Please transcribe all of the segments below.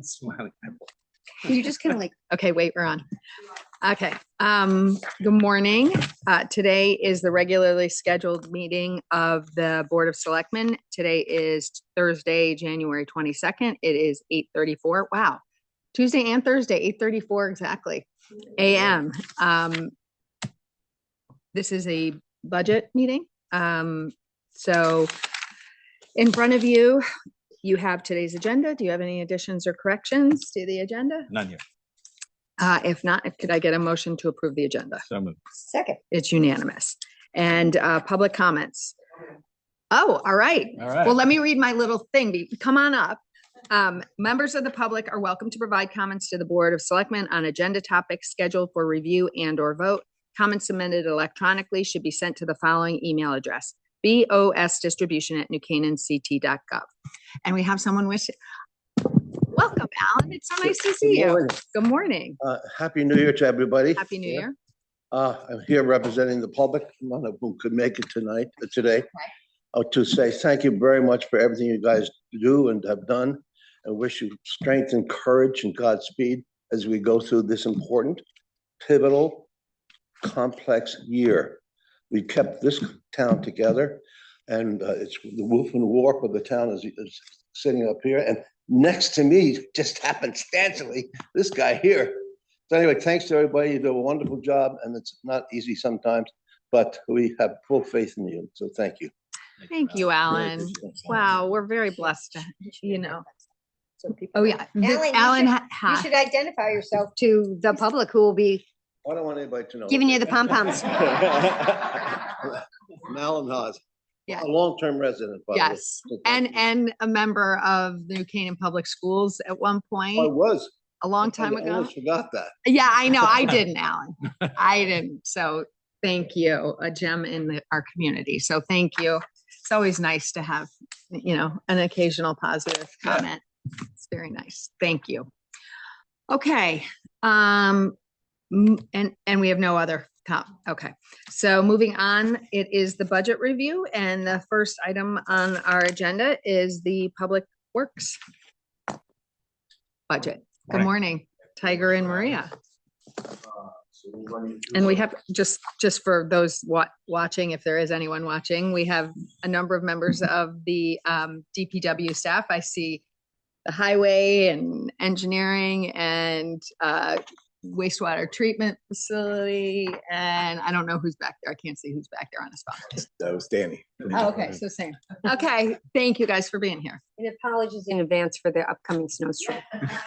Smiling. You just kind of like, Okay, wait, we're on. Okay. Good morning. Today is the regularly scheduled meeting of the Board of Selectmen. Today is Thursday, January 22nd. It is 8:34. Wow. Tuesday and Thursday, 8:34 exactly a.m. This is a budget meeting. So in front of you, you have today's agenda. Do you have any additions or corrections to the agenda? None yet. If not, could I get a motion to approve the agenda? So moved. second. It's unanimous. And public comments. Oh, all right. All right. Well, let me read my little thing. Come on up. Members of the public are welcome to provide comments to the Board of Selectmen on agenda topics scheduled for review and or vote. Comments submitted electronically should be sent to the following email address: bosdistribution@newcanaanct.gov. And we have someone with. Welcome, Alan. It's so nice to see you. Good morning. Happy New Year to everybody. Happy New Year. I'm here representing the public, none of whom could make it today. To say thank you very much for everything you guys do and have done, and wish you strength and courage and Godspeed as we go through this important, pivotal, complex year. We kept this town together, and it's the woof and warp of the town is sitting up here, and next to me, just happenstantially, this guy here. So anyway, thanks to everybody. You do a wonderful job, and it's not easy sometimes, but we have full faith in you. So thank you. Thank you, Alan. Wow, we're very blessed, you know. Oh, yeah. Alan, you should identify yourself to the public who will be I don't want anybody to know. giving you the pom-poms. Alan Haas, Yeah. a long-term resident. By Yes, the way. and a member of the New Canaan Public Schools at one I point, was. a long time I ago. almost forgot that. Yeah, I know. I didn't, Alan. I didn't. So thank you, a gem in our community. So thank you. It's always nice to have, you know, an occasional positive comment. It's very nice. Thank you. Okay. And we have no other okay. So moving on, it is the budget review, and the first item on our agenda is the Public Works budget. Good morning, Tiger and Maria. And we have just for those watching, if there is anyone watching, we have a number of members of the DPW staff. I see the highway and engineering and wastewater treatment facility, and I don't know who's back there. I can't see who's back there on the spot. That was Danny. Oh, okay, so same. Okay, thank you guys for being here. And apologies in advance for the upcoming snowstorm.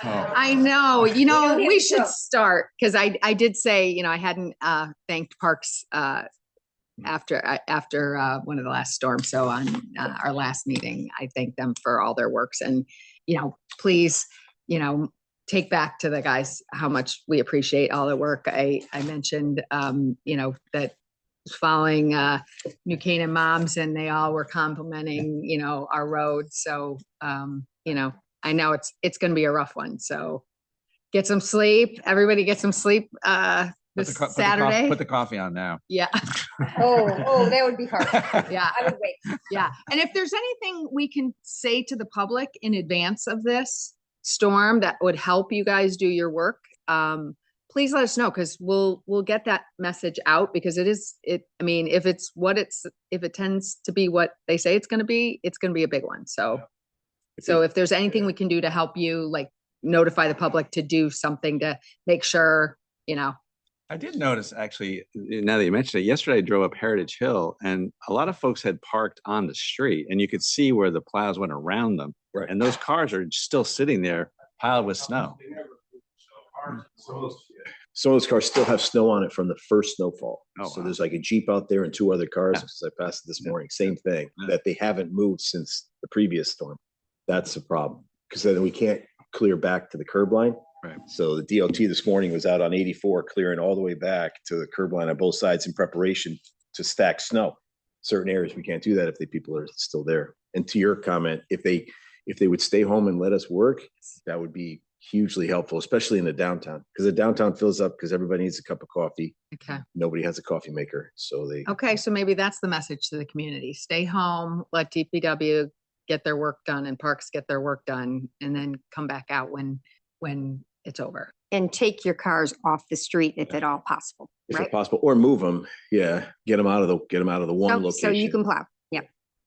I know, you know, we should start, because I did say, you know, I hadn't thanked Parks after one of the last storms. So on our last meeting, I thanked them for all their works, and, you know, please, you know, take back to the guys how much we appreciate all the work. I mentioned, you know, that following New Canaan moms, and they all were complimenting, you know, our road. So, you know, I know it's going to be a rough one. So get some sleep. Everybody get some sleep this Saturday. Put the coffee on now. Yeah. Oh, that would be hard. Yeah. I would wait. Yeah. And if there's anything we can say to the public in advance of this storm that would help you guys do your work, please let us know, because we'll get that message out, because I mean, if it tends to be what they say it's going to be a big one. So if there's anything we can do to help you, like notify the public to do something to make sure, you know. I did notice, actually, now that you mentioned it, yesterday I drove up Heritage Hill, and a lot of folks had parked on the street, and you could see where the plows went around them. Right. And those cars are still sitting there piled with snow. Some of those cars still have snow on it from the first snowfall. Oh, so wow. there's like a Jeep out there and two other cars. Yeah. As I passed it this morning, same thing, that they haven't moved since the previous storm. That's a problem, because then we can't clear back to the curb line. Right. So the DOT this morning was out on 84, clearing all the way back to the curb line on both sides in preparation to stack snow. Certain areas we can't do that if the people are still there. And to your comment, if they would stay home and let us work, that would be hugely helpful, especially in the downtown, because the downtown fills up because everybody needs a cup of coffee. Okay. Nobody has a coffee maker, so they. Okay, so maybe that's the message to the community: stay home, let DPW get their work done and parks get their work done and then come back out when it's over. And take your cars off the street if at all possible, If right? possible, or move them. Yeah. Get them out of the one location. So you can plow. Yeah.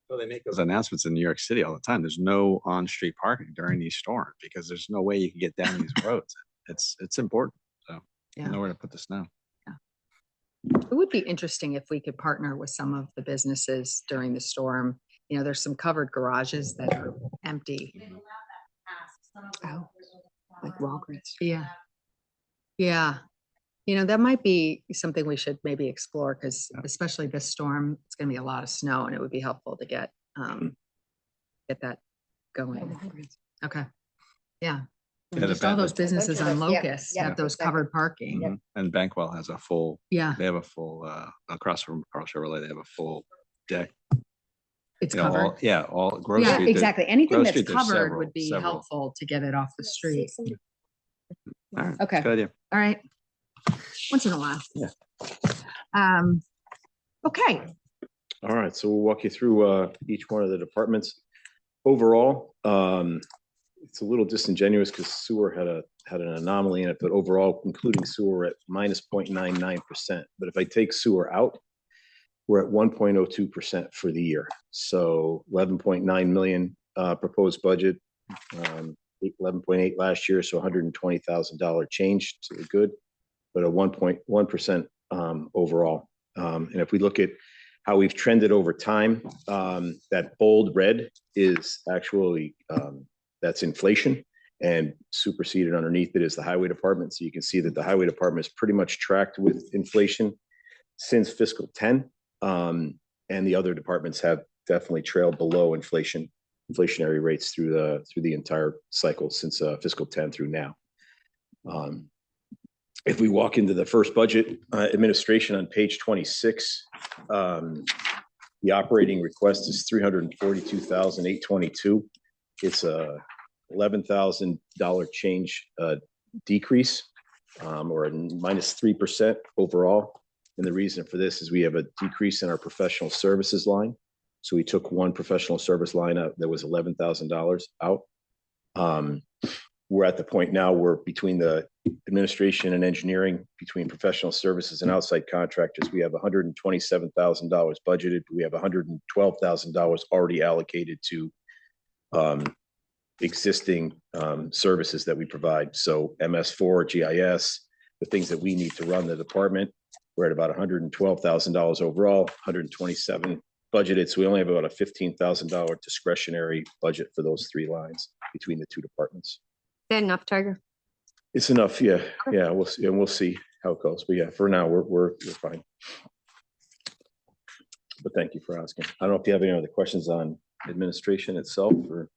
Well, they make those announcements in New York City all the time. There's no on-street parking during these storms because there's no way you can get down these roads. It's important. So you know where to put the snow. It would be interesting if we could partner with some of the businesses during the storm. You know, there's some covered garages that are empty. Oh, like Walgreens. Yeah. Yeah. You know, that might be something we should maybe explore because especially this storm, it's going to be a lot of snow and it would be helpful to get that going. Okay. Yeah. Yeah, Just all those businesses on Locust have those covered parking. Mhm. And Bankwell has a full, Yeah. they have a full, across from Carl Chevrolet, they have a full deck. It's You know, covered. all Grove Yeah, Street. exactly. Anything Grove that's Street, there's covered would be several. helpful to get it off the street. All right, Okay. good idea. All right. Once in a while. Yeah. Okay. All right, so we'll walk you through each one of the departments. Overall, it's a little disingenuous because sewer had an anomaly in it, but overall, including sewer, we're at minus 0.99%. But if I take sewer out, we're at 1.02% for the year. So 11.9 million proposed budget, 11.8 last year, so $120,000 change to the good, but a 1.1% overall. And if we look at how we've trended over time, that bold red is actually, that's inflation, and superseded underneath it is the highway department. So you can see that the highway department is pretty much tracked with inflation since fiscal 10. And the other departments have definitely trailed below inflationary rates through the entire cycle since fiscal 10 through now. If we walk into the first budget administration on page 26, the operating request is $342,822. It's a $11,000 change decrease, or a minus 3% overall. And the reason for this is we have a decrease in our professional services line. So we took one professional service line out that was $11,000 out. We're at the point now where between the administration and engineering, between professional services and outside contractors, we have $127,000 budgeted. We have $112,000 already allocated to existing services that we provide. So MS4, GIS, the things that we need to run the department. We're at about $112,000 overall, 127 budgeted. So we only have about a $15,000 discretionary budget for those three lines between the two departments. Is that enough, Tiger? It's enough, yeah, yeah. We'll see, and we'll see how it goes. But yeah, for now, we're fine. But thank you for asking. I don't know if you have any other questions on administration itself, or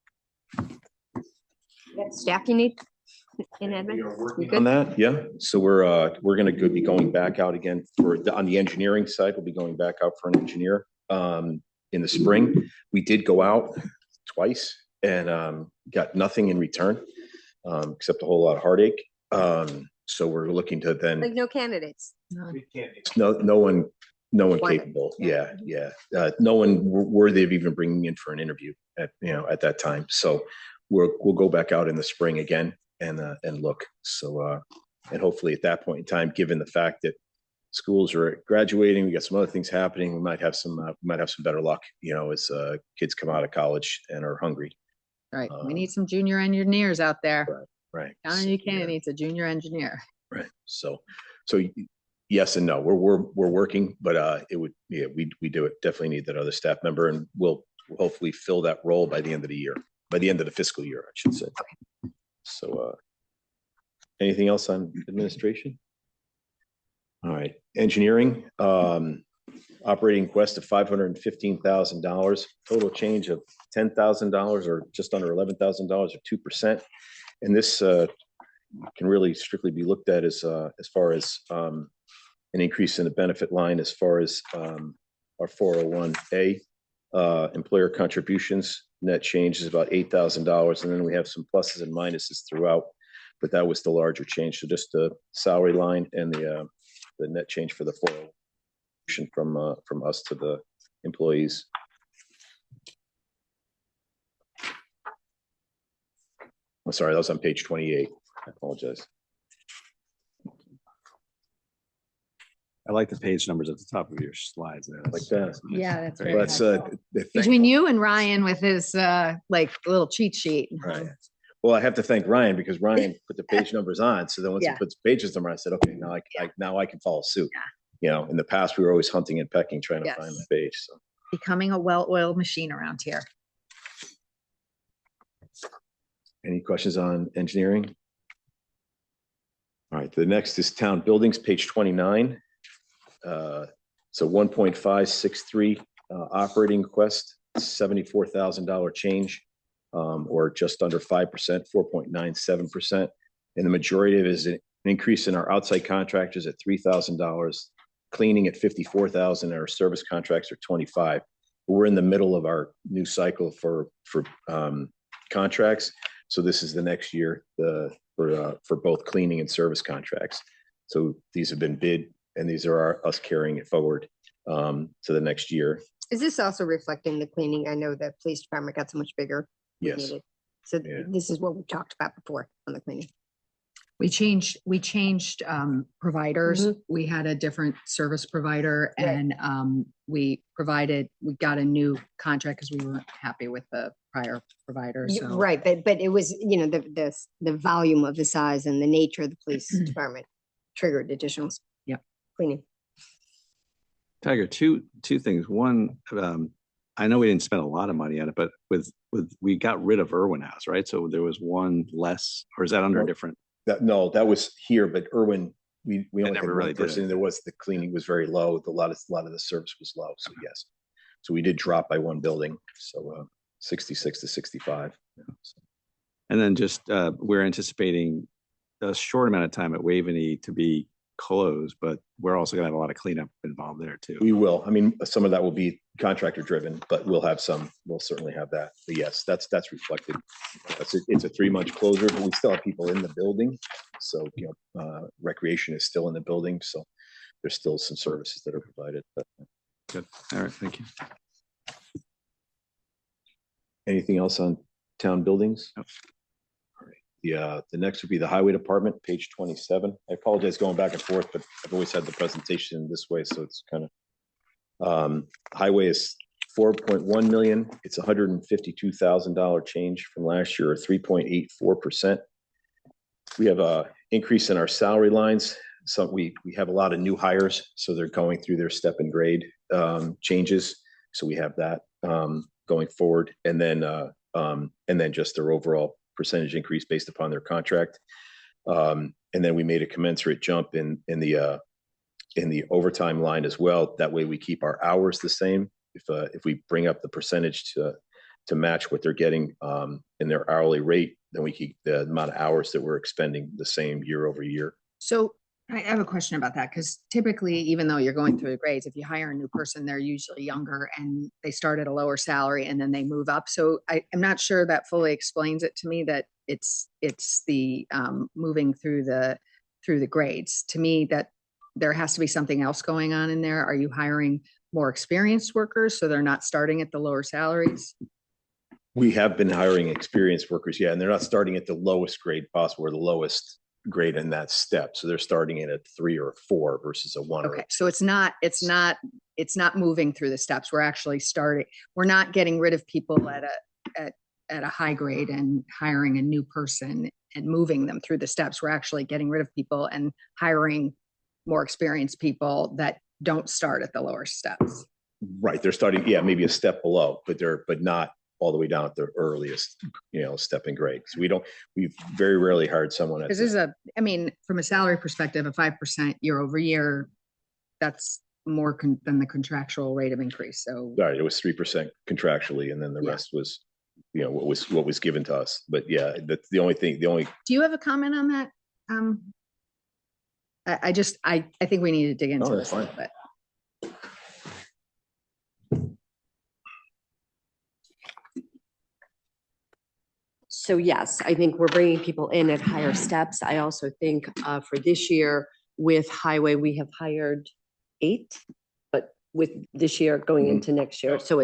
Staff you need in admin? we are working on that. Yeah, so we're going to be going back out again on the engineering side. We'll be going back out for an engineer in the spring. We did go out twice and got nothing in return. Except a whole lot of heartache. So we're looking to then Like no candidates. no one capable. Yeah. No one worthy of even bringing in for an interview at that time. So we'll go back out in the spring again and look. So and hopefully at that point in time, given the fact that schools are graduating, we got some other things happening, we might have some better luck. As kids come out of college and are hungry. Right. We need some junior engineers out there. Right. County Buchanan needs a junior engineer. Right. So yes and no. We're working, but we do it. Definitely need that other staff member, and we'll hopefully fill that role by the end of the year, by the end of the fiscal year, I should say. Okay. So anything else on administration? All right. Engineering. Operating request of $515,000, total change of $10,000 or just under $11,000 or 2%. And this can really strictly be looked at as far as an increase in the benefit line as far as our 401A employer contributions. Net change is about $8,000, and then we have some pluses and minuses throughout, but that was the larger change. So just the salary line and the net change for the 401 from us to the employees. I'm sorry, that was on page 28. I apologize. I like the page numbers at the top of your slides there. Like that. Yeah, that's very very That's helpful. the Between you and Ryan with his like little cheat sheet. right. Well, I have to thank Ryan because Ryan put the page numbers on. So then once he Yeah. puts pages number, I said, okay, now I can follow suit. You know, in the past we were always hunting and pecking, trying to find the page. So Becoming a well-oiled machine around here. any questions on engineering? All right, the next is town buildings, page 29. So 1.563 operating request, $74,000 change, or just under 5%, 4.97%. And the majority of it is an increase in our outside contractors at $3,000, cleaning at $54,000, and our service contracts are $25,000. We're in the middle of our new cycle for contracts. So this is the next year for both cleaning and service contracts. So these have been bid, and these are us carrying it forward to the next year. Is this also reflecting the cleaning? I know the police department got so much bigger. Yes. So Yeah. this is what we talked about before on the cleaning. We changed providers. Mhm. We had a different service provider Right. and we got a new contract because we weren't happy with the prior provider. So Right, but it was, the volume of the size and the nature of the police department triggered additional Yep. cleaning. Tiger, two things. One, I know we didn't spend a lot of money on it, but we got rid of Irwin House, right? So there was one less, or is that under a different? That was here, but Irwin, we only had never one really did person. it. There was the cleaning was very low. A lot of the service was low. So yes, so we did drop by one building. So 66 to 65. Yeah, so. And then just we're anticipating a short amount of time at Waveney to be closed, but we're also going to have a lot of cleanup involved there too. We will. I mean, some of that will be contractor driven, but we'll certainly have that. But yes, that's reflected. It's a 3-month closure, but we still have people in the building. So, recreation is still in the building. So there's still some services that are provided. But. Good. All right. Thank you. Anything else on town buildings? Nope. All right. The next would be the highway department, page 27. I apologize going back and forth, but I've always had the presentation this way, so it's kind of highway is 4.1 million. It's $152,000 change from last year, or 3.84%. We have a increase in our salary lines. So we have a lot of new hires, so they're going through their step and grade changes. So we have that going forward, and then just their overall percentage increase based upon their contract. And then we made a commensurate jump in the overtime line as well. That way we keep our hours the same. If we bring up the percentage to match what they're getting in their hourly rate, then we keep the amount of hours that we're expending the same year over year. So I have a question about that, because typically, even though you're going through the grades, if you hire a new person, they're usually younger and they start at a lower salary and then they move up. So I'm not sure that fully explains it to me, that it's the moving through the grades. To me, that there has to be something else going on in there. Are you hiring more experienced workers so they're not starting at the lower salaries? We have been hiring experienced workers, yeah, and they're not starting at the lowest grade possible, or the lowest grade in that step. So they're starting in at 3 or 4 versus a 1. Okay, so it's not moving through the steps. We're actually starting. We're not getting rid of people at a high grade and hiring a new person and moving them through the steps. We're actually getting rid of people and hiring more experienced people that don't start at the lower steps. Right, they're starting, yeah, maybe a step below, but not all the way down at the earliest, step in grade. So we've very rarely hired someone. This is from a salary perspective, a 5% year over year, that's more than the contractual rate of increase. So right, it was 3% contractually, and then the rest was, what was given to us. But yeah, that's the only thing. Do you have a comment on that? I think we need to dig into this a little bit. So yes, I think we're bringing people in at higher steps. I also think for this year with highway, we have hired 8, but with this year going into next year. So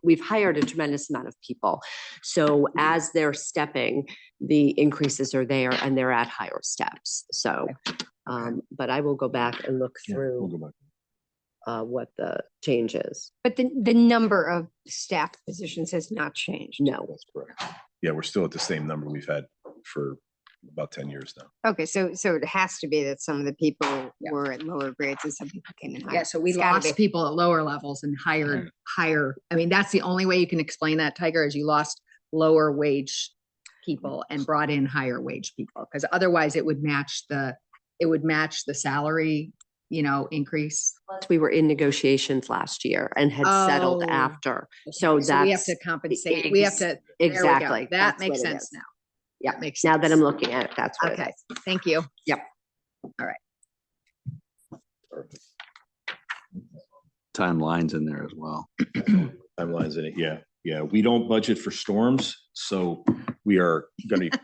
we've hired a tremendous amount of people. So as they're stepping, the increases are there and they're at higher steps. So, but I will go back and look through what the change is. But the number of staff positions has not changed. No. That's correct. Yeah, we're still at the same number we've had for about 10 years now. Okay, so it has to be that some of the people were at lower grades and some people came in higher. Yeah, so we It's gotta lost be. people at lower levels and hired higher. I mean, that's the only way you can explain that, Tiger, is you lost lower wage people and brought in higher wage people. Because otherwise it would match the salary, increase. We were in negotiations last year and had settled Oh, after. So So we have that's to compensate. We have to. there we go. exactly. That that's makes what it sense is. now. Yeah. That makes Now sense. that I'm looking at it, that's what it Okay, is. thank you. Timelines in there as well. Timelines in it. Yeah. Yeah. We don't budget for storms. So we are going to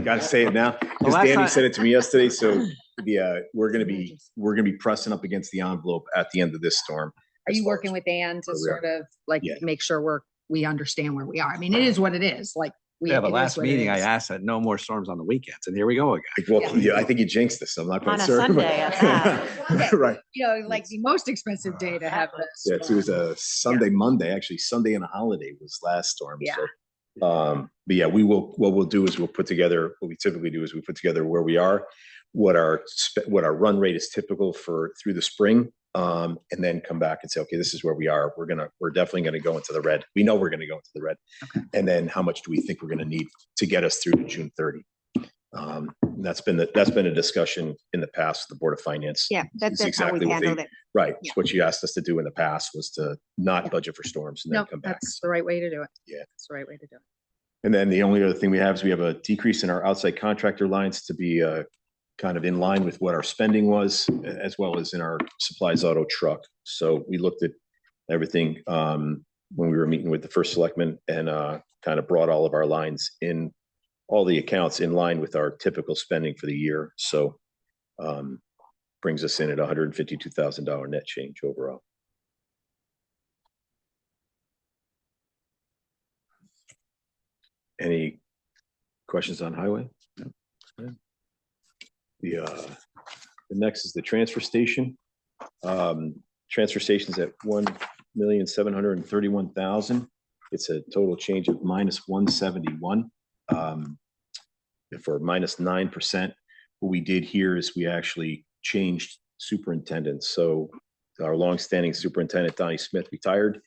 got to say it now because last Danny time- said it to me yesterday. So yeah, we're going to be pressing up against the envelope at the end of this storm. Are as you far working as with Ann to where we are. sort of like Yeah. make sure we understand where we are? I mean, it is what it is. Like Yeah, but it is last what it meeting I is. asked that no more storms on the weekends, and here we go again. Well, yeah, I think you jinxed this. I'm not quite On a certain. Sunday at that. Right. Like the most expensive day to have this. Yes, it was a Sunday, Monday, actually Sunday and a holiday was last storm. Yeah. So, but yeah, what we'll do is what we typically do is we put together where we are, what our run rate is typical for through the spring. And then come back and say, okay, this is where we are. We're definitely going to go into the red. We know we're going to go into the red. Okay. And then how much do we think we're going to need to get us through to June 30? That's been a discussion in the past with the Board of Finance. Yeah, It's that's how we handled it. Right. Yeah. What you asked us to do in the past was to not budget for storms and then No, come back. that's the right way to do it. Yeah. That's the right way to do it. And then the only other thing we have is we have a decrease in our outside contractor lines to be kind of in line with what our spending was, as well as in our supplies auto truck. So we looked at everything when we were meeting with the first selectman and kind of brought all of our lines in, all the accounts in line with our typical spending for the year. So brings us in at $152,000 net change overall. Any questions on highway? No. The next is the transfer station. Transfer station's at $1,731,000. It's a total change of -171 for -9%. What we did here is we actually changed superintendents. So our longstanding superintendent, Donnie Smith, retired.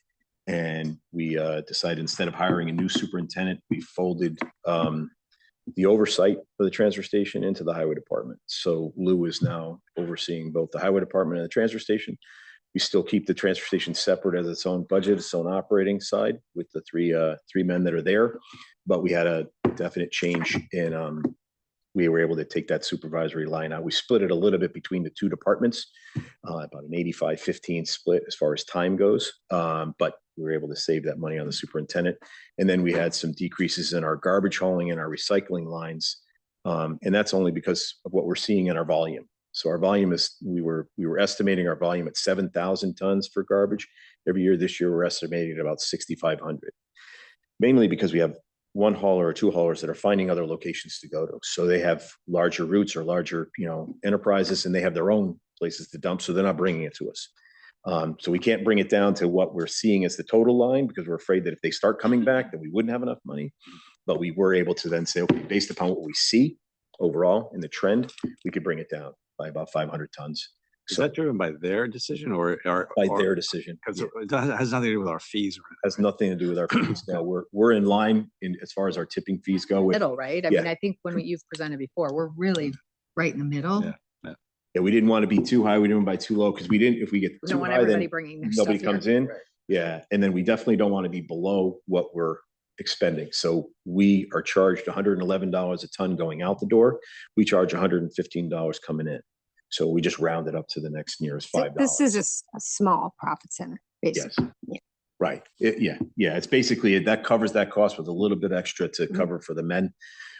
And we decided instead of hiring a new superintendent, we folded the oversight for the transfer station into the highway department. So Lou is now overseeing both the highway department and the transfer station. We still keep the transfer station separate as its own budget, its own operating side with the three men that are there. But we had a definite change in we were able to take that supervisory line out. We split it a little bit between the two departments, about an 85-15 split as far as time goes. But we were able to save that money on the superintendent. And then we had some decreases in our garbage hauling and our recycling lines. And that's only because of what we're seeing in our volume. So our volume is, we were estimating our volume at 7,000 tons for garbage every year. This year, we're estimating at about 6,500, mainly because we have one hauler or two haulers that are finding other locations to go to. So they have larger routes or larger, enterprises, and they have their own places to dump. So they're not bringing it to us. So we can't bring it down to what we're seeing as the total line because we're afraid that if they start coming back, then we wouldn't have enough money. But we were able to then say, okay, based upon what we see overall in the trend, we could bring it down by about 500 tons. Is that driven by their decision or by their decision? Because it has nothing to do with our fees. Has nothing to do with our fees. No, we're in line as far as our tipping fees go. With, Middle, right? I mean, I think when you've presented before, we're really right in the middle. Yeah. Yeah, we didn't want to be too high. We didn't want to be too low because we didn't. If we get We too don't want high, everybody then bringing their nobody stuff comes here. in. Yeah, and then we definitely don't want to be below what we're expending. So we are charged $111 a ton going out the door. We charge $115 coming in. So we just round it up to the next nearest So $5. this is a small profit center, basically. Yes. Right. Yeah. It's basically that covers that cost with a little bit extra to cover for the men.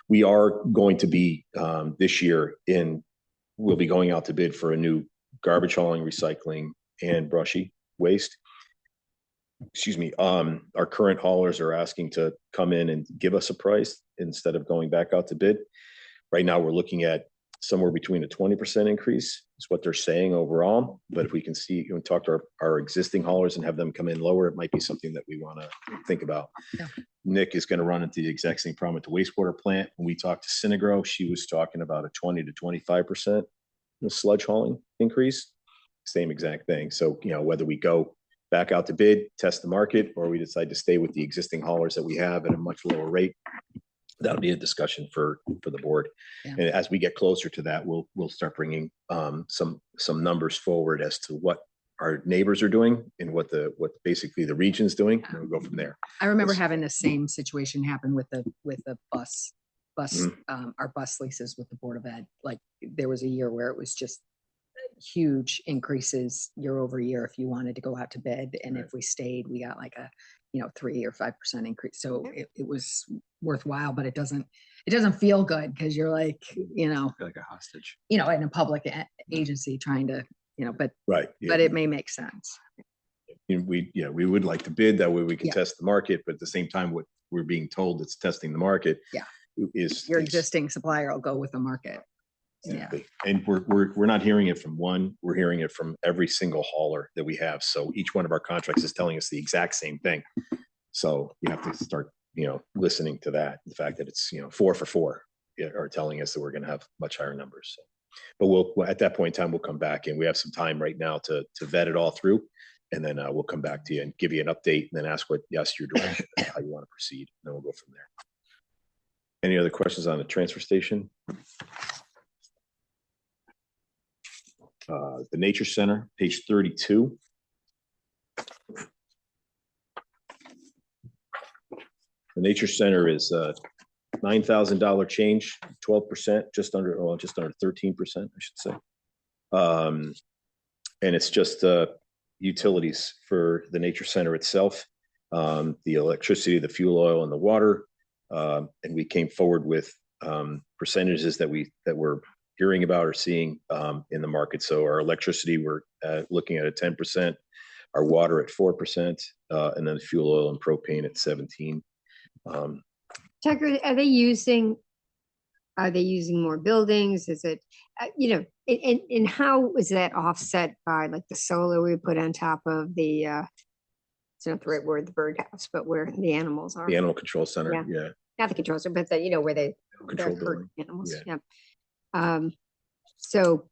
We are going to be this year we'll be going out to bid for a new garbage hauling, recycling, and brushy waste. Excuse me, our current haulers are asking to come in and give us a price instead of going back out to bid. Right now, we're looking at somewhere between a 20% increase is what they're saying overall. But if we can see and talk to our existing haulers and have them come in lower, it might be something that we want to think about. Yeah. Nick is going to run into the exact same problem at the wastewater plant. When we talked to Synagro, she was talking about a 20 to 25% sludge hauling increase. Same exact thing. So, whether we go back out to bid, test the market, or we decide to stay with the existing haulers that we have at a much lower rate, that'll be a discussion for the board. Yeah. And as we get closer to that, we'll start bringing some numbers forward as to what our neighbors are doing and what basically the region's doing, and we'll go from there. I remember having the same situation happen with the bus, our bus leases with the Board of Ed. Like there was a year where it was just huge increases year over year if you wanted to go out to bid, and if we stayed, we got like a 3 or 5% increase. So it was worthwhile, but it doesn't feel good because you're like feel like a hostage. in a public agency trying to but Right. Yeah. but it may make sense. We would like to bid that way we can Yeah. test the market, but at the same time, what we're being told it's testing the market. Yeah. Is Your existing supplier will go with the market. Exactly. And we're not hearing it from one, we're hearing it from every single hauler that we have. So each one of our contracts is telling us the exact same thing. So you have to start, listening to that. The fact that it's, 4 for 4 are telling us that we're going to have much higher numbers. So, but we'll at that point in time, we'll come back and we have some time right now to vet it all through. And then we'll come back to you and give you an update and then ask your direction, how you want to proceed. And then we'll go from there. Any other questions on the transfer station? The Nature Center, page 32. The Nature Center is $9,000 change, 12%, just under 13%, I should say. And it's just utilities for the Nature Center itself, the electricity, the fuel oil, and the water. And we came forward with percentages that we're hearing about or seeing in the market. So our electricity, we're looking at 10%, our water at 4%, and then fuel oil and propane at 17%. Tucker, are they using more buildings? Is it, and how is that offset by like the solar we put on top of the, it's not the right word, the birdhouse, but where the animals are? The Animal Control Center, yeah. Not the control center, but the, where they Control hurt building. animals, Yeah. So,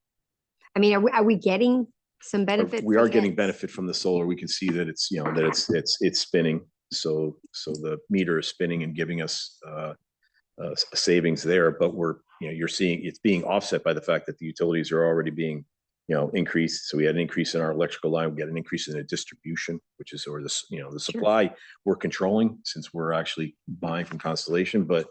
I mean, are we getting some benefit? We are from getting it? benefit from the solar. We can see that it's, that it's spinning. So the meter is spinning and giving us a savings there, but you're seeing it's being offset by the fact that the utilities are already being, increased. So we had an increase in our electrical line. We got an increase in the distribution, which is, or the supply we're controlling since we're actually buying from Constellation, but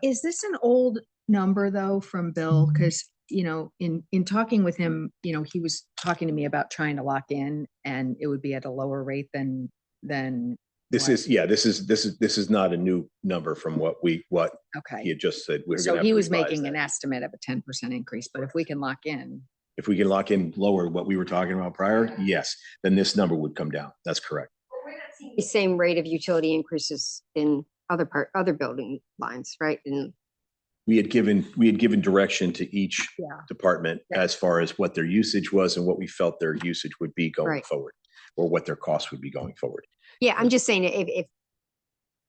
Is this an old number though from Bill? Because in talking with him, he was talking to me about trying to lock in, and it would be at a lower rate than. This is not a new number from what he Okay. had just said. So he was making an estimate of a 10% increase, but if we can lock in. If we can lock in lower what we were talking about prior, yes, then this number would come down. That's correct. We're not seeing the same rate of utility increases in other building lines, right? And We had given direction to each department as far as what their usage was and what we felt their usage would be going forward, or what their costs would be going forward. yeah, I'm just saying if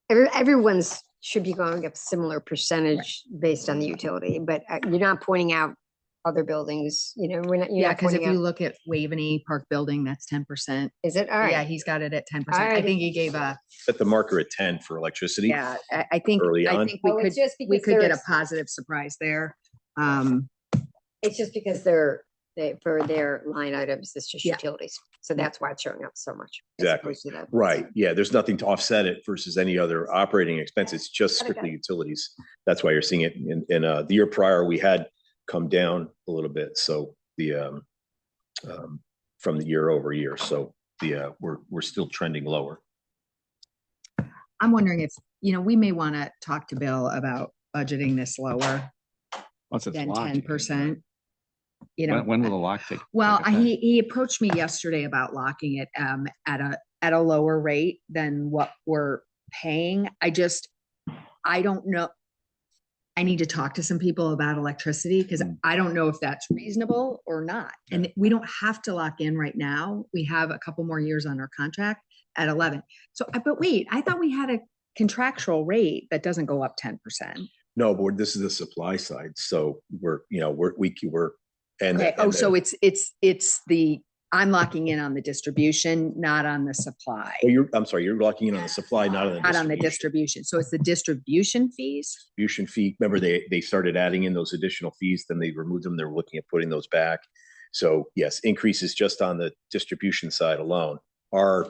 everyone's should be going up similar percentage based on the utility, but you're not pointing out other buildings, we're not. You're not Because if pointing you out, look at Waveney Park Building, that's 10%. is it all right? Yeah, he's got it at 10%. All I right. think he gave a, Set the marker at 10 for electricity. yeah, I think Early on. we Oh, could, it's just we because could get they're a positive surprise there. It's just because for their line items, it's just Yeah. utilities. So that's why it's showing up so much. as Exactly. opposed to that. Right. Yeah. There's nothing to offset it versus any other operating expense. It's just Okay. strictly utilities. That's why you're seeing it. In the year prior, we had come down a little bit. So the from the year over year. So we're still trending lower. I'm wondering if, we may want to talk to Bill about budgeting this lower Once it's than locked, you can- 10%. you know. When will the lock take? Well, take effect? he approached me yesterday about locking it at a lower rate than what we're paying. I don't know. I need to talk to some people about electricity because I don't know if that's reasonable or not. And we don't have to lock in right now. We have a couple more years on our contract at 11. So, but wait, I thought we had a contractual rate that doesn't go up 10%. No, but this is the supply side. So we're and Okay. and So it's I'm locking in on the distribution, not on the supply. I'm sorry, you're locking in on the supply, not on the Not on the distribution. So it's the distribution fees. distribution fee. Remember, they started adding in those additional fees, then they removed them. They're looking at putting those back. So yes, increases just on the distribution side alone. Our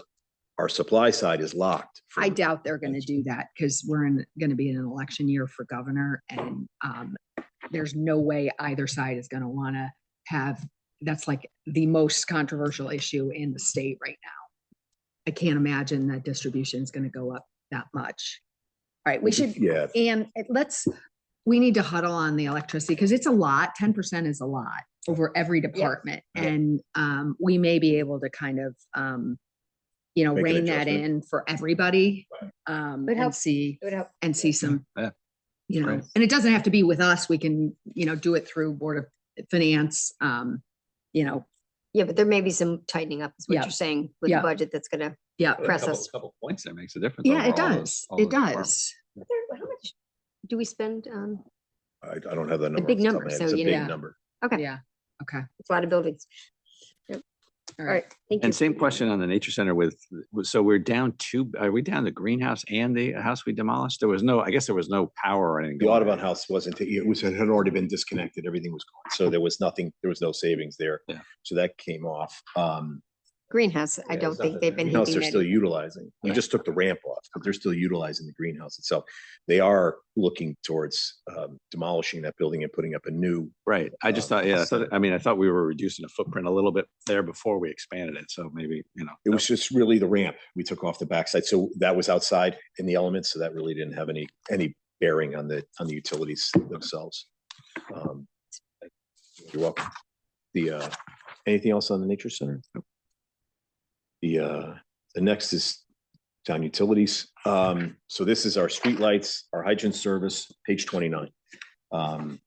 supply side is locked. I doubt they're going to do that because we're going to be in an election year for governor, and there's no way either side is going to want to have. That's like the most controversial issue in the state right now. I can't imagine that distribution is going to go up that much. All right, we should, and we need to huddle on the electricity because it's a lot. 10% is a lot over every department. Yep. And we may be able to kind of, rein that in for everybody and see some, and it doesn't have to be with us. We can, do it through Board of Finance, Yeah, but there may be some tightening up, is what you're saying, with the budget that's gonna press us. A couple points there makes a difference. Yeah, it does. It does. How much do we spend? I don't have that number. A big number, so it's a big know. number. Okay. Yeah. Okay. It's a lot of buildings. Yep. All right. Thank you. And same question on the nature center so we're down are we down the greenhouse and the house we demolished? I guess there was no power or anything. The Audubon house it had already been disconnected. Everything was gone. So there was no savings there. Yeah. So that came off. Greenhouse, I don't think they've been greenhouse heating they're still utilizing. You just took the ramp off, but they're still utilizing the greenhouse itself. They are looking towards demolishing that building and putting up a new. Right. I just thought, I thought we were reducing the footprint a little bit there before we expanded it. So maybe, it was just really the ramp we took off the backside. So that was outside in the elements. So that really didn't have any bearing on the utilities themselves. You're welcome. Anything else on the nature center? Nope. The next is town utilities. So this is our streetlights, our hydrant service, page 29. And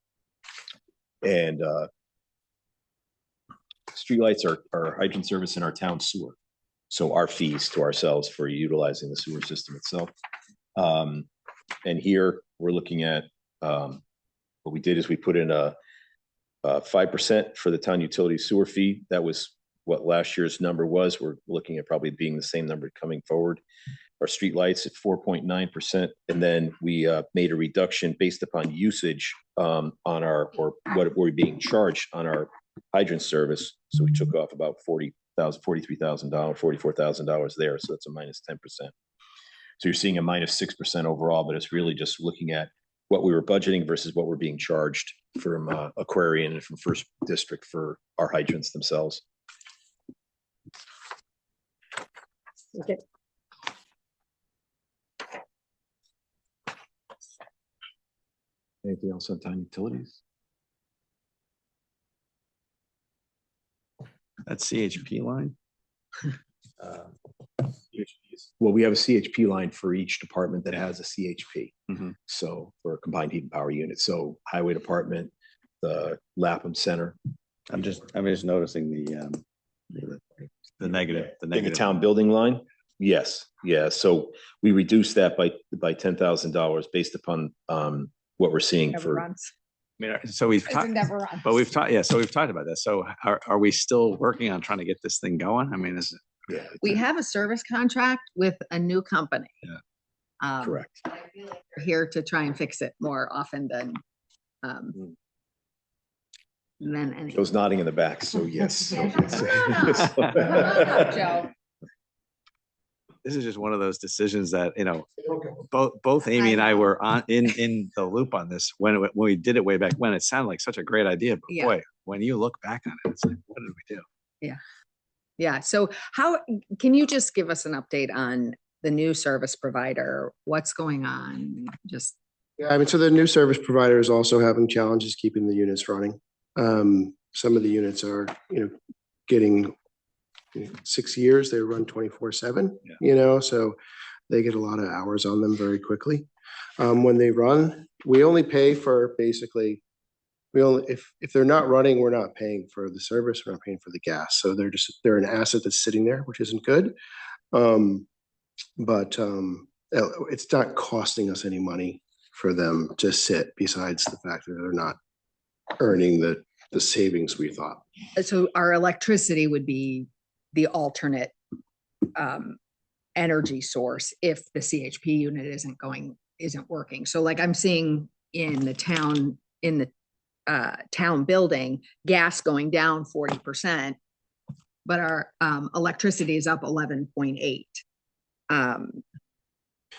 streetlights are our hydrant service in our town sewer. So our fees to ourselves for utilizing the sewer system itself. And here we're looking at what we did is we put in a 5% for the town utility sewer fee. That was what last year's number was. We're looking at probably being the same number coming forward. Our street lights at 4.9%. And then we made a reduction based upon usage on what we're being charged on our hydrant service. So we took off about $43,000, $44,000 there. So that's a minus 10%. So you're seeing a minus 6% overall, but it's really just looking at what we were budgeting versus what we're being charged from Aquarian and from First District for our hydrants themselves. Okay. Anything else on town utilities? that CHP line. Well, we have a CHP line for each department that has a CHP. Mm-hmm. So for a combined heat and power unit. So highway department, the Lapham Center. I'm just noticing the negative. In the town building line. Yes. Yeah. So we reduced that by $10,000 based upon what we're seeing Never for. runs. So we've It talked, never runs. but we've talked. Yeah. So we've talked about this. So are we still working on trying to get this thing going? I mean, is it? Yeah. We have a service contract with a new company. Yeah. Correct. I feel like we're here to try and fix it more often than any. Joe's nodding in the back. So yes. Joe. This is just one of those decisions that, both Amy and I were in the loop on this when we did it way back when. It sounded like such a great idea, but boy, when you look back on it, it's like, what did we do? Yeah. Yeah. So can you just give us an update on the new service provider? What's going on? Yeah, so the new service provider is also having challenges keeping the units running. some of the units are, getting 6 years, they run 24/7, so they get a lot of hours on them very quickly. When they run, we only pay for basically, if they're not running, we're not paying for the service, we're not paying for the gas. So they're an asset that's sitting there, which isn't good. But it's not costing us any money for them to sit, besides the fact that they're not earning the savings we thought. So our electricity would be the alternate energy source if the CHP unit isn't working. So like I'm seeing in the town building, gas going down 40%, but our electricity is up 11.8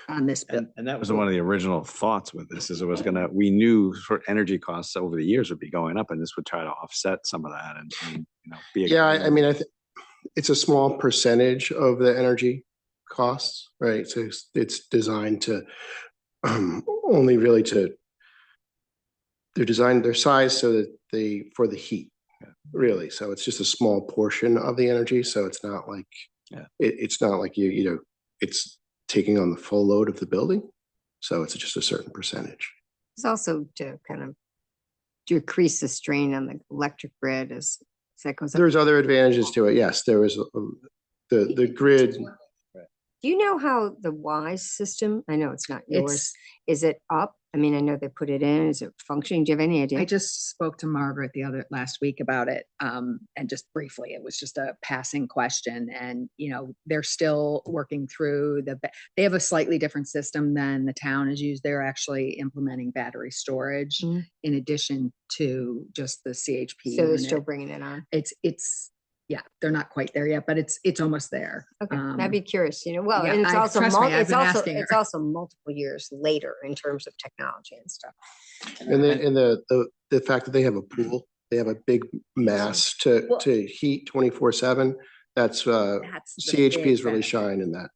on this bill. And that was one of the original thoughts with this, is we knew for energy costs over the years would be going up, and this would try to offset some of that and be a. Yeah, I mean, it's a small percentage of the energy costs, right? So it's designed to only really they're sized so that for the heat, really. So it's just a small portion of the energy. So it's not like, it's not like it's taking on the full load of the building. So it's just a certain percentage. It's also to kind of decrease the strain on the electric grid as that goes up. There's other advantages to it. Yes, there was the grid. Do you know how the WISE system, I know it's not yours, is it up? I mean, I know they put it in. Is it functioning? Do you have any idea? I just spoke to Margaret last week about it. And just briefly, it was just a passing question. And, they're still working through they have a slightly different system than the town has used. They're actually implementing battery storage in addition to just the CHP. So they're still bringing it on. Yeah, they're not quite there yet, but it's almost there. Okay, I'd be curious, well, yeah, and it's also, asking it's her. also multiple years later in terms of technology and stuff. And the fact that they have a pool, they have a big mass to heat 24/7. That's CHP is really shine in that.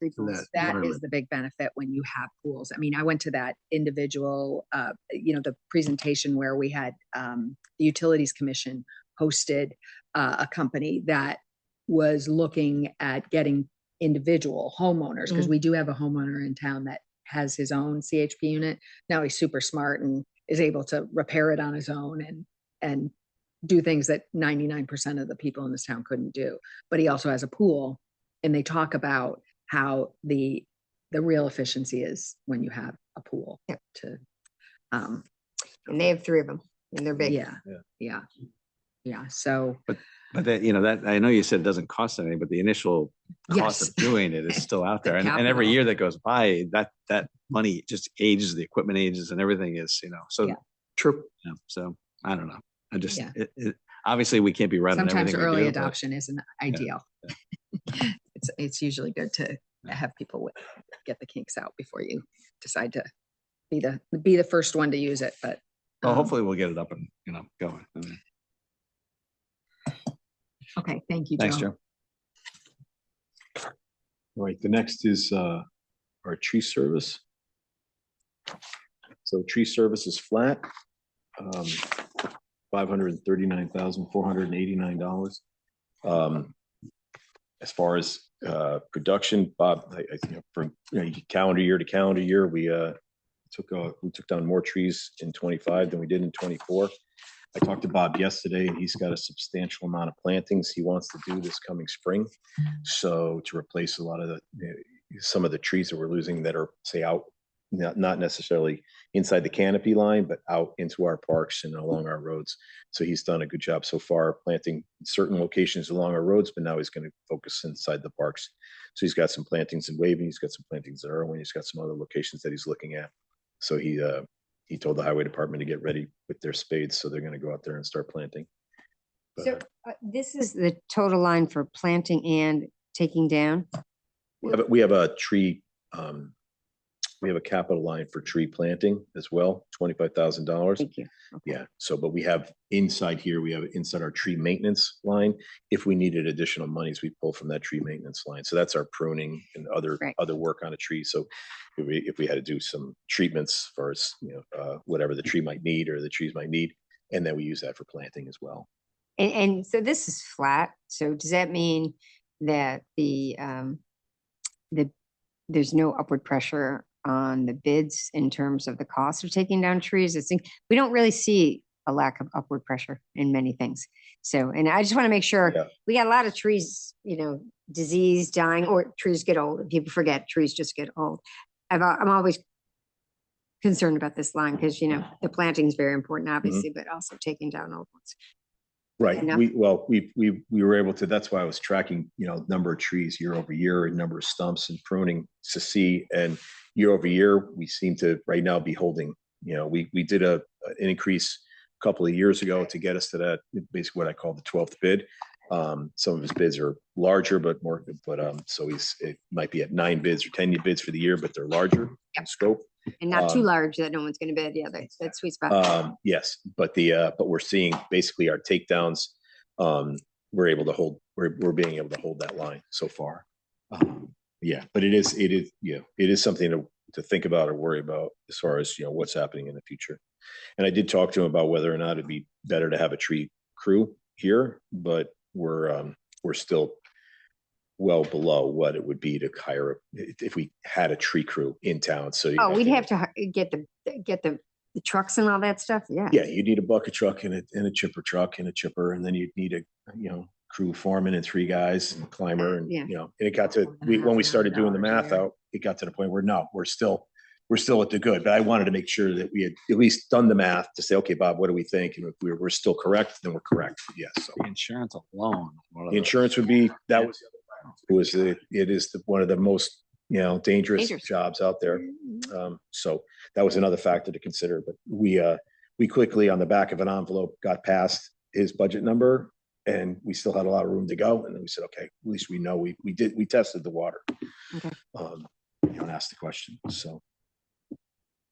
That is the big benefit when you have pools. I mean, I went to that individual, the presentation where we had the Utilities Commission hosted a company that was looking at getting individual homeowners, because we do have a homeowner in town that has his own CHP unit. Now he's super smart and is able to repair it on his own and do things that 99% of the people in this town couldn't do. But he also has a pool, and they talk about how the real efficiency is when you have a pool. Yep. And they have 3 of them, and they're big. Yeah. So, but that, that I know you said it doesn't cost anything, but the initial cost of doing it is still out there. And every year that goes by, that money just ages, the equipment ages, and everything is, so true. So I don't know. I just, obviously we can't be running sometimes everything early we do, adoption isn't ideal. It's usually good to have people get the kinks out before you decide to be the first one to use it. But well, hopefully we'll get it up and going. Okay, thank you, Thanks, Joe. All right, the next is our tree service. So tree service is flat, $539,489. As far as production, Bob, I think from calendar year to calendar year, we took down more trees in 25 than we did in 24. I talked to Bob yesterday, and he's got a substantial amount of plantings he wants to do this coming spring. So to replace a lot of some of the trees that we're losing that are, say, out, not necessarily inside the canopy line, but out into our parks and along our roads. So he's done a good job so far planting certain locations along our roads, but now he's going to focus inside the parks. So he's got some plantings in Waven, he's got some plantings in Irwin, he's got some other locations that he's looking at. So he told the highway department to get ready with their spades. So they're going to go out there and start planting. So this is the total line for planting and taking down? We have a tree, we have a capital line for tree planting as well, $25,000. Thank you. Okay. Yeah. So, but we have inside our tree maintenance line. If we needed additional monies, we pull from that tree maintenance line. So that's our pruning and other work on a tree. So if we had to do some treatments as far as, whatever the tree might need or the trees might need, and then we use that for planting as well. And so this is flat. So does that mean that there's no upward pressure on the bids in terms of the cost of taking down trees? I think we don't really see a lack of upward pressure in many things. So, and I just want to make sure Yeah. we got a lot of trees, disease, dying, or trees get old. People forget trees just get old. I'm always concerned about this line because, the planting is very important, obviously, but also taking down old ones. Right. Enough? We were able to, that's why I was tracking, number of trees year over year and number of stumps and pruning to see. And year over year, we seem to right now be holding, we did an increase a couple of years ago to get us to that, basically what I call the 12th bid. Some of his bids are larger, but so it might be at 9 bids or 10 bids for the year, but they're larger in scope. And not too large that no one's going to bid. Yeah, that's sweet spot. Yes, but we're seeing basically our takedowns. We're able to hold. We're being able to hold that line so far. Yeah, but it is something to think about or worry about as far as what's happening in the future. And I did talk to him about whether or not it'd be better to have a tree crew here, but we're still well below what it would be to hire if we had a tree crew in town. So we'd have to get the trucks and all that stuff. Yeah. Yeah, you need a bucket truck and a chipper truck and a chipper, and then you'd need a crew foreman and 3 guys and a climber, and and it got to when we started doing the math out, it got to the point where we're still at the good. But I wanted to make sure that we had at least done the math to say, okay, Bob, what do we think? And if we're still correct, then we're correct. Yes. So The insurance alone. the insurance would be that was one of the most dangerous jobs out there. So that was another factor to consider. But we quickly on the back of an envelope got past his budget number, and we still had a lot of room to go. And then we said, okay, at least we know we tested the water. Okay. And asked the question. So.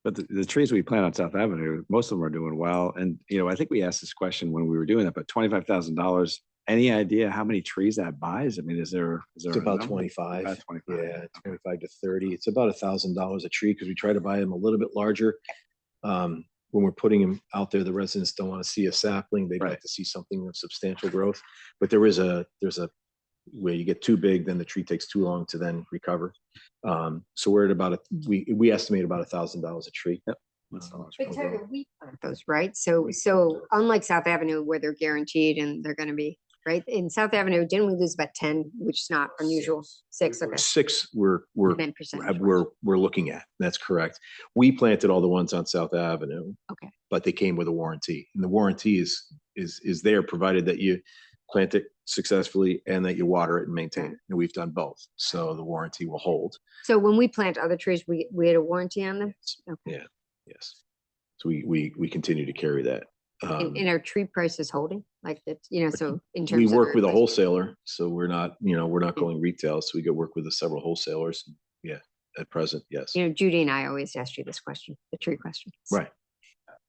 But the trees we plant on South Avenue, most of them are doing well. And, I think we asked this question when we were doing that, but $25,000, any idea how many trees that buys? I mean, is there It's about 25. About 25. Yeah, 25 to 30. It's about $1,000 a tree because we try to buy them a little bit larger. When we're putting them out there, the residents don't want to see a sapling. They'd like to see something of substantial growth. But there's a where you get too big, then the tree takes too long to then recover. So we're at about we estimate about $1,000 a tree. Yep. But Tiger, we plant those, right? So unlike South Avenue where they're guaranteed and they're going to be right in South Avenue, didn't we lose about 10, which is not unusual? 6. Okay. 6 we're looking at. That's correct. We planted all the ones on South Avenue. Okay. But they came with a warranty, and the warranty is there provided that you plant it successfully and that you water it and maintain it. And we've done both. So the warranty will hold. So when we plant other trees, we had a warranty on them? Okay. Yeah. Yes. So we continue to carry that. And our tree price is holding like that, so in terms we of work with a wholesaler. So we're not going retail. So we get work with several wholesalers. Yeah. At present. Yes. Judy and I always ask you this question, the tree question. Right.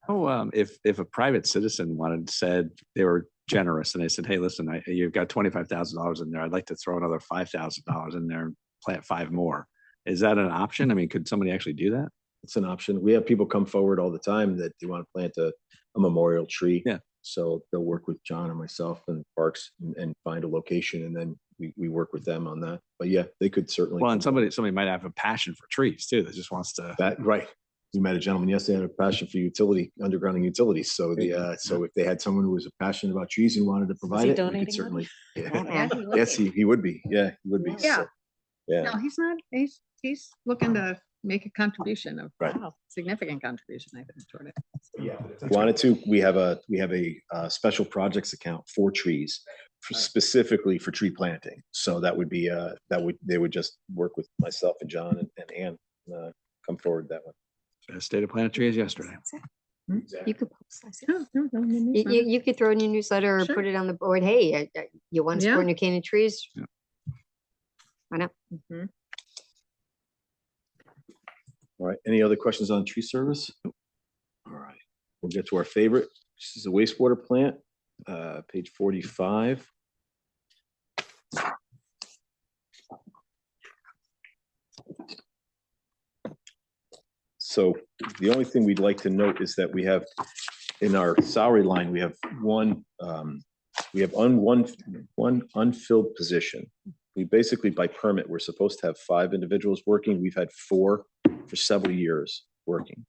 Oh, if a private citizen said they were generous and they said, hey, listen, you've got $25,000 in there. I'd like to throw another $5,000 in there and plant 5 more. Is that an option? I mean, could somebody actually do that? It's an option. We have people come forward all the time that they want to plant a memorial tree. Yeah. So they'll work with John and myself and Parks and find a location, and then we work with them on that. But yeah, they could certainly. Well, and somebody might have a passion for trees too. That just wants to. That right. We met a gentleman yesterday who had a passion for undergrounding utilities. So so if they had someone who was passionate about trees and wanted to provide it, we could certainly. Yeah. Yes, he would be. Yeah, he would be. Yeah. So, yeah. No, he's not. He's looking to make a contribution of significant contribution, I think, toward it. Yeah, wanted to. We have a special projects account for trees, specifically for tree planting. So that would be they would just work with myself and John and Ann come forward that way. State of Planet trees yesterday. You could post that. You could throw in your newsletter or put it on the board. Hey, you want to support New Canaan trees? Yeah. Why not? Mm-hmm. All right. Any other questions on tree service? All right. We'll get to our favorite. This is a wastewater plant, page 45. So the only thing we'd like to note is that we have in our salary line, we have one We have one unfilled position. We basically, by permit, we're supposed to have 5 individuals working. We've had 4 for several years working.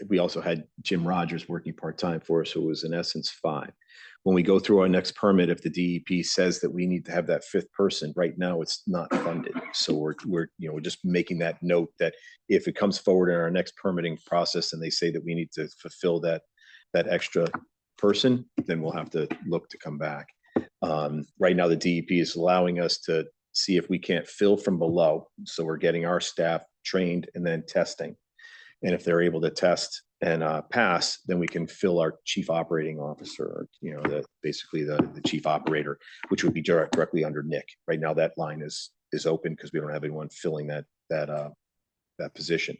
We also had Jim Rogers working part-time for us, so it was in essence 5. When we go through our next permit, if the DEP says that we need to have that 5th person, right now it's not funded. So we're just making that note that if it comes forward in our next permitting process and they say that we need to fulfill that extra person, then we'll have to look to come back. Right now, the DEP is allowing us to see if we can't fill from below. So we're getting our staff trained and then testing. And if they're able to test and pass, then we can fill our chief operating officer, or, basically the chief operator, which would be directly under Nick. Right now, that line is open because we don't have anyone filling that position.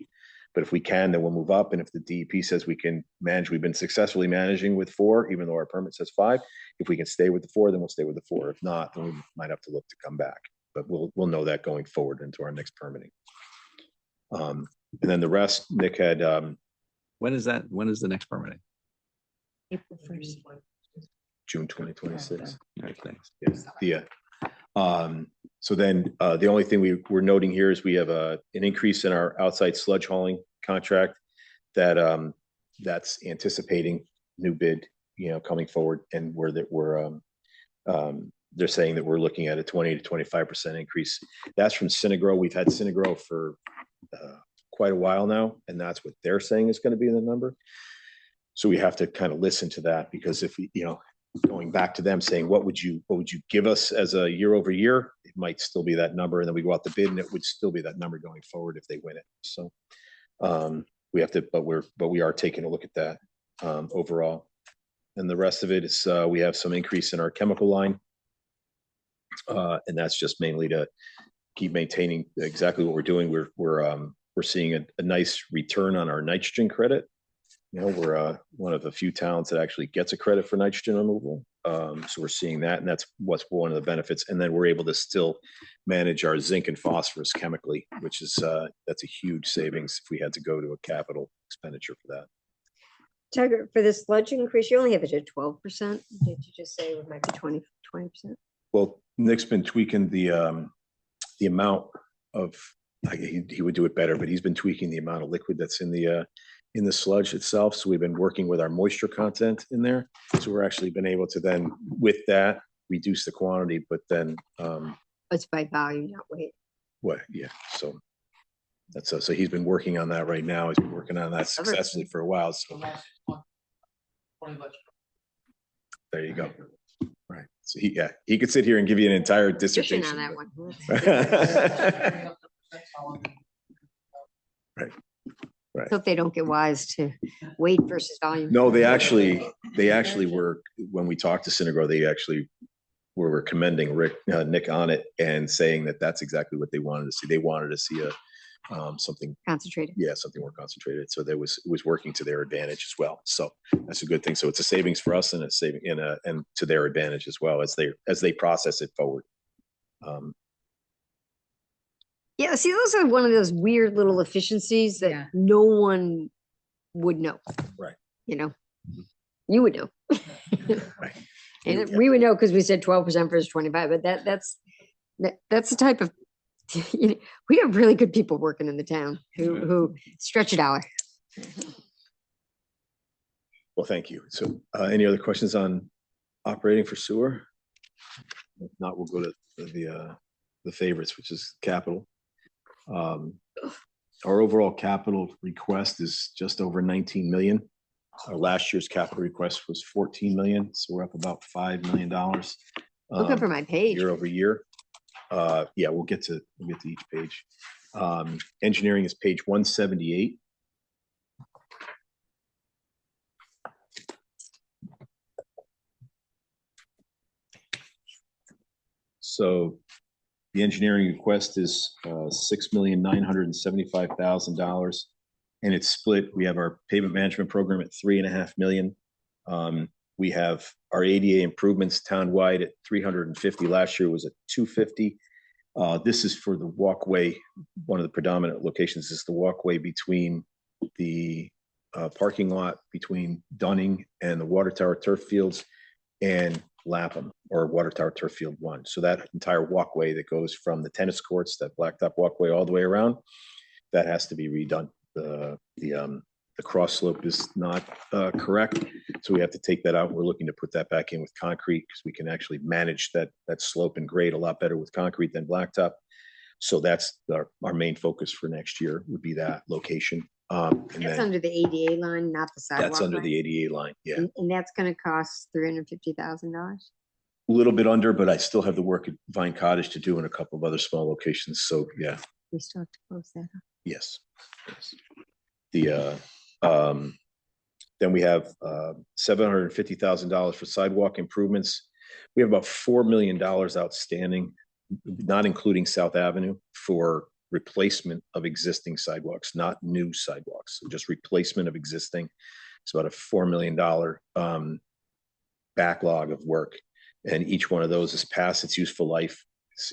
But if we can, then we'll move up. And if the DEP says we can manage, we've been successfully managing with 4, even though our permit says 5. If we can stay with the 4, then we'll stay with the 4. If not, then we might have to look to come back. But we'll know that going forward into our next permitting. And then the rest, Nick had. When is that? When is the next permitting? April 1st. June 2026. All right, thanks. Yes. Yeah. So then the only thing we're noting here is we have an increase in our outside sludge hauling contract that's anticipating new bid, coming forward, and they're saying that we're looking at a 20 to 25% increase. That's from Synagro. We've had Synagro for quite a while now, and that's what they're saying is going to be the number. So we have to kind of listen to that, because if we, going back to them saying, what would you give us as a year over year? It might still be that number. And then we go out to bid and it would still be that number going forward if they win it. So we have to, but we are taking a look at that overall. And the rest of it is we have some increase in our chemical line. And that's just mainly to keep maintaining exactly what we're doing. We're seeing a nice return on our nitrogen credit. We're one of the few towns that actually gets a credit for nitrogen removal. So we're seeing that, and that's what's one of the benefits. And then we're able to still manage our zinc and phosphorus chemically, which is that's a huge savings if we had to go to a capital expenditure for that. Tiger, for the sludge increase, you only have it at 12%. Did you just say it might be 20%? Well, Nick's been tweaking the amount of. He would do it better, but he's been tweaking the amount of liquid that's in the sludge itself. So we've been working with our moisture content in there. So we're actually been able to then, with that, reduce the quantity, but then It's by volume, not weight. what? Yeah. So that's so he's been working on that right now. He's been working on that successfully for a while. So there you go. Right. So he could sit here and give you an entire dissertation On that one. Right. Hope they don't get wise to weight versus volume. No, they actually were, when we talked to Synagro, they actually were commending Nick on it and saying that that's exactly what they wanted to see. They wanted to see something Concentrated. Yeah, something more concentrated. So it was working to their advantage as well. So that's a good thing. So it's a savings for us and a saving and to their advantage as well as they process it forward. Yeah, see, those are one of those weird little efficiencies that no one would know. Right. You would know. Right. And we would know because we said 12% versus 25, but that's the type of, we have really good people working in the town who stretch a dollar. Well, thank you. So any other questions on operating for sewer? If not, we'll go to the favorites, which is capital. Our overall capital request is just over 19 million. Our last year's capital request was 14 million. So we're up about $5 million. Look for my page. Year over year. Yeah, we'll get to each page. Engineering is page 178. So the engineering request is $6,975,000, and it's split. We have our pavement management program at $3.5 million. We have our ADA improvements townwide at 350. Last year was at 250. This is for the walkway. One of the predominant locations is the walkway between the parking lot between Dunning and the water tower turf fields. and Lapham or Water Tower Turf Field 1. So that entire walkway that goes from the tennis courts, that blacktop walkway all the way around, that has to be redone. The cross slope is not correct, so we have to take that out. We're looking to put that back in with concrete because we can actually manage that slope and grade a lot better with concrete than blacktop. So that's our main focus for next year would be that location. And That's then under the ADA line, not the sidewalk. that's under line? the ADA line. Yeah, And that's gonna cost $350,000. a little bit under, but I still have the work at Vine Cottage to do in a couple of other small locations. So yeah, We still have to close that up. yes. The then we have $750,000 for sidewalk improvements. We have about $4 million outstanding, not including South Avenue, for replacement of existing sidewalks, not new sidewalks, so just replacement of existing. It's about a $4 million backlog of work, and each one of those is past its useful life.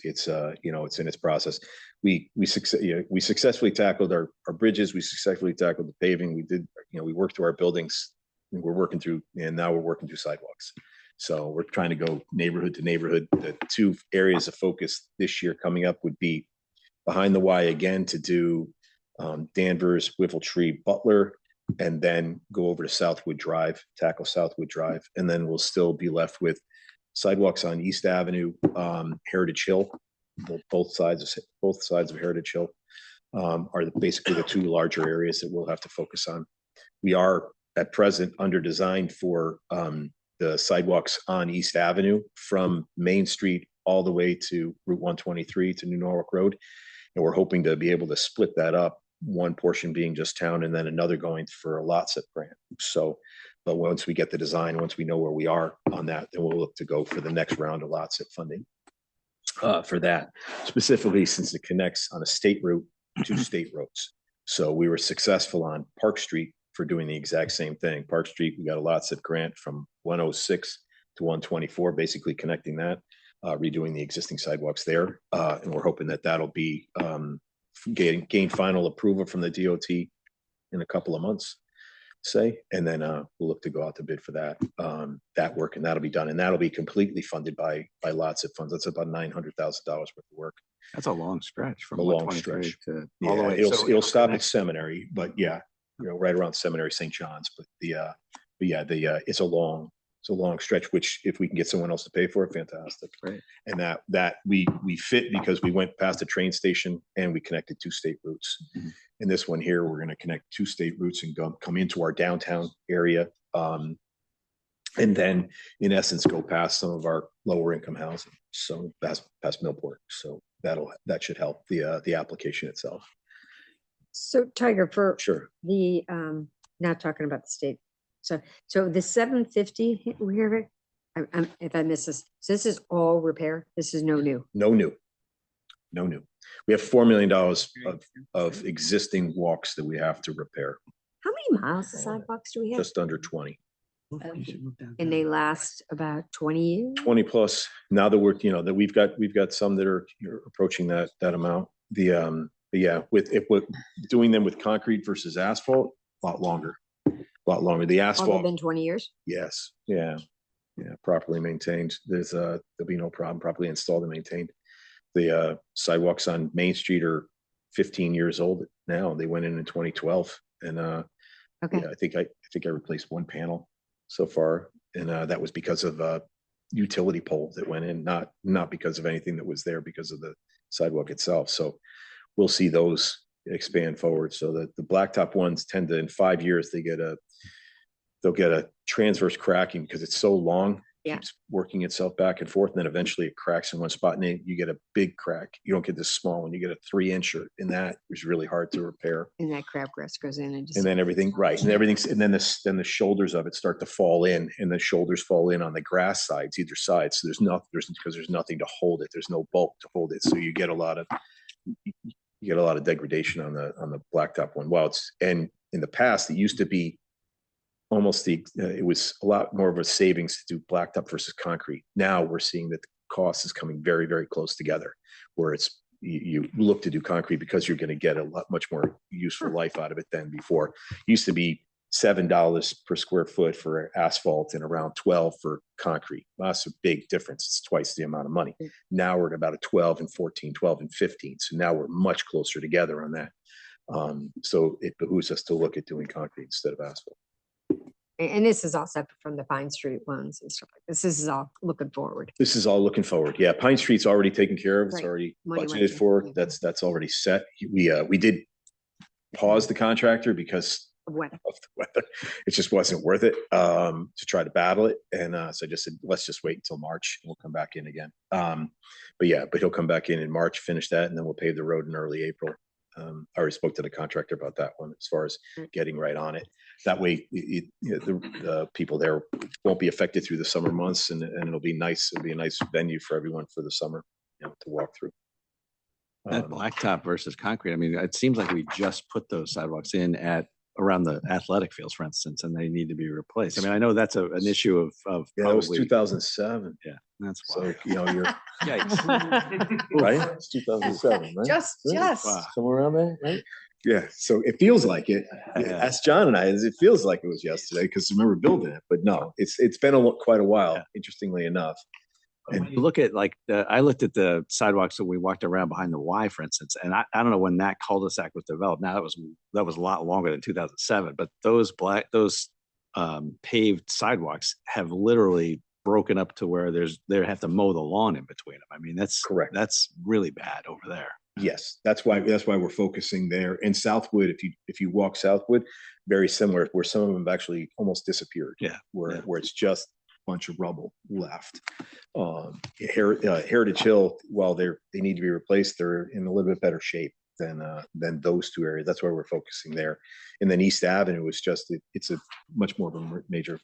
It's it's in its process. We successfully tackled our bridges. We successfully tackled the paving. We worked through our buildings. And now we're working through sidewalks. So we're trying to go neighborhood to neighborhood. The two areas of focus this year coming up would be behind the Y again to do Danvers, Whiffletree, Butler, and then go over to Southwood Drive, tackle Southwood Drive, and then we'll still be left with sidewalks on East Avenue, Heritage Hill. Both sides of Heritage Hill are basically the two larger areas that we'll have to focus on. We are at present under design for the sidewalks on East Avenue from Main Street all the way to Route 123 to New Norwalk Road. And we're hoping to be able to split that up, one portion being just town and then another going for a lot set grant. So, but once we get the design, once we know where we are on that, then we'll look to go for the next round of lot set funding for that, specifically since it connects on a state route to state roads. So we were successful on Park Street for doing the exact same thing. Park Street, we got a lot set grant from 106 to 124, basically connecting that, redoing the existing sidewalks there. And we're hoping that that'll be gain final approval from the DOT in a couple of months, say, and then we'll look to go out to bid for that work, and that'll be done, and that'll be completely funded by lots of funds. That's about $900,000 worth of work. That's a long stretch from A long 123 stretch. to Yeah, all the way. it'll stop at connect- Seminary, but yeah, right around Seminary, St. John's. But it's a long stretch. Which if we can get someone else to pay for it, fantastic. Right. And that we fit because we went past the train station and we connected two state routes. Mhm. In this one here, we're going to connect two state routes and come into our downtown area, and then in essence go past some of our lower income housing, so past Millport. So that should help the application itself. So Tiger, for Sure. the, not talking about the state. So the 750, we hear it, if I miss this, so this is all repair? This is no new? No new. We have $4 million of existing walks that we have to repair, How many miles of sidewalks do we have? just under 20. And they last about 20 years? 20 plus. Now that that we've got some that are approaching that amount. But yeah, with doing them with concrete versus asphalt, a lot longer. The Longer asphalt, than 20 years? yes, yeah, properly maintained. There'll be no problem. Properly installed and maintained. The sidewalks on Main Street are 15 years old now. They went in 2012, and Okay. yeah, I think I replaced one panel so far, and that was because of utility pole that went in, not because of anything that was there, because of the sidewalk itself. So we'll see those expand forward, so that the blacktop ones tend to, in 5 years, they'll get a transverse cracking because it's so long. Yeah. Keeps working itself back and forth, and then eventually it cracks in one spot, and then you get a big crack. You don't get this small one, you get a 3-incher, and that is really hard to repair. And that crabgrass goes in and just. And then everything, right, and then the shoulders of it start to fall in, and the shoulders fall in on the grass sides, either side. So because there's nothing to hold it. There's no bulk to hold it. So you get a lot of degradation on the blacktop one. And in the past, it used to be almost it was a lot more of a savings to do blacktop versus concrete. Now we're seeing that the cost is coming very, very close together, where you look to do concrete because you're going to get a much more useful life out of it than before. It used to be $7 per square foot for asphalt and around 12 for concrete. Well, that's a big difference. It's twice the amount of money. Now we're at about a 12 and 14, 12 and 15. So now we're much closer together on that. So it behooves us to look at doing concrete instead of asphalt. And this is all separate from the Pine Street ones and stuff like this. This is all looking forward. This is all looking forward. Yeah, Pine Street's already taken care of. It's Right. already Money went budgeted to- for. That's already set. We did pause the contractor because What? of the weather. It just wasn't worth it to try to battle it. And so I just said, let's just wait until March and we'll come back in again. But he'll come back in March, finish that, and then we'll pave the road in early April. I already spoke to the contractor about that one as far as getting right on it. That way, the people there won't be affected through the summer months, and it'll be nice. It'll be a nice venue for everyone for the summer, to walk through. That blacktop versus concrete, I mean, it seems like we just put those sidewalks in at around the athletic fields, for instance, and they need to be replaced. I mean, I know that's an issue of Yeah, it was probably, 2007. yeah, that's So why. you're Yikes. right. It's 2007, right? Just. Wow. Somewhere around there, right? Yeah. So it feels like it. Yeah. Ask John and I. It feels like it was yesterday because I remember building it. But no, it's been quite a while. Yeah. Interestingly enough. And you look at like I looked at the sidewalks that we walked around behind the Y, for instance, and I don't know when that cul-de-sac was developed. Now that was a lot longer than 2007, but those paved sidewalks have literally broken up to where they have to mow the lawn in between them. I mean, that's Correct. That's really bad over there. Yes, that's why we're focusing there. In Southwood, if you walk Southwood, very similar, where some of them have actually almost disappeared. Yeah. Where it's just a bunch of rubble left. Heritage Hill, while they need to be replaced, they're in a little bit better shape than those two areas. That's why we're focusing there. And then East Avenue is just it's a much more of a major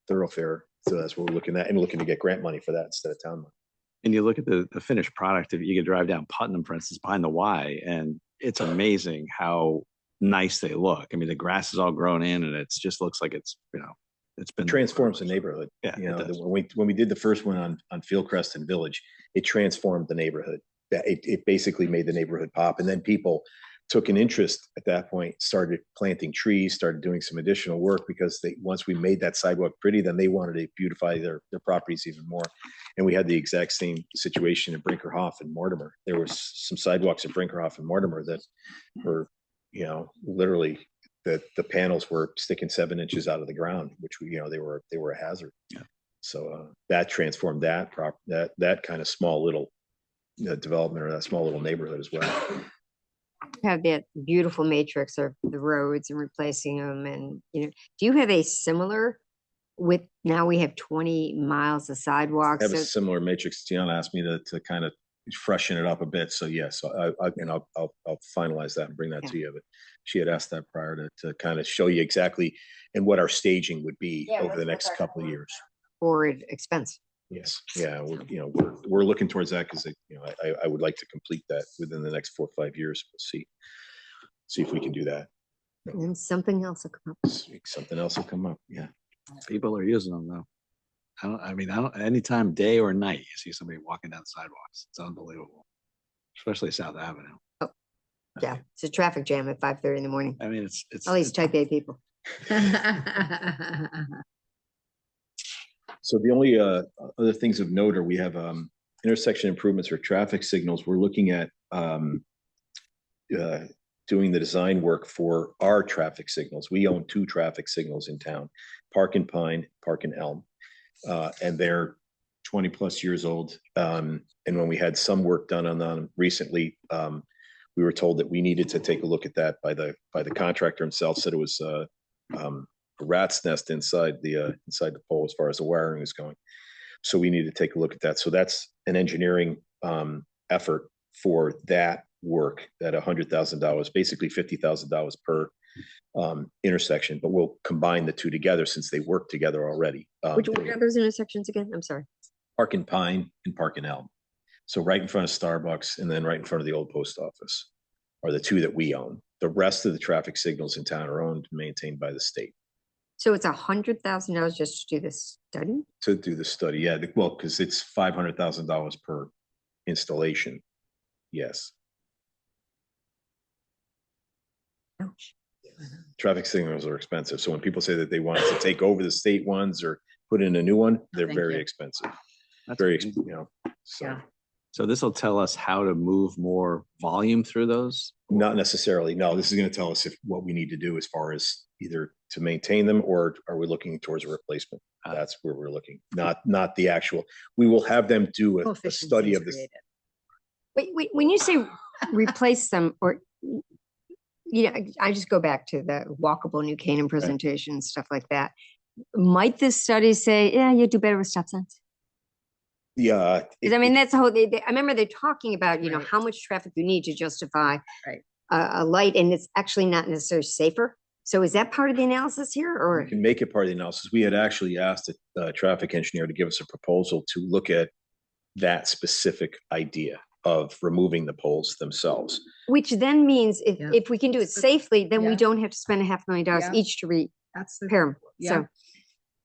thoroughfare. So that's what we're looking at, and looking to get grant money for that instead of town money. And you look at the finished product, if you could drive down Putnam, for instance, behind the Y, and it's amazing how nice they look. I mean, the grass is all grown in and it just looks like it's been Transforms the neighborhood. Yeah, it does. When we did the first one on Fieldcrest and Village, it transformed the neighborhood. It basically made the neighborhood pop. And then people took an interest at that point, started planting trees, started doing some additional work because once we made that sidewalk pretty, then they wanted to beautify their properties even more. And we had the exact same situation in Brinkerhoff and Mortimer. There was some sidewalks at Brinkerhoff and Mortimer that were, literally the panels were sticking 7 inches out of the ground, which they were a hazard. Yeah. So that transformed that kind of small little development, or that small little neighborhood as well. Have that beautiful matrix of the roads and replacing them, and do you have a similar with, now we have 20 miles of I sidewalks? have a So- similar matrix. Tiana asked me to kind of freshen it up a bit. So yes, I'll finalize that and bring that to you. But she had asked that prior to kind of show you exactly and what our staging would be over the next couple of years. Forward expense. Yes, yeah, we're looking towards that because I would like to complete that within the next 4 or 5 years. We'll see if we can do that. And something else will come up. Something else will come up. Yeah. People are using them though. I don't anytime day or night you see somebody walking down the sidewalks. It's unbelievable. Especially South Avenue. Yeah, it's a traffic jam at 5:30 in the morning. I mean, it's All these type A people. So the only other things of note are we have intersection improvements or traffic signals. We're looking at doing the design work for our traffic signals. We own 2 traffic signals in town, Park and Pine, Park and Elm. And they're 20 plus years old. And when we had some work done on them recently, we were told that we needed to take a look at that by the contractor himself. Said it was a rat's nest inside the pole as far as the wiring is going. So we need to take a look at that. So that's an engineering effort for that work at $100,000, basically $50,000 per intersection. But we'll combine the 2 together since they work together already. Which one are those intersections again? I'm sorry. Park and Pine and Park and Elm. So right in front of Starbucks and then right in front of the old post office are the 2 that we own. The rest of the traffic signals in town are owned and maintained by the state. So it's $100,000 just to do this study? To do the study, yeah. Well, because it's $500,000 per installation. Yes. Ouch. Traffic signals are expensive. So when people say that they want us to take over the state ones or put in a new one, they're thank very you. expensive. That's Very, amazing. so Yeah. So this will tell us how to move more volume through those? not necessarily. No, this is going to tell us if what we need to do as far as either to maintain them or are we looking towards a replacement? That's where we're looking, not the actual. We will have them do a Efficiency study is of this. created. Wait, when you say replace them or, I just go back to the walkable New Canaan presentation, stuff like that. Might this study say, yeah, you do better with stop signs? Yeah. Because I mean, that's the whole, I remember they're talking about, Right. how much traffic you need to justify Right. a light, and it's actually not necessarily safer. So is that part of the analysis here, or? We can make it part of the analysis. We had actually asked a traffic engineer to give us a proposal to look at that specific idea of removing the poles themselves. Which then means Yeah. if we can do it safely, then we Yeah. don't have to spend $500,000 Yeah. each to repair That's the, them. Yeah. So,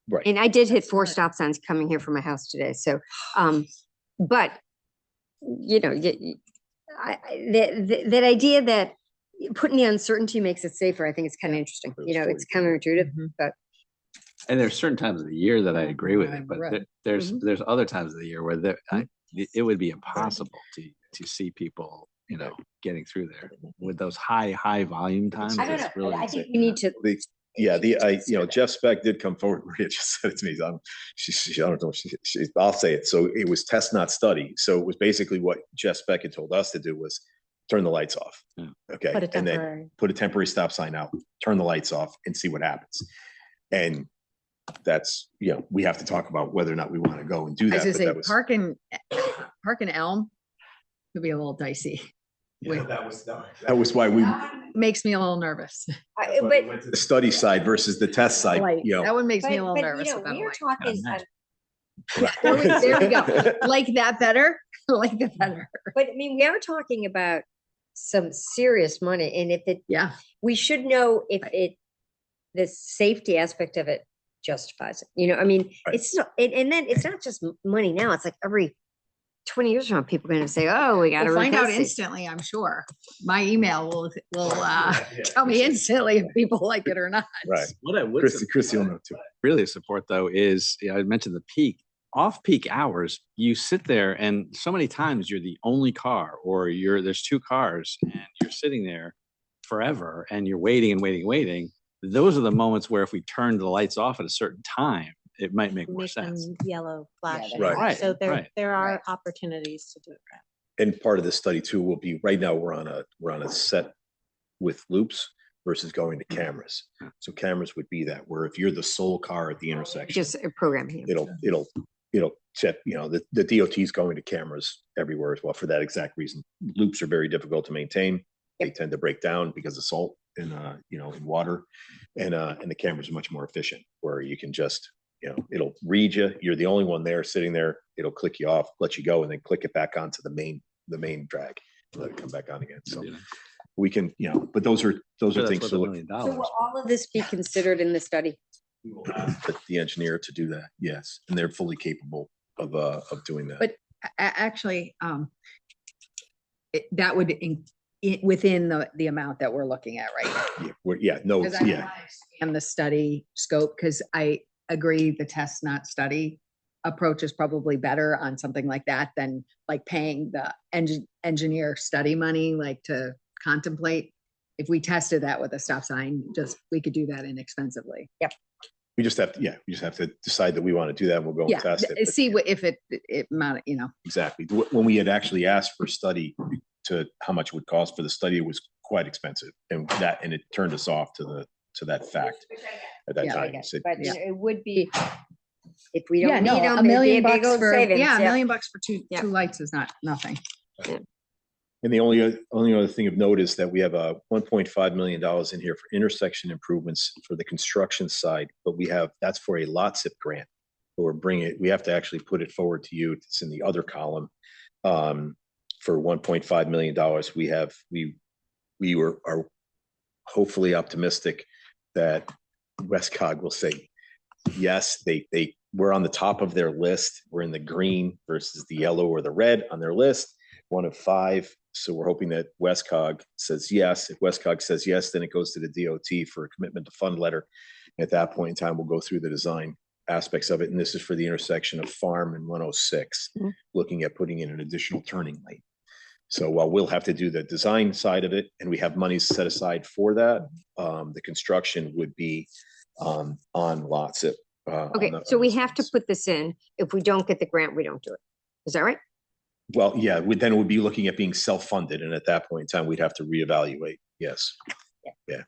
Right. and I did hit That's 4 smart. stop signs coming here from my house today. So, but that idea that putting the uncertainty makes it safer, I think it's kind of interesting. It's counterintuitive, Mhm. but And there's certain times of the year that I agree with it, but Right. there's Mhm. there's other times of the year where it would be impossible to see people, getting through there with those high volume times. I don't it's know. really I think we need to. Jeff Speck did come forward. Maria just said it to me. I don't know. I'll say it. So it was test, not study. So it was basically what Jeff Speck had told us to do was turn the lights off. Yeah. Okay. Put a And then temporary. put a temporary stop sign out, turn the lights off and see what happens. And that's, we have to talk about whether or not we want to go and do I that. was But gonna that say, was, Park and Elm could be a little dicey. that was why we, Makes me a little nervous. But the study side versus the test side, Light. That one makes me a little but, nervous about we are light. talking, There we go. Like that better? Like that better. but I mean, we are talking about some serious money, and Yeah. we should know if the safety aspect of it justifies it. I mean, Right. it's not, and then it's not just money now. It's like every 20 years from now, people are going to say, "Oh, we got to We'll find out replace these." instantly, I'm sure. My email will tell me instantly if people like it or not. right. What I would Chrissy will know too. really support though is, I mentioned the peak. Off-peak hours, you sit there and so many times you're the only car, or there's 2 cars and you're sitting there forever and you're waiting and waiting and waiting. Those are the moments where if we turn the lights off at a certain time, it might make more Make sense. them yellow flashing. Right. So Right. there are Right. opportunities to do it. And part of the study too will be, right now we're on a set with loops versus going to cameras. So cameras would be that, where if you're the sole car at the intersection, Just a program here. it'll set, the DOT is going to cameras everywhere as well for that exact reason. Loops are very difficult to maintain. They tend to break down because of salt in water, and the cameras are much more efficient, where you can just, it'll read you. You're the only one there sitting there. It'll click you off, let you go, and then click it back onto the main drag, let it come back on again. So we can, but those are things to look. So will all of this be considered in the study? We will ask the engineer to do that. Yes, and they're fully capable of doing that. But actually, that would within the amount that we're looking at right now. Yeah, And the study scope, because I agree the test not study approach is probably better on something like that than like paying the engineer study money, like to contemplate. If we tested that with a stop sign, we could do that inexpensively. Yep. we just have to decide that we want to do that. And we'll go and test it. See what if it Exactly. When we had actually asked for study to how much it would cost for the study, it was quite expensive, and it turned us off to that fact at that time. But it would be, if we don't need them, $1 million big old savings. $1 million for two lights is not nothing. And the only other thing of note is that we have $1.5 million in here for intersection improvements for the construction side, but that's for a lot SIP grant. We have to actually put it forward to you. It's in the other column. For $1.5 million, we are hopefully optimistic that Westcog will say yes. We're on the top of their list. We're in the green versus the yellow or the red on their list. one of 5. So we're hoping that Westcog says yes. If Westcog says yes, then it goes to the DOT for a commitment to fund letter. At that point in time, we'll go through the design aspects of it. And this is for the intersection of Farm and 106, looking at putting in an additional turning lane. So while we'll have to do the design side of it, and we have money set aside for that, the construction would be on lots of. Okay, so we have to put this in. If we don't get the grant, we don't do it. Is that right? Well, yeah, then we'd be looking at being self-funded, and at that point in time, we'd have to reevaluate. Yes. Yeah.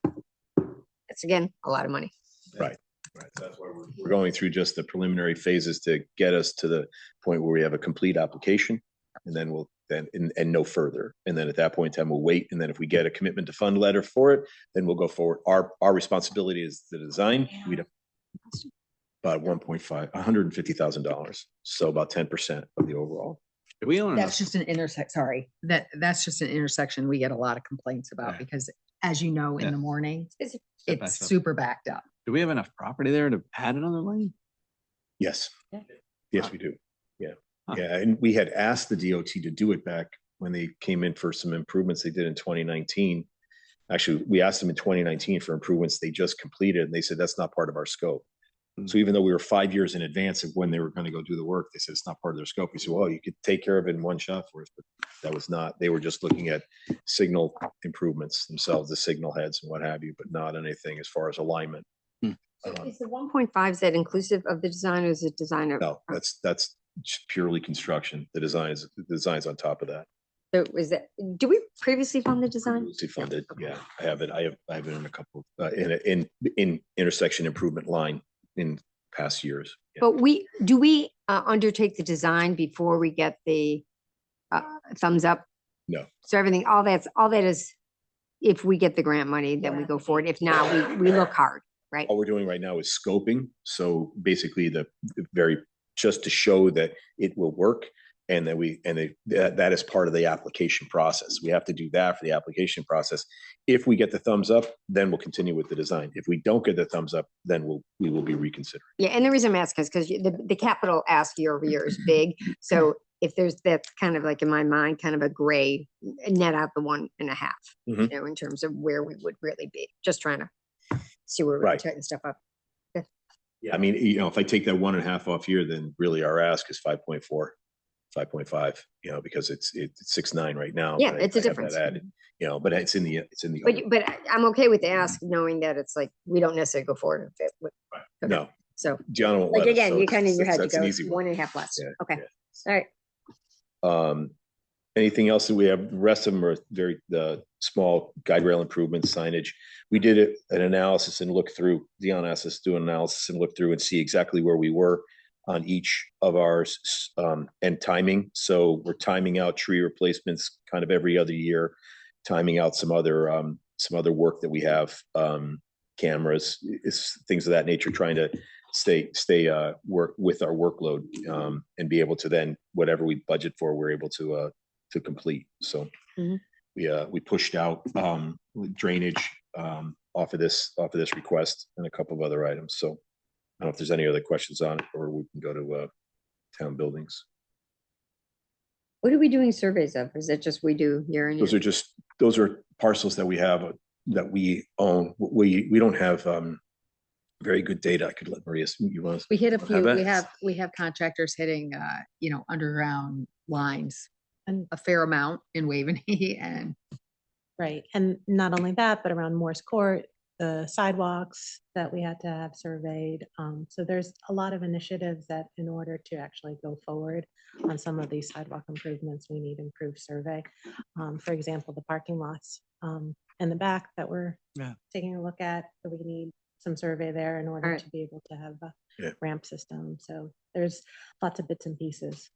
It's again, a lot of money. Right. Right. So that's why we're going through just the preliminary phases to get us to the point where we have a complete application, and then we'll and no further. And then at that point in time, we'll wait. And then if we get a commitment to fund letter for it, then we'll go forward. Our responsibility is the design. We'd have about $150,000. So about 10% of the overall. Do we own That's just an that's just an intersection we get a lot of complaints about Yeah. because as you know, in Yeah. the morning, Is it- Step by it's step. super backed up. Do we have enough property there to add another lane? Yes. Yeah. Yes, we do. Yeah. Huh. Yeah. And we had asked the DOT to do it back when they came in for some improvements they did in 2019. Actually, we asked them in 2019 for improvements they just completed, and they said that's not part of our scope. So even though we were 5 years in advance of when they were going to go do the work, they said it's not part of their scope. We said, well, you could take care of it in one shot for us, but that was not. They were just looking at signal improvements themselves, the signal heads and what have you, but not anything as far as alignment. Is the 1.5, is that inclusive of the design or is it designer? No, that's just purely construction. The design's on top of that. So is that, do we previously fund the design? Previously funded, yeah. I have it in a couple, in intersection improvement line in past years. Yeah. But do we undertake the design before we get the thumbs up? No. So everything, all that is, if we get the grant money, then we go forward. If not, we look hard, right? All we're doing right now is scoping. So basically just to show that it will work and that is part of the application process. We have to do that for the application process. If we get the thumbs up, then we'll continue with the design. If we don't get the thumbs up, then we will be reconsidering. Yeah, and the reason I'm asking is because the capital ask year over year is big. So if that's kind of like in my mind, kind of a gray, net out the 1.5, Mhm. you know, in terms of where we would really be. Just trying to see where we're Right. tighten stuff up. Yeah, I mean, if I take that 1.5 off here, then really our ask is 5.4, 5.5, because it's 6.9 right now. Yeah, but I it's a have that difference. added, but it's in the. But I'm okay with the ask, knowing that it's like, we don't necessarily go forward if it would. Okay. No, So, Gianna won't like, let us, again, so you kind of in your head, you that's an go easy one. 1.5 less. Yeah, Okay, yeah. all right. Anything else that we have? The rest of them are very small guide rail improvements, signage. We did an analysis and look through. Dion asked us to do an analysis and look through and see exactly where we were on each of ours and timing. So we're timing out tree replacements kind of every other year, timing out some other work that we have, cameras, things of that nature, trying to stay work with our workload and be able to then whatever we budget for, we're able to complete. So Mhm. we pushed out drainage off of this request and a couple of other items. So I don't know if there's any other questions on it, or we can go to town buildings. What are we doing surveys of? Is it just we do year in year? Those are parcels that we have that we own. We don't have very good data. I could let Maria, you want to? We hit a few, that? we have contractors hitting, underground lines And a fair amount in Waveney and right, and not only that, but around Morse Court, the sidewalks that we had to have surveyed. So there's a lot of initiatives that in order to actually go forward on some of these sidewalk improvements, we need improved survey. For example, the parking lots in the back that we're taking a look at, so we need some survey there in order to be able to have a ramp system. So there's lots of bits and pieces.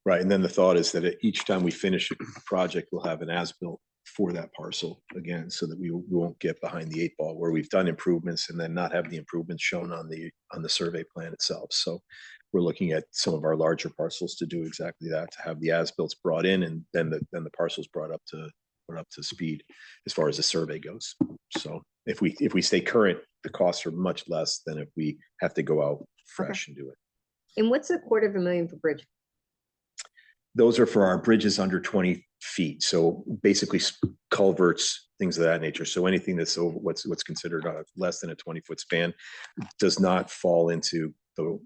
Right, and then the thought is that each time we finish a project, we'll have an as-built for that parcel again, so that we won't get behind the 8 ball where we've done improvements and then not have the improvements shown on the survey plan itself. So we're looking at some of our larger parcels to do exactly that, to have the as-builts brought in and then the parcels brought up to speed as far as the survey goes. So if we stay current, the costs are much less than if we have to go out fresh and do it. And what's a $250,000 for bridge? Those are for our bridges under 20 feet. So basically culverts, things of that nature. So anything that's over what's considered less than a 20-foot span does not fall into the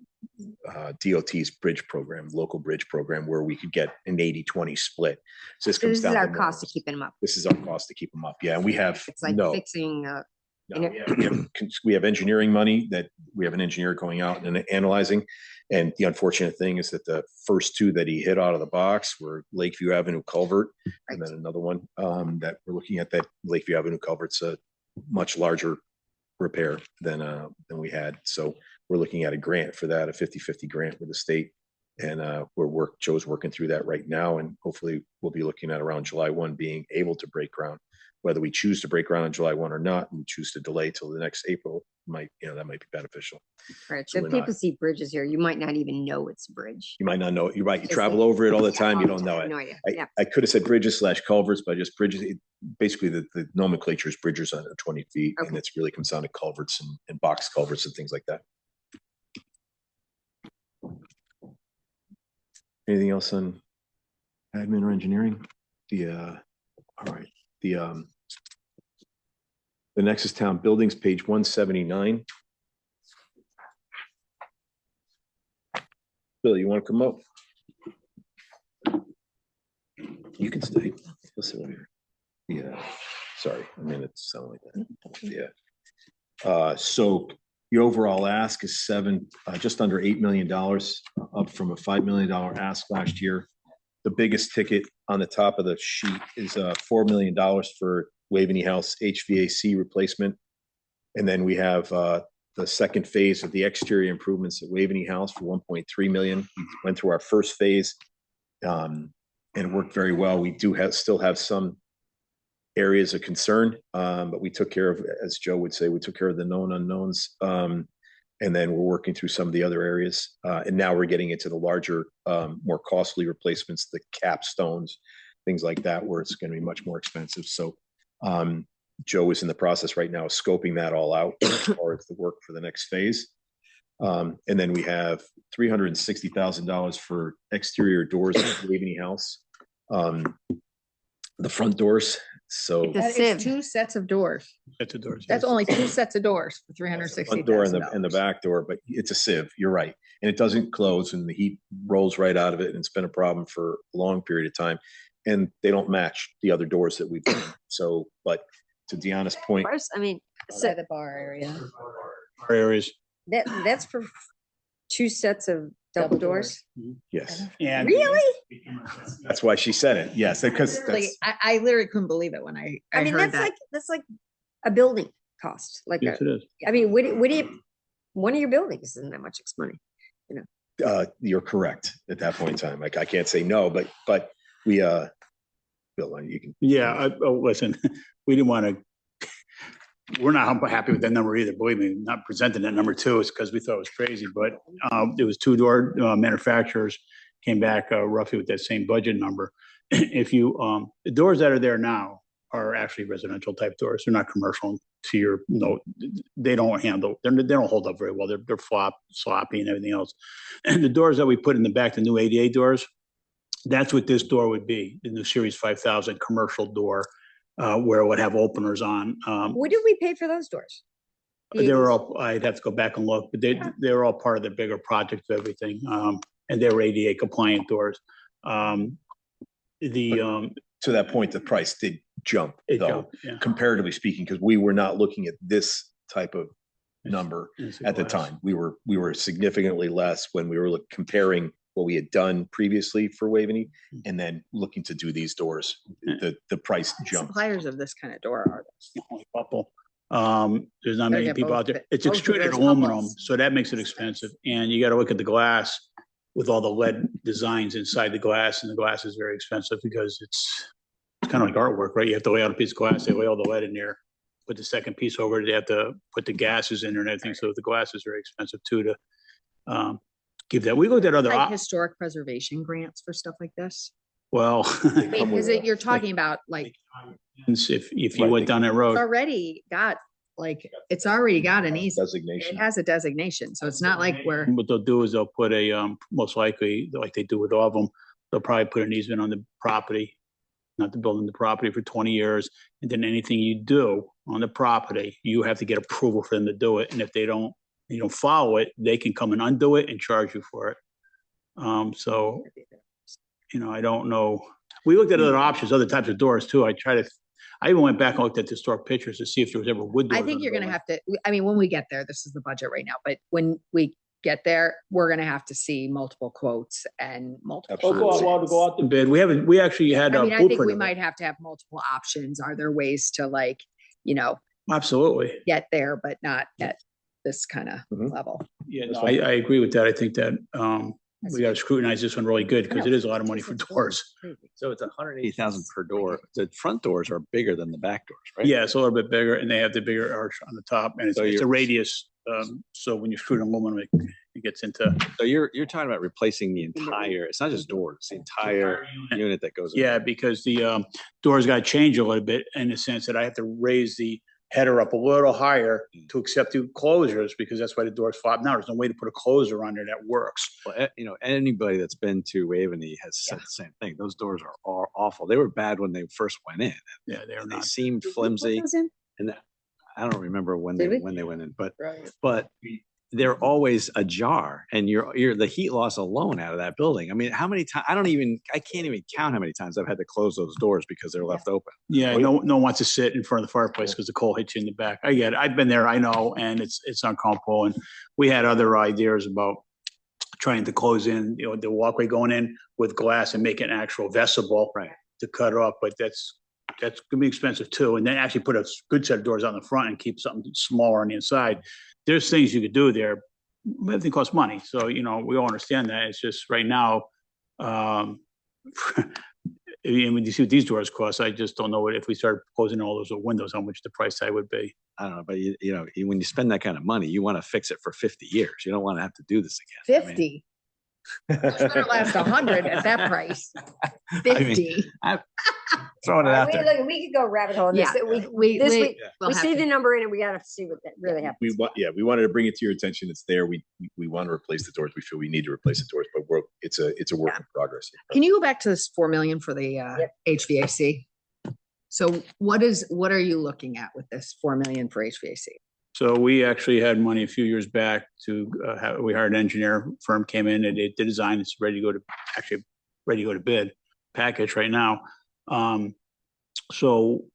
DOT's bridge program, local bridge program, where we could get an 80-20 split. So this comes This is down our to cost to keep them up. This is our cost to keep them up. Yeah, and we have It's like no. fixing, No, you know- we have engineering money that we have an engineer going out and analyzing. And the unfortunate thing is that the first two that he hit out of the box were Lakeview Avenue culvert, and then another one that we're looking at. That Lakeview Avenue culvert's a much larger repair than we had. So we're looking at a grant for that, a 50-50 grant with the state. And Joe's working through that right now, and hopefully we'll be looking at around July 1 being able to break ground. Whether we choose to break ground on July 1 or not, and we choose to delay till the next April, that might be beneficial. right, So so we're if people not- see bridges here, you might not even know it's a bridge. You might not know. You're right. You Just travel like- over it all the Yeah, time. You all don't the know time, it. No idea, I, yeah. I could have said bridges / culverts, but just bridges. Basically, the nomenclature is bridges under 20 feet, and Okay. it's really comes down to culverts and box culverts and things like that. Anything else on admin or engineering? All right. The next is town buildings, page 179. Bill, you want to come up? You can stay. Listen over here. Yeah, sorry, I mean, it sounded like that. Yeah. So the overall ask is just under $8 million, up from a $5 million ask last year. The biggest ticket on the top of the sheet is $4 million for Waveney House HVAC replacement. And then we have the second phase of the exterior improvements at Waveney House for 1.3 million. We went through our first phase and it worked very well. We still have some areas of concern, but we took care of, as Joe would say, we took care of the known unknowns. And then we're working through some of the other areas. And now we're getting into the larger, more costly replacements, the capstones, things like that, where it's going to be much more expensive. So Joe is in the process right now of scoping that all out or the work for the next phase. And then we have $360,000 for exterior doors at Waveney House. The front doors. So The That sieve. is 2 sets of doors. That's the doors. That's only 2 sets of doors for front door and $360,000. the back door, but it's a sieve. You're right. And it doesn't close and the heat rolls right out of it. And it's been a problem for a long period of time. And they don't match the other doors that we've done. So, but to Deanna's point, First, I mean, By so the bar area. Our areas. that's for 2 sets of double doors? yes, And Really? that's why she said it. Yes, because Like, that's, I literally couldn't believe it when I I mean, heard that's like a building cost, like, yes, it is. I mean, what do you, one of your buildings isn't that much money. you're correct at that point in time. Like, I can't say no, but we, Bill, you can. Yeah, listen, we didn't want to, we're not happy with that number either. Believe me, not presenting that number too, is because we thought it was crazy, but it was 2 door manufacturers came back roughly with that same budget number. If you, the doors that are there now are actually residential type doors. They're not commercial to your, no, they don't handle, they don't hold up very well. They're sloppy and everything else. And the doors that we put in the back, the new ADA doors, that's what this door would be, the new Series 5000 commercial door, where it would have openers on. What did we pay for those doors? They were all, I'd have to go back and look, but they were all part of the bigger project of everything. And they were ADA compliant doors. To that point, the price did jump, It though, jumped, yeah. comparatively speaking, because we were not looking at this type of number It's at the glass. time. We were significantly less when we were comparing what we had done previously for Waveney and then looking to do these doors. The price jumped. Suppliers of this kind of door are. Only a couple. There's not Gotta many get people both out there. of it- It's both of extruded those aluminum, couples. so that makes it expensive. And you gotta look at the glass with all the lead designs inside the glass, and the glass is very expensive because it's kind of like artwork, right? You have to lay out a piece of glass, they lay all the lead in there, put the second piece over it, they have to put the gases in there and everything, so the glass is very expensive too to give that. We looked at other, Like historic preservation grants for stuff like this. well, Because you're talking about like, if you Right. went down that it's road, already got, it's already got an easy, it Designation. has a designation. So it's not like we're, what they'll do is they'll put a, most likely, like they do with all of them, they'll probably put an easement on the property, not the building, the property for 20 years. And then anything you do on the property, you have to get approval for them to do it. And if you don't follow it, they can come and undo it and charge you for it. So, I don't know. We looked at other options, other types of doors too. I even went back and looked at the historic pictures to see if there was ever wood doors. I think you're going to have to, when we get there, this is the budget right now, but when we get there, we're going to have to see multiple quotes and multiple. Go out the bid. We actually had a I think blueprint we of it. might have to have multiple options. Are there ways to Absolutely. get there, but not at this kind of level? Yeah, no, I agree with that. I think that we got to scrutinize this one really good because it is a lot of money for doors. So it's 180,000 per door. The front doors are bigger than the back doors, right? Yeah, it's a little bit bigger, and they have the bigger arch on the top, and it's a radius. So when you screw in aluminum, it gets into. So you're talking about replacing the entire. It's not just doors; it's the entire unit that goes in. Yeah, because the doors got to change a little bit in the sense that I have to raise the header up a little higher to accept the closures because that's why the doors flop. Now there's no way to put a closer on there that works. Well, anybody that's been to Waveney has said the same thing. Those doors are awful. They were bad when they first went in. Yeah, they seemed flimsy, and I don't remember when they went in, but they're always ajar, and you're the heat loss alone out of that building. I mean, how many times? I can't even count how many times I've had to close those doors because they're left open. Yeah, no one wants to sit in front of the fireplace because the coal hits you in the back. I get it. I've been there. I know, and it's uncomfortable. And we had other ideas about trying to close in, the walkway going in with glass and make it an actual vestibule to cut off. But that's gonna be expensive too. And then actually put a good set of doors on the front and keep something smaller on the inside. There's things you could do there. Everything costs money. So, we all understand that. It's just right now, and when you see what these doors cost, I just don't know if we start closing all those windows, how much the price tag would be. I don't know, but when you spend that kind of money, you want to fix it for 50 years. You don't want to have to do this again. 50. It's gonna last 100 at that price. 50. I'm throwing it out there. We could go rabbit hole in this. We See the number in it. We got to see what that really happens. We wanted to bring it to your attention. It's there. We want to replace the doors. We feel we need to replace the doors, but it's a work in progress. Can you go back to this $4 million for the HVAC? So what are you looking at with this $4 million for HVAC? So we actually had money a few years back we hired an engineer firm, came in and it did design. It's ready to go to bid package right now. So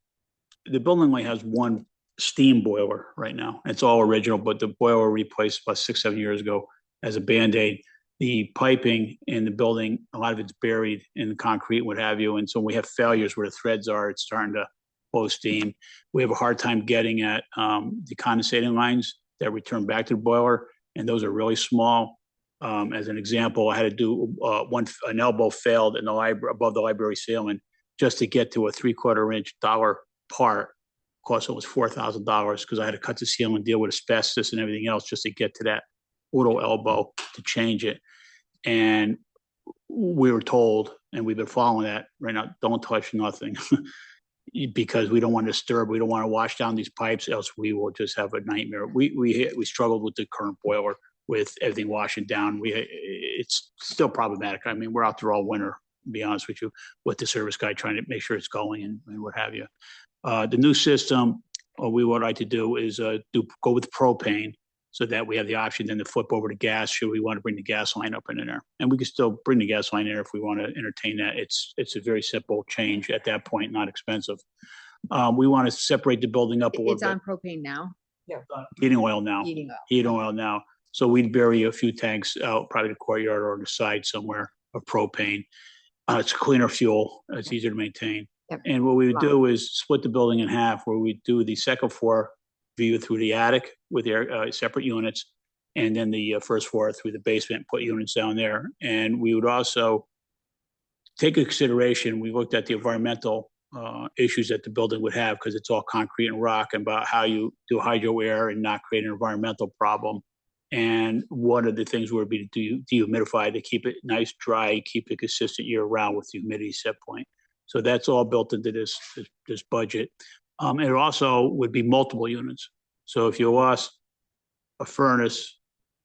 the building only has one steam boiler right now. It's all original, but the boiler replaced about 6-7 years ago as a Band-Aid. The piping in the building, a lot of it's buried in the concrete, what have you. And so we have failures where the threads are, it's starting to blow steam. We have a hard time getting at the condensating lines that return back to the boiler, and those are really small. As an example, I had to do an elbow failed in the library above the library ceiling just to get to a $0.75 inch part. Cost almost $4,000 because I had to cut the ceiling, deal with asbestos and everything else just to get to that little elbow to change it. And we were told, and we've been following that right now, don't touch nothing. Because we don't want to disturb, we don't want to wash down these pipes, else we will just have a nightmare. We struggled with the current boiler, with everything washing down. It's still problematic. I mean, we're out there all winter, to be honest with you, with the service guy trying to make sure it's going and what have you. The new system, what we would like to do is go with propane, so that we have the option then to flip over to gas should we want to bring the gas line up in there. And we can still bring the gas line in there if we want to entertain that. It's a very simple change at that point, not expensive. We want to separate the building up a little bit. It's on propane now? Heating oil now. Heating oil now. So we'd bury a few tanks out, probably the courtyard or the side somewhere of propane. It's cleaner fuel. It's easier to maintain. Yep. And what we would do is split the building in half, where we do the second floor view through the attic with their separate units, and then the first floor through the basement, put units down there. And we would also take into consideration, we looked at the environmental issues that the building would have, because it's all concrete and rock, and about how you do hydro air and not create an environmental problem. And one of the things would be to dehumidify, to keep it nice, dry, keep it consistent year round with the humidity set point. So that's all built into this budget. It also would be multiple units. So if you lost a furnace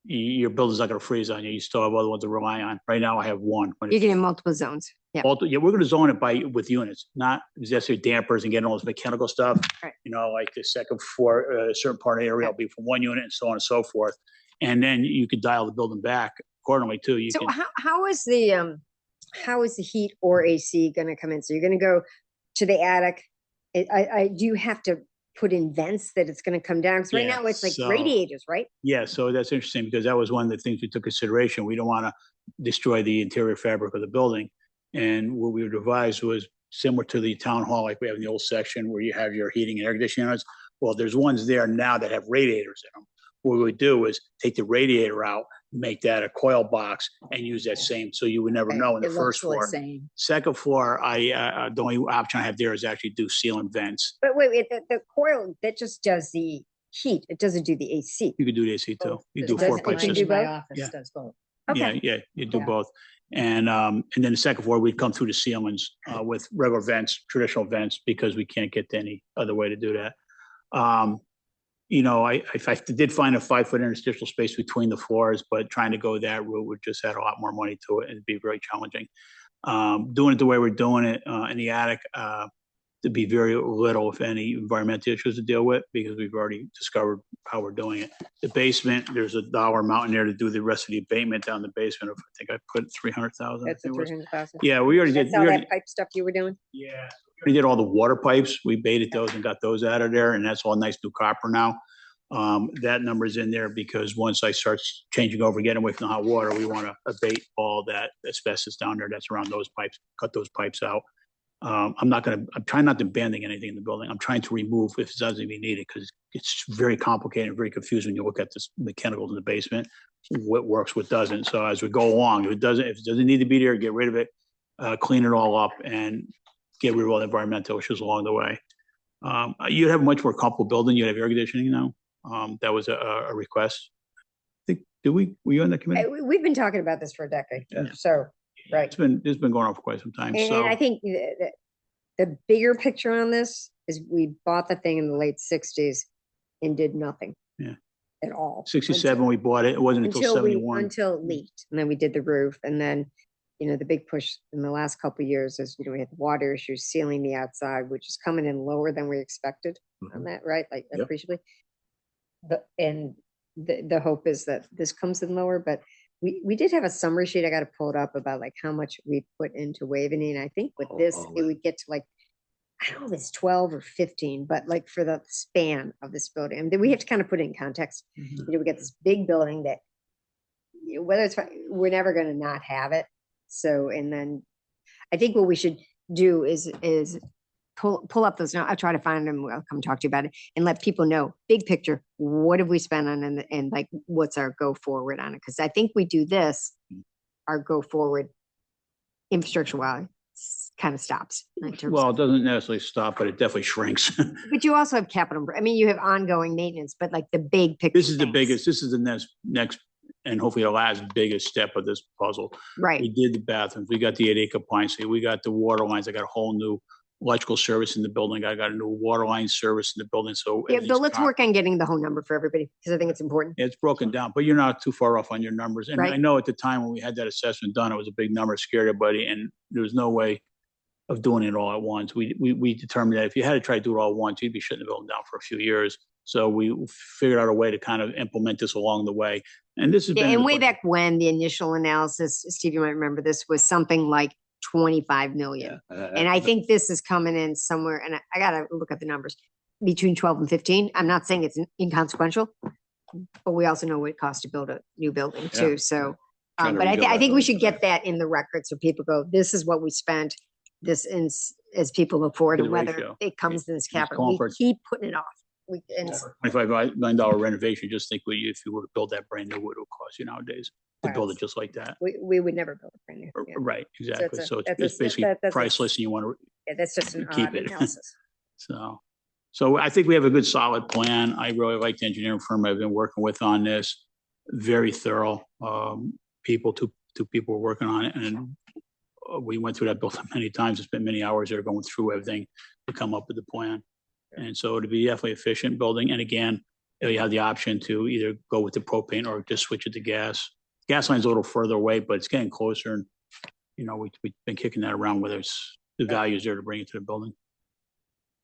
your building's not gonna freeze on you. You still have other ones to rely on. Right now, I have one. When You it's- can have multiple zones. Yeah. Yeah, we're gonna zone it with units, not necessarily dampers and getting all this mechanical stuff. Right. You know, like the second floor, a certain part of the area will be from one unit and so on and so forth. And then you could dial the building back accordingly too. You So can, how is the heat or AC gonna come in? So you're gonna go to the attic. Do you have to put in vents that it's gonna come down? Because right Yeah, now it's like so- radiators, right? yeah, so that's interesting because that was one of the things we took consideration. We don't want to destroy the interior fabric of the building. And what we devised was similar to the town hall, like we have in the old section where you have your heating and air conditioning units. Well, there's ones there now that have radiators in them. What we would do is take the radiator out, make that a coil box and use that same, so you would never know in the It first looks the floor. same. Second floor, the only option I have there is actually do ceiling vents. But wait, the coil, that just does the heat. It doesn't do the AC. You could do the AC too. You do Does- four it pipe can do system. both? My office Yeah. does both. Yeah, Okay. yeah, you do Yeah. both. And then the second floor, we'd come through the ceilings with regular vents, traditional vents, because we can't get any other way to do that. You know, I did find a 5-foot interstitial space between the floors, but trying to go that route would just add a lot more money to it and it'd be very challenging. Doing it the way we're doing it in the attic, there'd be very little, if any, environmental issues to deal with because we've already discovered how we're doing it. The basement, there's a dollar amount in there to do the rest of the abatement down the basement of, I think I put 300,000. That's the 300,000. Yeah, we already did. That's all we already- that pipe stuff you were doing? yeah, we did all the water pipes. We baited those and got those out of there, and that's all nice new copper now. That number's in there because once I start changing over, getting away from the hot water, we want to abate all that asbestos down there that's around those pipes, cut those pipes out. I'm trying not to abandon anything in the building. I'm trying to remove if it doesn't be needed because it's very complicated and very confusing when you look at this mechanicals in the basement, what works, what doesn't. So as we go along, if it doesn't need to be there, get rid of it, clean it all up and get rid of all the environmental issues along the way. You'd have a much more comfortable building. You'd have air conditioning now. That was a request. I think, were you on the committee? We've been talking about this for a decade. Yeah. So, right. It's been going on for quite some time. And So I think the bigger picture on this is we bought the thing in the late 60s and did nothing. Yeah. At all. 67, we bought it. It wasn't until 71. Until it leaked. And then we did the roof. And then, you know, the big push in the last couple of years is, you know, we had the water issues, sealing the outside, which is coming in lower than we expected on that, right? Like Yep. appreciably. And the hope is that this comes in lower, but we did have a summary sheet. I got to pull it up about like how much we put into Waveney. And I think with this, it would get to like, I don't know if it's 12 or 15, but like for the span of this building, and then we have to kind of put it in context. Mhm. You know, we get this big building that whether it's, we're never going to not have it. So, and then I think what we should do is pull up those. I'll try to find them. I'll come talk to you about it and let people know big picture. What have we spent on and like, what's our go forward on it? Cause I think we do this, our go forward infrastructure wise kind of stops. In terms Well, of- it doesn't necessarily stop, but it definitely shrinks. but you also have capital. I mean, you have ongoing maintenance, but like the big picture. This is the things. biggest, this is the next, and hopefully the last biggest step of this puzzle. Right. We did the bathrooms, we got the 8A compliance, we got the water lines, I got a whole new electrical service in the building, I got a new water line service in the building, so. Yeah, but everything's let's work on getting the whole number for everybody because I think it's important. It's broken down, but you're not too far off on your numbers. And I Right. know at the time when we had that assessment done, it was a big number, scared everybody, and there was no way of doing it all at once. We determined that if you had to try to do it all at once, you'd be shutting the building down for a few years. So we figured out a way to kind of implement this along the way. And this has Yeah, been. and way back when the initial analysis, Steve, you might remember this was something like 25 million. And I think this is coming in somewhere, and I gotta look at the numbers, between 12 and 15. I'm not saying it's inconsequential, but we also know what it costs to build a new building Yeah. too. So, Trying to but I rebuild that think we building should today. get that in the record so people go, this is what we spent. This is, as people look forward to The whether ratio. it comes in this capital. calling We for- keep putting it off. And $25 million renovation, just think if you were to build that brand new, what it would cost you nowadays to build it just like that. we would never build a brand new. Yeah. Right, exactly. a- So that's a- it's basically that's a- priceless and you want to Yeah, that's just an keep odd it. analysis. So I think we have a good solid plan. I really like the engineering firm I've been working with on this. Very thorough. Two people were working on it and we went through that building many times. I spent many hours there going through everything to come up with the plan. And so to be definitely efficient building. And again, you have the option to either go with the propane or just switch it to gas. Gas line's a little further away, but it's getting closer. And, we've been kicking that around, whether it's the values there to bring it to the building.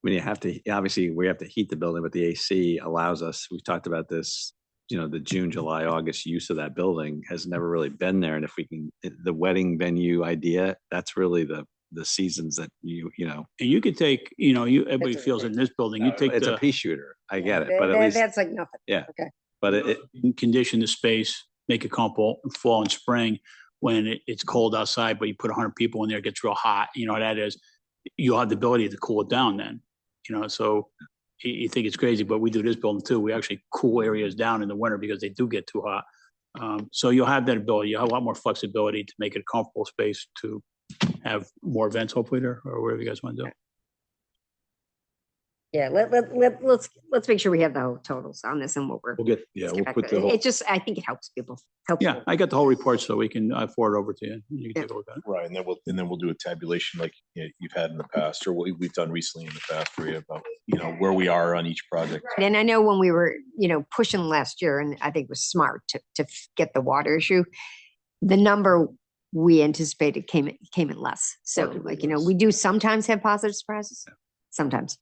When you have to, obviously we have to heat the building, but the AC allows us, we've talked about this, the June, July, August use of that building has never really been there. And if we can, the wedding venue idea, that's really the seasons that and you could take, everybody That's feels okay. in this building, you take it's a the, pea shooter. I get it, but at least, That's like nothing. yeah. Okay. But it condition the space, make it comfortable in fall and spring when it's cold outside, but you put 100 people in there, it gets real hot. That is, you'll have the ability to cool it down then. So you think it's crazy, but we do this building too. We actually cool areas down in the winter because they do get too hot. So you'll have that ability. You'll have a lot more flexibility to make it a comfortable space to have more events hopefully there or whatever you guys want to do. Yeah, let's make sure we have the whole totals on this and what we're. We'll put the whole. It just, I think it helps people. Helps Yeah, people. I got the whole report so we can forward it over to you. And you can take a look at it. Right, and then we'll do a tabulation like you've had in the past, or what we've done recently in the past for you about where we are on each project. And I know when we were, pushing last year, and I think it was smart to get the water issue, the number we anticipated came in less. So Markedly like, less. we do sometimes have positive surprises. Sometimes.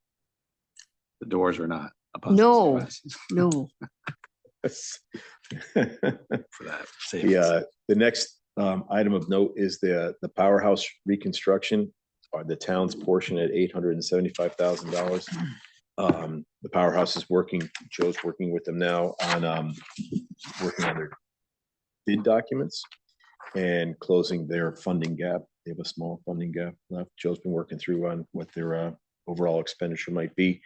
the doors were not a positive No. surprise No. for that. savings. The next item of note is the powerhouse reconstruction, or the town's portion at $875,000. The powerhouse is working. Joe's working with them now on working on their bid documents and closing their funding gap. They have a small funding gap left. Joe's been working through on what their overall expenditure might be,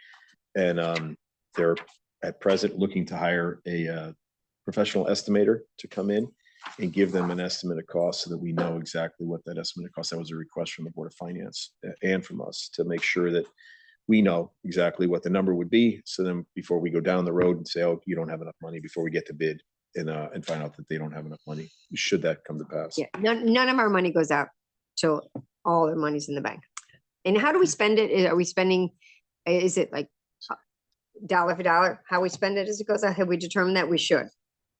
and they're at present looking to hire a professional estimator to come in and give them an estimate of cost so that we know exactly what that estimate of cost. That was a request from the Board of Finance and from us to make sure that we know exactly what the number would be. So then before we go down the road and say, oh, you don't have enough money, before we get to bid and find out that they don't have enough money, should that come to pass. Yeah, none of our money goes out till all the money's in the bank. And how do we spend it? Are we spending, is it like dollar for dollar? How we spend it as it goes out? Have we determined that we should?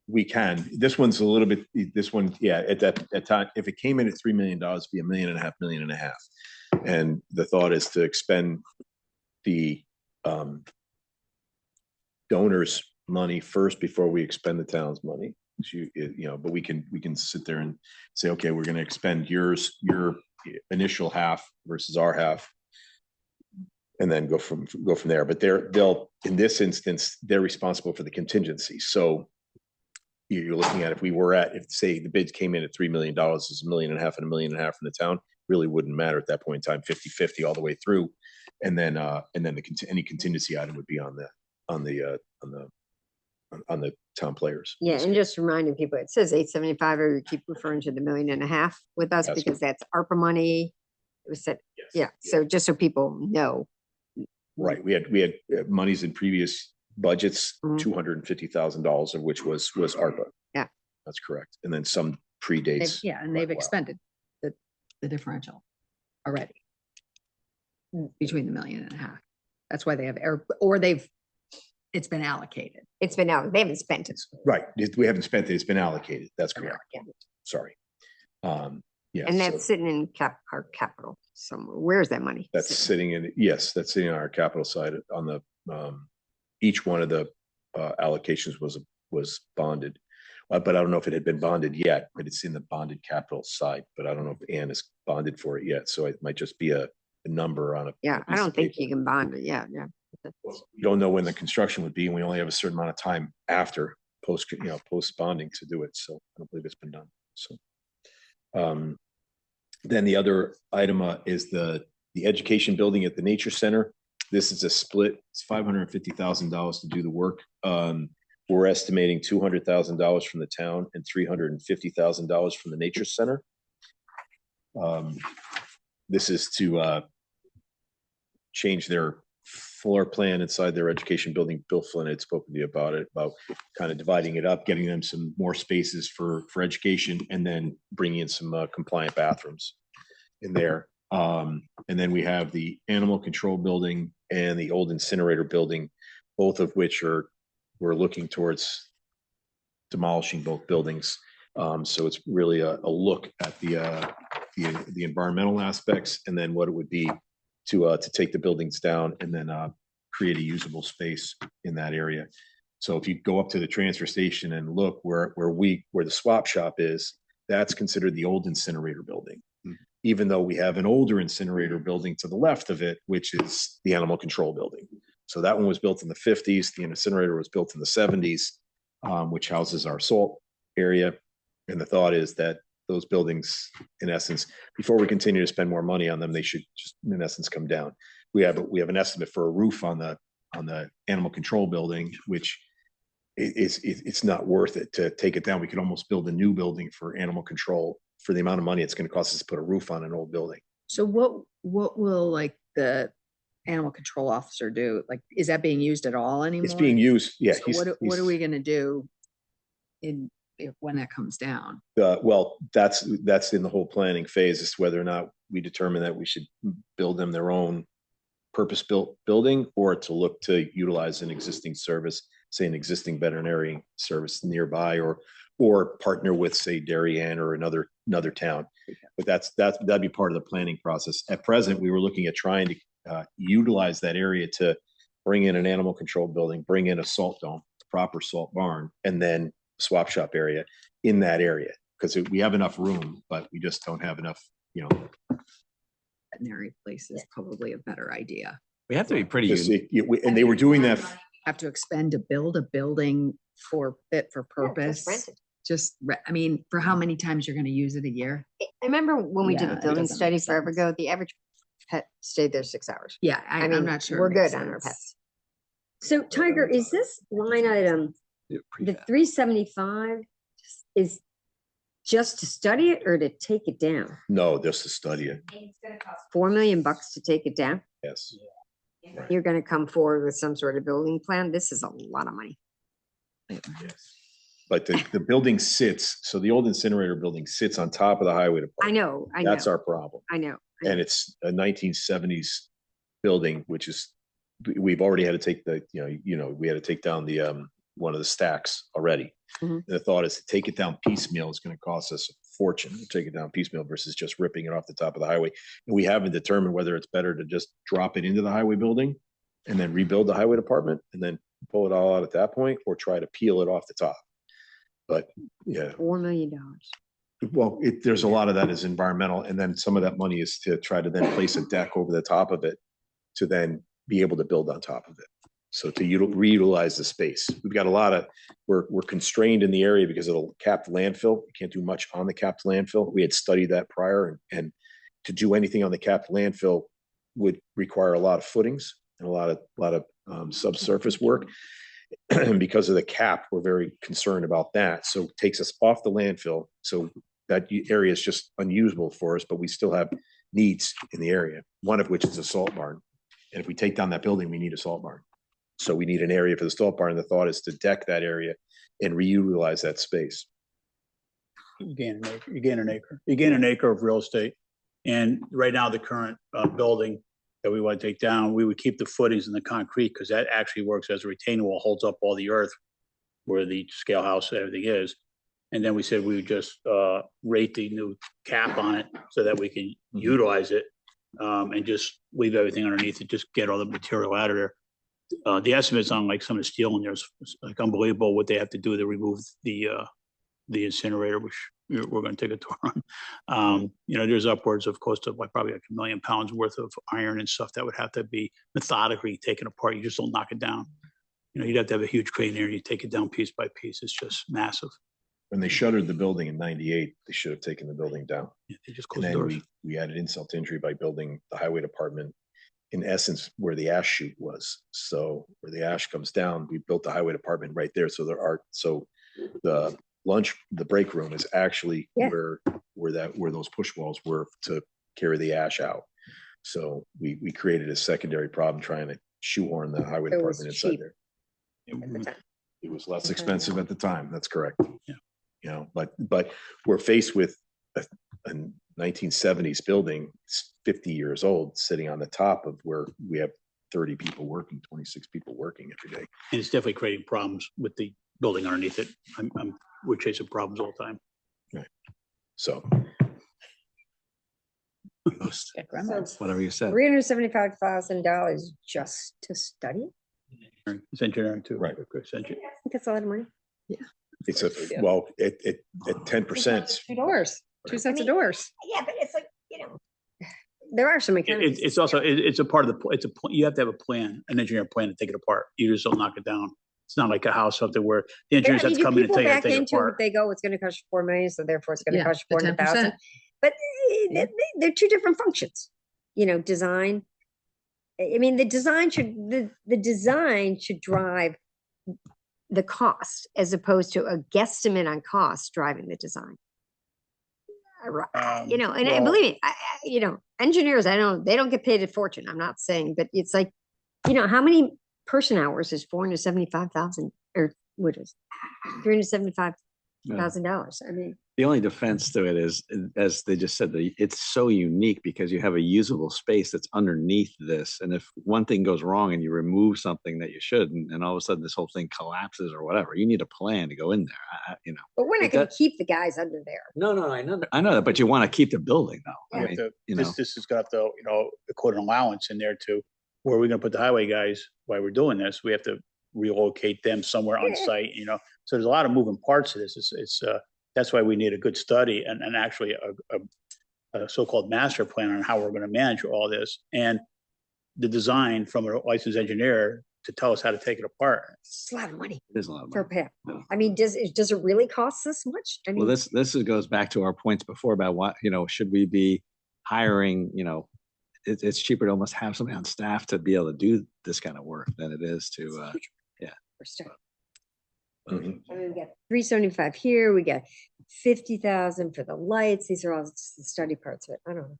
We can. This one's a little bit, at that time, if it came in at $3 million, it'd be $1.5 million. And the thought is to expend the donors' money first before we expend the town's money. But we can sit there and say, okay, we're going to expend your initial half versus our half, and then go from there. But they'll in this instance, they're responsible for the contingency. So you're looking at, if say the bids came in at $3 million, it's $1.5 million and $1.5 million from the town, really wouldn't matter at that point in time, 50-50 all the way through. And then any contingency item would be on the town players. Yeah, and just reminding people, it says 875, or you keep referring to the $1.5 million with us That's because that's ARPA money. It was said, yeah. So just so people know. Right. We had monies in previous budgets, Mhm. $250,000 of which was ARPA. Yeah. That's correct. And then some predates. And they've Wow. expended the differential already between the $1.5 million. That's why they have it's been allocated. It's been out, they haven't spent it. Right. We haven't spent it. It's been allocated. That's correct. Yeah. Sorry. Yeah. And so that's sitting in our capital somewhere. Where's that money? that's sitting that's sitting on our capital side on the, each one of the allocations was bonded. But I don't know if it had been bonded yet, but it's in the bonded capital side, but I don't know if Ann is bonded for it yet. So it might just be a number on a. Yeah, piece I don't of think paper. you can bond it. Yeah. We don't know when the construction would be, and we only have a certain amount of time after post bonding to do it. So I don't believe it's been done. So, then the other item is the education building at the Nature Center. This is a split. It's $550,000 to do the work. We're estimating $200,000 from the town and $350,000 from the Nature Center. This is to change their floor plan inside their education building. Bill Flynn had spoken to you about it, about kind of dividing it up, getting them some more spaces for education, and then bringing in some compliant bathrooms in there. And then we have the animal control building and the old incinerator building, both of which are we're looking towards demolishing both buildings. So it's really a look at the environmental aspects and then what it would be to take the buildings down and then create a usable space in that area. So if you go up to the transfer station and look where the swap shop is, that's considered the old incinerator building. Even though we have an older incinerator building to the left of it, which is the animal control building. So that one was built in the 50s. The incinerator was built in the 70s, which houses our salt area. And the thought is that those buildings, in essence, before we continue to spend more money on them, they should just, in essence, come down. We have an estimate for a roof on the animal control building, which it's not worth it to take it down. We could almost build a new building for animal control for the amount of money it's going to cost us to put a roof on an old building. So what will like the animal control officer do? Like, is that being used at all anymore? It's being used. Yeah. So what are we going to do when that comes down? Well, that's in the whole planning phase, is whether or not we determine that we should build them their own purpose-built building, or to look to utilize an existing service, say an existing veterinary service nearby, or partner with, say, Darien or another town. But that'd be part of the planning process. At present, we were looking at trying to utilize that area to bring in an animal control building, bring in a salt dome, proper salt barn, and then swap shop area in that area, because we have enough room, but we just don't have enough, Veterinary place is probably a better idea. We have to be pretty and they were doing that. Have to expend to build a building fit for purpose. I mean, for how many times you're going to use it a year? I remember when we did Yeah, the it building doesn't study make forever sense. ago, the average pet stayed there 6 hours. Yeah, I mean, I'm not sure. we're it makes good on our sense. pets. So Tiger, is this line item, the 375 is just to study it or to take it down? No, just to study it. $4 million to take it down? Yes. You're gonna come forward with some sort of building plan? This is a lot of money. But the building sits, so the old incinerator building sits on top of the highway department. I know. That's our problem. I know. And it's a 1970s building, which is, we've already had to take we had to take down the one of the stacks already. Mhm. The thought is to take it down piecemeal is going to cost us a fortune to take it down piecemeal versus just ripping it off the top of the highway. And we haven't determined whether it's better to just drop it into the highway building and then rebuild the highway department and then pull it all out at that point, or try to peel it off the top. But yeah, $4 million. well, there's a lot of that is environmental, and then some of that money is to try to then place a deck over the top of it to then be able to build on top of it. So to reutilize the space, we've got a lot of, we're constrained in the area because of the capped landfill. We can't do much on the capped landfill. We had studied that prior, and to do anything on the capped landfill would require a lot of footings and a lot of subsurface work. Because of the cap, we're very concerned about that. So it takes us off the landfill. So that area is just unusable for us, but we still have needs in the area, one of which is a salt barn. And if we take down that building, we need a salt barn. So we need an area for the salt barn. The thought is to deck that area and reutilize that space. You gain an acre. You gain an acre of real estate. And right now, the current building that we want to take down, we would keep the footings in the concrete, because that actually works as a retaining wall, holds up all the earth where the scale house and everything is. And then we said we would just rate the new cap on it so that we can utilize it, and just leave everything underneath and just get all the material out of there. The estimates on like some of the steel in there is like unbelievable what they have to do to remove the incinerator, which we're going to take a tour on. There's upwards of close to probably like 1 million pounds worth of iron and stuff that would have to be methodically taken apart. You just don't knock it down. You'd have to have a huge crane there and you take it down piece by piece. It's just massive. When they shuttered the building in '98, they should have taken the building down. Yeah, they just And closed the then doors. we added insult to injury by building the highway department, in essence, where the ash chute was. So where the ash comes down, we built the highway department right there. So the break room is actually where those push walls were to carry the ash out. So we created a secondary problem trying to shoehorn the highway It was department inside cheap. there. It was less expensive at the time. That's correct. Yeah. But we're faced with a 1970s building, 50 years old, sitting on the top of where we have 30 people working, 26 people working every day. And it's definitely creating problems with the building underneath it. We're chasing problems all the time. So Whatever you said. $375,000 just to study? It's engineering too. Right. It's engineering. I think that's a lot of money. it's well, at 10%. Two doors, two sets of doors. Yeah, but it's like, there are some mechanics. It's also, it's a part of the, you have to have a plan, an engineer plan to take it apart. You just don't knock it down. It's not like a house, something where the engineers have to come in and take it apart. They go, it's gonna cost you 4 million, so therefore it's gonna Yeah, cost you the 400,000. 10%. But Yeah. they're two different functions, design. I mean, the design should drive the cost as opposed to a guesstimate on cost driving the design. And believe me, engineers, they don't get paid a fortune. I'm not saying, but it's like, how many person hours is 475,000 or what is $375,000? I mean, The only defense to it is, as they just said, it's so unique because you have a usable space that's underneath this. And if one thing goes wrong and you remove something that you shouldn't, and all of a sudden this whole thing collapses or whatever, you need a plan to go in there, but we're not going to keep the guys under there. No, I know that, but you want to keep the building though. We I have mean, to, this has got to, quote an allowance in there too. Where are we going to put the highway guys while we're doing this? We have to relocate them somewhere on site, So there's a lot of moving parts to this. That's why we need a good study and actually a so-called master plan on how we're going to manage all this, and the design from a licensed engineer to tell us how to take it apart. It's a lot of money It is a lot of for money. a pair. I mean, does it really cost this much? I mean, Well, this goes back to our points before about what, should we be hiring, it's cheaper to almost have somebody on staff to be able to do this kind of work than it is to, for starting. Mhm. I mean, we got 375 here, we got 50,000 for the lights. These are all just the study parts of it. I don't know.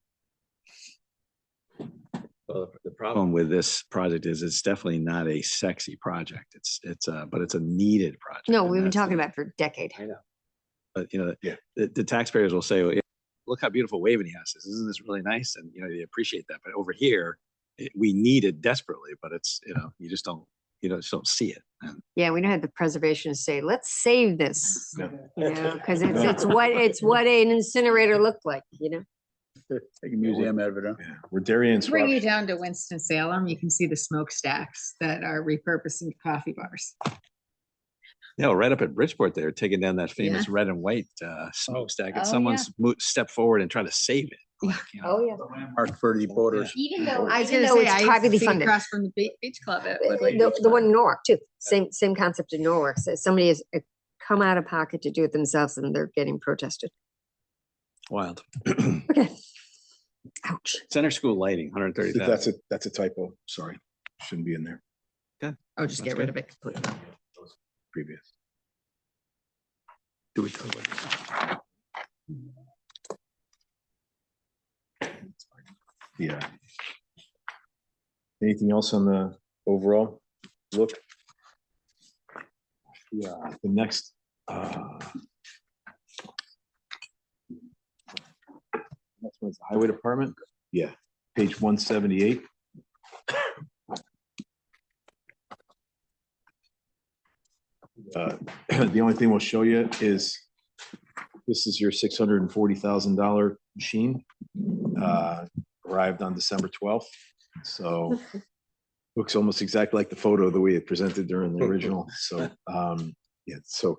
Well, the problem with this project is it's definitely not a sexy project. But it's a needed project. No, and we've been that's talking the- about it for a decade. I know. But Yeah. the taxpayers will say, well, look how beautiful Waveney House is. Isn't this really nice? And they appreciate that. But over here, we need it desperately, but it's, you just don't see it. And Yeah, we don't have the preservation to say, let's save this, Yeah. because it's what an incinerator looked like, Take a museum out of it. Huh? Yeah. We're Darien Bring you Swap. down to Winston-Salem, you can see the smokestacks that are repurposed into coffee bars. right up at Bridgeport, they're taking down that famous red and white smokestack, and Oh, someone's stepped forward and tried to save it. Like, Oh, yeah. Mark for the boaters. Even though, I was even gonna though say, it's I privately see funded. across from the beach club. The one in Norwalk too, same concept in Norwalk. So somebody has come out of pocket to do it themselves and they're getting protested. Wild. Okay. Ouch. Center school lighting, 130,000. That's a typo. Sorry. Shouldn't be in there. Oh, just get rid of it completely. Previous. Do we talk about Yeah. Anything else on the overall look? Yeah, the next, next one's the highway department. Yeah, page 178. The only thing we'll show you is this is your $640,000 machine. Arrived on December 12th. So looks almost exactly like the photo that we had presented during the original. So, yeah, so,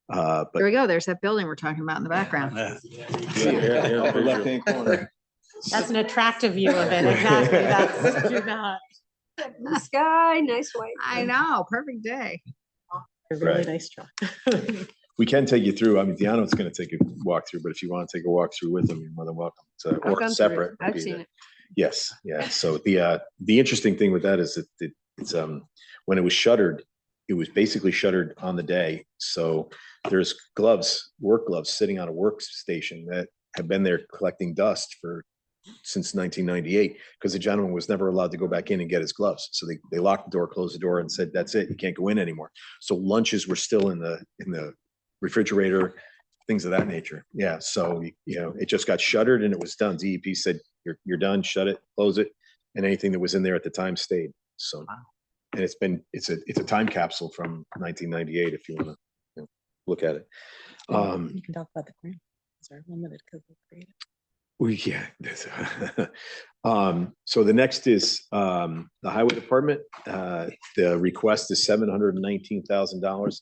There but we go. There's that building we're talking about in the background. upper left-hand corner. That's an attractive view of it. Exactly. That's too bad. Blue sky, nice white. I know, perfect day. A really Right. nice truck. We can take you through. I mean, Deanna's going to take a walkthrough, but if you want to take a walkthrough with them, you're more than welcome to, I've gone or through it. separate. would I've be seen the- it. Yes, yeah. So the interesting thing with that is that it's when it was shuttered, it was basically shuttered on the day. So there's work gloves sitting on a workstation that have been there collecting dust since 1998 because the gentleman was never allowed to go back in and get his gloves. So they locked the door, closed the door, and said, "That's it. You can't go in anymore." So lunches were still in the refrigerator, things of that nature. Yeah. So it just got shuttered and it was done. DEP said, "You're done. Shut it. Close it." And anything that was in there at the time stayed. So, and it's a time capsule from 1998 if you want to look at it. You can talk about the grant. Sorry, limited because we're creative. So the next is the highway department. The request is $719,000,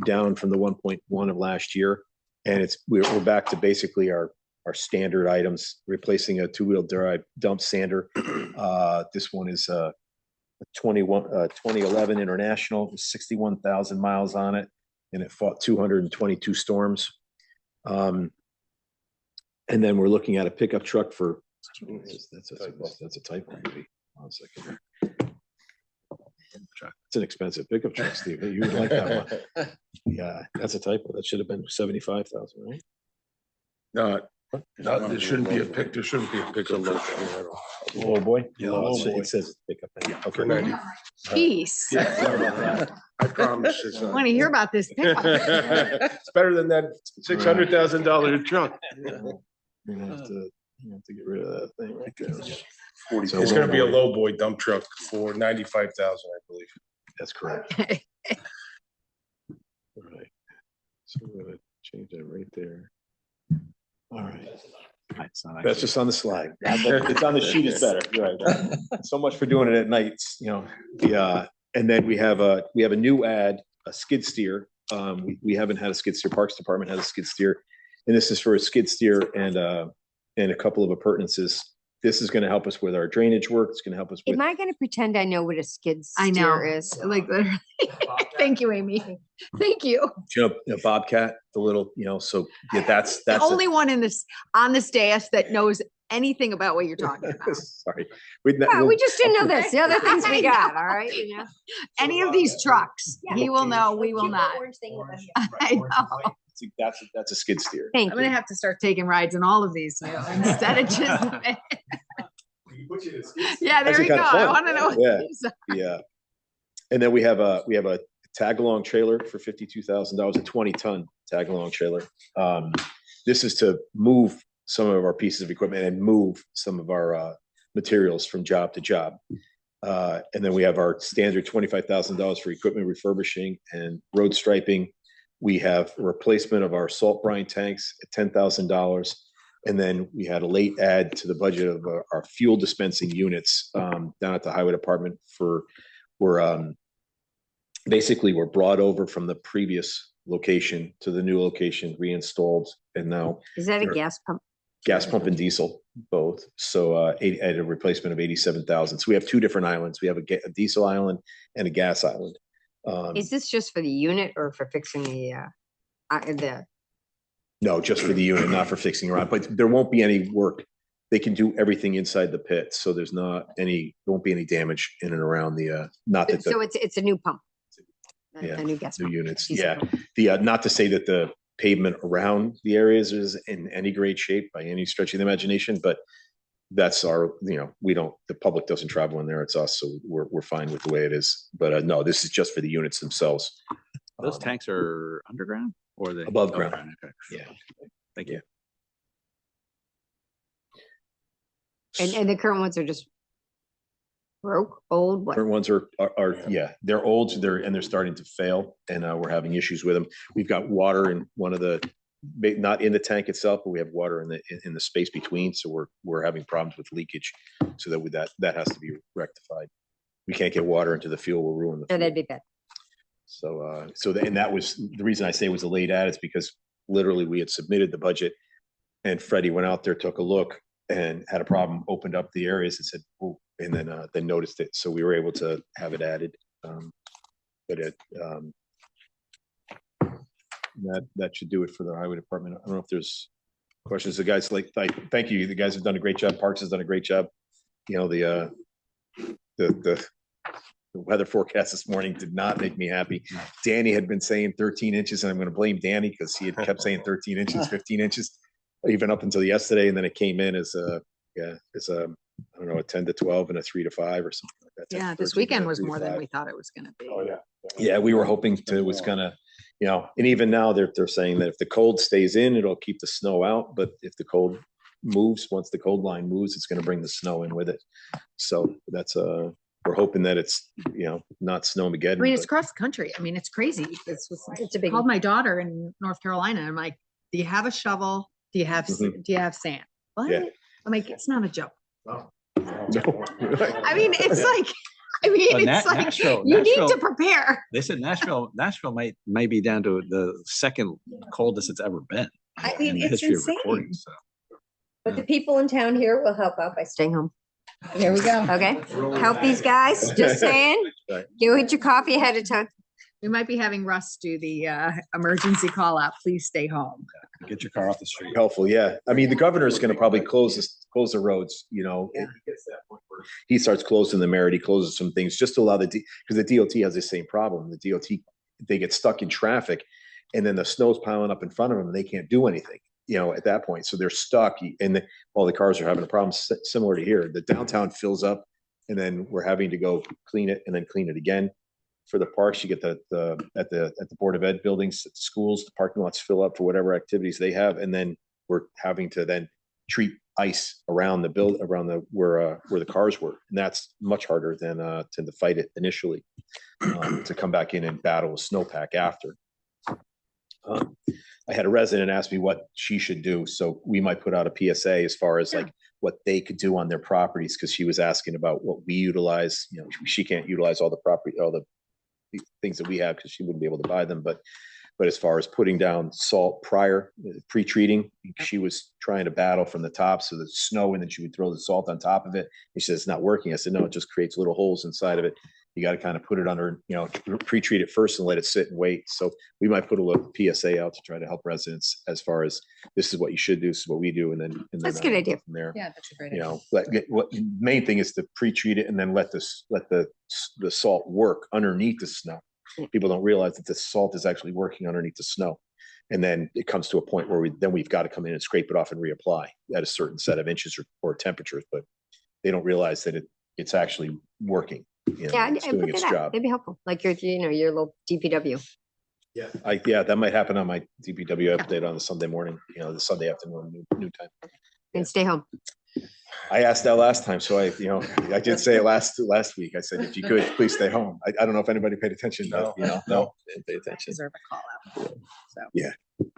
down from the 1.1 of last year, and we're back to basically our standard items, replacing a two-wheel drive dump sander. This one is a 2011 International, 61,000 miles on it, and it fought 222 storms. And then we're looking at a pickup truck for, that's a typo. Maybe. 1 second. It's an expensive pickup truck, Steve. You would like that one. Yeah, that's a typo. That should have been 75,000, right? No, there shouldn't be a pickup truck. Oh, boy. Yeah, Oh, low boy. it says pickup. For Okay. 90. Peace. I promise. I want to hear about this pickup. It's better than that $600,000 truck. You're gonna have to get rid of that thing right there. So It's gonna be a low boy dump truck for 95,000, I believe. That's correct. All right. So we're gonna change that right there. All right. That's just on the slide. It's on the sheet is better. You're right. So much for doing it at nights, Yeah. And then we have a new ad, a skid steer. We haven't had a skid steer. Parks Department has a skid steer. And this is for a skid steer and a couple of appurtenances. This is going to help us with our drainage work. It's going to help us with. Am I going to pretend I know what a skid I know. steer is? Like, literally. Thank you, Amy. Thank you. A bobcat, the little, so yeah, that's The only one on this dais that knows anything about what you're talking about. Sorry. We just didn't know this. The other things we got, all right? Any of these trucks, he will know, we will not. I know. That's a skid steer. Thank I'm gonna have to start taking rides in all of these instead of just. Yeah, there we go. I want to know. Yeah, yeah. And then we have a tag along trailer for $52,000, a 20-ton tag along trailer. This is to move some of our pieces of equipment and move some of our materials from job to job. And then we have our standard $25,000 for equipment refurbishing and road striping. We have a replacement of our salt brine tanks at $10,000. And then we had a late add to the budget of our fuel dispensing units down at the highway department we're brought over from the previous location to the new location, reinstalled. And now. Is that a gas pump? Gas pump and diesel, both. So at a replacement of 87,000. So we have two different islands. We have a diesel island and a gas island. Is this just for the unit or for fixing the? No, just for the unit, not for fixing around. But there won't be any work. They can do everything inside the pit, so there won't be any damage in and around the. Not that. So it's a new pump. Yeah, a new gas new pump. units. Diesel Yeah, pump. the not to say that the pavement around the areas is in any great shape by any stretch of the imagination, but that's the public doesn't travel in there. It's us. So we're fine with the way it is. But no, this is just for the units themselves. Those tanks are underground or they above ground? Okay. Yeah. Thank you. And the current ones are just broke, old, what? Current ones are they're old. They're starting to fail, and we're having issues with them. We've got water in one of the, not in the tank itself, but we have water in the space between. So we're having problems with leakage. So that has to be rectified. We can't get water into the fuel. We'll ruin the fuel. That'd be bad. So and that was the reason I say it was a late ad is because literally we had submitted the budget, and Freddie went out there, took a look, and had a problem. Opened up the areas and said, "Oh," and then noticed it. So we were able to have it added. That should do it for the highway department. I don't know if there's questions. The guys thank you. The guys have done a great job. Parks has done a great job. The weather forecast this morning did not make me happy. Danny had been saying 13 inches, and I'm going to blame Danny because he had kept saying 13 inches, 15 inches, even up until yesterday. And then it came in as a 10 to 12 and a 3 to 5 or something like that. Yeah, this weekend was more than we thought it was going to be. Oh, yeah. Yeah, we were hoping it was going to, and even now they're saying that if the cold stays in, it'll keep the snow out. But if the cold moves, once the cold line moves, it's going to bring the snow in with it. So that's we're hoping that it's, not snowmageddon. I mean, it's but- across the country. I mean, it's crazy. It's a big. Called my daughter in North Carolina. I'm like, do you have a shovel? Do you have, Mhm. do you have sand? What? Yeah. I'm like, it's not a joke. No. I mean, it's like, But it's like, Nashville- you need to Nashville- prepare. They said Nashville might be down to the second coldest it's ever been. I mean, in the it's history of insane. recording, so. But the people in town here will help out by staying home. There we go. Okay, help these guys, just saying. Right. Go get your coffee ahead of time. We might be having Russ do the emergency call out. Please stay home. Get your car off the street. Helpful, yeah. I mean, the governor's gonna probably close the roads, He starts closing the merit, he closes some things just to allow because the DOT has the same problem. The DOT, they get stuck in traffic and then the snow's piling up in front of them and they can't do anything, at that point. So they're stuck and all the cars are having a problem similar to here. The downtown fills up and then we're having to go clean it and then clean it again. For the parks, you get at the Board of Ed buildings, schools, the parking lots fill up for whatever activities they have, and then we're having to then treat ice around where the cars were, and that's much harder than to fight it initially. To come back in and battle a snowpack after. I had a resident ask me what she should do, so we might put out a PSA as far as like what they could do on their properties, because she was asking about what we utilize. She can't utilize all the things that we have because she wouldn't be able to buy them. But as far as putting down salt prior, pre-treating, she was trying to battle from the top. So the snow, and then she would throw the salt on top of it. And she said, it's not working. I said, no, it just creates little holes inside of it. You got to kind of put it under, pre-treat it first and let it sit and wait. So we might put a little PSA out to try to help residents as far as this is what you should do, this is what we do. And then That's a good idea. from there. Yeah, that's a great idea. What main thing is to pre-treat it and then let the salt work underneath the snow. People don't realize that the salt is actually working underneath the snow. And then it comes to a point where we've got to come in and scrape it off and reapply at a certain set of inches or temperatures, but they don't realize that it's actually working. Yeah, it's and doing put its that out. job. That'd be helpful, like your little DPW. Yeah, that might happen on my DPW update on the Sunday morning, the Sunday afternoon, new time. And stay home. I asked that last time, so I did say it last week. I said, if you could, please stay home. I don't know if anybody paid attention. No, didn't pay attention. Deserve a call out. So. Yeah.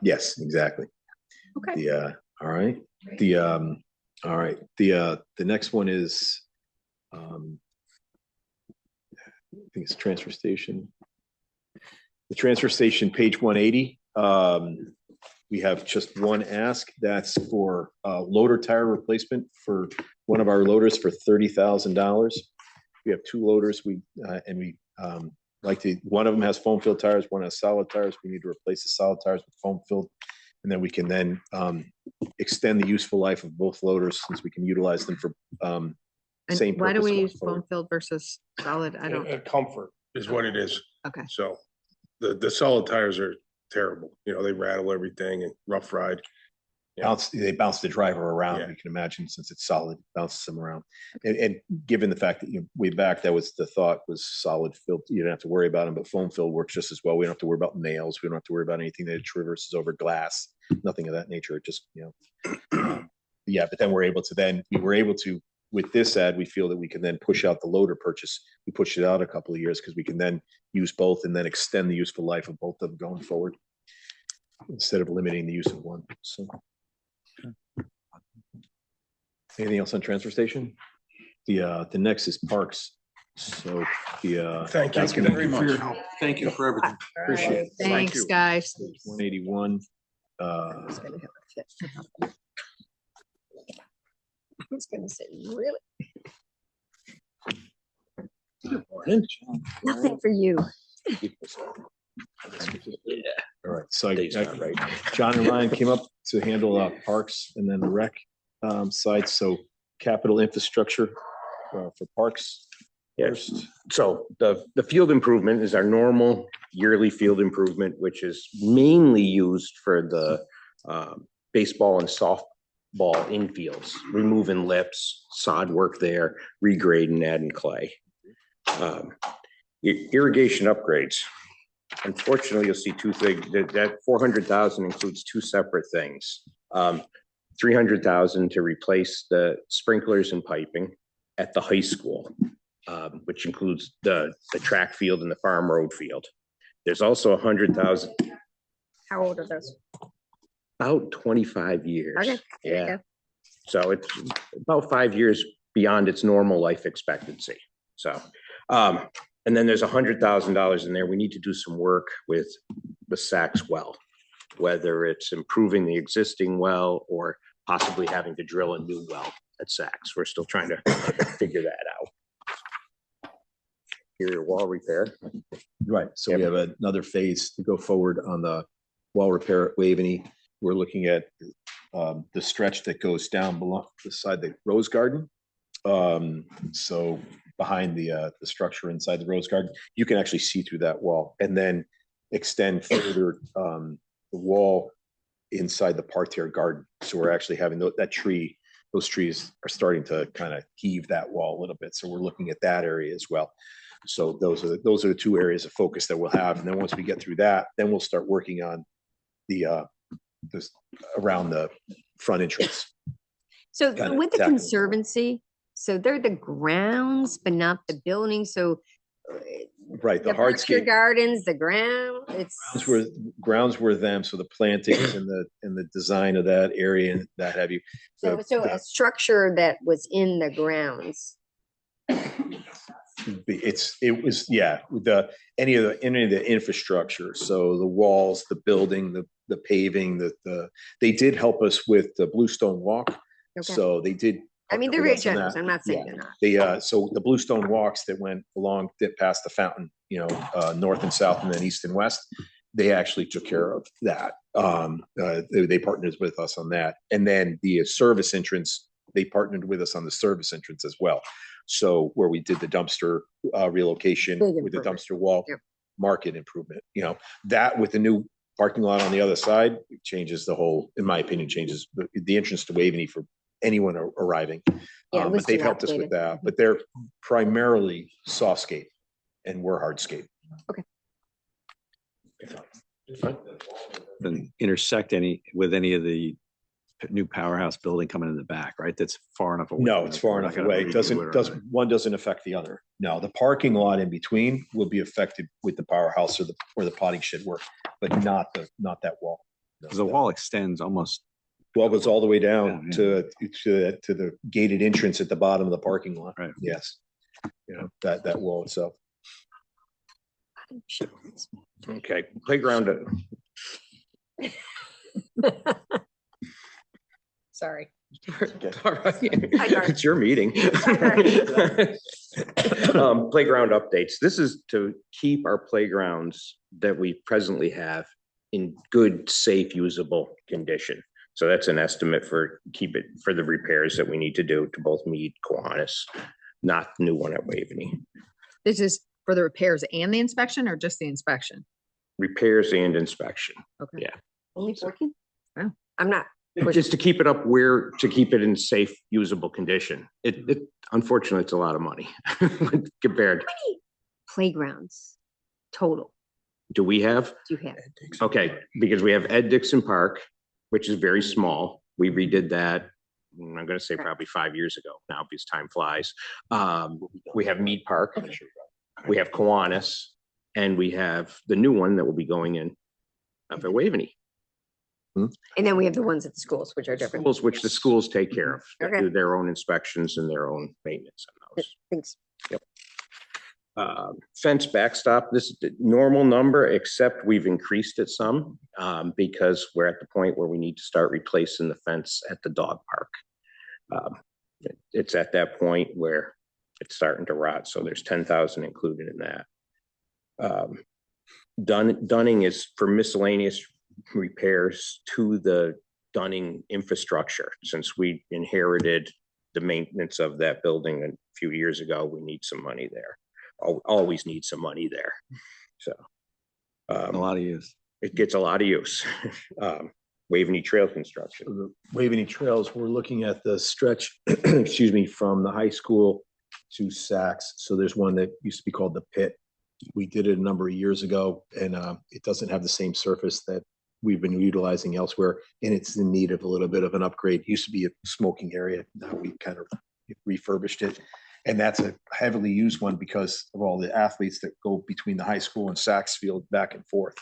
Yes, exactly. Okay. All right. All right. The next one is, I think it's transfer station. The transfer station, page 180. We have just one ask. That's for loader tire replacement for one of our loaders for $30,000. We have two loaders. One of them has foam filled tires, one has solid tires. We need to replace the solid tires with foam filled. And then we can then extend the useful life of both loaders since we can utilize them for same purpose. Why do we going use forward. foam filled versus solid? I don't. Comfort is what it is. Okay. So the solid tires are terrible. They rattle everything and rough ride. They bounce the driver around. Yeah. You can imagine since it's solid, bounces them around. And given the fact that way back, that was the thought was solid filled. You don't have to worry about them, but foam filled works just as well. We don't have to worry about nails. We don't have to worry about anything that traverses over glass, nothing of that nature. It just, yeah, but then we're able to, with this ad, we feel that we can then push out the loader purchase. We pushed it out a couple of years because we can then use both and then extend the useful life of both of them going forward instead of limiting the use of one. So. Anything else on transfer station? The next is parks. So Thank you very much. Thank you for everything. Appreciate it. Thanks, you. guys. 181. It's gonna have a fit. It's gonna say, really? Nothing for you. All right. So John and Ryan came up to handle parks and then the rec side. So capital infrastructure for parks. Yes. First. So the field improvement is our normal yearly field improvement, which is mainly used for the baseball and softball infields, removing lips, sod work there, regrading, adding clay. Irrigation upgrades. Unfortunately, you'll see two things. That 400,000 includes two separate things. 300,000 to replace the sprinklers and piping at the high school. which includes the track field and the farm road field. There's also 100,000, How old are those? about 25 years. Okay, there you Yeah. go. So it's about 5 years beyond its normal life expectancy. So, and then there's $100,000 in there. We need to do some work with the Saks well, whether it's improving the existing well or possibly having to drill a new well at Saks. We're still trying to figure that out. Interior wall repair. Right, so we have another phase to go forward on the wall repair at Waveney. We're looking at the stretch that goes down below beside the Rose Garden. So behind the structure inside the Rose Garden, you can actually see through that wall and then extend further the wall inside the parterre garden. So we're actually having that tree, those trees are starting to kind of heave that wall a little bit. So we're looking at that area as well. So those are the two areas of focus that we'll have. And then once we get through that, then we'll start working on this around the front entrance. So Got it. with the Tackle. Conservancy, so they're the grounds, but not the building. So Right, the Berkshire hardscape Gardens, the ground, grounds were them. So the plantings and the design of that area and that have you. so a structure that was in the grounds. It was any of the infrastructure. So the walls, the building, the paving, they did help us with the Bluestone Walk. Okay. So they did. I mean, they're partner very with us on generous. that. I'm not saying Yeah. they're not. So the Bluestone walks that went along past the fountain, north and south and then east and west, they actually took care of that. They partnered with us on that. And then the service entrance, they partnered with us on the service entrance as well. So where we did the dumpster relocation Big with the improvement. dumpster wall, Yep. market improvement, that with the new parking lot on the other side changes the whole, in my opinion, changes the entrance to Waveney for anyone arriving. Yeah, it was But they've helped us with dilapidated. that, but they're primarily softscape and we're hardscape. Then intersect with any of the new powerhouse building coming in the back, right? That's far enough away. No, it's far We're not enough gonna away. It redo or- one doesn't affect the other. No, the parking lot in between will be affected with the powerhouse or the potting shed work, but not that wall. 'Cause the wall extends almost. Well, goes all the way down Yeah, to the gated entrance at the bottom of the parking lot. Right. Yes. That wall itself. Okay, playground. Sorry. It's your meeting. Playground updates. This is to keep our playgrounds that we presently have in good, safe, usable condition. So that's an estimate for the repairs that we need to do to both Mead, Kiwanis, not the new one at Waveney. This is for the repairs and the inspection or just the inspection? Repairs and inspection. Okay. Yeah. Only 14? Wow. I'm not. Just to keep it up to keep it in safe, usable condition. It unfortunately, it's a lot of money compared. How many playgrounds total Do we have? do you have? Okay, because we have Ed Dixon Park, which is very small. We redid that, I'm gonna say probably 5 years ago now because time flies. We have Mead Park, we have Kiwanis, and we have the new one that will be going in up at Waveney. And then we have the ones at the schools, which are different. Schools, which the schools take care of. They Okay. do their own inspections and their own maintenance on those. Thanks. Fence backstop, this is the normal number, except we've increased it some because we're at the point where we need to start replacing the fence at the dog park. It's at that point where it's starting to rot, so there's 10,000 included in that. Dunning is for miscellaneous repairs to the Dunning infrastructure. Since we inherited the maintenance of that building a few years ago, we need some money there. Always need some money there. So A lot of use. it gets a lot of use. Waveney Trail construction. The Waveney Trails, we're looking at the stretch, excuse me, from the high school to Saks. So there's one that used to be called the Pit. We did it a number of years ago, and it doesn't have the same surface that we've been utilizing elsewhere, and it's in need of a little bit of an upgrade. It used to be a smoking area. Now we kind of refurbished it. And that's a heavily used one because of all the athletes that go between the high school and Saks Field back and forth.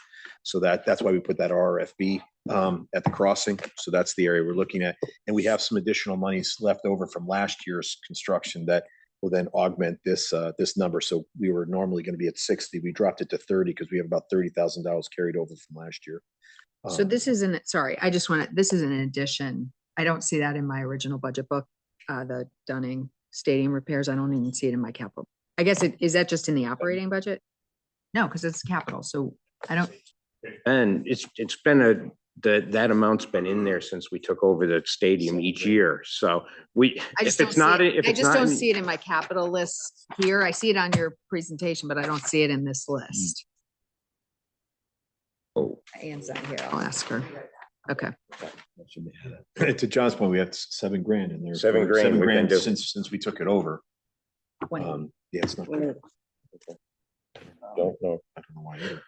So that's why we put that RFB at the crossing. So that's the area we're looking at. And we have some additional monies left over from last year's construction that will then augment this number. So we were normally going to be at 60. We dropped it to 30 because we have about $30,000 carried over from last year. So this isn't, sorry, I just want to, this is an addition. I don't see that in my original budget book, the Dunning Stadium repairs. I don't even see it in my capital. I guess is that just in the operating budget? No, because it's capital. So I don't. And it's been that amount's been in there since we took over the stadium each year. So I just don't see it in my capital list here. I see it on your presentation, but I don't see it in this list. Oh, Anne's not here. I'll ask her. Okay. To John's point, we have $7,000 in there. $7,000 since we took it over. Yeah, it's not. don't know. I don't know why either.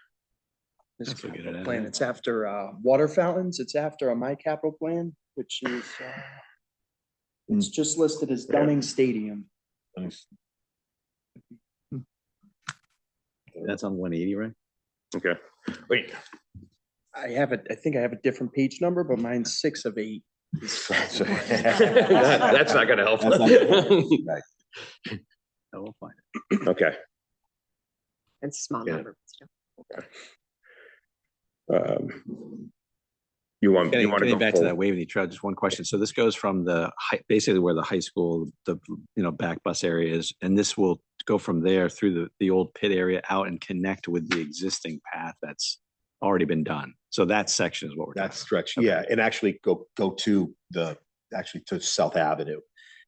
This capital plan, it's after water fountains, it's after my capital plan, which is it's just listed as Dunning Stadium. That's on 180, right? Okay. Wait. I think I have a different page number, but mine's 6 of 8. That's not gonna help. Right. No, we'll find it. Okay. It's a small number. You want to Getting go back to that forward? Waveney Trail, just one question. So this goes from the basically where the high school, the back bus area is, and this will go from there through the old pit area out and connect with the existing path that's already been done. So that section is what we're That talking stretch, Okay. yeah, and actually go to South Avenue.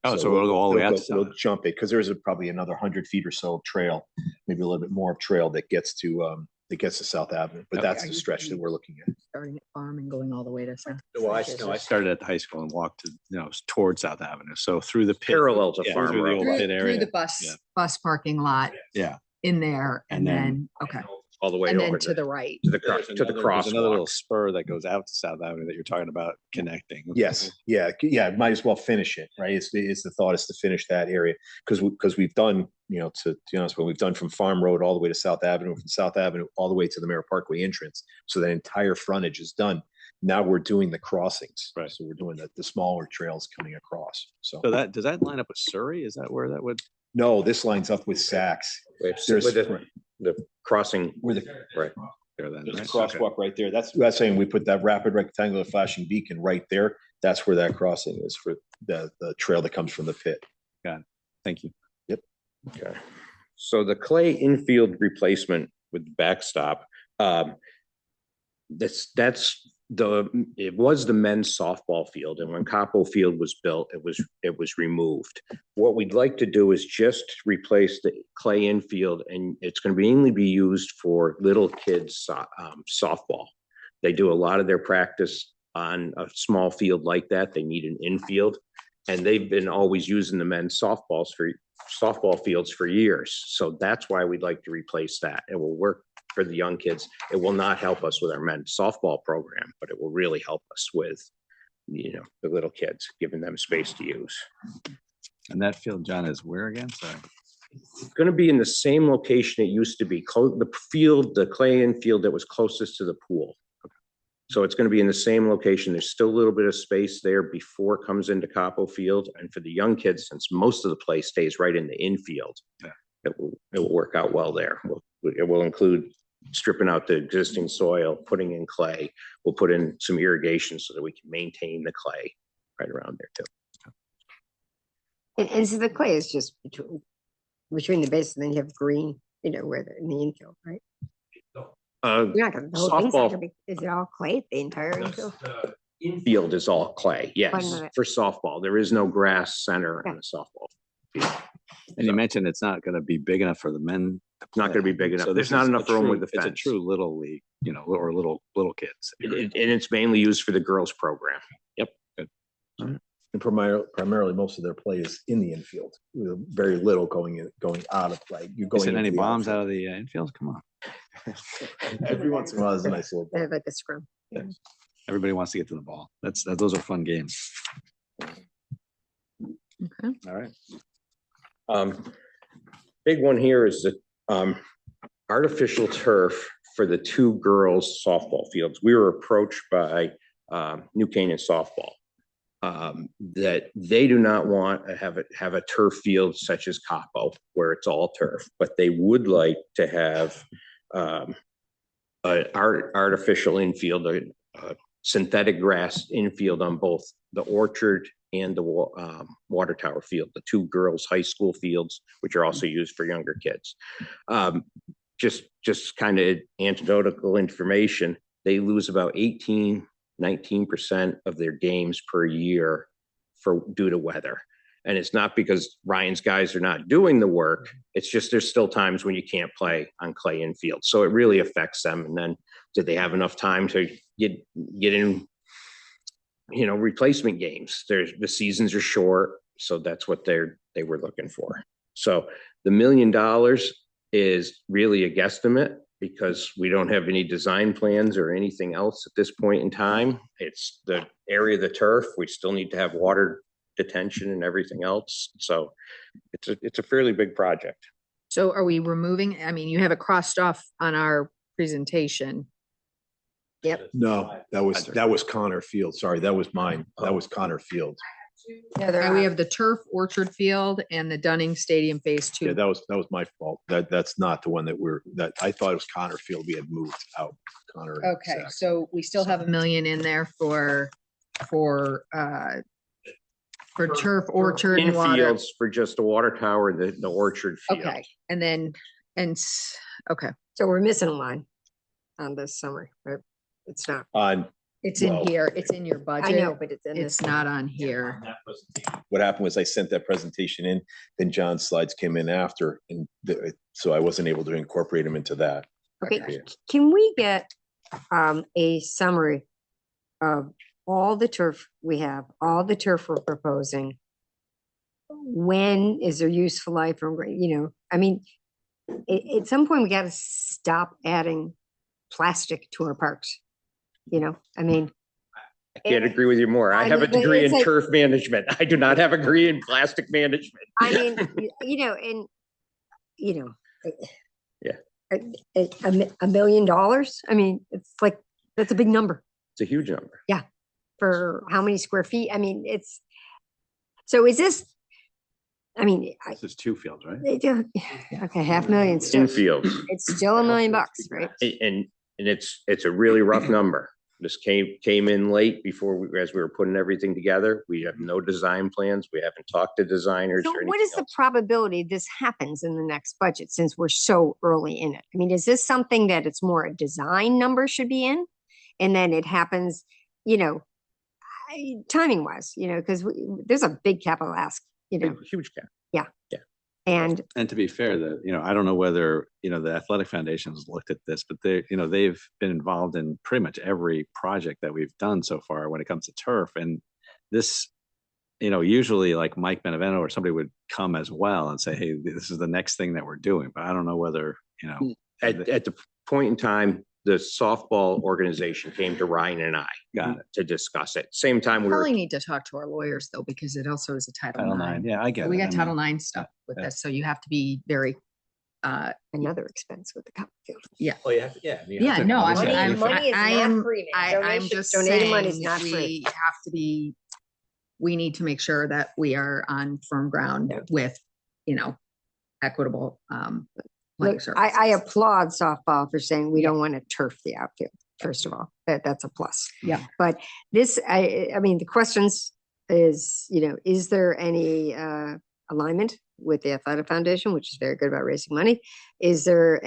Oh, so we'll go all the way out to We'll South. jump it because there's probably another 100 feet or so of trail, maybe a little bit more of trail that gets to South Avenue. But that's the stretch that we're looking at. Starting at Farm and going all the way to South. Well, I started at the high school and walked to towards South Avenue. So through the pit, Parallel to Farm through the Road. old pit Through area. the Yeah. bus parking lot Yeah. in there And and then- then, okay. All the way And over then to the right. to the There's another little crosswalk. spur that goes out to South Avenue that you're talking about connecting. Yes, yeah, might as well finish it, right? It's the thought is to finish that area because we've done, to be honest, we've done from Farm Road all the way to South Avenue, from South Avenue all the way to the Merritt Parkway entrance. So that entire frontage is done. Now we're doing the crossings, Right. So we're doing the smaller trails coming across. So that does that line up with Surrey? Is that where that would? No, this lines up with Saks. There's With the crossing. where the Right. There then, There's a right? crosswalk right there. That's saying we put that rapid rectangular flashing beacon right there. That's where that crossing is for the trail that comes from the pit. Thank you. Okay. So the clay infield replacement with the backstop, it was the men's softball field, and when Capo Field was built, it was removed. What we'd like to do is just replace the clay infield, and it's going to mainly be used for little kids softball. They do a lot of their practice on a small field like that. They need an infield, and they've been always using the men's softball fields for years. So that's why we'd like to replace that. It will work for the young kids. It will not help us with our men's softball program, but it will really help us with, the little kids, giving them space to use. And that field, John, is where again? Sorry. It's going to be in the same location it used to be, the clay infield that was closest to the pool. So it's going to be in the same location. There's still a little bit of space there before it comes into Capo Field. And for the young kids, since most of the play stays right in the infield, it will work out well there. It will include stripping out the existing soil, putting in clay. We'll put in some irrigation so that we can maintain the clay right around there too. And so the clay is just between the base and then you have green, where in the infield, right? You're not gonna, the whole thing's not gonna be, is it all clay, the entire infield? Infield is all clay, yes, minute. for softball. There is no grass center on the softball field. And you mentioned it's not going to be big enough for the men. It's not going to be big enough. So There's this not is enough a room true- with the It's a fence. true little league, or little kids. And it's mainly used for the girls program. Yep. And primarily, most of their play is in the infield. Very little going out of play. You're going Missing any into the bombs outfield. out of the infield? Come on. Every once in a while, there's a nice little. They're like a scrum. Everybody wants to get to the ball. Those are fun games. Okay. All right. Big one here is the artificial turf for the two girls softball fields. We were approached by New Canaan softball that they do not want to have a turf field such as Capo, where it's all turf, but they would like to have an artificial infield, a synthetic grass infield on both the Orchard and the Water Tower field, the two girls' high school fields, which are also used for younger kids. Just kind of anecdotal information, they lose about 19% of their games per year due to weather. And it's not because Ryan's guys are not doing the work. It's just there's still times when you can't play on clay infield. So it really affects them. And then did they have enough time to get in, replacement games? The seasons are short. So that's what they were looking for. So the $1 million is really a guesstimate because we don't have any design plans or anything else at this point in time. It's the area of the turf. We still need to have water detention and everything else. So it's a fairly big project. So are we removing, you have it crossed off on our presentation. Yep. No, that was Connor Field. Sorry, that was mine. That was Connor Field. And we have the turf Orchard Field and the Dunning Stadium Phase 2. Yeah, that was my fault. That's not the one that I thought it was Connor Field. We had moved out Connor. Okay, so we still have $1 million in there for turf, Orchard, and water. Infields for just the Water Tower, the Orchard field. Okay, okay. So we're missing a line on this summary, right? It's not. It's in here. It's in your budget. I know, but it's in this. It's not on here. What happened was I sent that presentation in, then John's slides came in after, and so I wasn't able to incorporate them into that. Okay, can we get a summary of all the turf we have, all the turf we're proposing? When is their useful life? Or, at some point we got to stop adding plastic to our parks. I can't agree with you more. I have a degree in turf management. I do not have a degree in plastic management. Yeah. $1 million. It's like, that's a big number. It's a huge number. Yeah. For how many square feet? So is this, This is two fields, right? okay, $500,000 still. Infields. It's still $1 million, right? And it's a really rough number. This came in late as we were putting everything together. We have no design plans. We haven't talked to designers. So what is the probability this happens in the next budget since we're so early in it? Is this something that it's more a design number should be in? And then it happens, timing wise, because there's a big capital ask, Huge cap. Yeah. Yeah. And to be fair, I don't know whether, the Athletic Foundation has looked at this, but they've been involved in pretty much every project that we've done so far when it comes to turf. And this, usually like Mike Benevento or somebody would come as well and say, hey, this is the next thing that we're doing. But I don't know whether, At the point in time, the softball organization came to Ryan and I to discuss it. Same time we probably need to talk to our lawyers though, because it also is a Title IX. Yeah, I get it. We got Title IX stuff with this, so you have to be very. Another expense with the copper field. Yeah. Oh yeah. Yeah. Yeah. No, money is not free. I'm just donating money is saying not free. we need to make sure that we are on firm ground with, equitable, Look, I applaud softball for saying we don't want to turf the outfield. First of all, that's a plus. Yeah. But this, the questions is, is there any alignment with the Athletic Foundation, which is very good about raising money? Is there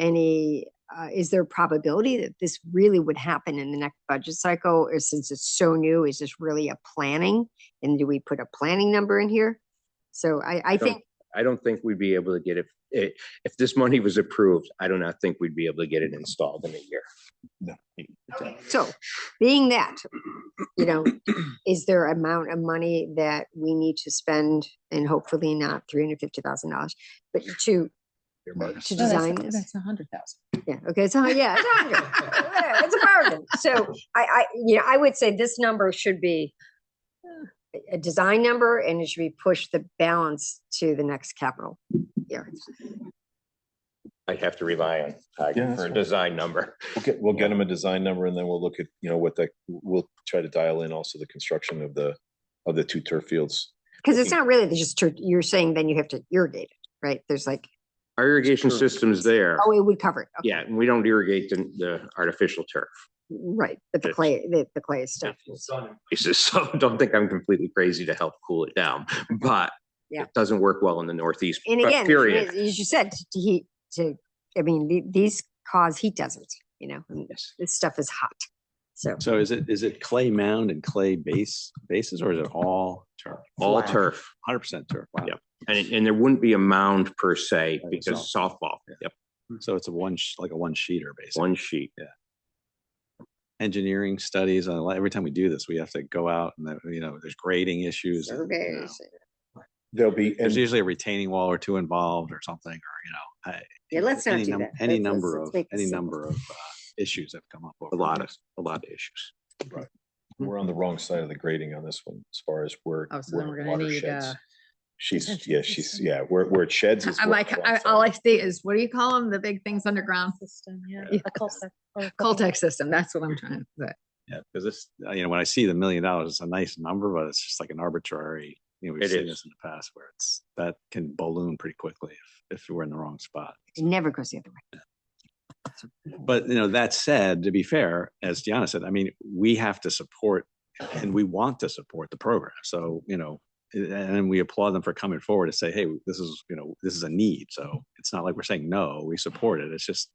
probability that this really would happen in the next budget cycle? Or since it's so new, is this really a planning? And do we put a planning number in here? So I don't think we'd be able to get it. If this money was approved, I do not think we'd be able to get it installed in a year. No. So being that, is there an amount of money that we need to spend, and hopefully not $350,000, but to design this? That's 100,000. Yeah. Okay. So it's a bargain. So I would say this number should be a design number and it should be pushed the balance to the next capital year. I'd have to rely on Yeah, Tiger that's for a fine. design number. We'll get them a design number and then we'll look at, we'll try to dial in also the construction of the 2 turf fields. Because it's not really just, you're saying then you have to irrigate it, right? There's like, Our irrigation system's there. oh, it would cover it. Okay. Yeah, and we don't irrigate the artificial turf. Right, but the It's- clay, the clay stuff. Places, so don't think I'm completely crazy to help cool it down, but Yeah. it doesn't work well in the Northeast, And but again, period. as you said, to heat, I mean, these cause heat deserts, you know, and Yes. this stuff is hot. So, So is it clay mound and clay bases, or is it all turf? All Flat. turf. 100% turf. Wow. Yep. And there wouldn't be a mound per se Like because softball, yep, So it's like a one sheeter basically. one sheet. Engineering studies, every time we do this, we have to go out and, there's grading issues. and, surveys. There'll be, There's and usually a retaining wall or 2 involved or something, or, Yeah, let's not any do num- that. Any Let's- number let's of, make this any simple. number of issues have come up. A over lot the of, years. a lot of issues. we're on the wrong side of the grading on this one, as far as where. Oh, so then where we're gonna need, watersheds. detention system. Where it sheds is. I'm we're on like, the wrong side. all I see is, what do you call them? The big things underground? System, yeah. Yeah. A cul-de-sac or a Coltex system. That's what I'm trying to say. Yeah, because this, when I see the $1 million, it's a nice number, but it's just like an arbitrary, we've It seen is. this in the past where that can balloon pretty quickly if we're in the wrong spot. It never goes the other way. But, that said, to be fair, as Deanna said, I mean, we have to support and we want to support the program. So, and we applaud them for coming forward to say, hey, this is a need. So it's not like we're saying, no, we support it. It's just,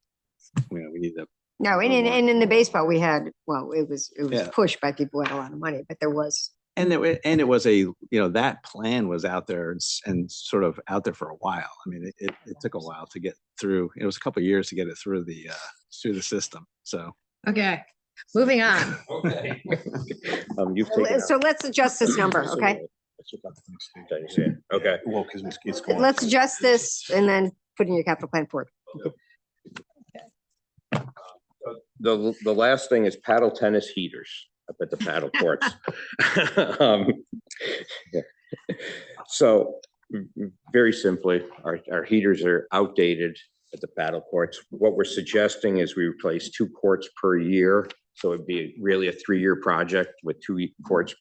we need to. No, and in the baseball, we had, well, it was Yeah. pushed by people who had a lot of money, but there was. And it was that plan was out there and sort of out there for a while. I mean, it took a while to get through. It was a couple of years to get it through the system. So. Okay, moving on. Okay. You've taken So let's adjust this number, okay? Okay. Well, because it's going. Let's adjust this and then put in your capital plan for it. The last thing is paddle tennis heaters up at the paddle courts. Yeah. So very simply, our heaters are outdated at the paddle courts. What we're suggesting is we replace 2 courts per year. So it'd be really a 3-year project with 2 courts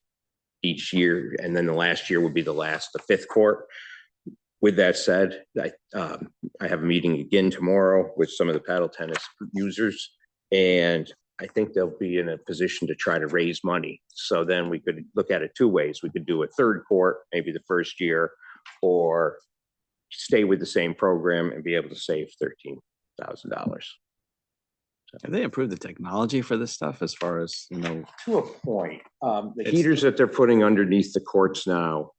each year. And then the last year would be the 5th court. With that said, I have a meeting again tomorrow with some of the paddle tennis users, and I think they'll be in a position to try to raise money. So then we could look at it 2 ways. We could do a 3rd court, maybe the first year, or stay with the same program and be able to save $13,000. Have they improved the technology for this stuff as far as, To a point, the It's- heaters that they're putting underneath the courts now,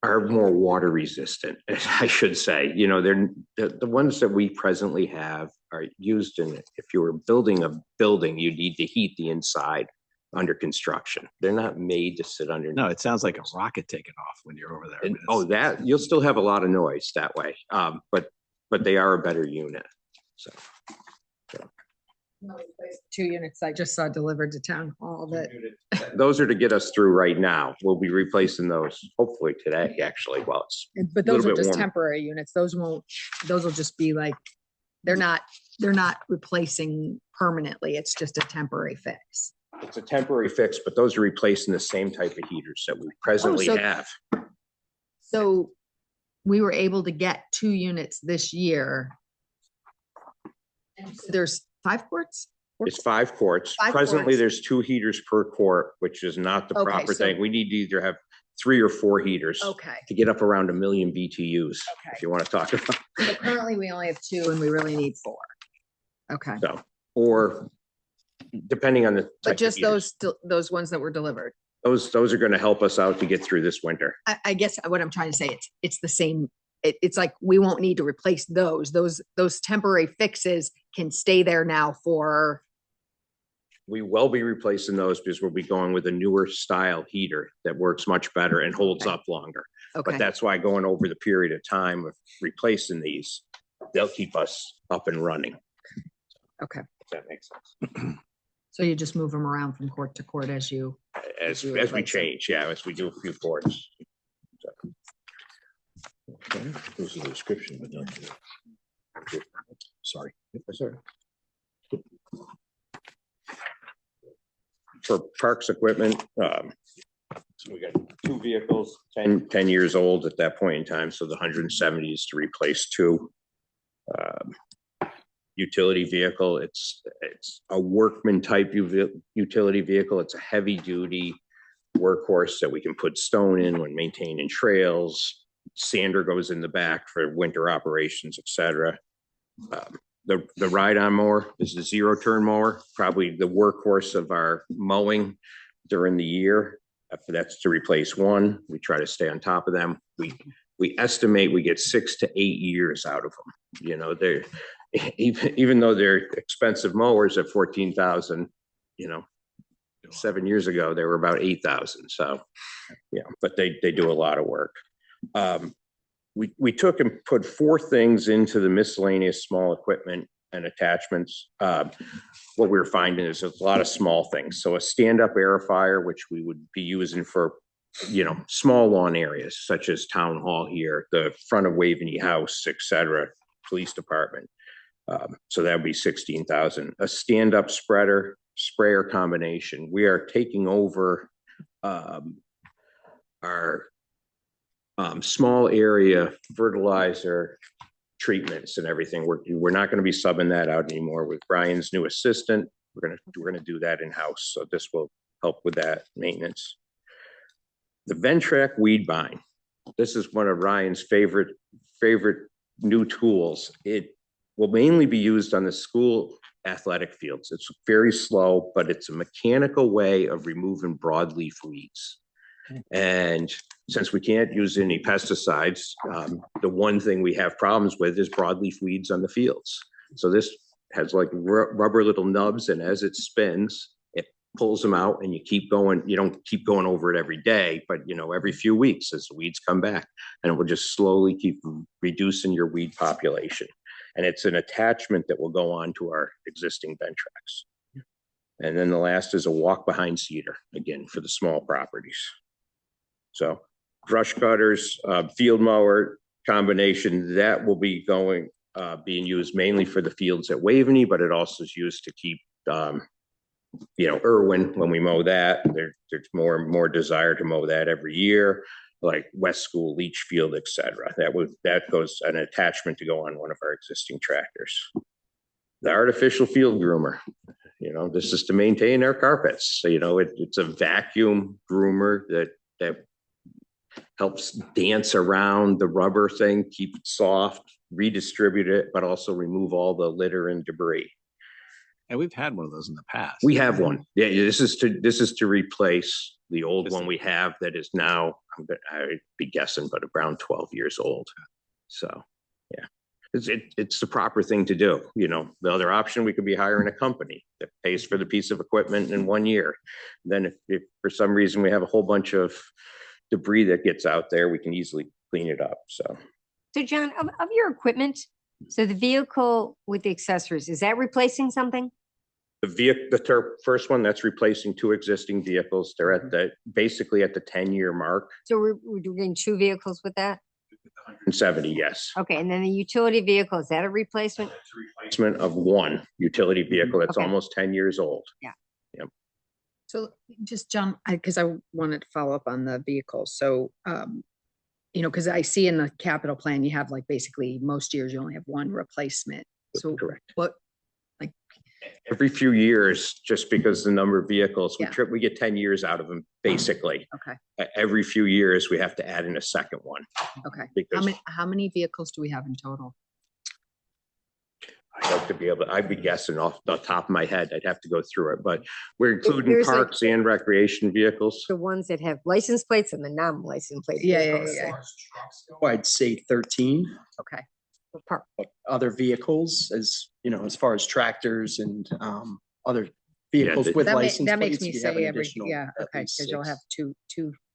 are more water resistant, I should say. They're the ones that we presently have are used in, if you were building a building, you need to heat the inside under construction. They're not made to sit underneath. no, it sounds like a rocket taking off when you're over there. I mean, Oh, it's- that, you'll still have a lot of noise that way. But they are a better unit. So 2 units I just saw delivered to town hall that, those are to get us through right now. We'll be replacing those hopefully today, actually, while it's but Little those are bit just warmer. temporary units. Those will just be like, they're not replacing permanently. It's just a temporary fix. It's a temporary fix, but those are replacing the same type of heaters that we presently so- have. So we were able to get 2 units this year. And so there's 5 courts? It's 5 courts. 5 Presently, courts. there's 2 heaters per court, which is not the Okay, proper so- thing. We need to either have 3 or 4 heaters Okay. to get up around 1 million BTUs, Okay. if you want to talk about. So currently we only have 2 and we really need 4. Okay. So, or depending on the type But of just heaters. those ones that were delivered. Those are going to help us out to get through this winter. I guess what I'm trying to say, it's the same. It's like, we won't need to replace those. Those temporary fixes can stay there now for, We will be replacing those because we'll be going with a newer style heater that works much better and holds Okay. up longer. okay. But that's why going over the period of time of replacing these, they'll keep us up and running. Okay. If that makes sense. So you just move them around from court to court as you. As you we replace them. change, yeah, as we do a few courts. Okay, this is the description, but not the. Sorry. Sorry. For parks equipment, so we got 2 vehicles, 10 years old at that point in time, so the 170 is to replace 2. Utility vehicle, it's a workman type utility vehicle. It's a heavy duty workhorse that we can put stone in when maintaining trails. Sander goes in the back for winter operations, etc. The ride-on mower is the 0-turn mower, probably the workhorse of our mowing during the year. After that's to replace 1. We try to stay on top of them. We estimate we get 6 to 8 years out of them. You know, they're even though they're expensive mowers at 14,000, you know, 7 years ago they were about 8,000. So yeah, but they do a lot of work. We took and put 4 things into the miscellaneous small equipment and attachments. What we were finding is a lot of small things. So a stand-up aerifier, which we would be using for, you know, small lawn areas such as town hall here, the front of Waveney House, etc., police department. So that would be 16,000. A stand-up sprayer combination. We are taking over our small area fertilizer treatments and everything. We're not going to be subbing that out anymore with Brian's new assistant. We're gonna do that in-house. So this will help with that maintenance. The Ventrac weed bind. This is one of Ryan's favorite new tools. It will mainly be used on the school athletic fields. It's very slow, but it's a mechanical way of removing broadleaf weeds. And since we can't use any pesticides, the one thing we have problems with is broadleaf weeds on the fields. So this has like rubber little nubs, and as it spins, it pulls them out, and you keep going. You don't keep going over it every day, but you know, every few weeks as the weeds come back, and it will just slowly keep reducing your weed population. And it's an attachment that will go on to our existing Ventracs. And then the last is a walk behind seeder, again, for the small properties. So brush cutters, field mower combination, that will be being used mainly for the fields at Waveney, but it also is used to keep, you know, Irwin, when we mow that, there's more and more desire to mow that every year, like West School, Leach Field, etc. That goes an attachment to go on one of our existing tractors. The artificial field groomer, you know, this is to maintain our carpets. So, you know, it's a vacuum groomer that helps dance around the rubber thing, keep it soft, redistribute it, but also remove all the litter and debris. And we've had one of those in the past. We have one. Yeah, this is to replace the old one we have that is now, I'd be guessing, but around 12 years old. So, yeah, it's the proper thing to do. You know, the other option, we could be hiring a company that pays for the piece of equipment in 1 year. Then if for some reason we have a whole bunch of debris that gets out there, we can easily clean it up. So John, of your equipment, so the vehicle with the accessories, is that replacing something? The first one, that's replacing 2 existing vehicles. They're at basically at the 10-year mark. So we're doing 2 vehicles with that? 170, yes. Okay, and then the utility vehicle, is that a replacement? It's a replacement of 1 utility vehicle that's Okay. almost 10 years old. Yeah. Yep. So just John, because I wanted to follow up on the vehicle. So, you know, because I see in the capital plan, you have like basically most years you only have 1 replacement. So Correct. what, Every few years, just because the number of vehicles, Yeah. we get 10 years out of them, basically. okay, Every few years, we have to add in a second one. okay. Because How many vehicles do we have in total? I'd like to be able, I'd be guessing off the top of my head, I'd have to go through it, but we're including There's like- parks and recreation vehicles. The ones that have license plates and the non-license plate. Yeah, vehicles. I'd say 13. Okay. For park. Other vehicles, as you know, as far as tractors and other vehicles that- with That license makes plates, me we have say an additional yeah, at okay, least because you'll 6. have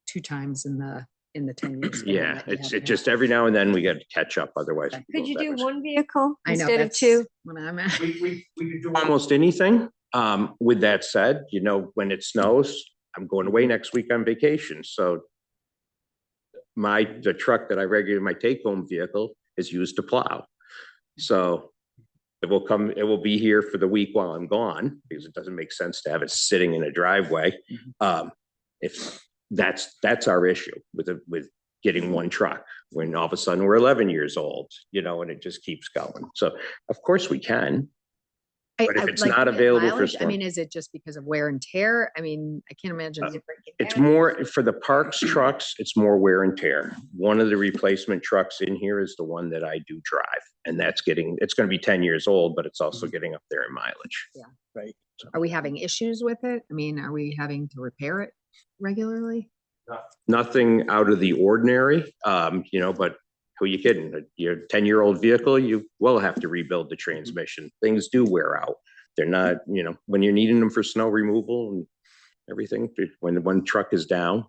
two times in the 10 years. span Yeah, that you it's have to just every now and then we got to catch up, otherwise. Okay. we Could you go do backwards. 1 vehicle I know instead of that's 2? when I'm at. We could do almost anything. With that said, you know, when it snows, I'm going away next week on vacation, so the truck that I regularly, my take-home vehicle is used to plow. So it will be here for the week while I'm gone, because it doesn't make sense to have it sitting in a driveway. If that's our issue with getting one truck, when all of a sudden we're 11 years old, you know, and it just keeps going. So of course we can. But if it's like, not with available for mileage, I storm- mean, is it just because of wear and tear? I mean, I can't imagine. It's more for the parks trucks, it's more wear and tear. One of the replacement trucks in here is the one that I do drive, and it's going to be 10 years old, but it's also getting up there in mileage. Yeah. Right. Are we having issues with it? I mean, are we having to repair it regularly? Nothing out of the ordinary, you know, but who are you kidding? Your 10-year-old vehicle, you will have to rebuild the transmission. Things do wear out. They're not, you know, when you're needing them for snow removal and everything, when one truck is down,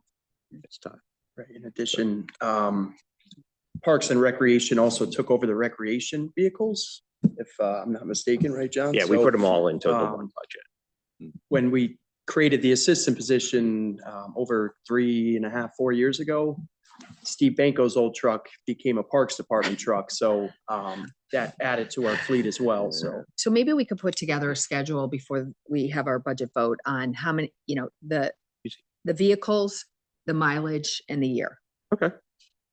it's tough. Right. In addition, Parks and Recreation also took over the recreation vehicles, if I'm not mistaken, right, John? Yeah, we So, put them all into the one budget. when we created the assistant position over 3.5, 4 years ago, Steve Banko's old truck became a Parks Department truck. So that added to our fleet as well. So maybe we could put together a schedule before we have our budget vote on how many, you know, the vehicles, the mileage, and the year. Okay.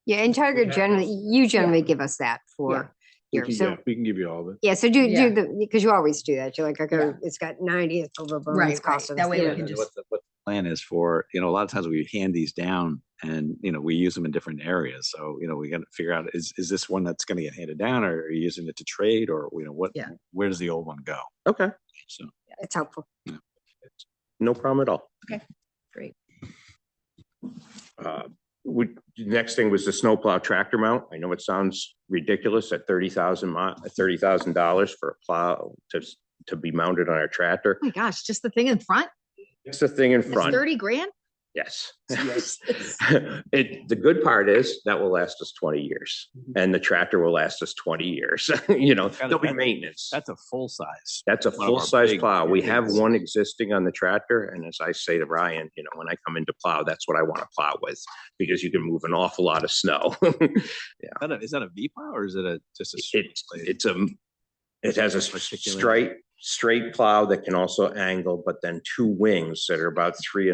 Yeah, and Tiger you generally give us that for here. So We can give you all of it. yeah, so do Yeah. because you always do that. You're like, okay, Yeah. it's got 90, it's over, Right, it's cost right. us That way we this. can And just- what the plan is for, you know, a lot of times we hand these down and, you know, we use them in different areas. So, you know, we got to figure out, is this one that's going to get handed down, or are you using it to trade, or, you know, Yeah. where does the old one go? Okay. So, It's helpful. No problem at all. Great. The next thing was the snowplow tractor mount. I know it sounds ridiculous at $30,000 for a plow to be mounted on our tractor. Oh my gosh, just the thing in front? It's the thing in It's front. 30 grand? Yes. The good part is that will last us 20 years, and the tractor will last us 20 years. You know, there'll be maintenance. that's a full size. That's a one of our full-size big- plow. We big have ones. one existing on the tractor, and as I say to Ryan, you know, when I come into plow, that's what I want to plow with, because you can move an awful lot of snow. Is that a V plow, or is it just a? It has a Articulated. straight plow that can also angle, but then two wings that are about 3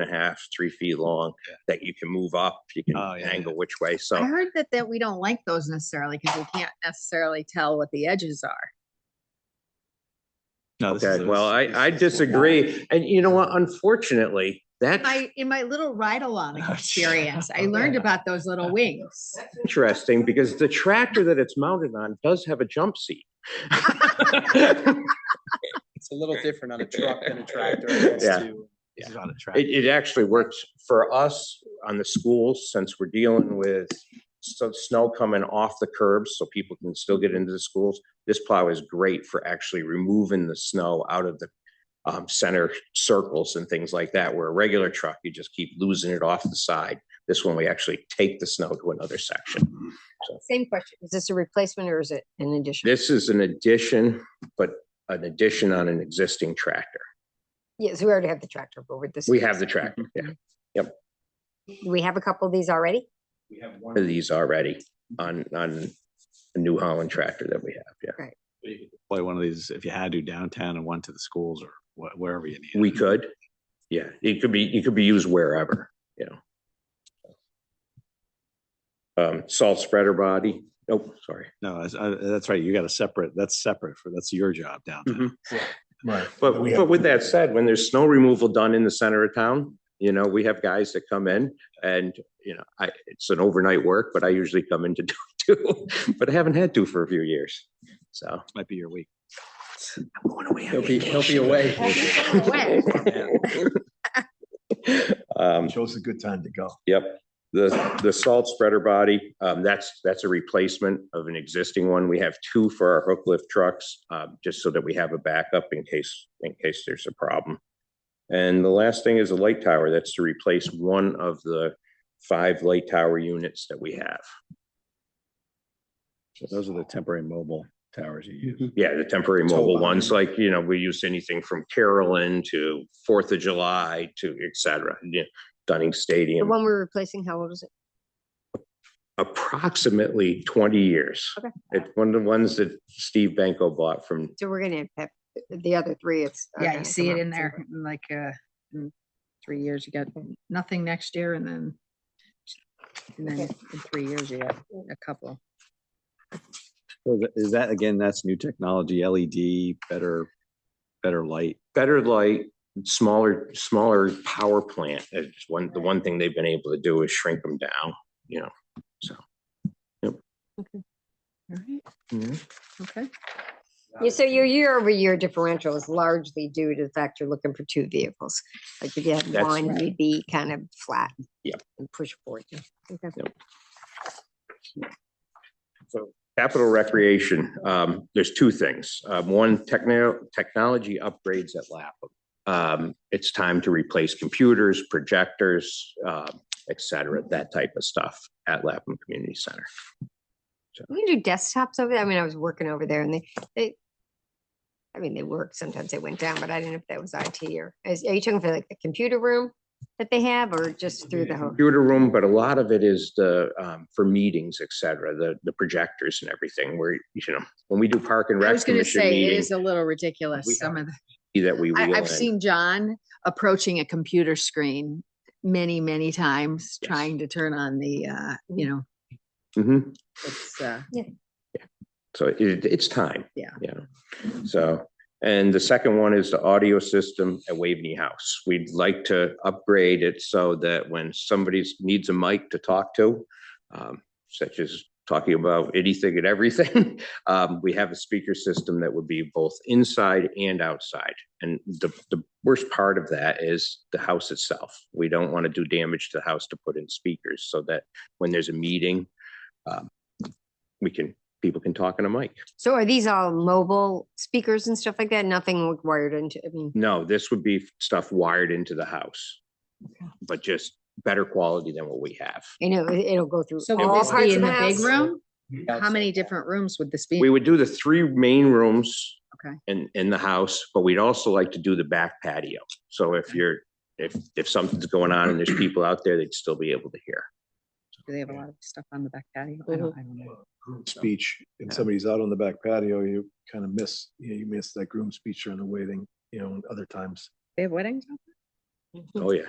feet long that you can move up. You can angle which way. I So heard that we don't like those necessarily because we can't necessarily tell what the edges are. No, this okay, is well, I disagree. And you know what? Unfortunately, that's In my little ride-along experience, I learned about those little wings. interesting, because the tractor that it's mounted on does have a jump seat. It's a little different on a truck than a tractor. I guess, Yeah. too. This is on a track. It actually works for us on the schools, since we're dealing with snow coming off the curbs so people can still get into the schools. This plow is great for actually removing the snow out of the center circles and things like that, where a regular truck, you just keep losing it off the side. This one, we actually take the snow to another section. So Same question. Is this a replacement or is it an addition? this is an addition, but an addition on an existing tractor. Yes, we already have the tractor, but with this. We have the tractor, yeah. Do we have a couple of these already? We have one of these already on a New Holland tractor that we have, yeah. Right. You could deploy one of these if you had to downtown and went to the schools or wherever you need. We could, yeah, it could be used wherever, you know. Salt spreader body, oh, sorry. No, that's right. You got that's your job downtown. Right. But with that said, when there's snow removal done in the center of town, you know, we have guys that come in and, you know, it's an overnight work, but I usually come in to do it too, but I haven't had to for a few years. So This might be your week. I'm going away. He'll be away. Chose a good time to go. Yep. The salt spreader body, that's a replacement of an existing one. We have two for our hook lift trucks, just so that we have a backup in case there's a problem. And the last thing is a light tower. That's to replace one of the 5 light tower units that we have. So those are the temporary mobile towers you use. Yeah, the temporary mobile ones, like, we use anything from Carolyn to 4th of July to et cetera. Dunning The Stadium, one we're replacing, how old is it? approximately 20 years. Okay. It's one of the ones that Steve Banko bought from, So we're gonna have the other three, it's. are Yeah, gonna you see come it up in there, cheaper. in like, in 3 years, you got nothing next year, and then in 3 years, you got a couple. So is that, again, that's new technology, LED, better light. better light, smaller power plant. It's the one thing they've been able to do is shrink them down, so. All right, Mhm. okay. Yeah, so your year-over-year differential is largely due to the fact you're looking for two vehicles. Like if you had That's one, right. you'd be kind of flat. Yep. And push forward. Okay. So capital recreation, there's two things. One, technology upgrades at Lapham. It's time to replace computers, projectors, et cetera, that type of stuff at Lapham Community Center. We can do desktops over there. I mean, I was working over there and they worked. Sometimes they went down, but I didn't know if that was IT or, are you talking for like the computer room that they have or just through the whole? Computer room, but a lot of it is for meetings, et cetera, the projectors and everything where, when we do Park and I Rec was gonna Commission say, it meeting, is a little ridiculous, we some of the. that we wheel I've in. seen John approaching a computer screen many, many times, Yes. trying to turn on the, Mhm. it's, So it's time. Yeah. So, and the second one is the audio system at Waveney House. We'd like to upgrade it so that when somebody needs a mic to talk to, such as talking about anything and everything, we have a speaker system that would be both inside and outside. And the worst part of that is the house itself. We don't want to do damage to the house to put in speakers so that when there's a meeting, people can talk on a mic. So are these all mobile speakers and stuff like that? Nothing wired into, I mean, No, this would be stuff wired into the house, but just better quality than what we have. it'll go through so would all this parts be of in the the big house? room? How many different rooms would this be? We would do the 3 main rooms Okay. in the house, but we'd also like to do the back patio. So if something's going on and there's people out there, they'd still be able to hear. Do they have a lot of stuff on the back patio? I don't know. Speech, and somebody's out on the back patio, you kind of miss, you miss that groom speech during the wedding, other times. They have weddings? Oh, yeah.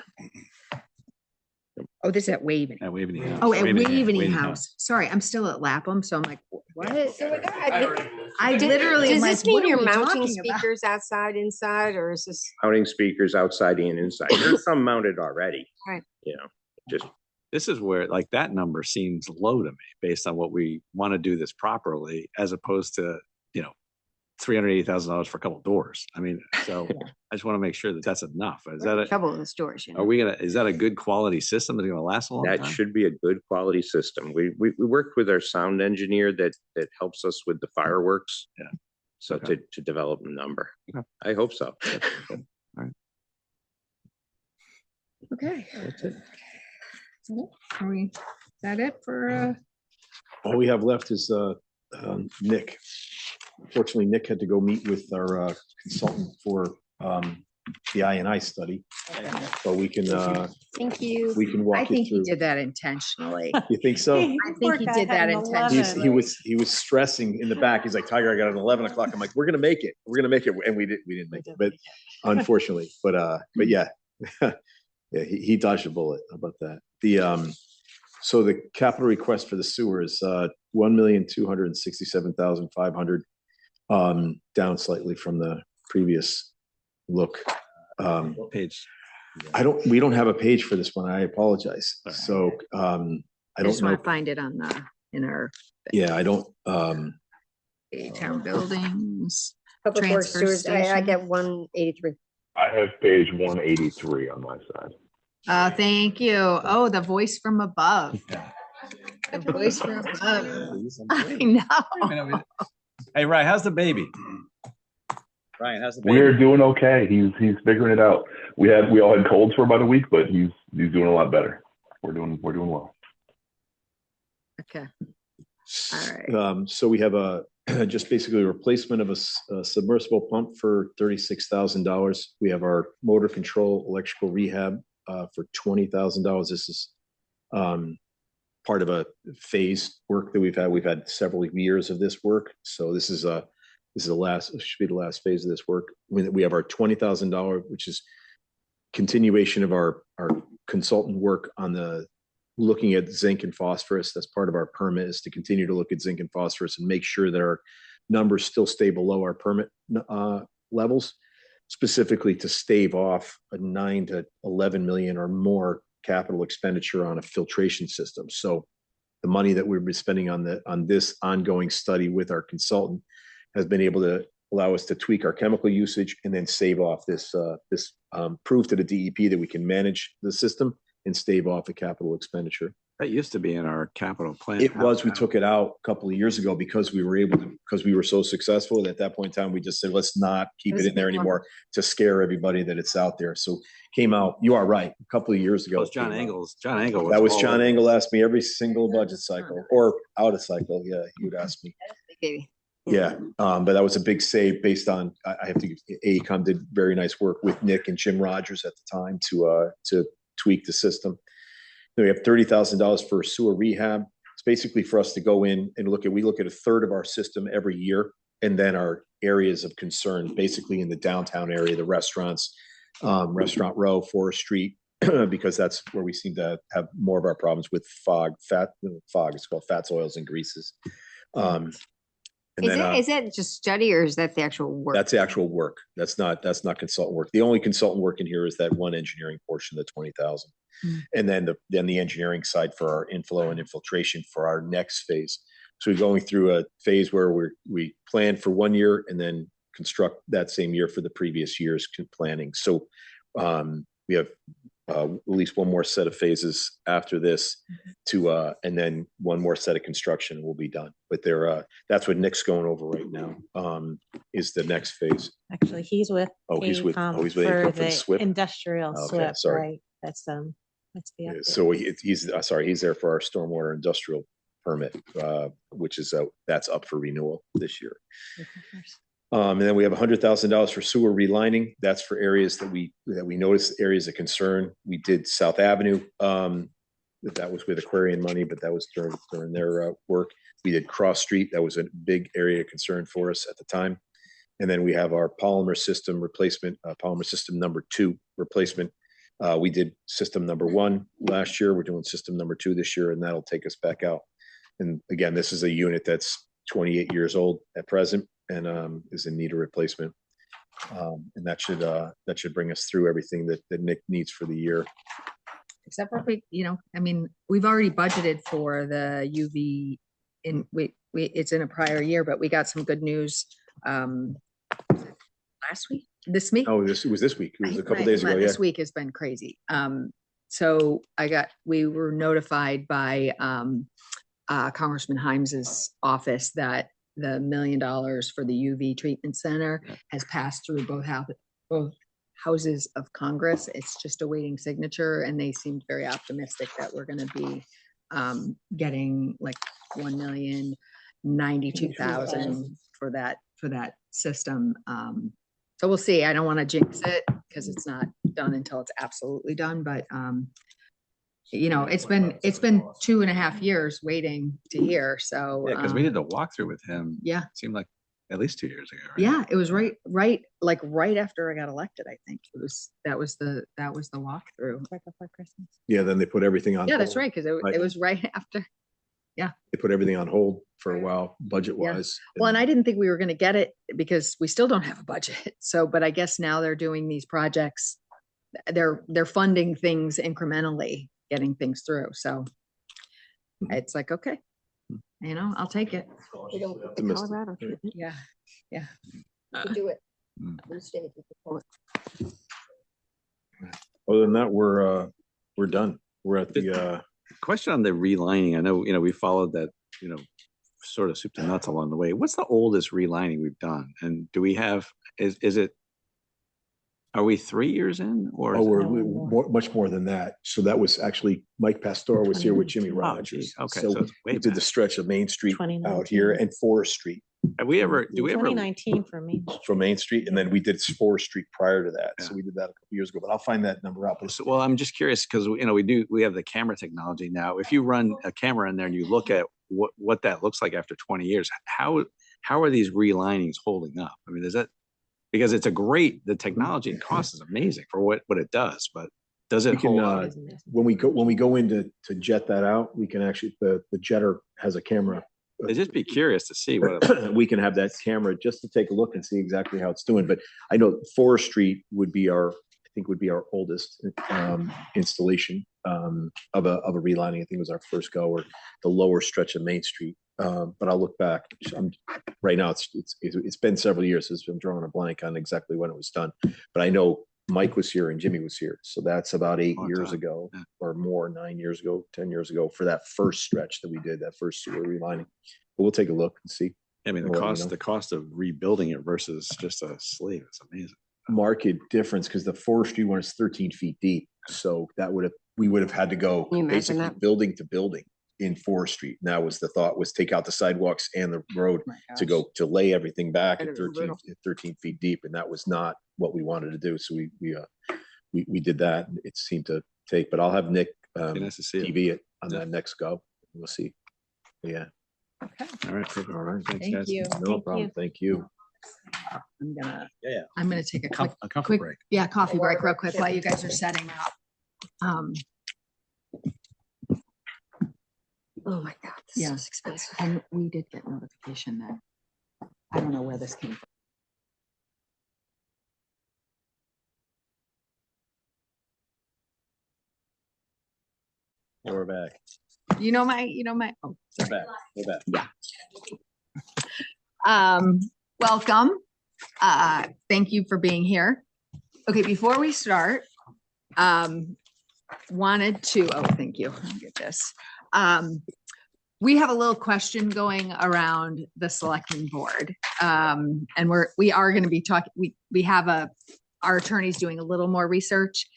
Oh, this is at Waveney. At Waveney House. Oh, at Waveney House. Sorry, I'm still at Lapham, so I'm like, what? So I literally am Does like, this mean what are you're we mounting talking about? speakers outside, inside, or is this? Mounting speakers outside and inside. There's some mounted already. Right. Just This is where, like, that number seems low to me based on what we want to do this properly, as opposed to, $380,000 for a couple of doors. I mean, so I just want to make sure that that's enough. Is that Trouble in the stores, is that a good quality system that's going to last a long that time? should be a good quality system. We worked with our sound engineer that helps us with the fireworks. Yeah. So Okay. to develop the number. Okay. I hope so. Okay. That's it. Is that it for, All we have left is Nick. Unfortunately, Nick had to go meet with our consultant for the I&I study, but we can Thank you. I walk you think he through. did that intentionally. You think so? I think he did that intentionally. He was stressing in the back. He's like, Tiger, I got it at 11 o'clock. I'm like, we're gonna make it. We're gonna make it, and we didn't make it, but unfortunately, but yeah, yeah, he dodged a bullet. How about that? So the capital request for the sewer is $1,267,500, down slightly from the previous look. What page? We don't have a page for this one. I apologize. All right. So I I don't just know. want to find it in our Yeah, I don't. town buildings. Public Works Transfer sewers, I station. get 183. I have page 183 on my side. Thank you. Oh, the voice from above. The voice from above. I know. Hey, Ryan, how's the baby? Ryan, how's the baby? We're doing okay. He's figuring it out. We all had colds for about a week, but he's doing a lot better. We're doing well. Okay. All right. So we have a just basically a replacement of a submersible pump for $36,000. We have our motor control electrical rehab for $20,000. This is part of a phase work that we've had. We've had several years of this work, so this is the last, should be the last phase of this work. We have our $20,000, which is continuation of our consultant work on the looking at zinc and phosphorus. That's part of our permit, is to continue to look at zinc and phosphorus and make sure that our numbers still stay below our permit levels, specifically to stave off a 9 to 11 million or more capital expenditure on a filtration system. So the money that we've been spending on this ongoing study with our consultant has been able to allow us to tweak our chemical usage and then save off this proof to the DEP that we can manage the system and stave off a capital expenditure. That used to be in our capital plan. It was, we took it out a couple of years ago because we were able to, because we were so successful. And at that point in time, we just said, let's not keep it in there anymore to scare everybody that it's out there. So came out, you are right, a couple of years ago. That was John Engels. John Engel. That was John Engel asked me every single budget cycle or out of cycle. Yeah, he would ask me. Yeah, but that was a big save based on, I have to give, AECOM did very nice work with Nick and Jim Rogers at the time to tweak the system. Then we have $30,000 for sewer rehab. It's basically for us to go in and we look at a third of our system every year, and then our areas of concern, basically in the downtown area, the restaurants, Restaurant Row, Forest Street, because that's where we seem to have more of our problems with fog, it's called fats, oils, and greases. Is that just study, or is that the actual work? That's the actual work. That's not consultant work. The only consultant work in here is that one engineering portion, the 20,000. And then the engineering side for our inflow and infiltration for our next phase. So we're going through a phase where we plan for 1 year and then construct that same year for the previous year's planning. So we have at least one more set of phases after this and then one more set of construction will be done. But that's what Nick's going over right now, is the next phase. Actually, he's with he's with for AECOM for the SWIP. industrial SWIP, sorry. right? That's the update. So he's there for our stormwater industrial permit, which is that's up for renewal this year. And then we have $100,000 for sewer relining. That's for areas that we noticed areas of concern. We did South Avenue. That was with Aquarian money, but that was during their work. We did Cross Street. That was a big area of concern for us at the time. And then we have our polymer system replacement, polymer system number 2 replacement. We did system number 1 last year. We're doing system number 2 this year, and that'll take us back out. And again, this is a unit that's 28 years old at present and is in need of replacement. And that should bring us through everything that Nick needs for the year. Except for, we've already budgeted for the UV it's in a prior year, but we got some good news last week, this week. Oh, it was this week. It was a couple days ago. Yeah. This week has been crazy. So we were notified by Congressman Himes's office that the $1 million for the UV treatment center has passed through both houses of Congress. It's just awaiting signature, and they seemed very optimistic that we're going to be getting like $1,092,000 for that system. So we'll see. I don't want to jinx it because it's not done until it's absolutely done. But it's been 2.5 years waiting to hear. So yeah, because we did the walkthrough with him. Yeah, it seemed like at least 2 years ago. Right? Yeah, it was right after I got elected. I think that was the walkthrough right before Christmas. Yeah, then they put everything on. Yeah, hold. that's right, because it was right after. Yeah, they put everything on hold for a while, budget wise. Yeah. Well, and I didn't think we were going to get it because we still don't have a budget. So, but I guess now they're doing these projects. They're funding things incrementally, getting things through. So it's like, okay, I'll take it. We don't get the Colorado treatment. Yeah. Yeah. We do it. Other than that, we're done. We're at the question on the relining. I know, we followed that, sort of soup to nuts along the way. What's the oldest relining we've done? And do we have, are we 3 years in or? Oh, we're much more than that. So that was actually Mike Pastor was here with Jimmy Rogers. Okay. So we did the stretch of Main Street out here and Forest Street. Have we ever, do we ever? 2019 for me. From Main Street, and then we did Forest Street prior to that. So we did that a couple years ago, but I'll find that number out. But Well, I'm just curious because, we have the camera technology now. If you run a camera in there and you look at what that looks like after 20 years, how are these relinings holding up? I mean, because it's the technology and cost is amazing for what it does, but does it we can, hold up? when we go in to jet that out, we can actually, the jetter has a camera. I'd just be curious to see what We can have that camera just to take a look and see exactly how it's doing. But I know Forest Street would be our oldest installation of a relining. I think it was our first go, or the lower stretch of Main Street. But I'll look back. Right now, it's been several years since I'm drawing a blank on exactly when it was done. But I know Mike was here and Jimmy was here, so that's about 8 years ago or more, 9 years ago, 10 years ago for that first stretch that we did, that first sewer relining. But we'll take a look and see. I mean, the cost of rebuilding it versus just a sleeve is amazing. Market difference because the forestry one is 13 feet deep, so we would have had to go basically building to building in Forest Street. And that was the thought, was take out the sidewalks and the road to lay everything back at 13 feet deep, and that was not what we wanted to do. So we did that, and it seemed to take. But I'll have Nick TV it on that next go. We'll see. Yeah. Okay. All right. All right. Thanks, Thank guys. you. No problem. Thank you. I'm gonna take a coffee break. Yeah, coffee break real quick while you guys are setting up. Oh my God, this is expensive. And we did get notification that, I don't know where this came from. We're back. Oh, We're back. We're back. Yeah. Welcome. Thank you for being here. Okay, before we start, wanted to, thank you. I'll get this. We have a little question going around the Selectman board. And we are going to be talking, we have our attorneys doing a little more research.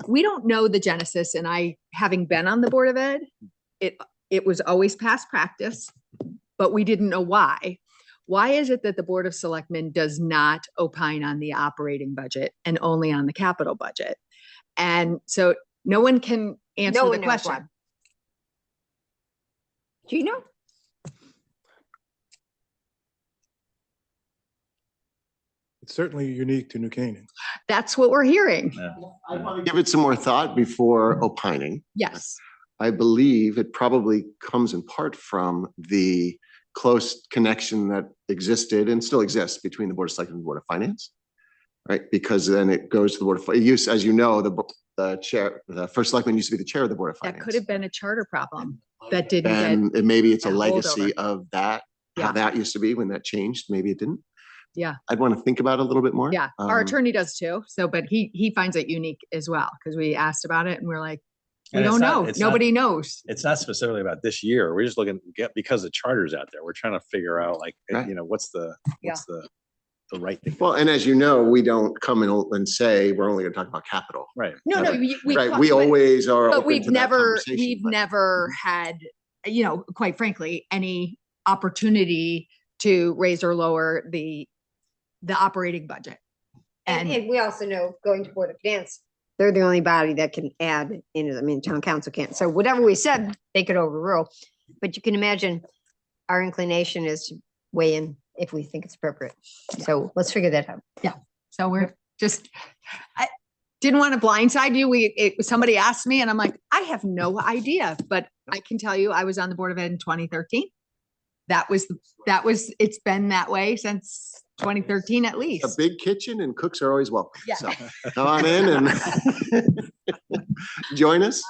We don't know the genesis, and having been on the Board of Ed, it was always past practice, but we didn't know why. Why is it that the Board of Selectmen does not opine on the operating budget and only on the capital budget? And so no one can answer the question. Do you know? It's certainly unique to New Canaan. That's what we're hearing. I want to give it some more thought before opining. Yes. I believe it probably comes in part from the close connection that existed and still exists between the Board of Selectmen and the Board of Finance, right? Because then it goes to the Board of Finance. As you know, the chair, the first selectman used to be the chair of the Board of Finance. That could have been a charter problem that didn't and maybe it's a legacy holdover of that, how that used to be when that changed. Maybe it didn't. Yeah. I'd want to think about it a little bit more. Yeah. Our attorney does too. So, but he finds it unique as well, because we asked about it and we're like, we don't know. Nobody knows. It's not specifically about this year. We're just looking because the charter's out there. We're trying to figure out what's the right thing. Well, and as you know, we don't come in and say we're only going to talk about capital. Right. No, We always are. But open we've to that conversation, never had, quite frankly, any opportunity to raise or lower the operating budget. And we also know, going to Board of Finance, they're the only body that can add in. I mean, town council can't. So whatever we said, they could overrule. But you can imagine our inclination is to weigh in if we think it's appropriate. So let's figure that out. Yeah. So we're just, I didn't want to blindside you. Somebody asked me and I'm like, I have no idea, but I can tell you I was on the Board of Ed in 2013. It's been that way since 2013 at least. A big kitchen and cooks are always welcome. Yeah. So come on in and join us.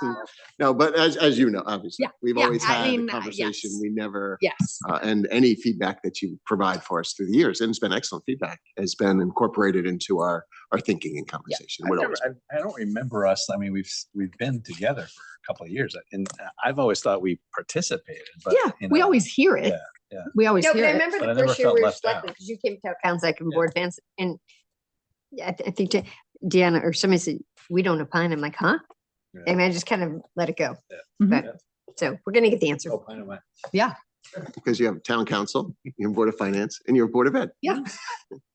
No, but as you know, obviously, we've always had a conversation. Yes. We never, yes. And any feedback that you provide for us through the years, and it's been excellent feedback, has been incorporated into our thinking and conversation. I don't remember us. I mean, we've been together for a couple of years, and I've always thought we participated. But we always hear it. Yeah. We always hear I it. remember the first year we were selected because you came to town council and Board of Finance, and I think Deanna or somebody said, we don't opine. I'm like, huh? Yeah. And I just kind of let it go. Yeah. But so we're going to get the answer. Yeah. because you have town council, you have board of finance, and your board of ed. Yeah.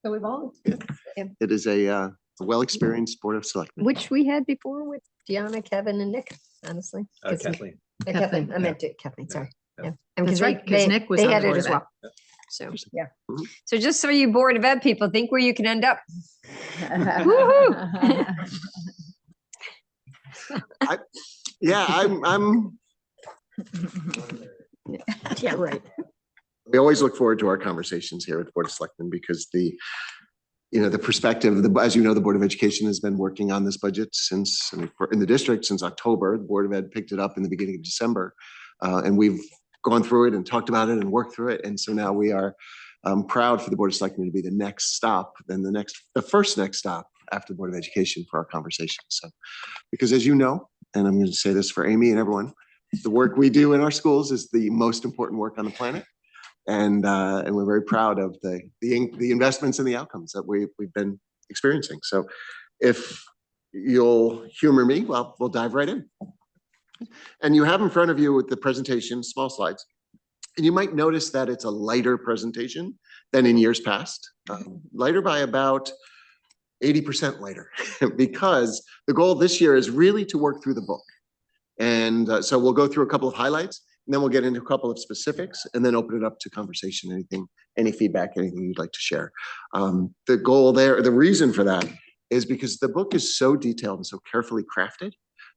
So we've all, It is a well-experienced board of selectmen. which we had before with Gianna, Kevin, and Nick, honestly. 'Cause- Kathleen. Kevin, I meant it, Kathleen, sorry. Yeah. And That's right, 'cause they- Nick was they on had the it Board as of Ed. well. So, yeah. Mhm. So just so you Board of Ed people, think where you can end up. Woo-hoo. Yeah, I'm Yeah, right. we always look forward to our conversations here at the Board of Selectmen because the perspective, as you know, the Board of Education has been working on this budget since, in the district since October. The Board of Ed picked it up in the beginning of December. And we've gone through it and talked about it and worked through it. And so now we are proud for the Board of Selectmen to be the next stop, then the first next stop after the Board of Education for our conversation. So, because as you know, and I'm going to say this for Amy and everyone, the work we do in our schools is the most important work on the planet. And we're very proud of the investments and the outcomes that we've been experiencing. So if you'll humor me, well, we'll dive right in. And you have in front of you with the presentation, small slides, and you might notice that it's a lighter presentation than in years past, lighter by about 80% lighter, because the goal this year is really to work through the book. And so we'll go through a couple of highlights, and then we'll get into a couple of specifics, and then open it up to conversation, any feedback, anything you'd like to share. The goal there, the reason for that is because the book is so detailed and so carefully crafted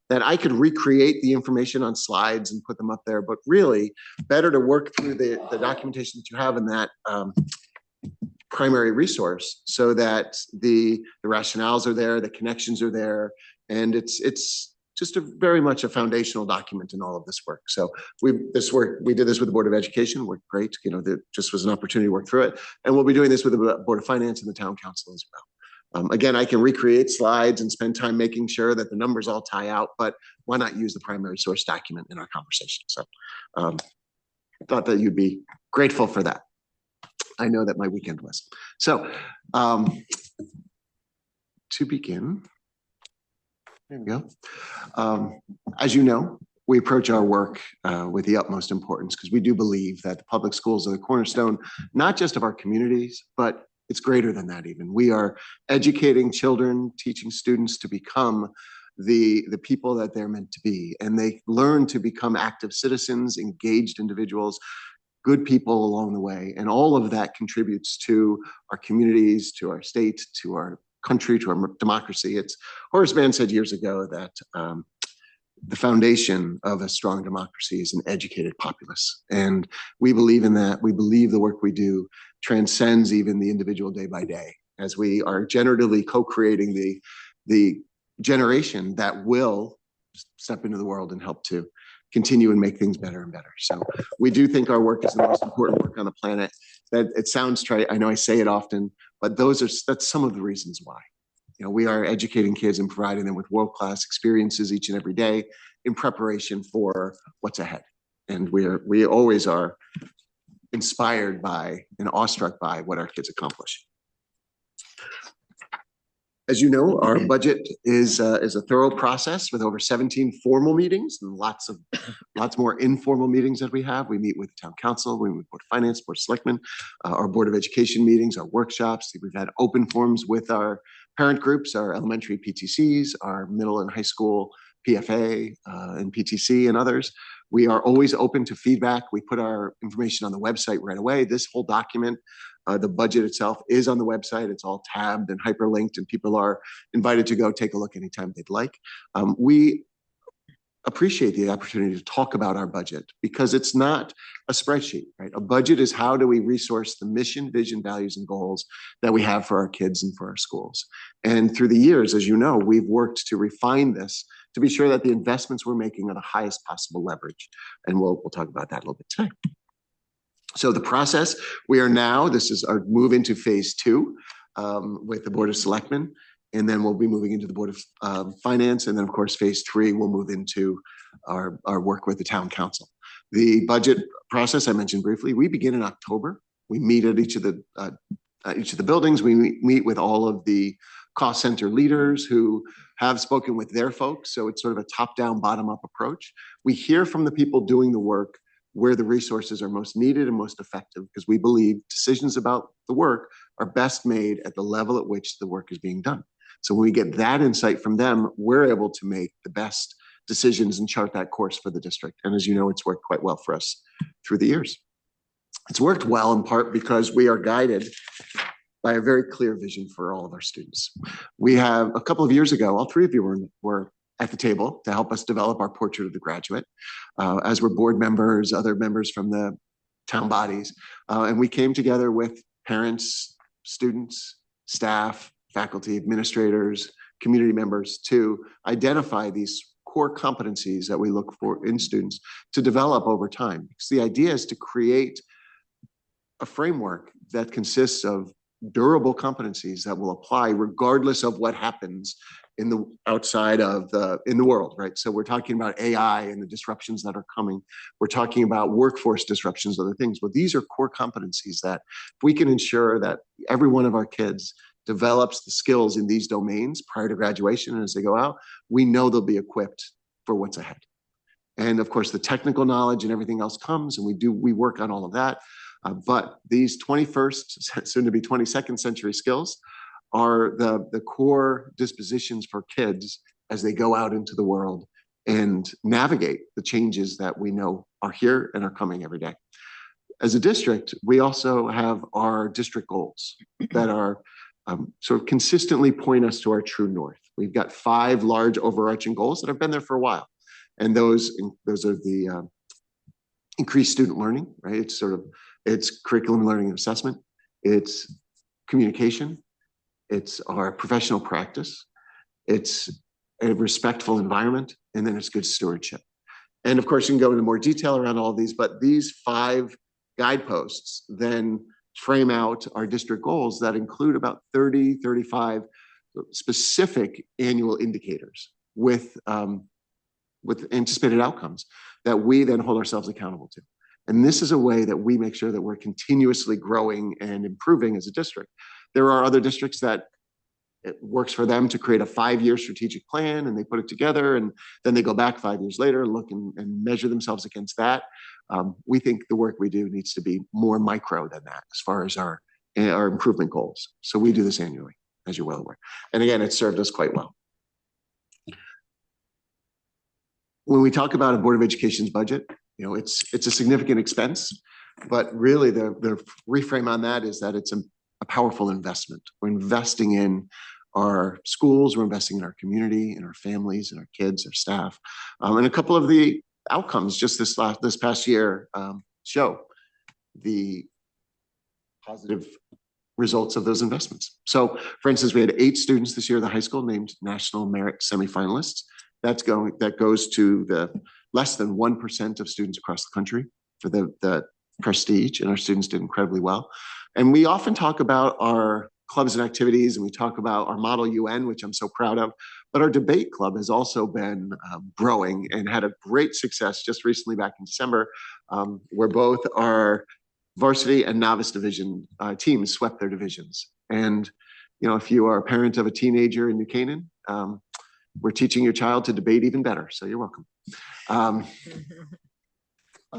that I could recreate the information on slides and put them up there, but really better to work through the documentation that you have in that primary resource so that the rationales are there, the connections are there, and it's just very much a foundational document in all of this work. So we did this with the Board of Education, worked great. There just was an opportunity to work through it. And we'll be doing this with the Board of Finance and the Town Council as well. Again, I can recreate slides and spend time making sure that the numbers all tie out, but why not use the primary source document in our conversation? So thought that you'd be grateful for that. I know that my weekend was. So to begin, there we go. As you know, we approach our work with the utmost importance because we do believe that the public schools are the cornerstone, not just of our communities, but it's greater than that even. We are educating children, teaching students to become the people that they're meant to be. And they learn to become active citizens, engaged individuals, good people along the way. And all of that contributes to our communities, to our state, to our country, to our democracy. Horace Mann said years ago that the foundation of a strong democracy is an educated populace. And we believe in that. We believe the work we do transcends even the individual day by day, as we are generatively co-creating the generation that will step into the world and help to continue and make things better and better. So we do think our work is the most important work on the planet. That it sounds trite, I know I say it often, but that's some of the reasons why. We are educating kids and providing them with world-class experiences each and every day in preparation for what's ahead. And we always are inspired by and awestruck by what our kids accomplish. As you know, our budget is a thorough process with over 17 formal meetings and lots more informal meetings that we have. We meet with the town council, we meet with Board of Finance, Board of Selectmen, our Board of Education meetings, our workshops. We've had open forums with our parent groups, our elementary PTCs, our middle and high school PFA and PTC and others. We are always open to feedback. We put our information on the website right away. This whole document, the budget itself, is on the website. It's all tabbed and hyperlinked, and people are invited to go take a look anytime they'd like. We appreciate the opportunity to talk about our budget because it's not a spreadsheet, right? A budget is how do we resource the mission, vision, values, and goals that we have for our kids and for our schools. And through the years, as you know, we've worked to refine this to be sure that the investments we're making are the highest possible leverage. And we'll talk about that a little bit today. So the process, this is our move into phase 2 with the Board of Selectmen. And then we'll be moving into the Board of Finance. And then, of course, phase 3, we'll move into our work with the town council. The budget process I mentioned briefly, we begin in October. We meet at each of the buildings. We meet with all of the cost center leaders who have spoken with their folks. So it's sort of a top-down, bottom-up approach. We hear from the people doing the work where the resources are most needed and most effective, because we believe decisions about the work are best made at the level at which the work is being done. So when we get that insight from them, we're able to make the best decisions and chart that course for the district. And as you know, it's worked quite well for us through the years. It's worked well in part because we are guided by a very clear vision for all of our students. We have, a couple of years ago, all three of you were at the table to help us develop our portrait of the graduate, as were board members, other members from the town bodies. And we came together with parents, students, staff, faculty, administrators, community members to identify these core competencies that we look for in students to develop over time. Because the idea is to create a framework that consists of durable competencies that will apply regardless of what happens in the outside of in the world, right? So we're talking about AI and the disruptions that are coming. We're talking about workforce disruptions, other things. But these are core competencies that if we can ensure that every one of our kids develops the skills in these domains prior to graduation and as they go out, we know they'll be equipped for what's ahead. And of course, the technical knowledge and everything else comes, and we work on all of that. But these 21st, soon to be 22nd century skills are the core dispositions for kids as they go out into the world and navigate the changes that we know are here and are coming every day. As a district, we also have our district goals that are sort of consistently point us to our true north. We've got 5 large overarching goals that have been there for a while. And those are the increased student learning, right? It's curriculum learning and assessment. It's communication. It's our professional practice. It's a respectful environment. And then it's good stewardship. And of course, you can go into more detail around all of these, but these 5 guideposts then frame out our district goals that include about 30, 35 specific annual indicators with anticipated outcomes that we then hold ourselves accountable to. And this is a way that we make sure that we're continuously growing and improving as a district. There are other districts that it works for them to create a 5-year strategic plan and they put it together and then they go back 5 years later, look and measure themselves against that. We think the work we do needs to be more micro than that as far as our improvement goals. So we do this annually, as you're well aware. And again, it's served us quite well. When we talk about a Board of Education's budget, you know, it's a significant expense, but really the reframe on that is that it's a powerful investment. We're investing in our schools, we're investing in our community, in our families, in our kids, our staff, and a couple of the outcomes just this past year show the positive results of those investments. So, for instance, we had 8 students this year at the high school named National Merit semifinalists. That goes to the less than 1% of students across the country for the prestige, and our students did incredibly well. And we often talk about our clubs and activities, and we talk about our Model UN, which I'm so proud of, but our debate club has also been growing and had a great success just recently back in December, where both our varsity and novice division teams swept their divisions. And, you know, if you are a parent of a teenager in New Canaan, we're teaching your child to debate even better, so you're welcome. On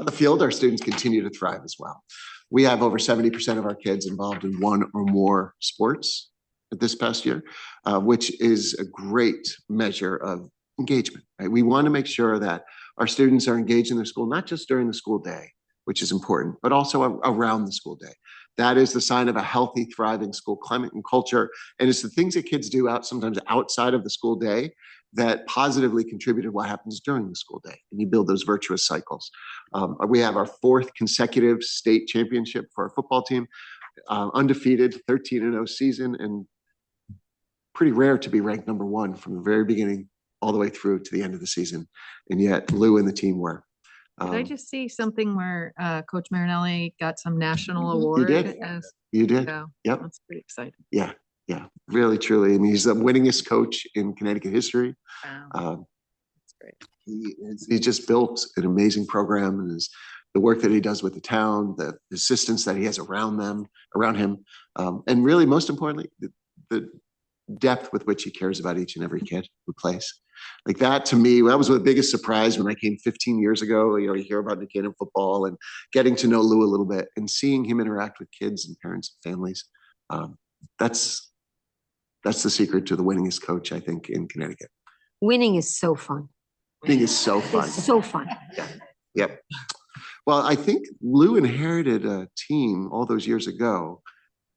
the field, our students continue to thrive as well. We have over 70% of our kids involved in one or more sports this past year, which is a great measure of engagement. Right? We want to make sure that our students are engaged in their school, not just during the school day, which is important, but also around the school day. That is the sign of a healthy, thriving school climate and culture. And it's the things that kids do sometimes outside of the school day that positively contribute to what happens during the school day. And you build those virtuous cycles. We have our 4th consecutive state championship for our football team, undefeated, 13-0 season, and pretty rare to be ranked number 1 from the very beginning all the way through to the end of the season. And yet Lou and the team were. Did I just see something where Coach Marinelli got some national award? You did. You did. So Yep. that's pretty exciting. Yeah. Yeah. Really, truly. I mean, he's the winningest coach in Connecticut history. Wow. That's great. He just built an amazing program, and the work that he does with the town, the assistants that he has around him, and really, most importantly, the depth with which he cares about each and every kid who plays. Like that, to me, that was the biggest surprise when I came 15 years ago. You hear about New Canaan football and getting to know Lou a little bit and seeing him interact with kids and parents and families. That's the secret to the winningest coach, I think, in Connecticut. Winning is so fun. Winning is so fun. It's so fun. Yeah. Yep. Well, I think Lou inherited a team all those years ago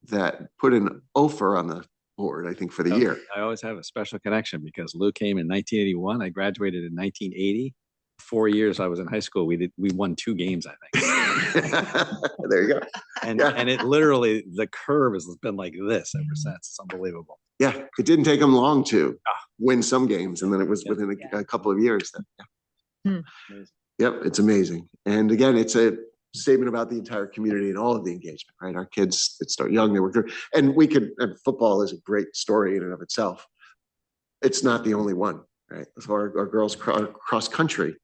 that put an offer on the board, I think, for the year. I always have a special connection because Lou came in 1981. I graduated in 1980. 4 years I was in high school. We won 2 games, I think. There you go. And it literally, the curve has been like this ever since. It's unbelievable. Yeah, it didn't take him long to win some games, and then it was within a couple of years. Yep, it's amazing. And again, it's a statement about the entire community and all of the engagement, right? Our kids that start young, they work through, and football is a great story in and of itself. It's not the only one, right? So our girls cross country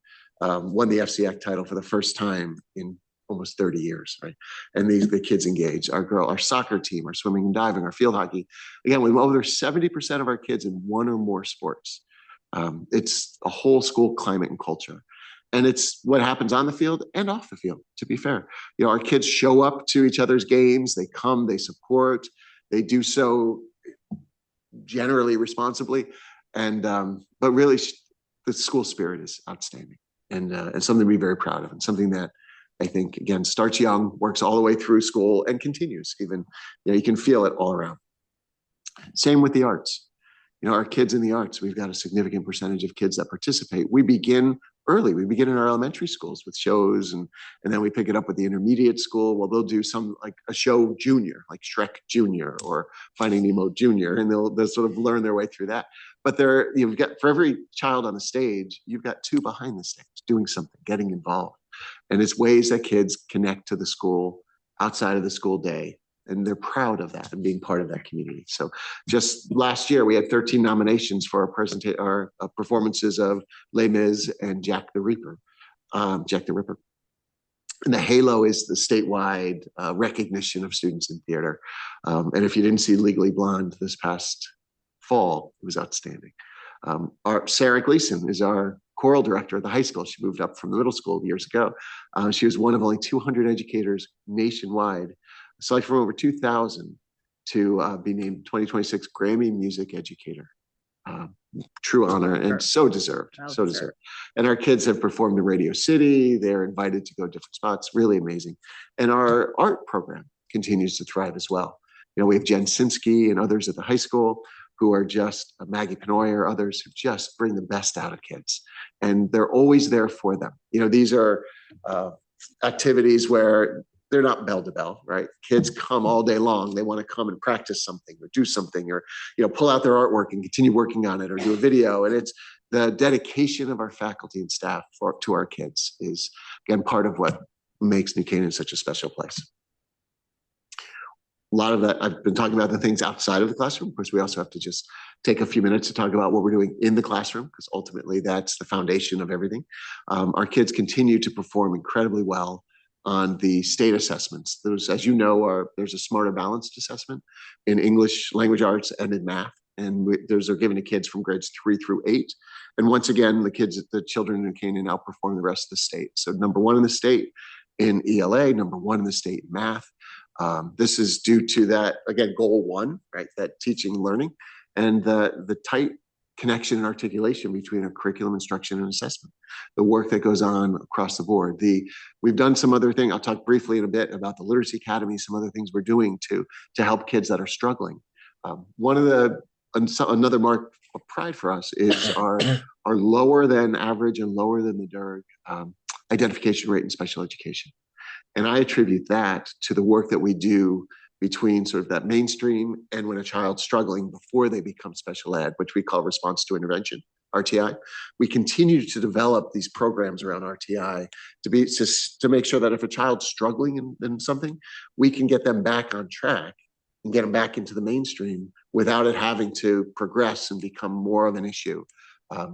won the FCX title for the first time in almost 30 years, right? And the kids engage. Our soccer team, our swimming and diving, our field hockey. Again, with over 70% of our kids in one or more sports. It's a whole school climate and culture. And it's what happens on the field and off the field, to be fair. Our kids show up to each other's games. They come, they support, they do so generally responsibly. And, but really the school spirit is outstanding and something to be very proud of, and something that I think, again, starts young, works all the way through school and continues even, you can feel it all around. Same with the arts. Our kids in the arts, we've got a significant percentage of kids that participate. We begin early. We begin in our elementary schools with shows, and then we pick it up with the intermediate school. Well, they'll do some like a show junior, like Shrek Junior or Finding Nemo Junior, and they'll sort of learn their way through that. But you've got, for every child on the stage, you've got 2 behind the stage doing something, getting involved. And it's ways that kids connect to the school outside of the school day. And they're proud of that and being part of that community. So just last year, we had 13 nominations for our performances of Les Mis and Jack the Ripper. And the Halo is the statewide recognition of students in theater. And if you didn't see Legally Blonde this past fall, it was outstanding. Sarah Gleason is our choral director at the high school. She moved up from the middle school years ago. She was one of only 200 educators nationwide, selected from over 2,000 to be named 2026 Grammy Music Educator. True honor and so deserved, so deserved. And our kids have performed in Radio City. They're invited to go to different spots, really amazing. And our art program continues to thrive as well. We have Jen Sinsky and others at the high school who are just Maggie Penoyer, others who just bring the best out of kids. And they're always there for them. These are activities where they're not bell to bell, right? Kids come all day long. They want to come and practice something or do something or, pull out their artwork and continue working on it or do a video. And it's the dedication of our faculty and staff to our kids is, again, part of what makes New Canaan such a special place. A lot of that, I've been talking about the things outside of the classroom. Of course, we also have to just take a few minutes to talk about what we're doing in the classroom, because ultimately that's the foundation of everything. Our kids continue to perform incredibly well on the state assessments. Those, as you know, there's a Smarter Balanced assessment in English, language arts, and in math. And those are given to kids from grades 3 through 8. And once again, the children in New Canaan outperform the rest of the state. So #1 in the state in ELA, #1 in the state in math. This is due to that, again, goal 1, right? That teaching and learning, and the tight connection and articulation between our curriculum instruction and assessment, the work that goes on across the board. We've done some other thing. I'll talk briefly in a bit about the Literacy Academy, some other things we're doing to help kids that are struggling. Another mark of pride for us is our lower than average and lower than the DERG identification rate in special education. And I attribute that to the work that we do between sort of that mainstream and when a child's struggling before they become special ed, which we call response to intervention, RTI. We continue to develop these programs around RTI to make sure that if a child's struggling in something, we can get them back on track and get them back into the mainstream without it having to progress and become more of an issue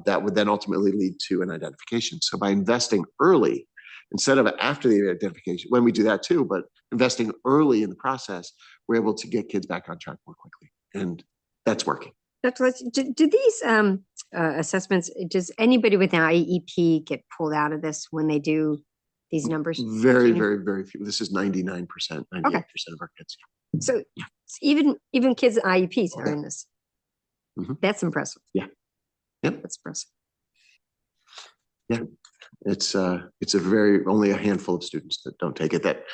that would then ultimately lead to an identification. So by investing early, instead of after the identification, when we do that too, but investing early in the process, we're able to get kids back on track more quickly. And that's working. Do these assessments, does anybody with an IEP get pulled out of this when they do these numbers? Very, very, very few. This is 99%, 98% of our kids. So even kids with IEPs are in this. Mhm. That's impressive. Yeah. Yep. That's impressive. Yeah. It's a very, only a handful of students that don't take it, that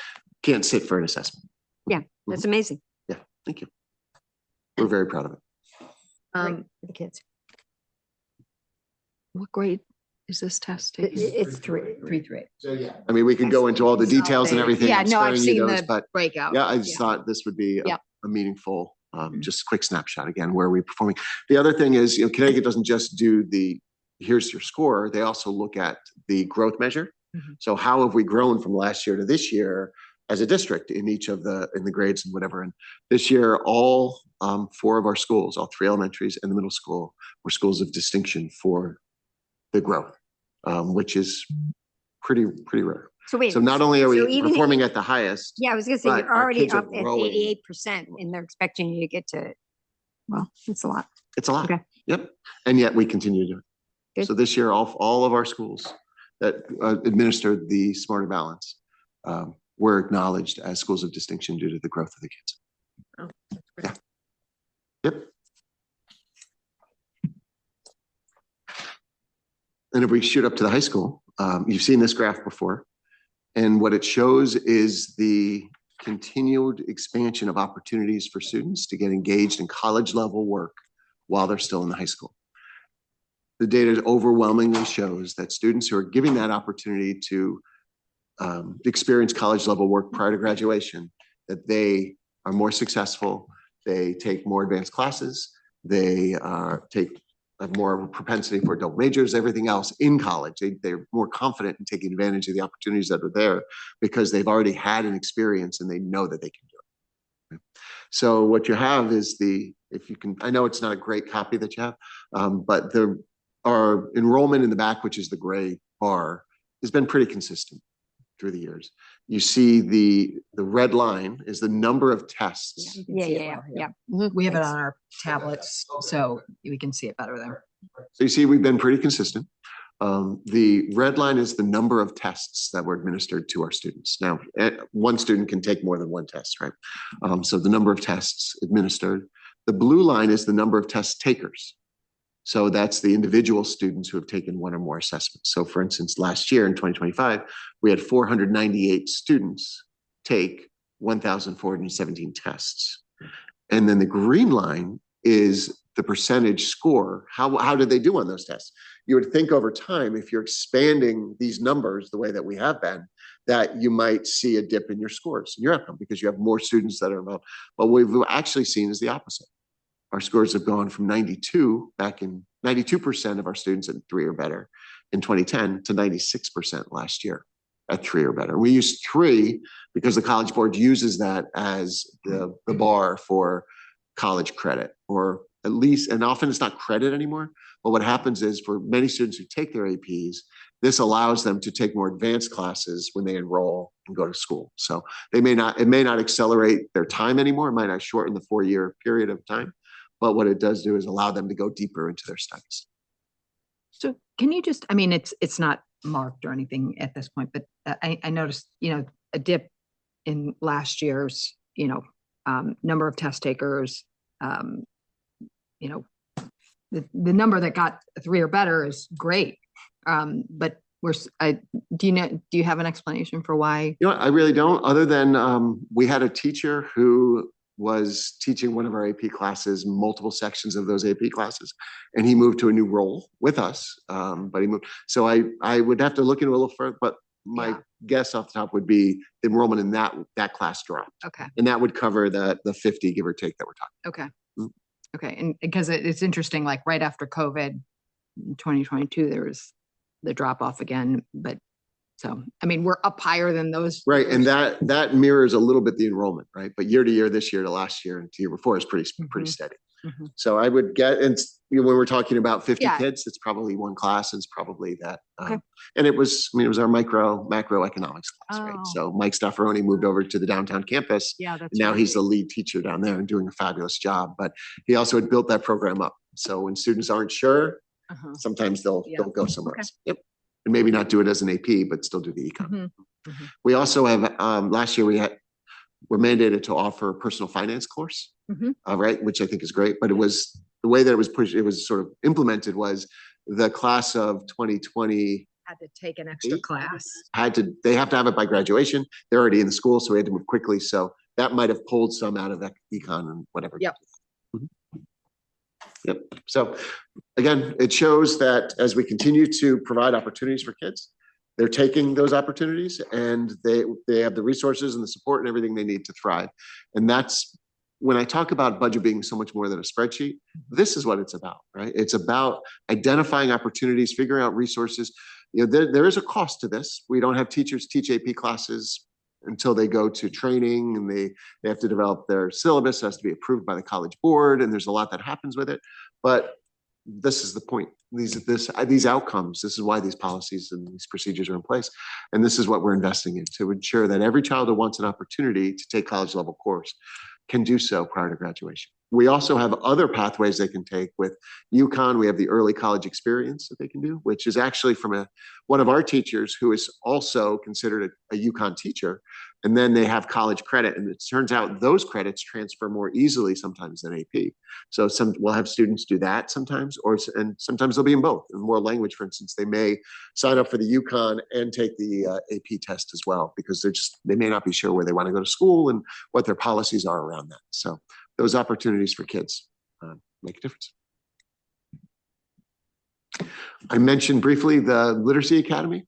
can't sit for an assessment. Yeah, that's amazing. Yeah, thank you. We're very proud of it. For the kids. What grade is this test? It's three. I mean, we can go into all the details and everything. Yeah, I'm no, I've sparing you seen those, the but breakout. yeah, I just thought this would be Yep. a meaningful, just quick snapshot again, where are we performing? The other thing is, Connecticut doesn't just do here's your score. They also look at the growth measure. So how have we grown from last year to this year as a district in each of in the grades and whatever? And this year, all 4 of our schools, all 3 elementaries and the middle school, were schools of distinction for the growth, which is pretty rare. So wait. So not only are so we even- performing at the highest, Yeah, I was gonna say, but you're our already kids are up at growing. 88% and they're expecting you to get to, well, it's a lot. it's a lot. Okay. Yep. And yet we continue to do it. Good. So this year, all of our schools that administered the Smarter Balance were acknowledged as schools of distinction due to the growth of the kids. Oh, that's great. Yeah. Yep. And if we shoot up to the high school, you've seen this graph before. And what it shows is the continued expansion of opportunities for students to get engaged in college level work while they're still in the high school. The data overwhelmingly shows that students who are giving that opportunity to experience college level work prior to graduation, that they are more successful, they take more advanced classes, they have more of a propensity for adult majors, everything else in college. They're more confident in taking advantage of the opportunities that are there because they've already had an experience and they know that they can do it. So what you have is if you can, I know it's not a great copy that you have, but our enrollment in the back, which is the gray bar, has been pretty consistent through the years. You see the red line is the number of tests. Yeah. We have it on our tablets, so we can see it better there. So you see, we've been pretty consistent. The red line is the number of tests that were administered to our students. Now, one student can take more than one test, right? So the number of tests administered. The blue line is the number of test takers. So that's the individual students who have taken one or more assessments. So for instance, last year in 2025, we had 498 students take 1,417 tests. And then the green line is the percentage score. How did they do on those tests? You would think over time, if you're expanding these numbers the way that we have been, that you might see a dip in your scores, in your outcome, because you have more students that are involved. But what we've actually seen is the opposite. Our scores have gone from 92% of our students at 3 or better in 2010 to 96% last year at 3 or better. We use 3 because the College Board uses that as the bar for college credit, or at least, and often it's not credit anymore, but what happens is for many students who take their APs, this allows them to take more advanced classes when they enroll and go to school. So it may not accelerate their time anymore, it might not shorten the 4-year period of time, but what it does do is allow them to go deeper into their studies. So can you just, I mean, it's not marked or anything at this point, but I noticed, a dip in last year's, number of test takers, the number that got 3 or better is great. But do you have an explanation for why? I really don't, other than we had a teacher who was teaching one of our AP classes, multiple sections of those AP classes, and he moved to a new role with us, but he moved. So I would have to look into it a little further, but my guess off the top would be the enrollment in that class dropped. Okay. And that would cover the 50, give or take, that we're talking. Okay. Okay. And because it's interesting, like right after COVID, 2022, there was the drop off again, but so, I mean, we're up higher than those. Right. And that mirrors a little bit the enrollment, right? But year to year, this year to last year and to year before is pretty steady. Mhm. So I would get, and when we're talking about 50 Yeah. kids, it's probably one class, it's probably that. Okay. And it was our macroeconomics class, right? Oh. So Mike Staffaroni moved over to the downtown campus. Yeah, that's And now right. he's the lead teacher down there and doing a fabulous job, but he also had built that program up. So when students aren't sure, Uh-huh. sometimes they'll Yeah. go somewhere Okay. else. Yep. And maybe not do it as an AP, but still do the econ. Mhm. Mhm. We also have, last year we're mandated to offer a personal finance course, Mhm. right, which I think is great, but it was, the way that it was pushed, it was sort of implemented was the class of 2020 Had to take an extra class. they have to have it by graduation. They're already in the school, so we had to move quickly. So that might have pulled some out of econ and whatever. Yep. Yep. So again, it shows that as we continue to provide opportunities for kids, they're taking those opportunities and they have the resources and the support and everything they need to thrive. And that's when I talk about budget being so much more than a spreadsheet, this is what it's about, right? It's about identifying opportunities, figuring out resources. You know, there is a cost to this. We don't have teachers teach AP classes until they go to training, and they have to develop their syllabus. It has to be approved by the college board, and there's a lot that happens with it. But this is the point. These outcomes, this is why these policies and these procedures are in place. And this is what we're investing in, to ensure that every child who wants an opportunity to take college level course can do so prior to graduation. We also have other pathways they can take with UConn. We have the early college experience that they can do, which is actually from one of our teachers who is also considered a UConn teacher. And then they have college credit. And it turns out those credits transfer more easily sometimes than AP. So we'll have students do that sometimes, and sometimes they'll be in both. In more language, for instance, they may sign up for the UConn and take the AP test as well, because they may not be sure where they want to go to school and what their policies are around that. So those opportunities for kids make a difference. I mentioned briefly the Literacy Academy.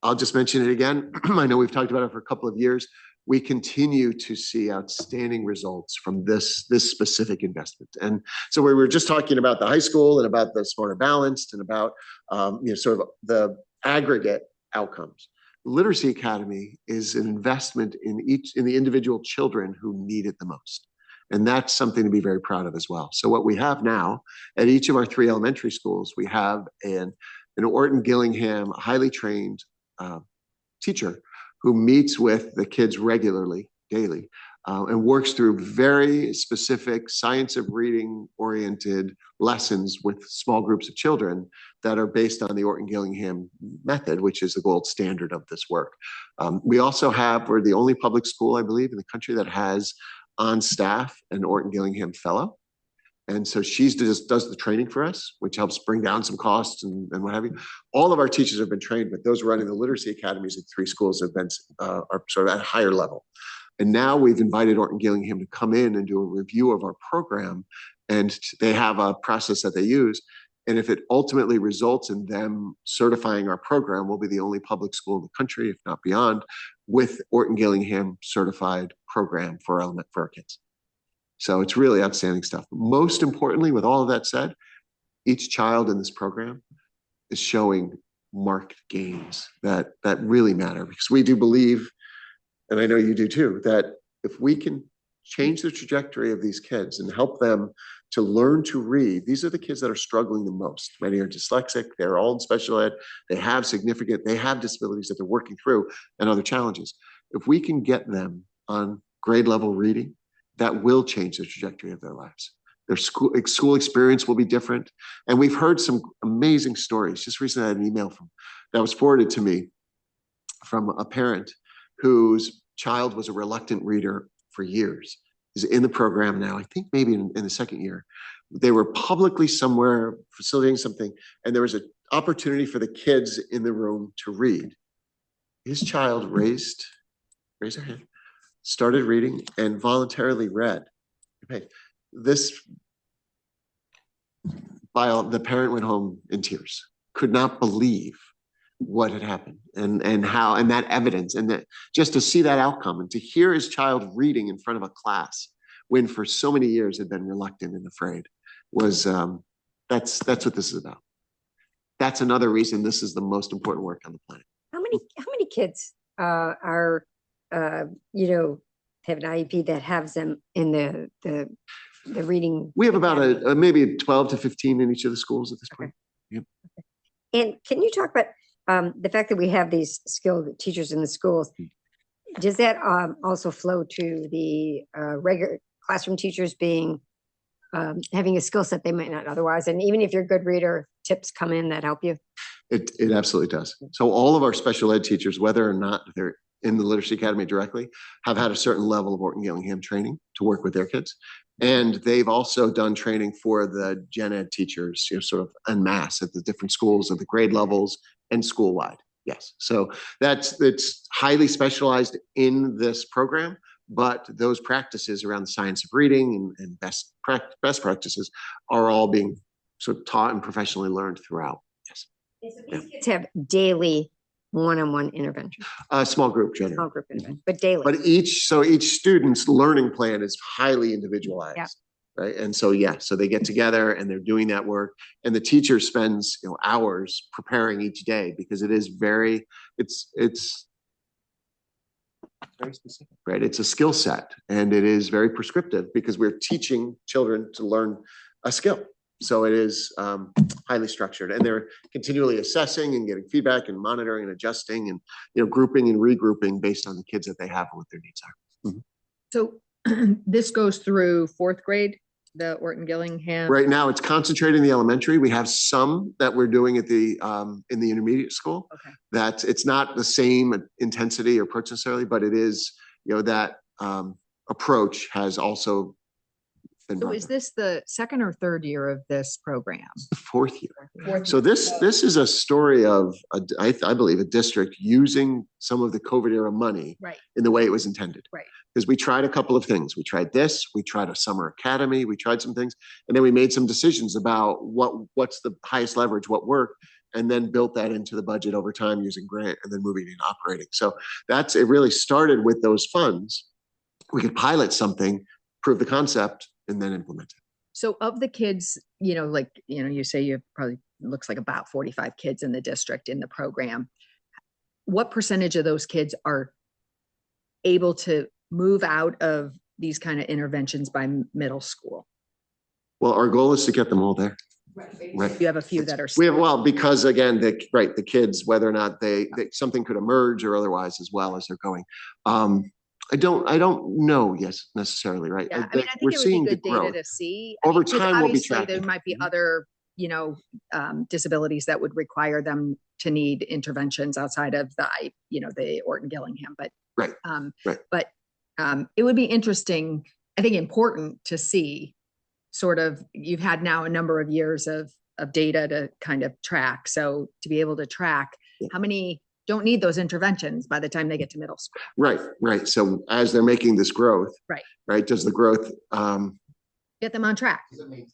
I'll just mention it again. I know we've talked about it for a couple of years. We continue to see outstanding results from this specific investment. And so we were just talking about the high school and about the Smarter Balanced and about sort of the aggregate outcomes. Literacy Academy is an investment in the individual children who need it the most. And that's something to be very proud of as well. So what we have now at each of our 3 elementary schools, we have an Orton Gillingham highly trained teacher who meets with the kids regularly, daily, and works through very specific science of reading oriented lessons with small groups of children that are based on the Orton Gillingham method, which is the gold standard of this work. We also we're the only public school, I believe, in the country that has on staff an Orton Gillingham fellow. And so she just does the training for us, which helps bring down some costs and what have you. All of our teachers have been trained, but those running the literacy academies at 3 schools have been are sort of at a higher level. And now we've invited Orton Gillingham to come in and do a review of our program. And they have a process that they use. And if it ultimately results in them certifying our program, we'll be the only public school in the country, if not beyond, with Orton Gillingham certified program for our kids. So it's really outstanding stuff. Most importantly, with all of that said, each child in this program is showing marked gains that really matter, because we do believe, and I know you do too, that if we can change the trajectory of these kids and help them to learn to read, these are the kids that are struggling the most. Many are dyslexic, they're all in special ed, they have disabilities that they're working through and other challenges. If we can get them on grade level reading, that will change the trajectory of their lives. Their school experience will be different. And we've heard some amazing stories. Just recently I had an email that was forwarded to me from a parent whose child was a reluctant reader for years. Is in the program now, I think maybe in the second year. They were publicly somewhere facilitating something, and there was an opportunity for the kids in the room to read. His child raised her hand, started reading, and voluntarily read. Okay. The parent went home in tears, could not believe what had happened and that evidence, and that just to see that outcome and to hear his child reading in front of a class when for so many years had been reluctant and afraid was that's what this is about. That's another reason this is the most important work on the planet. How many kids are have an IEP that has them in the the reading. We have about maybe 12 to 15 in each of the schools at this point. And can you talk about the fact that we have these skilled teachers in the schools? Does that also flow to the regular classroom teachers being having a skill set they might not otherwise? And even if you're a good reader, tips come in that help you? It absolutely does. So all of our special ed teachers, whether or not they're in the Literacy Academy directly, have had a certain level of Orton Gillingham training to work with their kids. And they've also done training for the gen ed teachers, sort of en masse at the different schools at the grade levels and school-wide. Yes. So it's highly specialized in this program, but those practices around the science of reading and best practices are all being sort of taught and professionally learned throughout. Yes. These kids have daily one-on-one intervention. Small group generally. Small group intervention, but daily. But each student's learning plan is highly individualized. Yeah. Right. And so, so they get together and they're doing that work, and the teacher spends, hours preparing each day, because it's very specific, right? It's a skill set, and it is very prescriptive because we're teaching children to learn a skill. So it is highly structured, and they're continually assessing and getting feedback and monitoring and adjusting and, grouping and regrouping based on the kids that they have and what their needs are. Mm-hmm. So this goes through fourth grade, the Orton Gillingham? Right now, it's concentrated in the elementary. We have some that we're doing at the in the intermediate school. Okay. That it's not the same intensity or approach necessarily, but it is, that approach has also been. So is this the second or third year of this program? The fourth year. So this is a story of, I believe, a district using some of the COVID era money in the way it was intended. Right. Because we tried a couple of things. We tried this, we tried a summer academy, we tried some things, and then we made some decisions about what's the highest leverage, what worked, and then built that into the budget over time using grant and then moving and operating. So it really started with those funds. We could pilot something, prove the concept, and then implement it. So of the kids, you say you have probably looks like about 45 kids in the district in the program. What percentage of those kids are able to move out of these kind of interventions by middle school? Well, our goal is to get them all there. Right. You have a few that are. Because again, the kids, whether or not they something could emerge or otherwise as well as they're going. I don't know. Yes, necessarily. Right. Yeah, I think it would be good data to see. Over time, we'll be tracking. There might be other, disabilities that would require them to need interventions outside of the Orton Gillingham. But But it would be interesting, I think important to see sort of, you've had now a number of years of data to kind of track. So to be able to track how many don't need those interventions by the time they get to middle school. Right. So as they're making this growth, does the growth get them on track?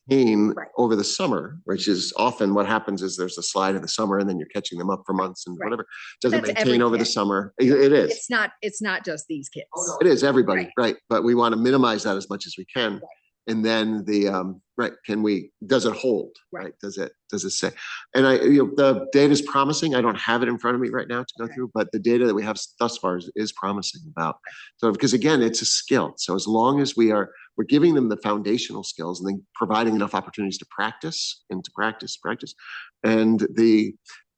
Maintain over the summer, which is often what happens is there's a slide in the summer and then you're catching them up for months and whatever. Does it maintain over the summer? It is. It's not just these kids. It is everybody, right? But we want to minimize that as much as we can. And then does it hold? Right. Does it say? And the data is promising. I don't have it in front of me right now to go through, but the data that we have thus far is promising about. So, because again, it's a skill. So as long as we're giving them the foundational skills and then providing enough opportunities to practice. And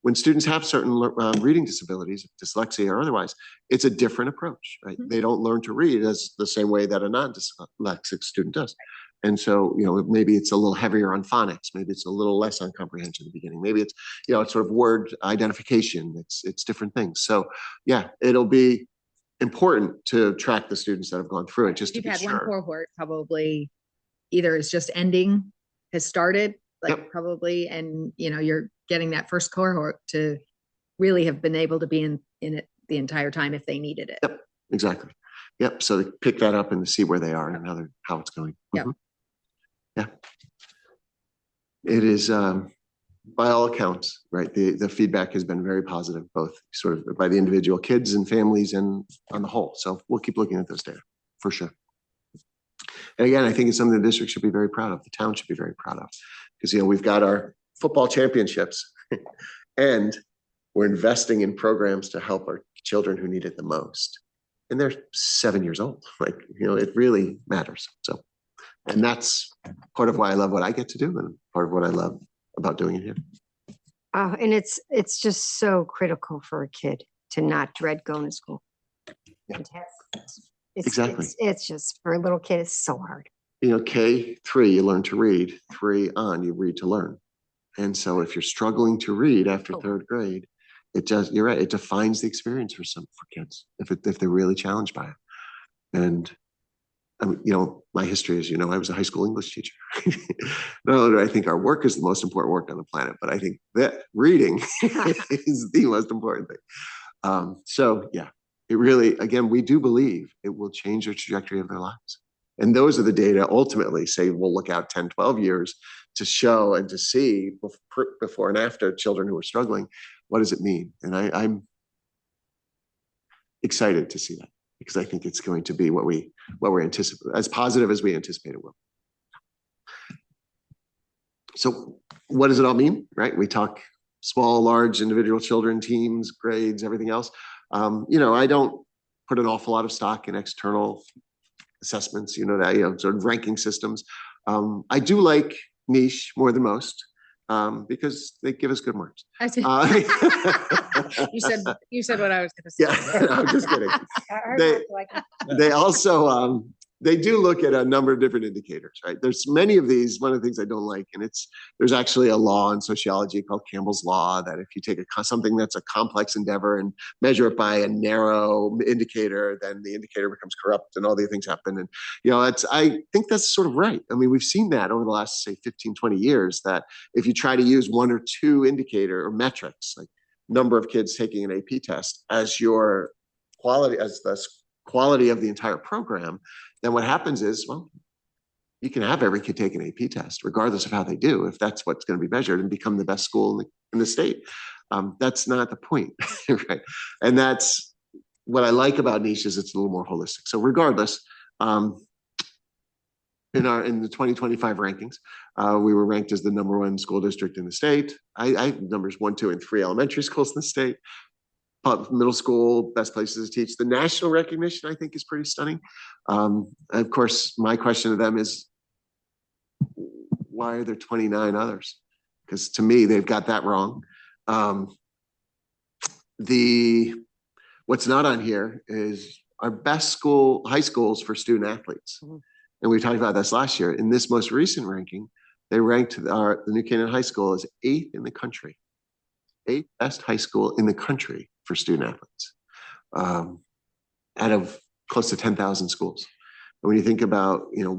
when students have certain reading disabilities, dyslexia or otherwise, it's a different approach, right? Mm-hmm. They don't learn to read as the same way that a non-dyslexic student does. And so, maybe it's a little heavier on phonics. Maybe it's a little less on comprehension at the beginning. Maybe it's, it's sort of word identification. It's different things. So it'll be important to track the students that have gone through it just to be sure. You've had one cohort probably either is just ending, has started, probably, and you're getting that first cohort to really have been able to be in it the entire time if they needed it. Yep, exactly. Yep. So to pick that up and to see where they are and how it's going. Yep. Mm-hmm. Yeah. It is, by all accounts, right? The feedback has been very positive, both sort of by the individual kids and families and on the whole. So we'll keep looking at those data for sure. And again, I think it's something the district should be very proud of. The town should be very proud of, because we've got our football championships and we're investing in programs to help our children who need it the most. And they're 7 years old. It really matters. So And that's part of why I love what I get to do and part of what I love about doing it here. And it's just so critical for a kid to not dread going to school. Yeah. Exactly. It's just for a little kid, it's so hard. You know, K3, you learn to read. 3 on, you read to learn. And so if you're struggling to read after third grade, you're right, it defines the experience for kids if they're really challenged by it. And you know, my history is, you know, I was a high school English teacher. Not only do I think our work is the most important work on the planet, but I think that reading is the most important thing. So yeah, it really, again, we do believe it will change the trajectory of their lives. And those are the data ultimately say we'll look out 10, 12 years to show and to see before and after children who are struggling, what does it mean? And I'm excited to see that, because I think it's going to be what we're anticipating, as positive as we anticipate it will. So what does it all mean, right? We talk small, large, individual children, teams, grades, everything else. You know, I don't put an awful lot of stock in external assessments, you know, that, you know, sort of ranking systems. I do like niche more than most, because they give us good marks. You said what I was going to say. Yeah, I'm just kidding. They also, they do look at a number of different indicators, right? There's many of these. One of the things I don't like, and there's actually a law in sociology called Campbell's Law, that if you take something that's a complex endeavor and measure it by a narrow indicator, then the indicator becomes corrupt and all these things happen. And, you know, I think that's sort of right. I mean, we've seen that over the last, say, 15, 20 years, that if you try to use one or two indicator or metrics, like number of kids taking an AP test as your quality, as the quality of the entire program, then what happens is, well, you can have every kid take an AP test, regardless of how they do, if that's what's going to be measured, and become the best school in the state. That's not the point, right? And that's what I like about niche, is it's a little more holistic. So regardless, in the 2025 rankings, we were ranked as the #1 school district in the state. I numbers 1, 2, and 3 elementary schools in the state. Middle school, best places to teach. The national recognition, I think, is pretty stunning. Of course, my question to them is, why are there 29 others? Because to me, they've got that wrong. What's not on here is our best high schools for student athletes. And we talked about this last year. In this most recent ranking, they ranked the New Canaan High School as 8th in the country. 8th best high school in the country for student athletes, out of close to 10,000 schools. And when you think about, you know,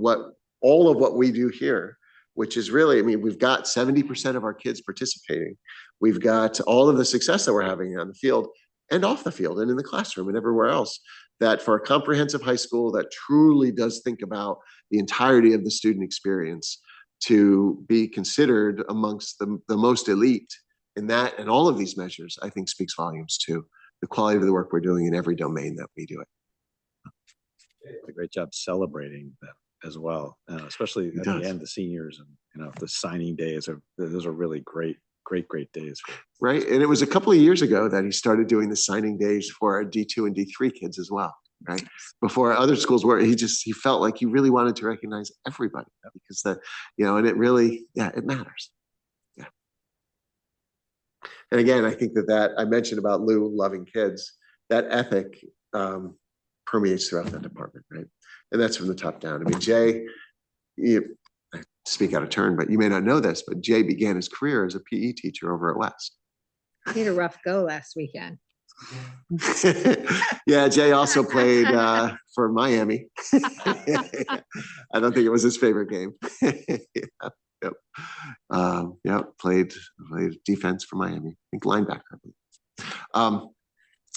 all of what we do here, which is really, I mean, we've got 70% of our kids participating. We've got all of the success that we're having on the field and off the field and in the classroom and everywhere else, that for a comprehensive high school that truly does think about the entirety of the student experience, to be considered amongst the most elite in that and all of these measures, I think speaks volumes to the quality of the work we're doing in every domain that we do it. It's a great job celebrating them as well, especially at the end, the seniors, and, you know, the signing days those are really great days. Right, and it was a couple of years ago that he started doing the signing days for our D2 and D3 kids as well. Right, before other schools were, he felt like he really wanted to recognize everybody, because you know, and it really, it matters. Yeah. And again, I think that I mentioned about Lou loving kids, that ethic permeates throughout that department, right? And that's from the top down. I mean, Jay, I speak out of turn, but you may not know this, but Jay began his career as a PE teacher over at West. He had a rough go last weekend. Yeah, Jay also played for Miami. I don't think it was his favorite game. Played defense for Miami. I think linebacker.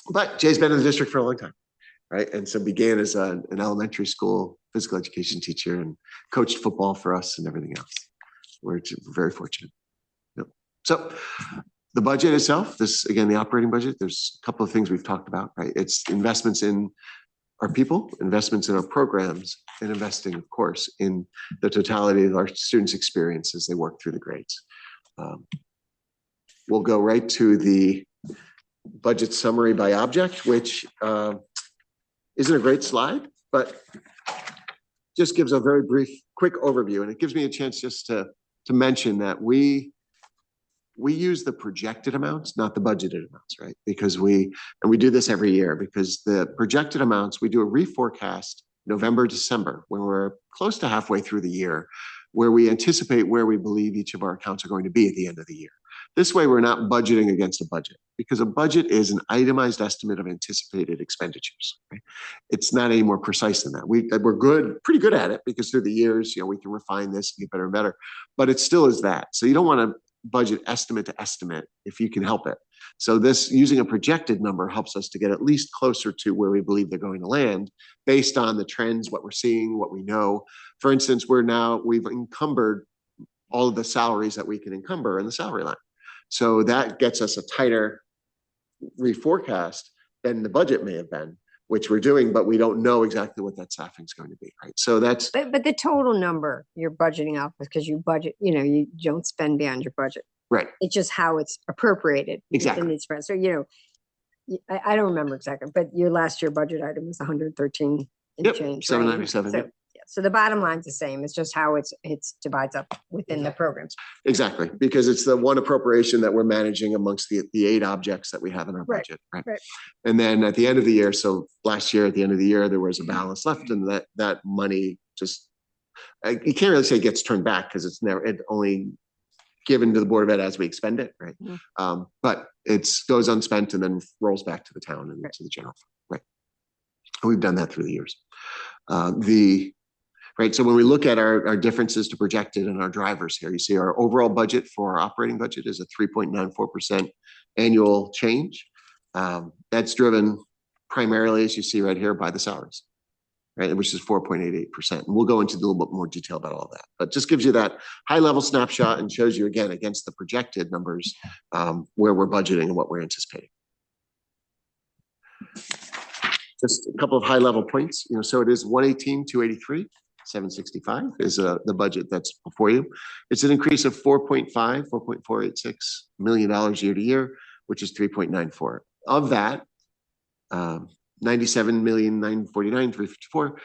But Jay's been in the district for a long time, right? And so began as an elementary school physical education teacher and coached football for us and everything else. We're very fortunate. Yep. So the budget itself, again, the operating budget, there's a couple of things we've talked about, right? It's investments in our people, investments in our programs, and investing, of course, in the totality of our students' experience as they work through the grades. We'll go right to the budget summary by object, which isn't a great slide, but just gives a very brief, quick overview, and it gives me a chance just to mention that we use the projected amounts, not the budgeted amounts, right? Because we do this every year because the projected amounts, we do a reforecast November, December, when we're close to halfway through the year, where we anticipate where we believe each of our accounts are going to be at the end of the year. This way, we're not budgeting against a budget because a budget is an itemized estimate of anticipated expenditures. Right? It's not any more precise than that. We're pretty good at it because through the years, we can refine this and get better and better, but it still is that. So you don't want to budget estimate to estimate if you can help it. So this using a projected number helps us to get at least closer to where we believe they're going to land based on the trends, what we're seeing, what we know. For instance, we've encumbered all of the salaries that we can encumber in the salary line. So that gets us a tighter reforecast than the budget may have been, which we're doing, but we don't know exactly what that staffing is going to be, right? So that's. But the total number you're budgeting out because you budget, you don't spend beyond your budget. Right. It's just how it's appropriated. Exactly. So, I don't remember exactly, but your last year budget item was 113 and change. 797. Right? So the bottom line's the same. It's just how it's divides up within the programs. Exactly, because it's the one appropriation that we're managing amongst the 8 objects that we have in our budget. Right. And then at the end of the year, so last year at the end of the year, there was a balance left, and that money just, you can't really say gets turned back because it only given to the Board of Ed as we expend it, right? Mm-hmm. But it goes unspent and then rolls back to the town and to the general fund, right? And we've done that through the years. Right. So when we look at our differences to projected and our drivers here, you see our overall budget for our operating budget is a 3.94% annual change. That's driven primarily, as you see right here, by the salaries, right, which is 4.88%. And we'll go into a little bit more detail about all that, but just gives you that high level snapshot and shows you again against the projected numbers where we're budgeting and what we're anticipating. Just a couple of high level points, so it is 118,283. 765 is the budget that's before you. It's an increase of $4.486 million year to year, which is 3.94. Of that, 97,949,354,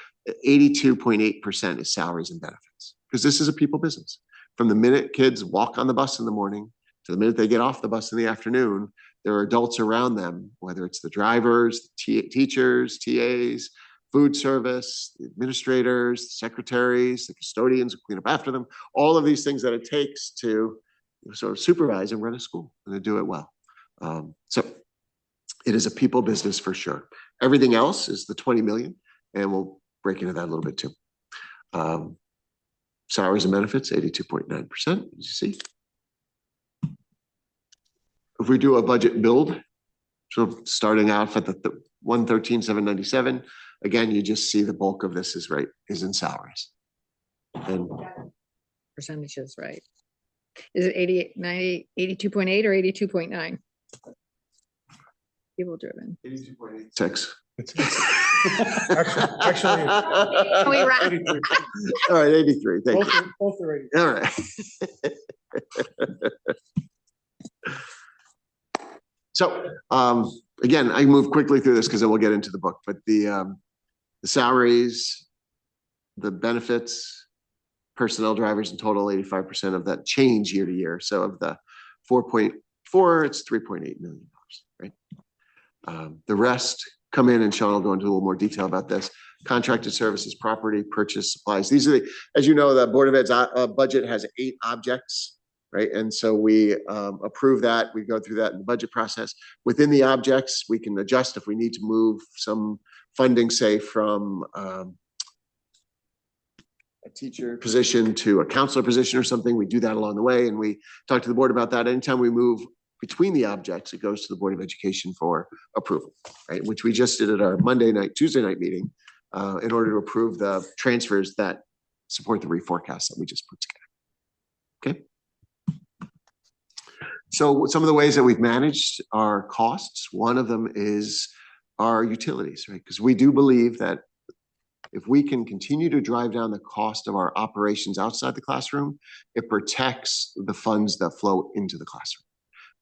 82.8% is salaries and benefits, because this is a people business. From the minute kids walk on the bus in the morning to the minute they get off the bus in the afternoon, there are adults around them, whether it's the drivers, teachers, TAs, food service, the administrators, the secretaries, the custodians who clean up after them, all of these things that it takes to sort of supervise and run a school and to do it well. So it is a people business for sure. Everything else is the 20 million, and we'll break into that a little bit too. Salaries and benefits, 82.9%, as you see. If we do a budget build, so starting off at the 113,797, again, you just see the bulk of this is in salaries. And percentages, right? Is it 82.8 or 82.9? People driven. 82.86. Actually, We round. 83. All right, 83. Thank you. Both are 83. All right. So again, I move quickly through this because then we'll get into the book. But the salaries, the benefits, personnel, drivers, in total, 85% of that change year to year. So of the 4.4, it's $3.8 million, right? The rest come in, and Sean will go into a little more detail about this. Contracted services, property, purchase, supplies. These are as you know, the Board of Ed's budget has 8 objects. Right. And so we approve that. We go through that in the budget process. Within the objects, we can adjust if we need to move some funding, say, from a teacher position to a counselor position or something. We do that along the way. And we talk to the board about that. Anytime we move between the objects, it goes to the Board of Education for approval, right? Which we just did at our Tuesday night meeting in order to approve the transfers that support the reforecast that we just put together. Okay. So some of the ways that we've managed our costs, one of them is our utilities, right? Because we do believe that if we can continue to drive down the cost of our operations outside the classroom, it protects the funds that flow into the classroom.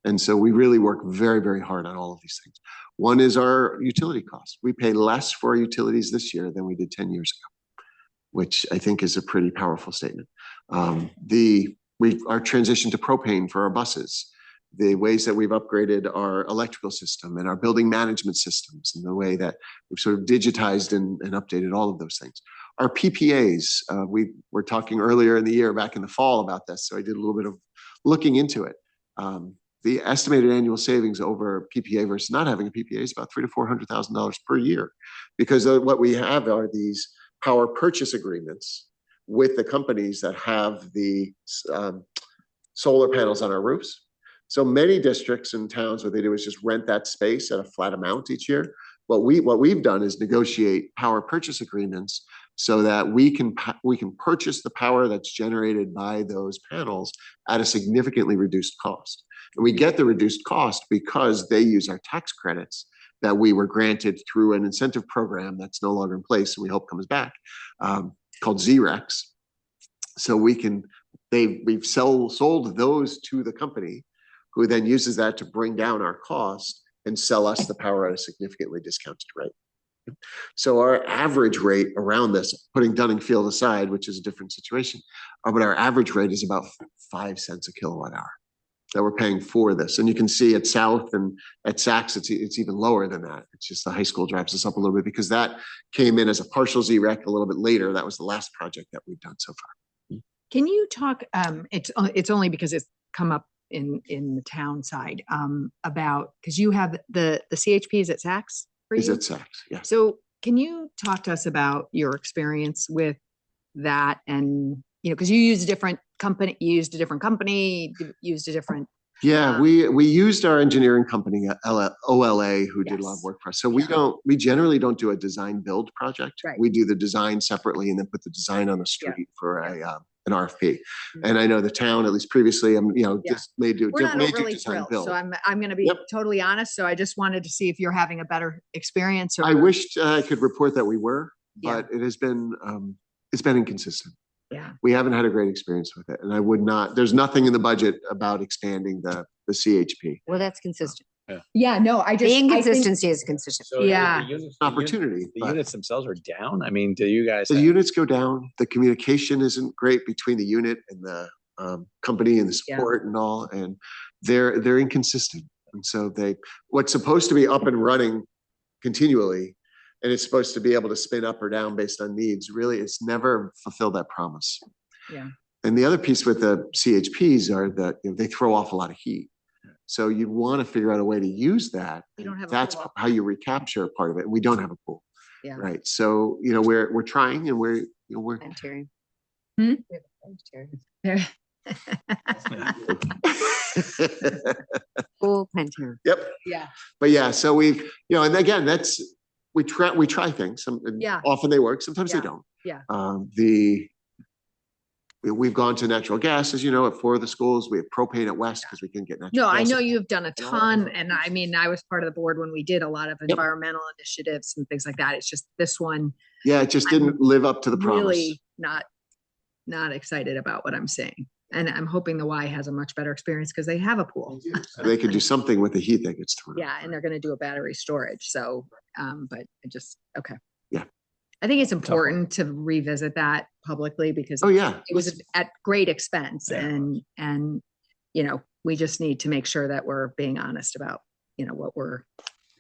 And so we really work very, very hard on all of these things. One is our utility costs. We pay less for our utilities this year than we did 10 years ago. which I think is a pretty powerful statement. Our transition to propane for our buses, the ways that we've upgraded our electrical system and our building management systems, and the way that we've sort of digitized and updated all of those things. Our PPAs, we were talking earlier in the year, back in the fall, about this, so I did a little bit of looking into it. The estimated annual savings over PPA versus not having a PPA is about $300,000 to $400,000 per year, because what we have are these power purchase agreements with the companies that have the solar panels on our roofs. So many districts and towns, what they do is just rent that space at a flat amount each year. What we've done is negotiate power purchase agreements so that we can purchase the power that's generated by those panels at a significantly reduced cost. And we get the reduced cost because they use our tax credits that we were granted through an incentive program that's no longer in place, and we hope comes back, called ZREX. So we've sold those to the company, who then uses that to bring down our cost and sell us the power at a significantly discounted rate. So our average rate around this, putting Dunningfield aside, which is a different situation, but our average rate is about 5 cents a kilowatt hour that we're paying for this. And you can see at South and at Saks, it's even lower than that. It's just the high school drives us up a little bit because that came in as a partial ZREC a little bit later. That was the last project that we've done so far. Can you talk, it's only because it's come up in the town side, about, because you have the CHPs at Saks for you? Is at Saks, yeah. So can you talk to us about your experience with that? And, because you use a different company, used a different. Yeah, we used our engineering company, OLA, who did a lot of work for us. So we generally don't do a design build project. Right. We do the design separately and then put the design on the street for an RFP. And I know the town, at least previously, just may do We're not overly design thrilled, build. so I'm going to be totally honest. So I just wanted to see if you're having a better experience. I wished I could report that we were, but it has been, it's been inconsistent. Yeah. We haven't had a great experience with it. And I would not, there's nothing in the budget about expanding the CHP. Well, that's consistent. Yeah, no, The inconsistency is consistent. So Yeah. Opportunity. The but units themselves are down. I mean, do you guys? The units go down. The communication isn't great between the unit and the company and the support and all, and they're inconsistent. And so what's supposed to be up and running continually, and it's supposed to be able to spin up or down based on needs, really, it's never fulfilled that promise. Yeah. And the other piece with the CHPs are that they throw off a lot of heat. So you want to figure out a way to use that. You don't have a That's pool. how you recapture part of it. We don't have a pool. Yeah. Right. So, we're trying, and we're Planetarium. Hmm? We have a planetarium. Full planetarium. Yep. Yeah. But yeah, so we've, and again, we try things. And often they work. Sometimes they don't. Yeah. We've gone to natural gas, as you know, at 4 of the schools. We have propane at West because we couldn't get natural No, gas. I know you've done a ton. And I mean, I was part of the board when we did a lot of environmental initiatives and things like that. It's just this one. Yeah, it just didn't live up to the promise. Really not excited about what I'm saying. And I'm hoping the Y has a much better experience because they have a pool. They could do something with the heat that gets thrown. Yeah, and they're going to do a battery storage. So, but okay. Yeah. I think it's important to revisit that publicly because it was at great expense, and we just need to make sure that we're being honest about what we're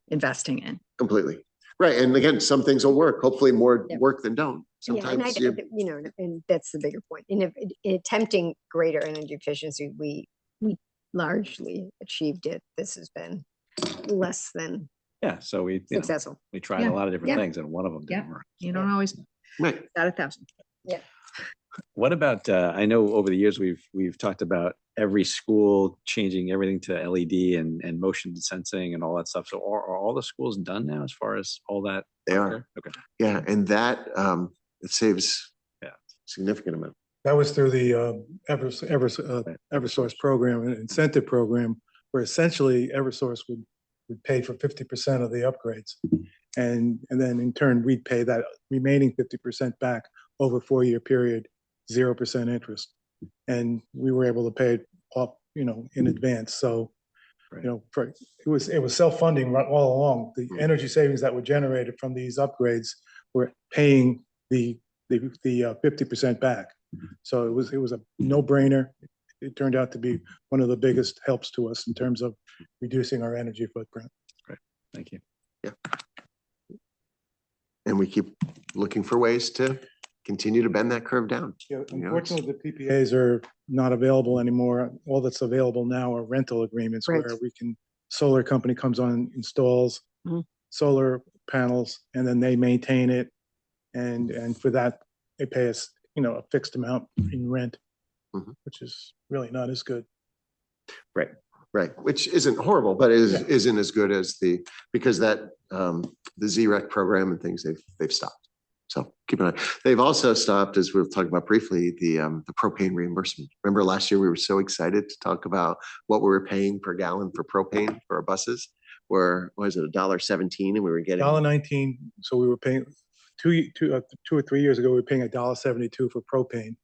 investing in. Completely. Right. And again, some things will work. Hopefully more work than don't. Sometimes, and that's the bigger point. And if in attempting greater energy efficiency, we largely achieved it. This has been less than so we successful. We tried a lot of different things, and one of them didn't work. You don't always right. Out 1,000. Yeah. What about? I know over the years we've talked about every school changing everything to LED and motion sensing and all that stuff. So are all the schools done now as far as all that? They are. Okay. Yeah, and that it saves significant amount. That was through the Eversource program, an incentive program, where essentially Eversource would pay for 50% of the upgrades. And then in turn, we'd pay that remaining 50% back over a 4-year period, 0% interest. And we were able to pay it off, in advance. So, it was self-funding all along. The energy savings that were generated from these upgrades were paying the the 50% back. So it was a no-brainer. It turned out to be one of the biggest helps to us in terms of reducing our energy footprint. Great, thank you. And we keep looking for ways to continue to bend that curve down. Yeah, You know, unfortunately, the PPAs are not available anymore. All that's available now are rental agreements Right. where solar company comes on, installs Mhm. solar panels, and then they maintain it. And for that, they pay us, a fixed amount in rent, Mhm. which is really not as good. Right, which isn't horrible, but isn't as good as because that the ZREC program and things they've stopped. So keep an eye. They've also stopped, as we'll talk about briefly, the propane reimbursement. Remember last year we were so excited to talk about what we were paying per gallon for propane for our buses, where was it $1.17, and we were getting $1.19. So we were paying 2 or 3 years ago, we were paying $1.72 for propane.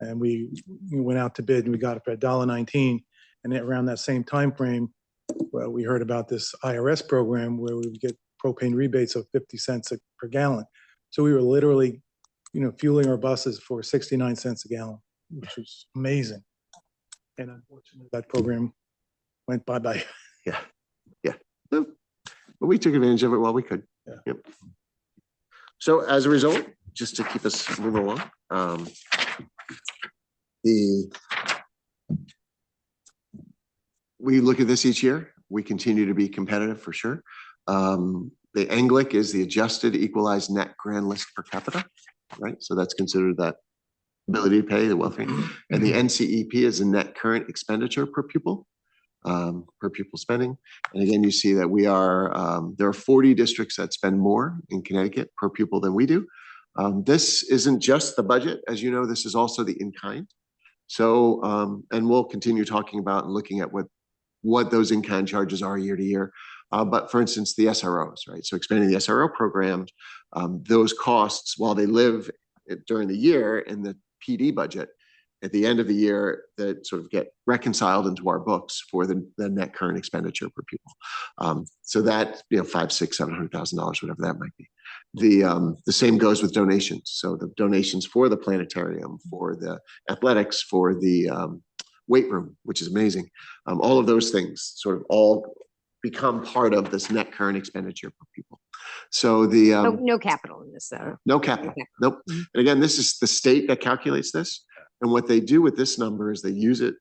And we went out to bid and we got it for $1.19. And then around that same time frame, well, we heard about this IRS program where we would get propane rebates of 50 cents per gallon. So we were literally, fueling our buses for 69 cents a gallon, which was amazing. And unfortunately, that program went bye-bye. Yeah. But we took advantage of it while we could. Yeah. Yep. So as a result, just to keep us moving along, we look at this each year. We continue to be competitive for sure. The ANGLIC is the adjusted equalized net grand list per capita, right? So that's considered that ability to pay the welfare. And the NCEP is the net current expenditure per pupil spending. And again, you see that there are 40 districts that spend more in Connecticut per pupil than we do. This isn't just the budget. As you know, this is also the in-kind. So, and we'll continue talking about and looking at what those in-kind charges are year to year. But for instance, the SROs, right? So expanding the SRO programs, those costs, while they live during the year in the PD budget, at the end of the year, that sort of get reconciled into our books for the net current expenditure per pupil. So that, $500,000, $600,000, $700,000, whatever that might be. The same goes with donations. So the donations for the planetarium, for the athletics, for the weight room, which is amazing. All of those things sort of all become part of this net current expenditure per pupil. So no capital in this, though. No capital. Nope. And again, this is the state that calculates this. And what they do with this number is they use it.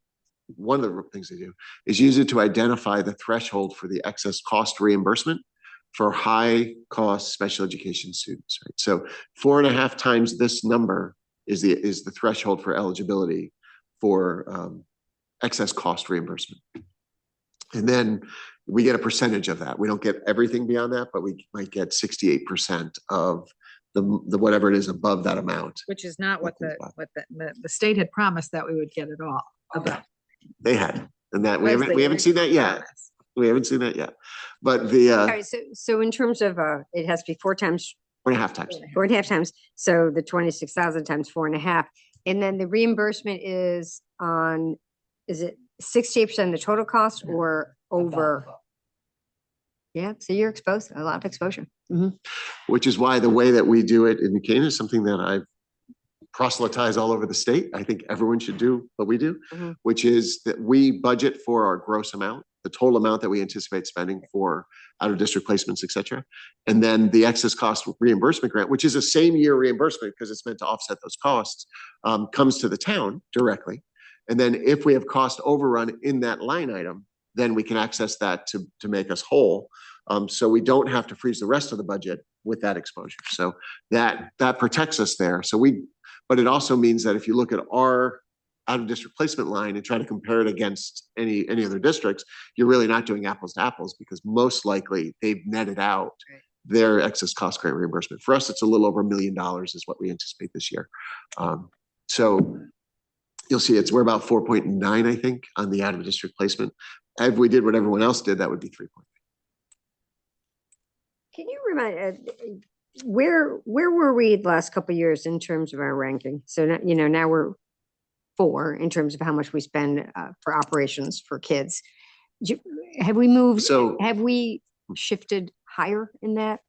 One of the things they do is use it to identify the threshold for the excess cost reimbursement for high cost special education students, right? So 4.5 times this number is the threshold for eligibility for excess cost reimbursement. And then we get a percentage of that. We don't get everything beyond that, but we might get 68% of the whatever it is above that amount. Which is not what the state had promised that we would get it all above. They had, and that we haven't seen that yet. We haven't seen that yet. But the so in terms of it has to be 4 times. 4.5 times. 4.5 times. So the 26,000 times 4.5, and then the reimbursement is it 68% of the total cost or over? Yeah, so you're exposed, a lot of exposure. Which is why the way that we do it in New Canaan is something that I've proselytized all over the state. I think everyone should do what we do, which is that we budget for our gross amount, the total amount that we anticipate spending for out of district placements, et cetera. And then the excess cost reimbursement grant, which is a same year reimbursement because it's meant to offset those costs, comes to the town directly. And then if we have cost overrun in that line item, then we can access that to make us whole. So we don't have to freeze the rest of the budget with that exposure. So that protects us there. But it also means that if you look at our out of district placement line and try to compare it against any other districts, you're really not doing apples to apples because most likely they've netted out their excess cost grant reimbursement. For us, it's a little over $1 million is what we anticipate this year. So you'll see we're about 4.9, I think, on the out of district placement. If we did what everyone else did, that would be 3. Can you remind where were we the last couple of years in terms of our ranking? So now we're 4 in terms of how much we spend for operations for kids. Have we moved? So have we shifted higher in that?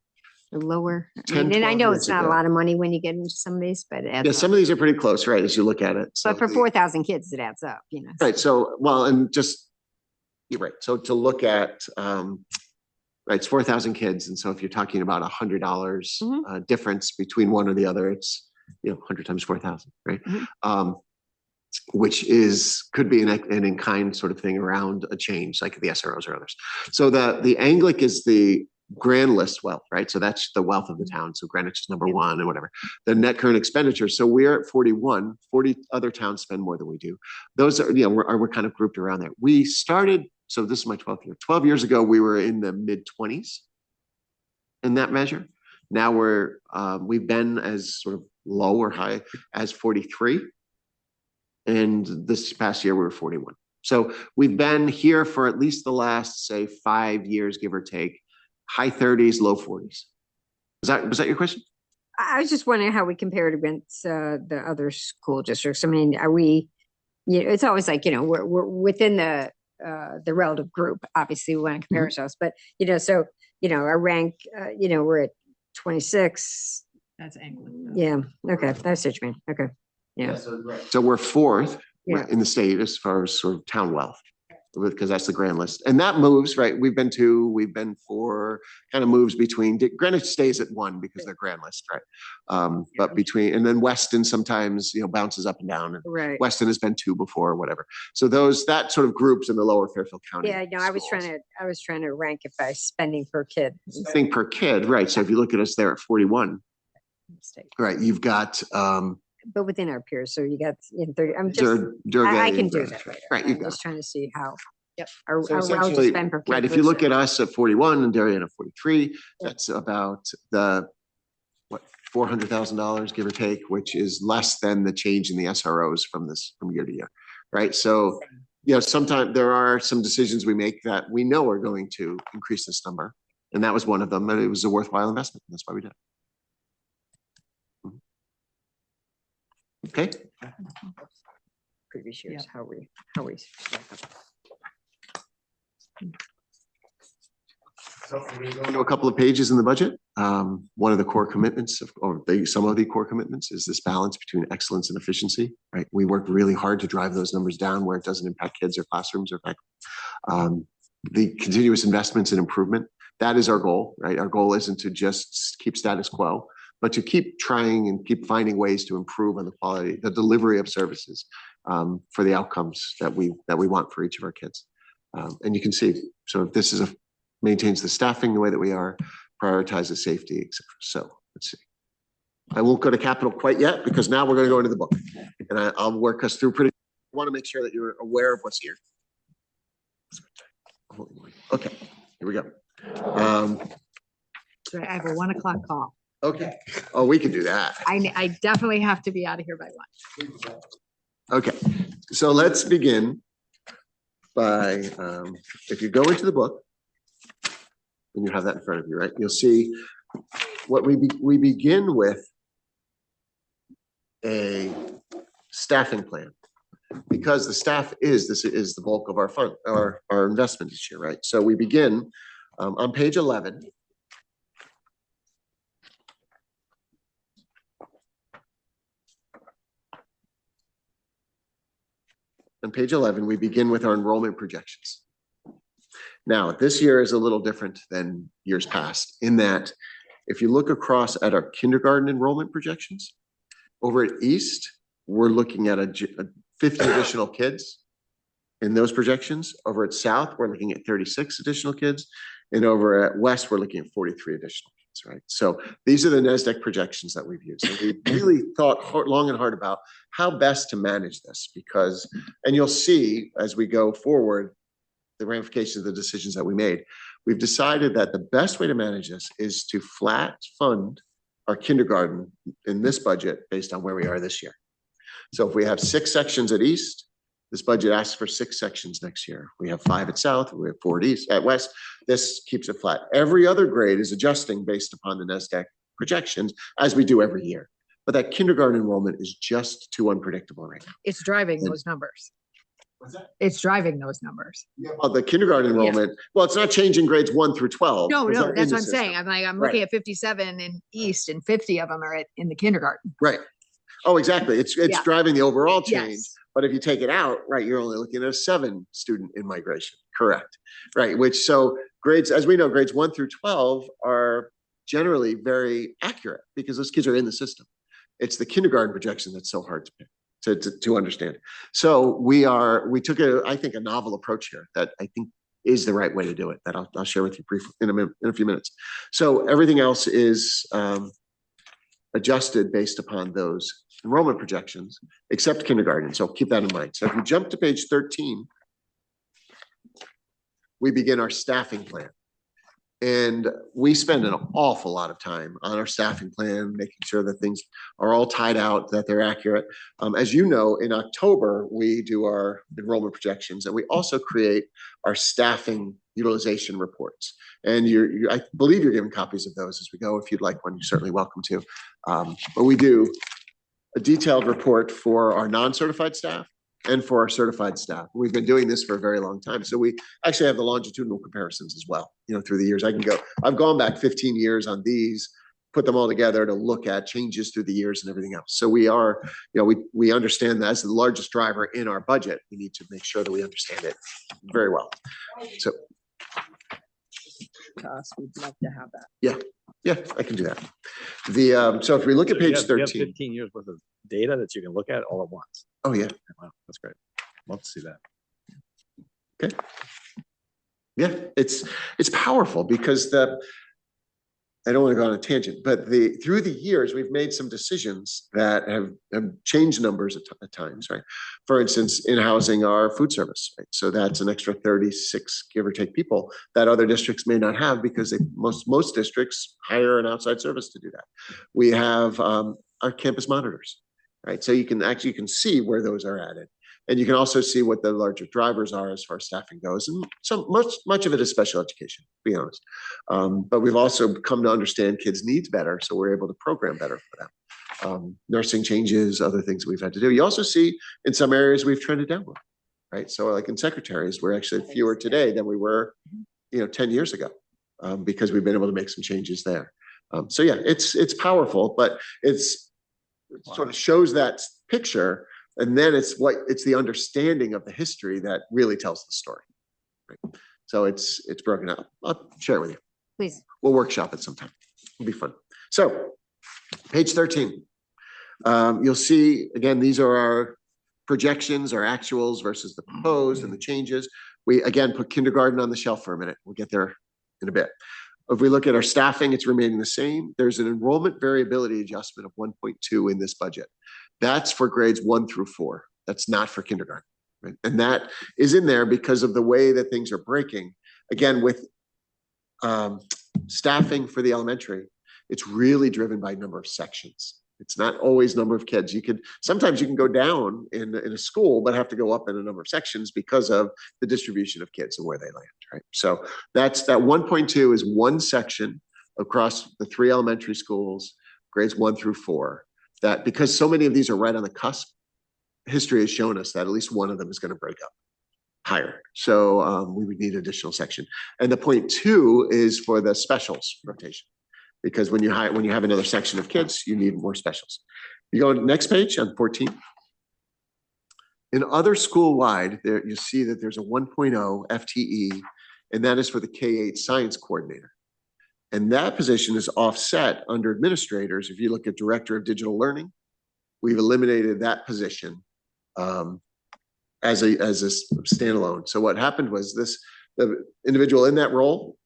lower. I 10, mean, and I 12 know years it's not a ago. lot of money when you get into some of these, but it adds Yeah, up. some of these are pretty close, right, as you look at it. So But for the- 4,000 kids, it adds up, you know. Right, so, well, and just, you're right, so to look at, right, it's 4,000 kids, and so if you're talking about $100 difference between one or the other, it's, 100 times 4,000, right? Which could be an in-kind sort of thing around a change, like the SROs or others. So the Anglic is the grand list wealth, right? So that's the wealth of the town. So Greenwich is number one and whatever. The net current expenditure. So we're at 41, 40 other towns spend more than we do. Those are, we're kind of grouped around there. We started, so this is my 12th year. 12 years ago, we were in the mid-20s in that measure. Now we've been as sort of low or high as 43. And this past year, we were 41. So we've been here for at least the last, say, 5 years, give or take, high 30s, low 40s. Was that your question? I was just wondering how we compared against the other school districts. I mean, are we, it's always like, we're within the relative group. Obviously, we want to compare ourselves, but, so, our rank, we're at 26. That's Anglic. Yeah. Okay. That's what you mean. Okay. Yeah. So we're fourth Yeah. in the state as far as sort of town wealth, because that's the grand list. And that moves, right? We've been 2, we've been 4, kind of moves between. Greenwich stays at 1 because they're grand list, right? But and then Weston sometimes, bounces up and down. And Right. Weston has been 2 before or whatever. So that sort of groups in the lower Fairfield County. Yeah, no, I was trying to rank it by spending per kid. Spending per kid, right? So if you look at us there at 41, right, you've got, but within our peers, so you got 30. I'm just, Durga, I can do that later. right, I'm just trying to see how. Yep. Our So relative essentially, spend per kid. right, if you look versus- at us at 41 and Darien at 43, that's about $400,000, give or take, which is less than the change in the SROs from year to year, right? So, sometimes there are some decisions we make that we know are going to increase this number, and that was one of them, and it was a worthwhile investment. And that's why we did it. Okay. Previous years, how we stack up. So we're going to go into a couple of pages in the budget. One of the core commitments, some of the core commitments, is this balance between excellence and efficiency. Right, we work really hard to drive those numbers down where it doesn't impact kids or classrooms or faculty. The continuous investments in improvement, that is our goal. Right, our goal isn't to just keep status quo, but to keep trying and keep finding ways to improve on the quality, the delivery of services for the outcomes that we want for each of our kids. And you can see, so this maintains the staffing the way that we are, prioritizes safety, et cetera. So let's see. I won't go to capital quite yet because now we're going to go into the book, and I'll work us through I want to make sure that you're aware of what's here. Okay, here we go. So I have a 1 o'clock call. Okay. Oh, we can do that. I definitely have to be out of here by 1. Okay, so let's begin by, if you go into the book, and you have that in front of you, right? You'll see what we begin with a staffing plan, because the staff is the bulk of our fund, our investment this year, right? So we begin on page 11. On page 11, we begin with our enrollment projections. Now, this year is a little different than years past in that if you look across at our kindergarten enrollment projections, over at East, we're looking at 50 additional kids in those projections. Over at South, we're looking at 36 additional kids. And over at West, we're looking at 43 additional kids, right? So these are the NASDAQ projections that we've used. And we really thought long and hard about how best to manage this because, and you'll see as we go forward, the ramifications of the decisions that we made. We've decided that the best way to manage this is to flat fund our kindergarten in this budget based on where we are this year. So if we have 6 sections at East, this budget asks for 6 sections next year. We have 5 at South, we have 4 at West. This keeps it flat. Every other grade is adjusting based upon the NASDAQ projections as we do every year. But that kindergarten enrollment is just too unpredictable right now. It's driving those numbers. It's driving those numbers. The kindergarten enrollment, well, it's not changing grades 1 through 12. No, 'cause no, they're that's in the what I'm saying. system. I'm Right. looking at 57 in East and 50 of them are in the kindergarten. Right. Oh, exactly. It's Yeah. driving the overall change. Yes. But if you take it out, right, you're only looking at a 7 student in migration. Correct. Right. Which, so grades, as we know, grades 1 through 12 are generally very accurate because those kids are in the system. It's the kindergarten projection that's so hard to pick. To understand. So we took I think a novel approach here that I think is the right way to do it, that I'll share with you briefly in a few minutes. So everything else is adjusted based upon those enrollment projections, except kindergarten. So keep that in mind. So if you jump to page 13, we begin our staffing plan. And we spend an awful lot of time on our staffing plan, making sure that things are all tied out, that they're accurate. As you know, in October, we do our enrollment projections, and we also create our staffing utilization reports. And I believe you're given copies of those as we go. If you'd like one, you're certainly welcome to. But we do a detailed report for our non-certified staff and for our certified staff. We've been doing this for a very long time. So we actually have the longitudinal comparisons as well, through the years. I've gone back 15 years on these, put them all together to look at changes through the years and everything else. So we are, we understand that as the largest driver in our budget, we need to make sure that we understand it very well. So We'd love to have that. yeah, I can do that. So if we look at page 13. 15 years worth of data that you can look at all at once. Oh, yeah. Wow, that's great. Love to see that. Okay. Yeah, it's powerful because I don't want to go on a tangent, but through the years, we've made some decisions that have changed numbers at times, right? For instance, in housing our food service, right? So that's an extra 36, give or take, people that other districts may not have because most districts hire an outside service to do that. We have our campus monitors, right? So you can see where those are added. And you can also see what the larger drivers are as far as staffing goes. And so much of it is special education, to be honest. But we've also come to understand kids' needs better, so we're able to program better for them. Nursing changes, other things that we've had to do. You also see in some areas we've trended downward, right? So like in secretaries, we're actually fewer today than we were, 10 years ago, because we've been able to make some changes there. So yeah, it's powerful, but it sort of shows that picture. And then it's the understanding of the history that really tells the story. Right? So it's broken up. I'll share it with you. Please. We'll workshop it sometime. It'll be fun. So page 13. You'll see, again, these are our projections, our actuals versus the proposed and the changes. We, again, put kindergarten on the shelf for a minute. We'll get there in a bit. If we look at our staffing, it's remaining the same. There's an enrollment variability adjustment of 1.2 in this budget. That's for grades 1 through 4. That's not for kindergarten. Right? And that is in there because of the way that things are breaking. Again, with staffing for the elementary, it's really driven by number of sections. It's not always number of kids. Sometimes you can go down in a school, but have to go up in a number of sections because of the distribution of kids and where they land, right? So that 1.2 is one section across the 3 elementary schools, grades 1 through 4. That because so many of these are right on the cusp, history has shown us that at least one of them is going to break up higher. So we would need additional section. And the 0.2 is for the specials rotation. Because when you have another section of kids, you need more specials. You go to the next page on 14. In other school-wide, there you see that there's a 1.0 FTE, and that is for the K-8 science coordinator. And that position is offset under administrators. If you look at director of digital learning, we've eliminated that position as a standalone. So what happened was the individual in that role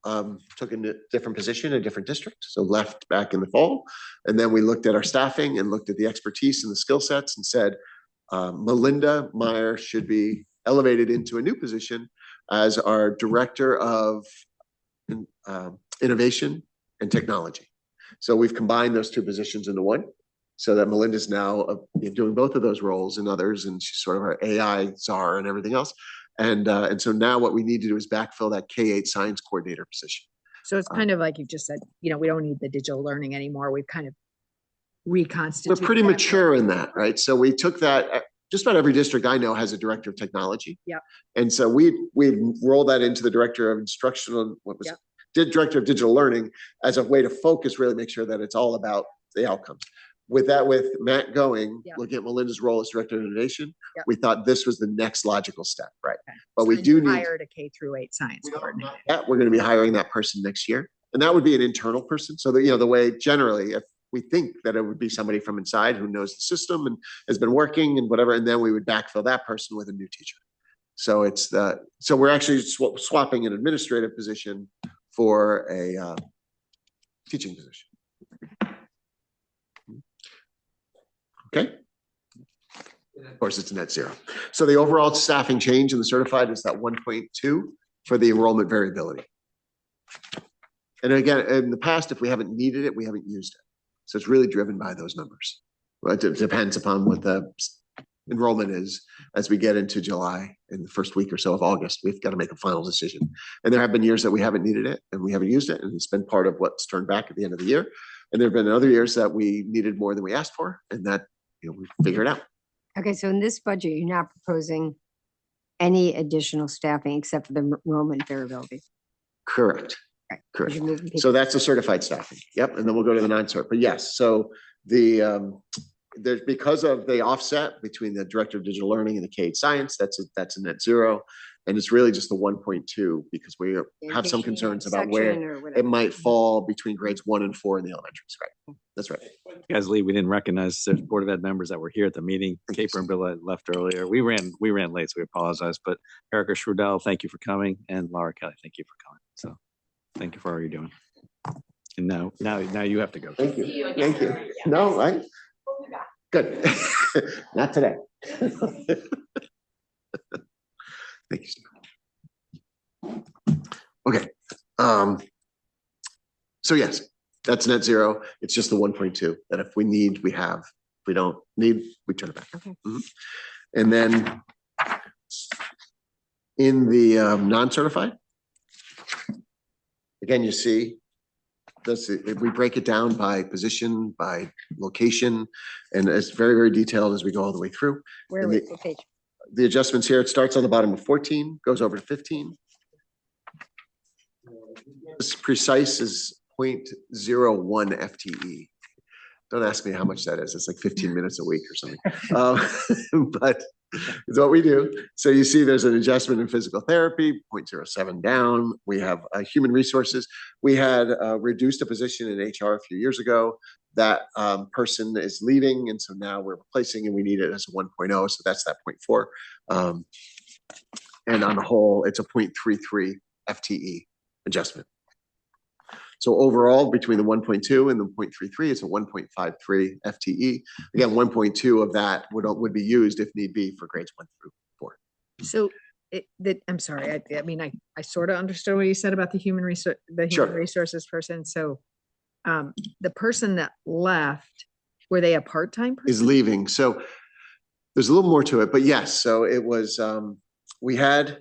took a different position in a different district, so left back in the fall. And then we looked at our staffing and looked at the expertise and the skill sets and said, Melinda Meyer should be elevated into a new position as our director of innovation and technology. So we've combined those 2 positions into one, so that Melinda's now doing both of those roles and others, and she's sort of our AI czar and everything else. And so now what we need to do is backfill that K-8 science coordinator position. So it's kind of like you just said, we don't need the digital learning anymore. We've kind of reconstituted. We're pretty mature in that, right? So we took that just about every district I know has a director of technology. Yep. And so we rolled that into the director of instructional, director of digital learning as a way to focus, really make sure that it's all about the outcomes. With Matt going, looking at Melinda's role as director of innovation, we thought this was the next logical step, right? Okay. But So we then do you need hired a K-8 science coordinator. we're going to be hiring that person next year, and that would be an internal person. So that, the way generally, if we think that it would be somebody from inside who knows the system and has been working and whatever, and then we would backfill that person with a new teacher. So so we're actually swapping an administrative position for a teaching position. Okay. Of course, it's net zero. So the overall staffing change in the certified is that 1.2 for the enrollment variability. And again, in the past, if we haven't needed it, we haven't used it. So it's really driven by those numbers. But it depends upon what the enrollment is as we get into July in the first week or so of August. We've got to make a final decision. And there have been years that we haven't needed it and we haven't used it. And it's been part of what's turned back at the end of the year. And there have been other years that we needed more than we asked for, and that we figure it out. Okay, so in this budget, you're not proposing any additional staffing except for the enrollment variability. Correct. Right. Correct. You're moving people. So that's the certified staffing. Yep. And then we'll go to the non-cert. But yes, so there's because of the offset between the director of digital learning and the K-8 science, that's a net zero. And it's really just the 1.2 because we have some concerns about where it might fall between grades 1 and 4 in the elementaries. Right. That's right. Guys, Lee, we didn't recognize there's Board of Ed members that were here at the meeting. Caper and Bill left earlier. We ran late, so we apologize. But Erica Schrudel, thank you for coming, and Laura Kelly, thank you for coming. So, thank you for all you're doing. And now you have to go. Thank you. Thank you. No, right? Good. Not today. Thank you, Steve. Okay. So yes, that's net zero. It's just the 1.2 that if we need, we have. If we don't need, we turn it back. Okay. And then in the non-certified, again, you see we break it down by position, by location, and it's very, very detailed as we go all the way through. Where are we? What page? The adjustments here, it starts on the bottom of 14, goes over to 15. As precise as 0.01 FTE. Don't ask me how much that is. It's like 15 minutes a week or something. But it's what we do. So you see there's an adjustment in physical therapy, 0.07 down. We have human resources. We had reduced a position in HR a few years ago. That person is leaving, and so now we're replacing, and we need it as a 1.0. So that's that 0.4. And on the whole, it's a 0.33 FTE adjustment. So overall, between the 1.2 and the 0.33, it's a 1.53 FTE. Again, 1.2 of that would be used if need be for grades 1 through 4. So I'm sorry. I mean, I sort of understood what you said about the human resources person. So the person that left, were they a part-time person? Is leaving. So there's a little more to it, but yes. So it was, we had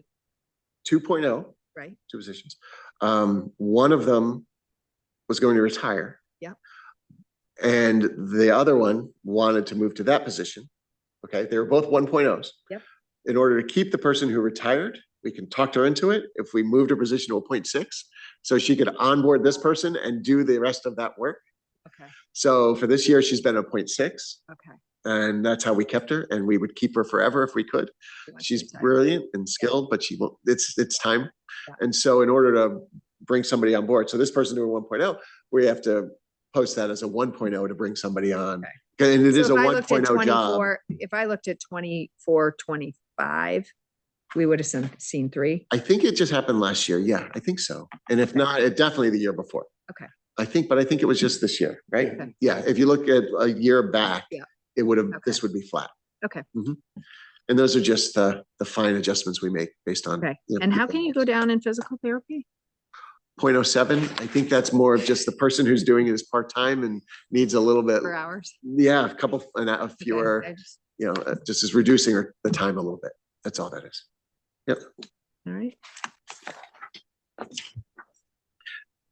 2.0, right? 2 positions. One of them was going to retire. Yeah. And the other one wanted to move to that position. Okay. They were both 1.0s. Yep. In order to keep the person who retired, we can talk her into it. If we moved her position to a 0.6, so she could onboard this person and do the rest of that work. Okay. So for this year, she's been a 0.6. Okay. And that's how we kept her, and we would keep her forever if we could. She's brilliant and skilled, but she won't, it's time. Yeah. And so in order to bring somebody on board, so this person doing 1.0, we have to post that as a 1.0 to bring somebody on. Okay. And it is a 1.0 job. If I looked at 24, 25, we would have seen 3. I think it just happened last year. Yeah, I think so. And if not, it definitely the year before. Okay. I think it was just this year, right? Okay. Yeah. If you look at a year back, it would have, this would be flat. Okay. Mm-hmm. And those are just the fine adjustments we make based on. Okay. And how can you go down in physical therapy? 0.07. I think that's more of just the person who's doing it as part-time and needs a little bit. For hours? Yeah, a fewer, okay. Just is reducing the time a little bit. That's all that is. Yep. All right.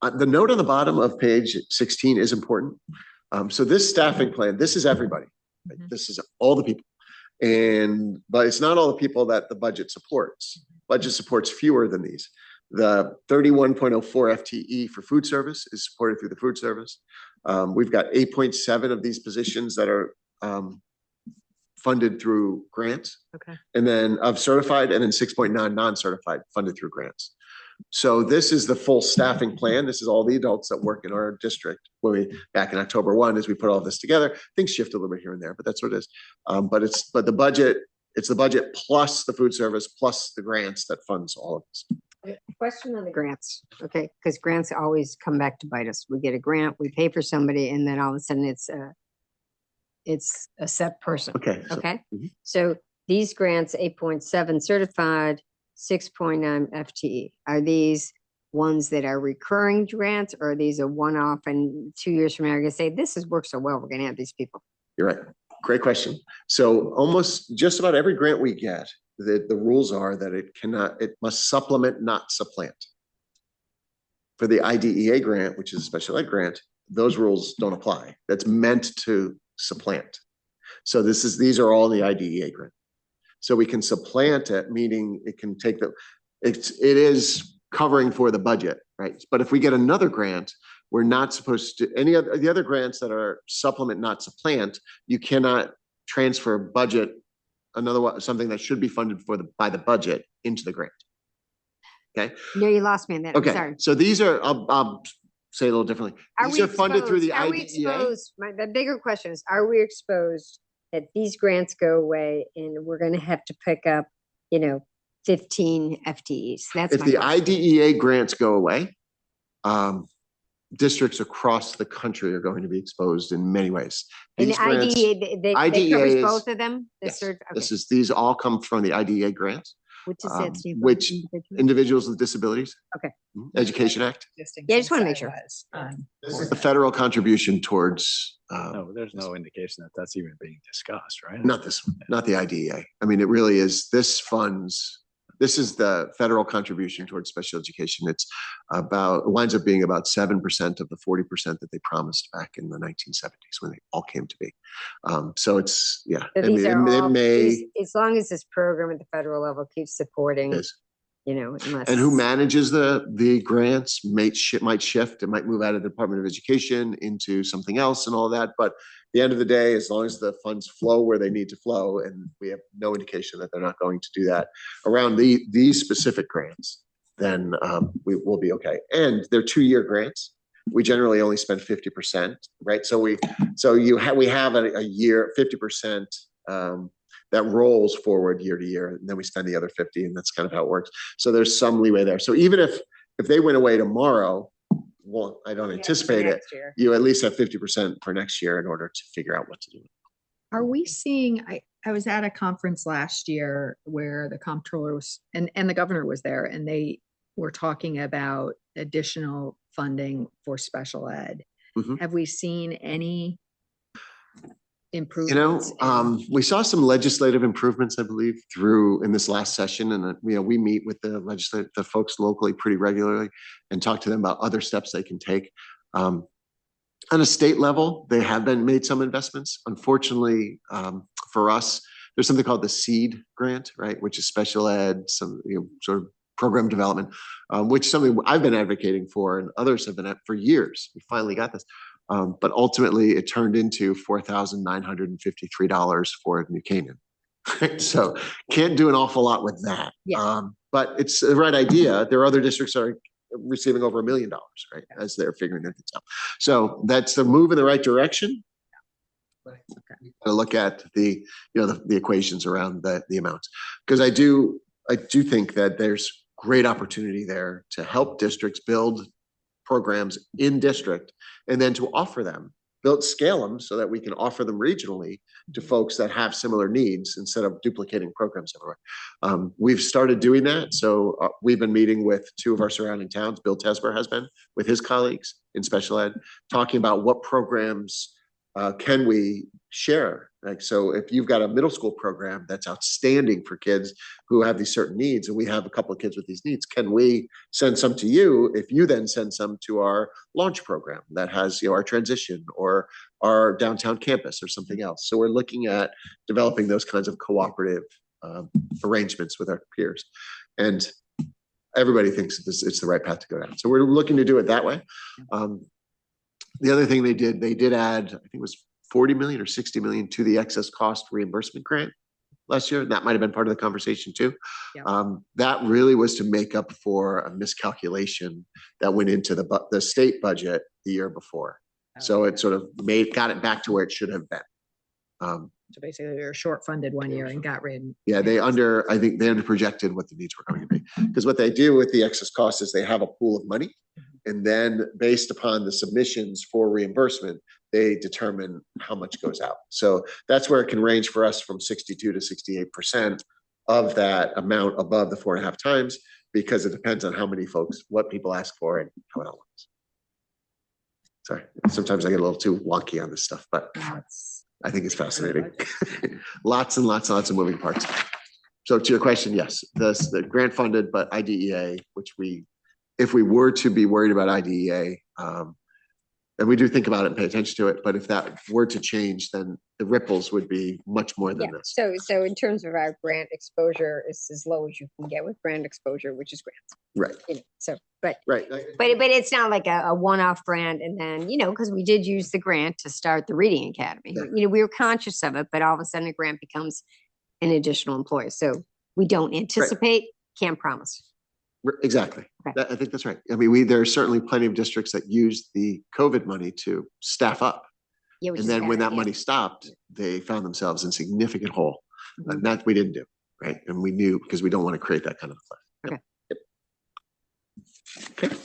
The note on the bottom of page 16 is important. So this staffing plan, this is everybody. Right? Mm-hmm. This is all the people. But it's not all the people that the budget supports. Budget supports fewer than these. The 31.04 FTE for food service is supported through the food service. We've got 8.7 of these positions that are funded through grants. Okay. And then of certified, and then 6.9 non-certified funded through grants. So this is the full staffing plan. This is all the adults that work in our district. When we, back in October 1, as we put all this together, things shift a little bit here and there, but that's what it is. But the budget, it's the budget plus the food service plus the grants that funds all of this. Question on the grants, okay, because grants always come back to bite us. We get a grant, we pay for somebody, and then all of a sudden it's a set person. Okay. Okay, Mhm. so these grants, 8.7 certified, 6.9 FTE. Are these ones that are recurring grants, or are these a one-off and 2 years from now, you're gonna say, this has worked so well, we're gonna have these people? You're right. Great question. So almost just about every grant we get, the rules are that it must supplement, not supplant. For the IDEA grant, which is a special ed grant, those rules don't apply. That's meant to supplant. So these are all the IDEA grant. So we can supplant it, meaning it can take it is covering for the budget, right? But if we get another grant, we're not supposed to, the other grants that are supplement, not supplant, you cannot transfer budget, something that should be funded by the budget into the grant. Okay. No, you lost me on that. I'm Okay. sorry. So these are, I'll say it a little differently. These are funded through the Are we IDEA. exposed? The bigger question is, are we exposed that these grants go away and we're gonna have to pick up, 15 FTEs? That's If my the question. IDEA grants go away, districts across the country are going to be exposed in many ways. And These the grants- IDEA, they IDEA covers is- both of them? The Yes. third- okay. These all come from the IDEA grants, Which is that, Steve? which Individual? individuals with disabilities. Okay. Education Act. Yeah, I just wanna make sure. This is the federal contribution towards, No, there's no indication that that's even being discussed, right? not this one, not the IDEA. I mean, it really is, this is the federal contribution towards special education. It winds up being about 7% of the 40% that they promised back in the 1970s when they all came to be. So it's, yeah. So I these mean, are it all, may, as long as this program at the federal level keeps supporting, Yes. Unless. And who manages the grants might shift. It might move out of the Department of Education into something else and all that. But at the end of the day, as long as the funds flow where they need to flow, and we have no indication that they're not going to do that around these specific grants, then we will be okay. And they're 2-year grants. We generally only spend 50%, right? So we have a year 50%. That rolls forward year to year, and then we spend the other 50, and that's kind of how it works. So there's some leeway there. So even if they went away tomorrow, well, I don't anticipate it. You at least have 50% for next year in order to figure out what to do. Are we seeing, I was at a conference last year where the comptroller was, and the governor was there, and they were talking about additional funding for special ed. Mhm. Have we seen any improvements? We saw some legislative improvements, I believe, in this last session, and we meet with the folks locally pretty regularly and talk to them about other steps they can take. On a state level, they have made some investments. Unfortunately, for us, there's something called the SEED grant, right, which is special ed, some sort of program development, which is something I've been advocating for, and others have been at for years. We finally got this. But ultimately, it turned into $4,953 for New Canaan. So can't do an awful lot with that. Yeah. But it's the right idea. There are other districts that are receiving over $1 million, right, as they're figuring their things out. So that's a move in the right direction. To look at the equations around the amounts, because I do think that there's great opportunity there to help districts build programs in district, and then to offer them, scale them so that we can offer them regionally to folks that have similar needs instead of duplicating programs everywhere. We've started doing that. So we've been meeting with 2 of our surrounding towns. Bill Tesber has been with his colleagues in special ed, talking about what programs can we share? Like, so if you've got a middle school program that's outstanding for kids who have these certain needs, and we have a couple of kids with these needs, can we send some to you if you then send some to our launch program that has, our transition or our downtown campus or something else? So we're looking at developing those kinds of cooperative arrangements with our peers. And everybody thinks it's the right path to go down. So we're looking to do it that way. The other thing they did add, I think it was 40 million or 60 million to the excess cost reimbursement grant last year. That might've been part of the conversation too. Yeah. That really was to make up for a miscalculation that went into the state budget the year before. So it sort of got it back to where it should have been. So basically we were short funded one year and got rid. Yeah, I think they under projected what the needs were going to be. Because what they do with the excess cost is they have a pool of money. And then based upon the submissions for reimbursement, they determine how much goes out. So that's where it can range for us from 62 to 68% of that amount above the 4.5 times, because it depends on how many folks, what people ask for and how it all looks. Sorry, sometimes I get a little too wonky on this stuff, but I think it's fascinating. Lots and lots and lots of moving parts. So to your question, yes, the grant funded, but IDEA, which if we were to be worried about IDEA, and we do think about it and pay attention to it, but if that were to change, then the ripples would be much more than this. So in terms of our grant exposure, it's as low as you can get with grant exposure, which is grants. Right. So, but right. But it's not like a one-off grant, and then, because we did use the grant to start the Reading Academy. Yeah. We were conscious of it, but all of a sudden a grant becomes an additional employee. So we don't anticipate, can't promise. Exactly. Okay. I think that's right. I mean, there are certainly plenty of districts that used the COVID money to staff up. Yeah, And then when that money stopped, they found themselves in significant hole. And that we didn't do, right? And we knew, because we don't want to create that kind of a cliff. Okay. Yep. Okay.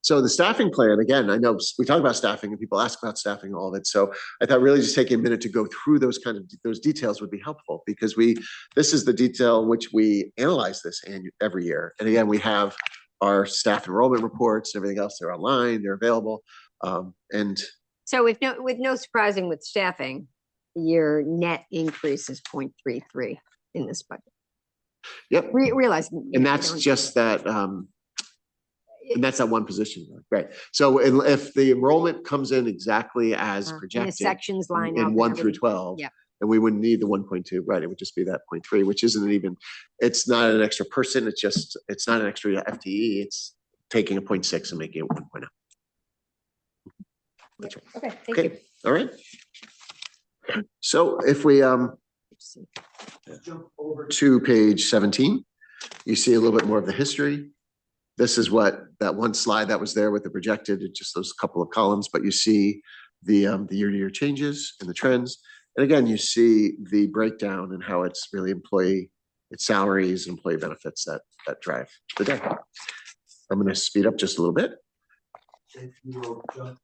So the staffing plan, again, I know we talk about staffing and people ask about staffing, all of it. So I thought really just taking a minute to go through those details would be helpful, because this is the detail which we analyze this every year. And again, we have our staff enrollment reports, everything else, they're online, they're available. And so with no surprising with staffing, your net increase is 0.33 in this budget. Yep. Realize. And that's just that, and that's that one position, right? So if the enrollment comes in exactly as projected, the sections line in 1 through 12, yeah, then we wouldn't need the 1.2, right? It would just be that 0.3, which isn't even, it's not an extra person. It's not an extra FTE. It's taking a 0.6 and making it 1.0. That's right. Okay, thank you. All right. So if we jump over to page 17, you see a little bit more of the history. This is what that one slide that was there with the projected, just those couple of columns, but you see the year-to-year changes and the trends. And again, you see the breakdown and how it's really it's salaries and employee benefits that drive the day. I'm going to speed up just a little bit. If you will jump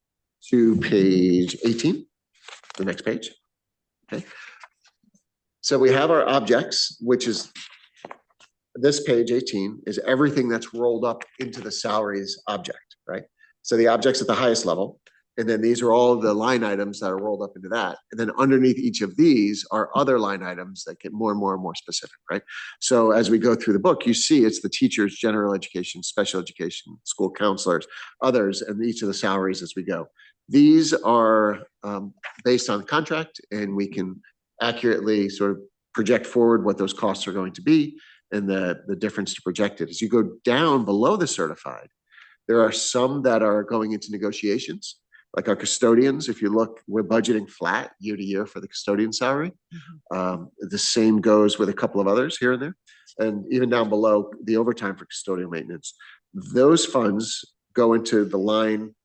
to page 18, the next page. Okay. So we have our objects, which is this page 18 is everything that's rolled up into the salaries object, right? So the objects at the highest level, and then these are all the line items that are rolled up into that. And then underneath each of these are other line items that get more and more and more specific, right? So as we go through the book, you see it's the teachers, general education, special education, school counselors, others, and each of the salaries as we go. These are based on contract, and we can accurately sort of project forward what those costs are going to be and the difference to projected. As you go down below the certified, there are some that are going into negotiations, like our custodians. If you look, we're budgeting flat year to year for the custodian salary. The same goes with a couple of others here and there. And even down below, the overtime for custodial maintenance. Those funds go into the line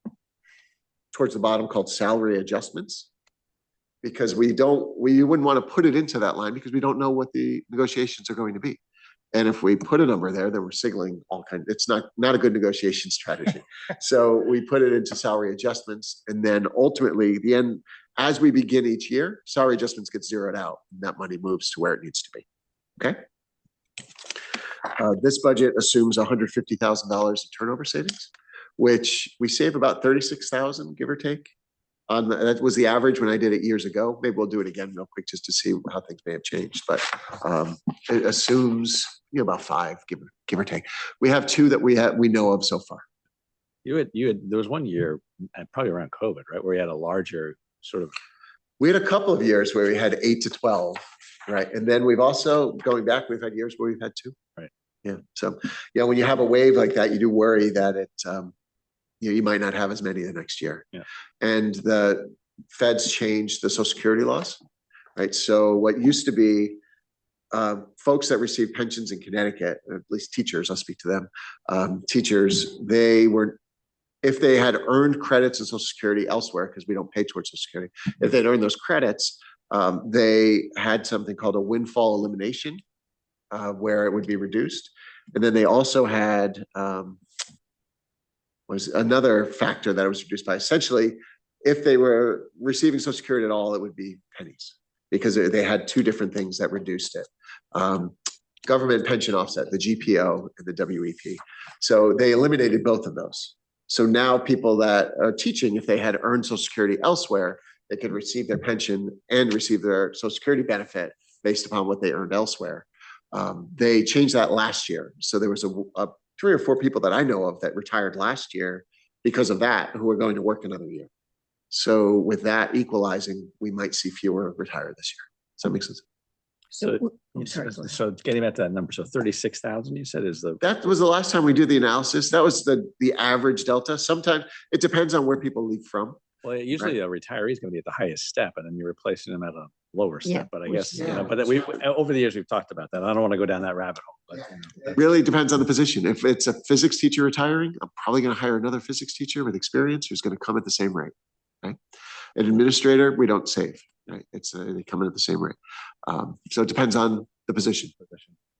towards the bottom called salary adjustments, because we wouldn't want to put it into that line because we don't know what the negotiations are going to be. And if we put a number there, then we're signaling all kinds. It's not a good negotiation strategy. So we put it into salary adjustments, and then ultimately the end, as we begin each year, salary adjustments get zeroed out, and that money moves to where it needs to be. Okay. This budget assumes $150,000 in turnover savings, which we save about $36,000, give or take, That was the average when I did it years ago. Maybe we'll do it again real quick just to see how things may have changed, but it assumes, about 5, give or take. We have 2 that we know of so far. There was one year, and probably around COVID, right, where you had a larger sort of. We had a couple of years where we had 8 to 12, right? And then we've also, going back, we've had years where we've had 2. Right. Yeah. So, when you have a wave like that, you do worry that it, you might not have as many the next year. Yeah. And the feds changed the Social Security laws, right? So what used to be folks that receive pensions in Connecticut, or at least teachers, I'll speak to them, teachers, if they had earned credits in Social Security elsewhere, because we don't pay towards Social Security, if they'd earned those credits, they had something called a windfall elimination, where it would be reduced. And then they also had was another factor that was reduced by. Essentially, if they were receiving Social Security at all, it would be pennies, because they had 2 different things that reduced it. Government pension offset, the GPO and the WEP. So they eliminated both of those. So now people that are teaching, if they had earned Social Security elsewhere, they could receive their pension and receive their Social Security benefit based upon what they earned elsewhere. They changed that last year. So there was a 3 or 4 people that I know of that retired last year because of that, who are going to work another year. So with that equalizing, we might see fewer retire this year. Does that make sense? So getting back to that number, so 36,000 you said is that was the last time we did the analysis. That was the average delta. Sometimes it depends on where people leave from. Well, usually a retiree is going to be at the highest step, and then you're replacing them at a lower step. Yeah. But I guess but we over the years we've talked about that. I don't want to go down that rabbit hole. But, It really depends on the position. If it's a physics teacher retiring, I'm probably going to hire another physics teacher with experience who's going to come at the same rate. Right? An administrator, we don't save. Right? They come in at the same rate. So it depends on the position.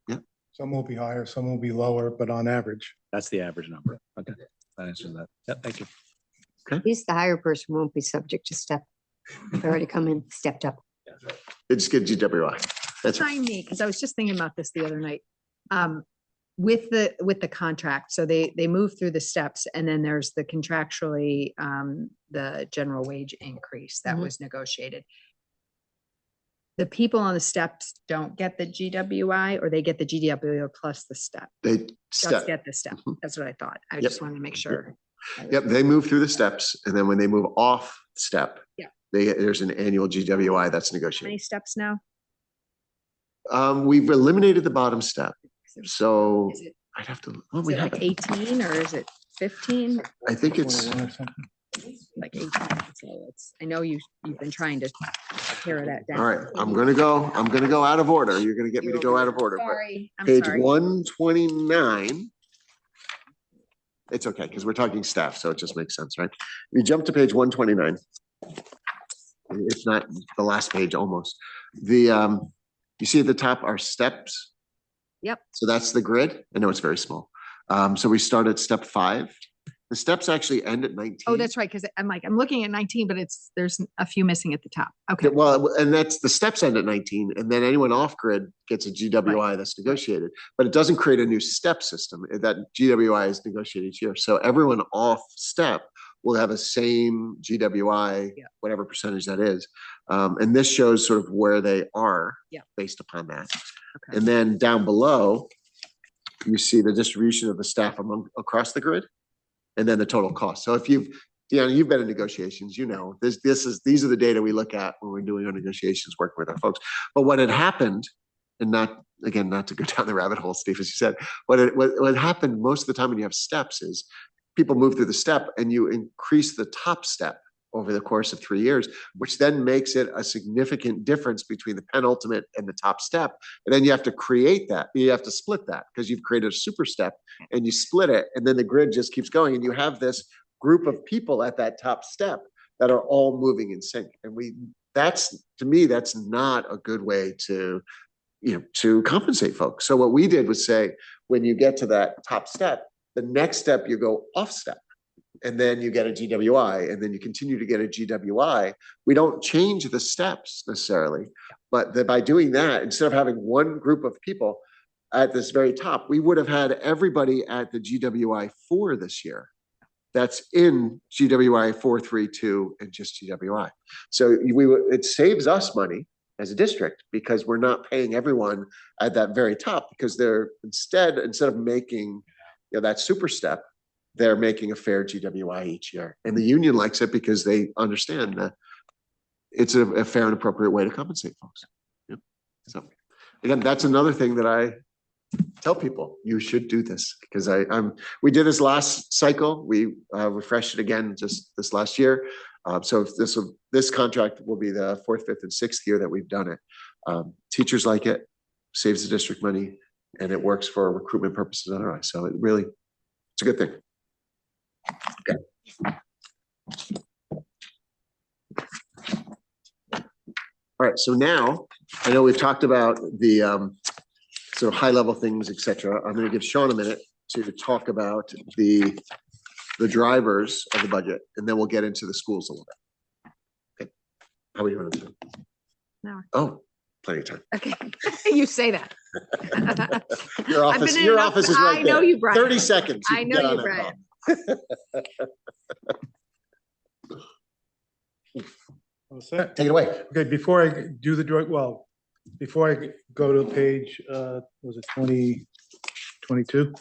Yeah. Some will be higher, some will be lower, but on average. That's the average number. Okay, that answers that. Yeah, thank you. At least the higher person won't be subject to step. They've already come in, stepped up. They just get GWI. That's right. Remind me, because I was just thinking about this the other night. With the contract, so they move through the steps, and then there's the contractually the general wage increase that was negotiated. The people on the steps don't get the GWI, or they get the GWI plus the step. They Just get the step. That's what I thought. I just wanted to make sure. Yep, they move through the steps, and then when they move off step, Yeah. there's an annual GWI that's How many negotiated. steps now? We've eliminated the bottom step, so Is it, I'd have to. is it like 18 or is it 15? I think it's. 21 or something. Like 18. So I know you've been trying to pare that down. All right, I'm gonna go out of order. You're gonna get me to go out of order. but Sorry, I'm Page sorry. 129. It's okay, because we're talking staff, so it just makes sense, right? You jump to page 129. It's not the last page almost. You see at the top are steps. Yep. So that's the grid. I know it's very small. So we start at step 5. The steps actually end at 19. Oh, that's right. Because I'm looking at 19, but there's a few missing at the top. Okay. Well, and that's the steps end at 19, and then anyone off grid gets a GWI that's negotiated, but it doesn't create a new step system. That GWI is negotiated each year. So everyone off step will have a same GWI, whatever percentage that is. And this shows sort of where they are based upon that. Okay. And then down below, you see the distribution of the staff across the grid, and then the total cost. So if you've been in negotiations, these are the data we look at when we're doing our negotiations, working with our folks. But what had happened, and not to go down the rabbit hole, Steve, as you said, what happened most of the time when you have steps is people move through the step and you increase the top step over the course of 3 years, which then makes it a significant difference between the penultimate and the top step. And then you have to create that. You have to split that because you've created a super step and you split it. And then the grid just keeps going. And you have this group of people at that top step that are all moving in sync. And to me, that's not a good way to compensate folks. So what we did was say, when you get to that top step, the next step you go off step. And then you get a GWI, and then you continue to get a GWI. We don't change the steps necessarily, but by doing that, instead of having one group of people at this very top, we would have had everybody at the GWI 4 this year. that's in GWI 432 and just GWI. So it saves us money as a district because we're not paying everyone at that very top, because they're instead of making, you know, that super step, they're making a fair GWI each year. And the union likes it because they understand that it's a fair and appropriate way to compensate folks. Yep. So again, that's another thing that I tell people, you should do this, because we did this last cycle. We refreshed it again just this last year. So this contract will be the 4th, 5th, and 6th year that we've done it. Teachers like it, saves the district money, and it works for recruitment purposes otherwise. So it's a good thing. Okay. All right, so now I know we've talked about the sort of high level things, et cetera. I'm going to give Sean a minute to talk about the drivers of the budget, and then we'll get into the schools a little bit. Okay, how are you running through? No. Oh, plenty of time. Okay, you say that. Your I've office, been in your enough- office is right I there. know you, Brian. 30 seconds. I know you, Brian. All set? Take it away. Okay, before I do the drug, well, before I go to page, was it 2022?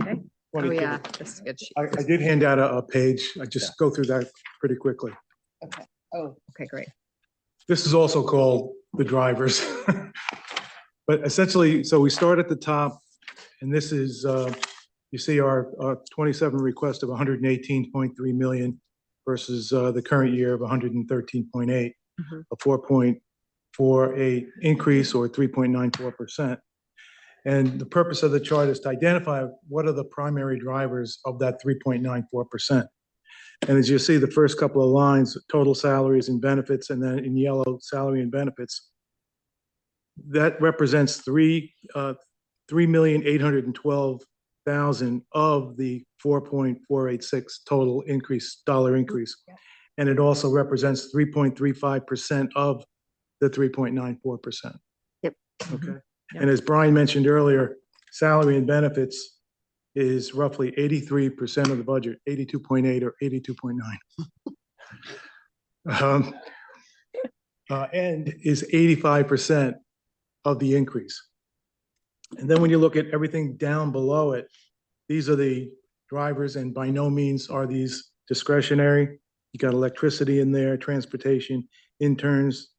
Okay. Oh, yeah, this is a good sheet. I did hand out a page. I just go through that pretty quickly. Okay. Oh, okay, great. This is also called the drivers. But essentially, so we start at the top, and this is, you see our 27 request of 118.3 million versus the current year of 113.8, a 4.48 increase or 3.94%. And the purpose of the chart is to identify what are the primary drivers of that 3.94%. And as you see, the first couple of lines, total salaries and benefits, and then in yellow, salary and benefits, that represents 3,812,000 of the 4.486 total dollar increase. And it also represents 3.35% of the 3.94%. Yep. Okay. And as Brian mentioned earlier, salary and benefits is roughly 83% of the budget, 82.8 or 82.9. And is 85% of the increase. And then when you look at everything down below it, these are the drivers, and by no means are these discretionary. You got electricity in there, transportation, interns,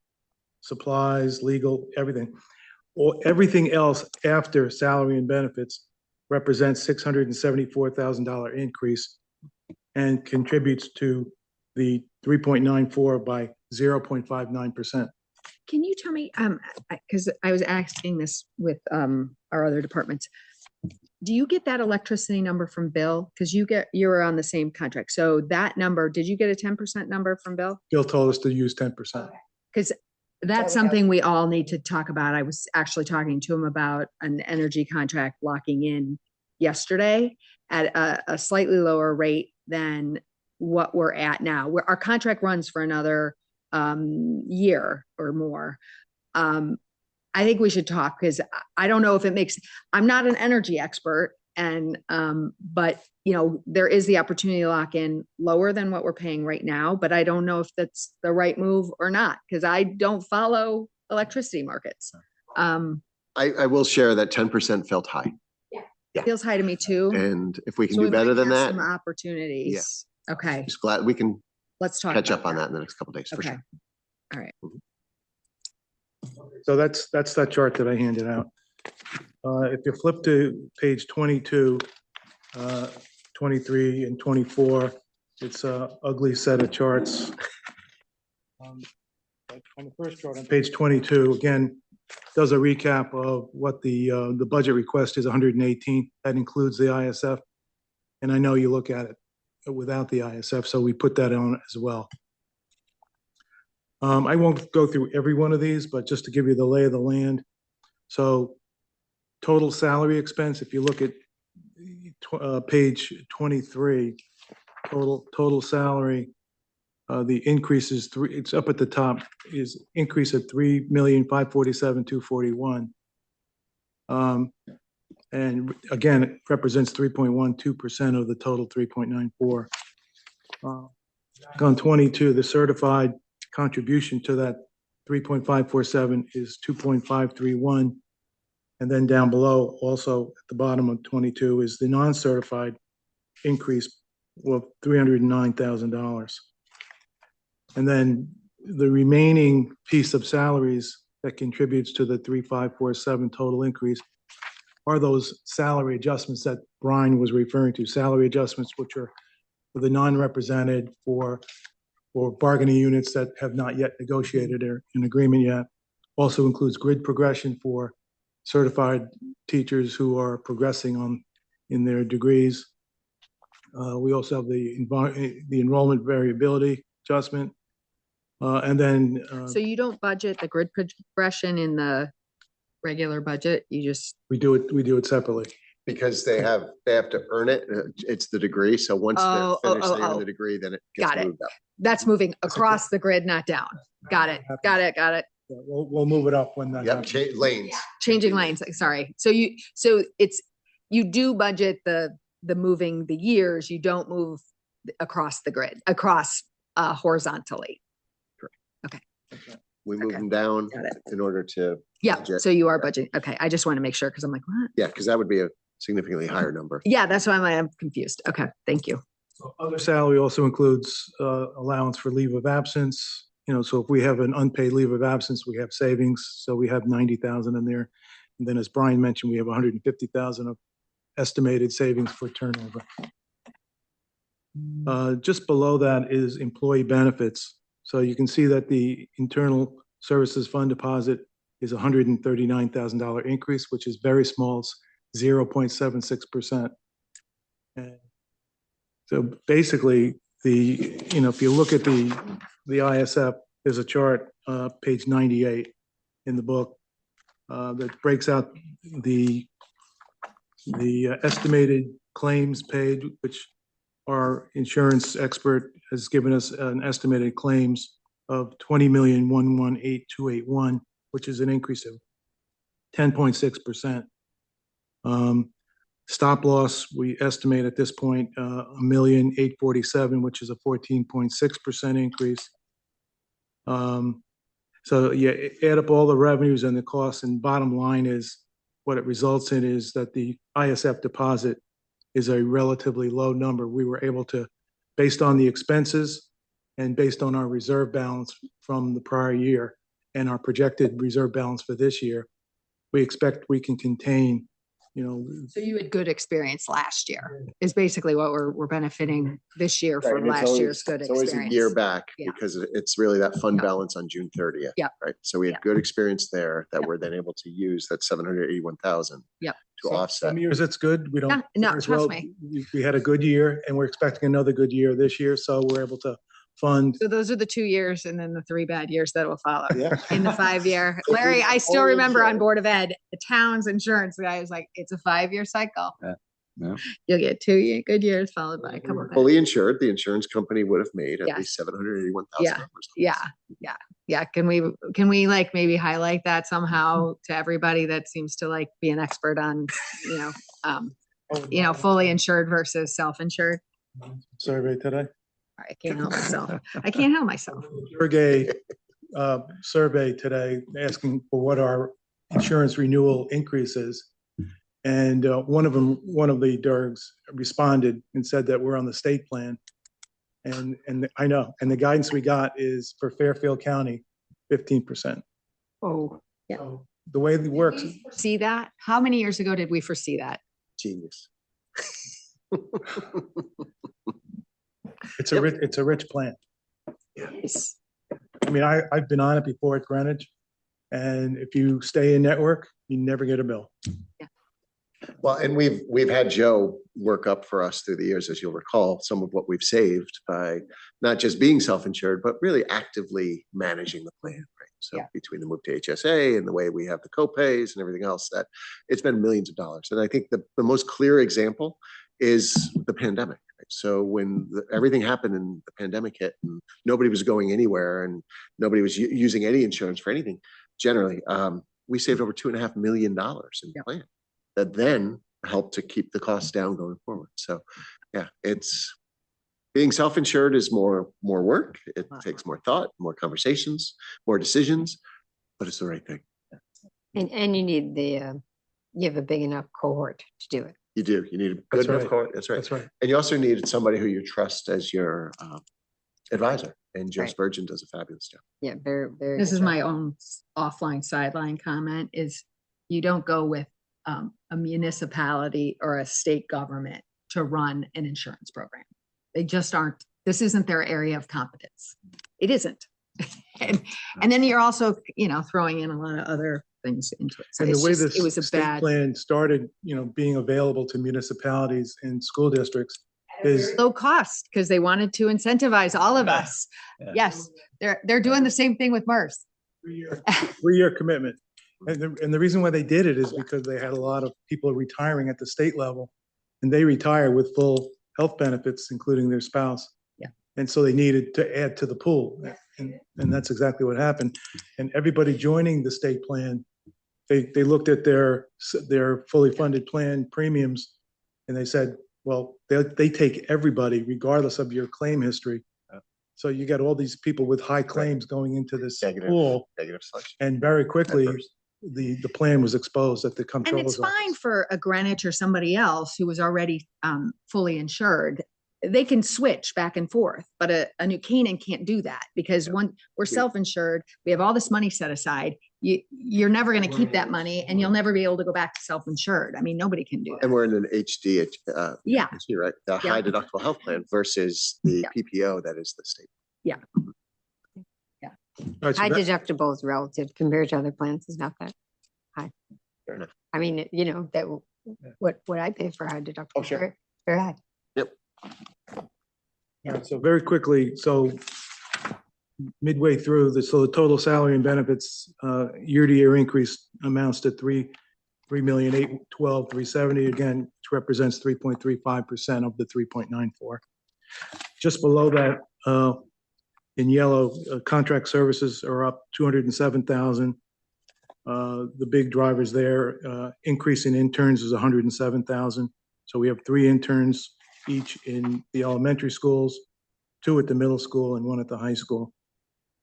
supplies, legal, everything. Or everything else after salary and benefits represents $674,000 increase and contributes to the 3.94 by 0.59%. Can you tell me, because I was asking this with our other departments, do you get that electricity number from Bill? Because you're on the same contract. So that number, did you get a 10% number from Bill? Bill told us to use 10%. Because that's something we all need to talk about. I was actually talking to him about an energy contract locking in yesterday at a slightly lower rate than what we're at now. Our contract runs for another year or more. I think we should talk, because I don't know if it makes, I'm not an energy expert, and but there is the opportunity to lock in lower than what we're paying right now, but I don't know if that's the right move or not, because I don't follow electricity markets. I will share that 10% felt high. Yeah. Feels high to me too. And if we can So do better than that, some opportunities. Yeah. Okay. Just glad we can Let's talk catch up on that in the next couple of days. Okay. For sure. All right. So that's that chart that I handed out. If you flip to page 22, 23 and 24, it's a ugly set of charts. On the first chart on page 22, again, does a recap of what the budget request is, 118. That includes the ISF. And I know you look at it without the ISF, so we put that on as well. I won't go through every one of these, but just to give you the lay of the land. So total salary expense, if you look at page 23, total salary, the increase is it's up at the top, is increase of 3,547,241. And And again, it represents 3.12% of the total 3.94. On 22, the certified contribution to that 3.547 is 2.531. And then down below, also at the bottom of 22, is the non-certified increase of $309,000. And then the remaining piece of salaries that contributes to the 3.547 total increase are those salary adjustments that Brian was referring to, salary adjustments which are for the non-represented, for bargaining units that have not yet negotiated an agreement yet. Also includes grid progression for certified teachers who are progressing in their degrees. We also have the enrollment variability adjustment. And then So you don't budget the grid progression in the regular budget, you just, we do it separately. Because they have to earn it. It's the degree. So once they're finished, they earn the degree, then it gets got it. moved up. That's moving across the grid, not down. Got it. Yeah, we'll move it up when that Yep, happens. lanes. Changing lanes, sorry. So you do budget the moving the years, you don't move across the grid, horizontally. Okay. We move them down Got it. in order to. Yeah, budget. so you are budgeting. Okay, I just want to make sure because I'm like, what? Yeah, because that would be a significantly higher number. Yeah, that's why I'm confused. Okay, thank you. Other salary also includes allowance for leave of absence. So if we have an unpaid leave of absence, we have savings. So we have 90,000 in there. And then as Brian mentioned, we have 150,000 of estimated savings for turnover. Just below that is employee benefits. So you can see that the internal services fund deposit is $139,000 increase, which is very small. It's 0.76%. And so basically, if you look at the ISF, there's a chart, page 98 in the book, that breaks out the estimated claims paid, which our insurance expert has given us an estimated claims of 20,118,281, which is an increase of 10.6%. Stop loss, we estimate at this point, 1,847,000, which is a 14.6% increase. So you add up all the revenues and the costs, and bottom line is what it results in is that the ISF deposit is a relatively low number. We were able to, based on the expenses and based on our reserve balance from the prior year and our projected reserve balance for this year, we expect we can contain, So you had good experience last year is basically what we're benefiting this year Right, from and it's last always- year's good It's experience. always a year back Yeah. because it's really that fund Yeah. balance on June 30th. Yeah. Right. So we had Yeah. good experience there that Yeah. we're then able to use that 781,000 Yep. to offset. some years it's good. We don't. Yeah, no, as trust well. me. We had a good year and we're expecting another good year this year. So we're able to fund. So those are the 2 years and then the 3 bad years that will follow Yeah. in the 5-year. So Larry, I still fully remember on insured. Board of Ed, the town's insurance guy was like, it's a 5-year cycle. Yeah. You'll get 2 good years followed by a couple of bad. Fully insured, the insurance company would have made at Yes. least $781,000. Yeah. Can we like maybe highlight that somehow to everybody that seems to like be an expert on, fully insured versus self-insured? Survey today. All right, I can't help myself. I can't help myself. Survey survey today asking for what our insurance renewal increase is. And one of the DERGs responded and said that we're on the state plan. And I know, and the guidance we got is for Fairfield County, 15%. Oh, yeah. So the way it works, See that? How many years ago did we foresee that? Genius. it's a rich plan. Yes. I mean, I've been on it before at Greenwich, and if you stay in network, you never get a bill. Well, and we've had Joe work up for us through the years, as you'll recall, some of what we've saved by not just being self-insured, but really actively managing the plan, right? So Yeah. between the move to HSA and the way we have the co-pays and everything else, that it's been millions of dollars. And I think the most clear example is the pandemic. Right? So when everything happened and the pandemic hit and nobody was going anywhere and nobody was using any insurance for anything, generally, we saved over $2.5 million in the plan that then help to keep the costs down going forward. So, yeah, it's being self-insured is more work. It takes more thought, more conversations, more decisions, but it's the right thing. And you need you have a big enough cohort to do it. You do. You need a That's good enough right. cohort. That's right. That's right. And you also need somebody who you trust as your advisor. And Joe Right. Spurgeon does a fabulous job. Yeah, very, very. This good is job. my own offline sideline comment is you don't go with a municipality or a state government to run an insurance program. They just aren't, this isn't their area of competence. It isn't. and then you're also, throwing in a lot of other things into it. So And it's the way just, this it was a state bad plan started, being available to municipalities and school districts is low cost because they wanted to incentivize all of us. Yeah. Yes, they're doing the same thing with MERS. 3-year commitment. And the reason why they did it is because they had a lot of people retiring at the state level, and they retire with full health benefits, including their spouse. Yeah. And so they needed to add to the pool, and that's exactly what happened. And everybody joining the state plan, they looked at their fully funded plan premiums, and they said, well, they take everybody regardless of your claim history. So you got all these people with high claims going into this pool, Negative selection. and very quickly the plan was exposed that the And comptroller's it's fine office. for a Greenwich or somebody else who was already fully insured. They can switch back and forth, but a New Canaan can't do that because we're self-insured. We have all this money set aside. You're never going to keep that money, and you'll never be able to go back to self-insured. I mean, nobody can do that. And we're in an HD, Yeah. right? The high deductible health plan versus the PPO that is the state. Yeah. All right, so High that- deductible is relative compared to other plans. Is not that high. Fair enough. I mean, that what I pay for high deductible. Oh, sure. Very, very high. Yep. All right, so very quickly, so midway through so the total salary and benefits, year-to-year increase amounts to 3,812,370, again, which represents 3.35% of the 3.94. Just below that, in yellow, contract services are up 207,000. The big drivers there, increase in interns is 107,000. So we have 3 interns each in the elementary schools, 2 at the middle school and 1 at the high school.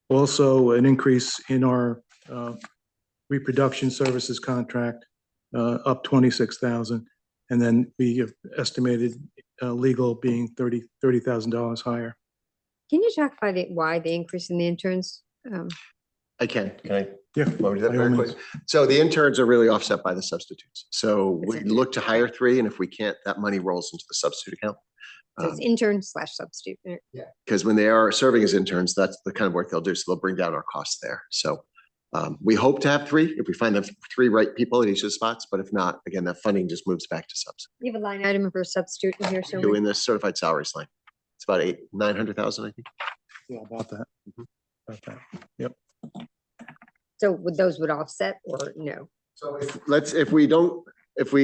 Also, an increase in our reproduction services contract, up 26,000. And then we have estimated legal being $30,000 higher. Can you talk about why the increase in the interns? I can. Can I? Yeah. Want me to do that by all very means. quick? So the interns are really offset by the substitutes. So we That's it. look to hire 3, and if we can't, that money rolls into the substitute account. So it's intern/substitute. Because when they are serving as interns, that's the kind of work they'll do. So they'll bring down our costs there. So we hope to have 3 if we find the 3 right people at each of the spots. But if not, again, that funding just moves back to subs. You have a line item for a substitute in here somewhere? Doing this certified salaries line. It's about 900,000, I think. Yeah, about that. About that. Yep. So those would offset or no? So if we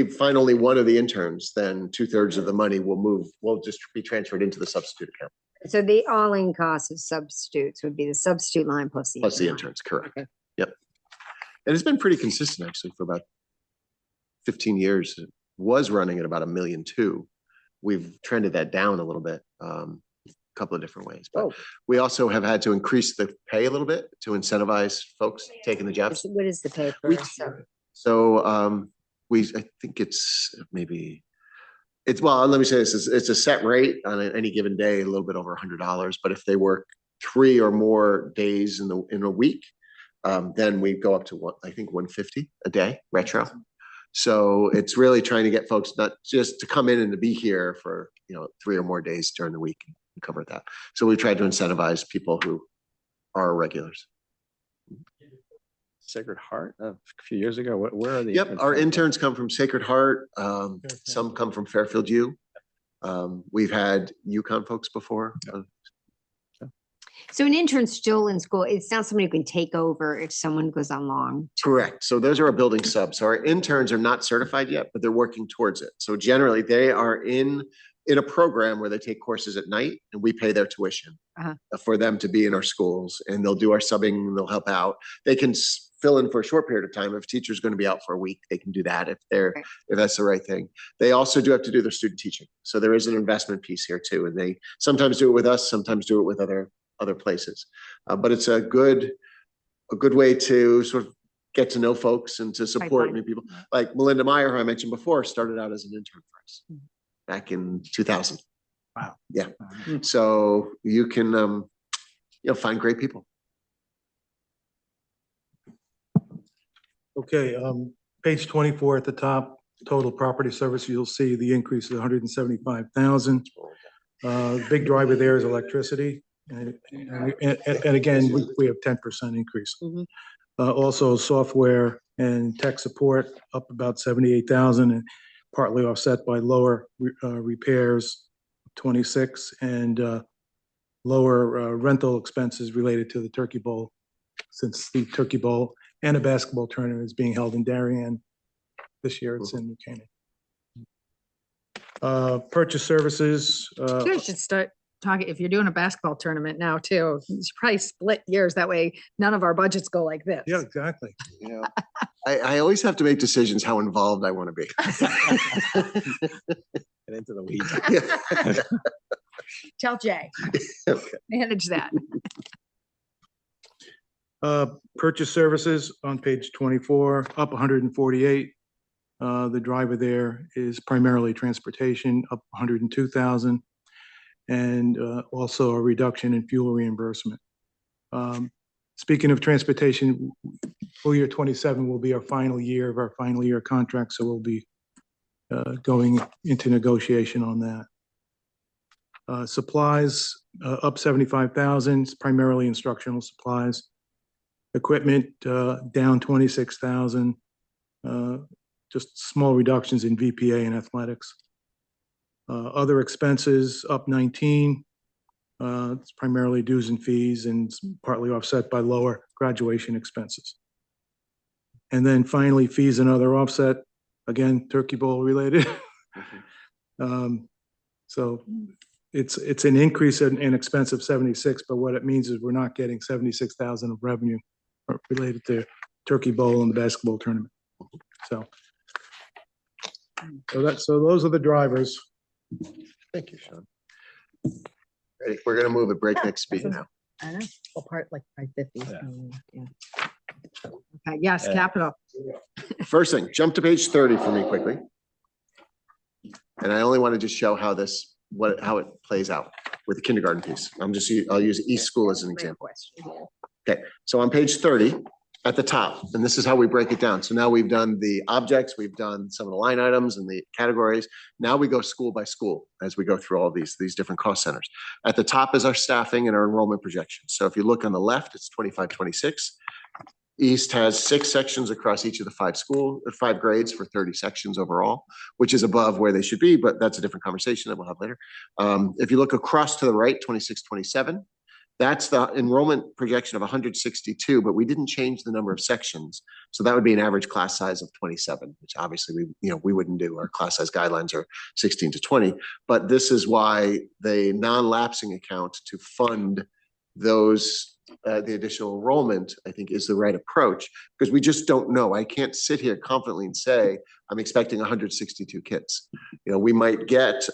find only 1 of the interns, then 2/3 of the money will just be transferred into the substitute account. So the all-in cost of substitutes would be the substitute line plus the. Plus the intern line. interns, correct. Okay. Yep. And it's been pretty consistent actually for about 15 years. It was running at about $1.2 million. We've trended that down a little bit, a couple of different ways. But we also have had to increase the pay a little bit to incentivize folks taking the jobs. What is the pay per? We I think it's maybe, well, let me say this, it's a set rate on any given day, a little bit over $100. But if they work 3 or more days in a week, then we go up to I think $150 a day retro. So it's really trying to get folks not just to come in and to be here for 3 or more days during the week and cover that. So we tried to incentivize people who are regulars. Sacred Heart a few years ago. Where are the? Yep, interns our from? interns come from Sacred Heart. Some come from Fairfield U. We've had UConn folks before. So an intern's still in school. It's not somebody who can take over if someone goes on long. Correct. So those are our building subs. So our interns are not certified yet, but they're working towards it. So generally they are in a program where they take courses at night and we pay their tuition for them to be in our schools, and they'll do our subbing and they'll help out. They can fill in for a short period of time. If a teacher's going to be out for a week, they can do that if that's the right thing. They also do have to do their student teaching. So there is an investment piece here too. And they sometimes do it with us, sometimes do it with other places. But it's a good way to sort of get to know folks and to support new people. Like Melinda Meyer, who I mentioned before, started out as an intern for us back in 2000. Wow. Yeah. So you can, find great people. Okay, page 24 at the top, total property service, you'll see the increase is 175,000. Big driver there is electricity. And again, we have 10% increase. Also software and tech support up about 78,000 and partly offset by lower repairs, 26, and lower rental expenses related to the Turkey Bowl, since the Turkey Bowl and a basketball tournament is being held in Darien. This year it's in New Canaan. Purchase services. You guys should start talking, if you're doing a basketball tournament now too, you should probably split years. That way none of our budgets go like this. Yeah, exactly. I always have to make decisions how involved I want to be. Get into the weeds. Tell Jay. Manage that. Purchase services on page 24, up 148. The driver there is primarily transportation, up 102,000, and also a reduction in fuel reimbursement. Speaking of transportation, full year 27 will be our final year of our final year contract, so we'll be going into negotiation on that. Supplies up 75,000, it's primarily instructional supplies. Equipment down 26,000, just small reductions in VPA and athletics. Other expenses up 19. It's primarily dues and fees and partly offset by lower graduation expenses. And then finally, fees and other offset, again, Turkey Bowl related. So it's an increase in expense of 76, but what it means is we're not getting 76,000 of revenue related to Turkey Bowl and the basketball tournament. So those are the drivers. Thank you, Sean. Ready? We're going to move at breakneck speed now. I know. Well, part like 550. Yeah. Okay. Yes, capital. First thing, jump to page 30 for me quickly. And I only want to just show how how it plays out with the kindergarten piece. I'll use East School as an example. Okay, so on page 30 at the top, and this is how we break it down. So now we've done the objects, we've done some of the line items and the categories. Now we go school by school as we go through all these different cost centers. At the top is our staffing and our enrollment projections. So if you look on the left, it's 25, 26. East has 6 sections across each of the 5 grades for 30 sections overall, which is above where they should be, but that's a different conversation that we'll have later. If you look across to the right, 26, 27, that's the enrollment projection of 162, but we didn't change the number of sections. So that would be an average class size of 27, which obviously we wouldn't do. Our class size guidelines are 16 to 20, but this is why the non-lapsing account to fund those the additional enrollment, I think, is the right approach, because we just don't know. I can't sit here confidently and say I'm expecting 162 kids. We might get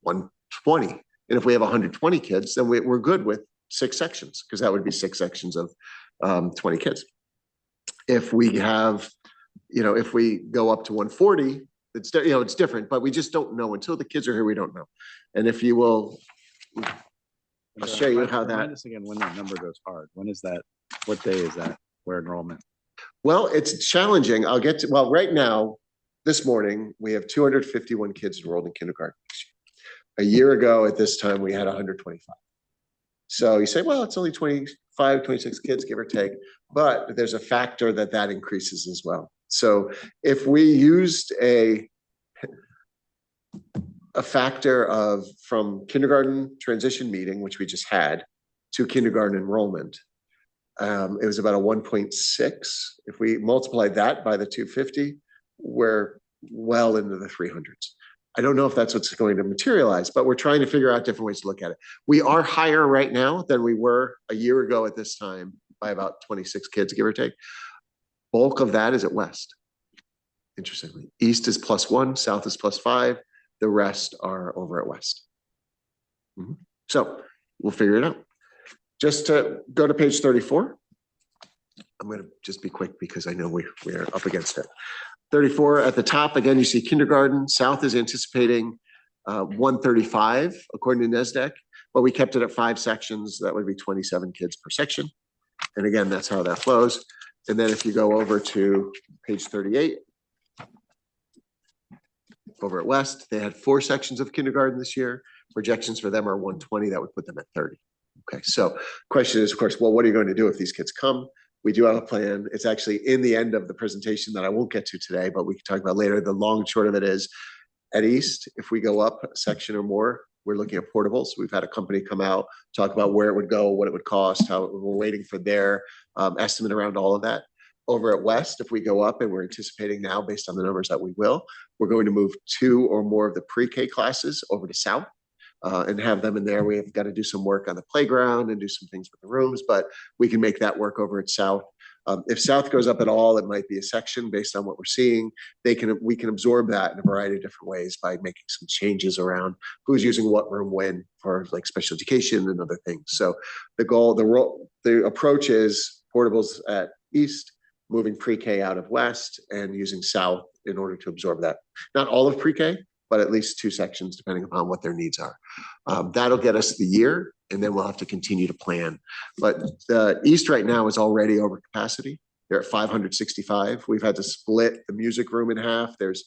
120, and if we have 120 kids, then we're good with 6 sections, because that would be 6 sections of 20 kids. If we have, if we go up to 140, it's different, but we just don't know until the kids are here. We don't know, and if you will. I'll show you how that. Remind us again when that number goes hard. When is that? What day is that? Where enrollment? Well, it's challenging. Well, right now, this morning, we have 251 kids enrolled in kindergarten. A year ago at this time, we had 125. So you say, well, it's only 25, 26 kids, give or take. But there's a factor that increases as well. So if we used a factor of from kindergarten transition meeting, which we just had, to kindergarten enrollment, it was about a 1.6. If we multiplied that by the 250, we're well into the 300s. I don't know if that's what's going to materialize, but we're trying to figure out different ways to look at it. We are higher right now than we were a year ago at this time by about 26 kids, give or take. Bulk of that is at West. Interestingly, East is +1, South is +5. The rest are over at West. So we'll figure it out. Just to go to page 34. I'm going to just be quick because I know we're up against it. 34 at the top, again, you see kindergarten. South is anticipating 135 according to NESDEC, but we kept it at 5 sections. That would be 27 kids per section. And again, that's how that flows. And then if you go over to page 38, over at West, they had 4 sections of kindergarten this year. Projections for them are 120. That would put them at 30. Okay, so question is, of course, well, what are you going to do if these kids come? We do have a plan. It's actually in the end of the presentation that I won't get to today, but we can talk about later. The long and short of it is, at East, if we go up a section or more, we're looking at portables. We've had a company come out, talk about where it would go, what it would cost, how we're waiting for their estimate around all of that. Over at West, if we go up, and we're anticipating now based on the numbers that we will, we're going to move 2 or more of the pre-K classes over to South and have them in there. We have got to do some work on the playground and do some things with the rooms, but we can make that work over at South. If South goes up at all, it might be a section based on what we're seeing. We can absorb that in a variety of different ways by making some changes around who's using what room when for like special education and other things. So the approach is portables at East, moving pre-K out of West, and using South in order to absorb that. Not all of pre-K, but at least 2 sections, depending upon what their needs are. That'll get us the year, and then we'll have to continue to plan. But the East right now is already over capacity. They're at 565. We've had to split the music room in half. There's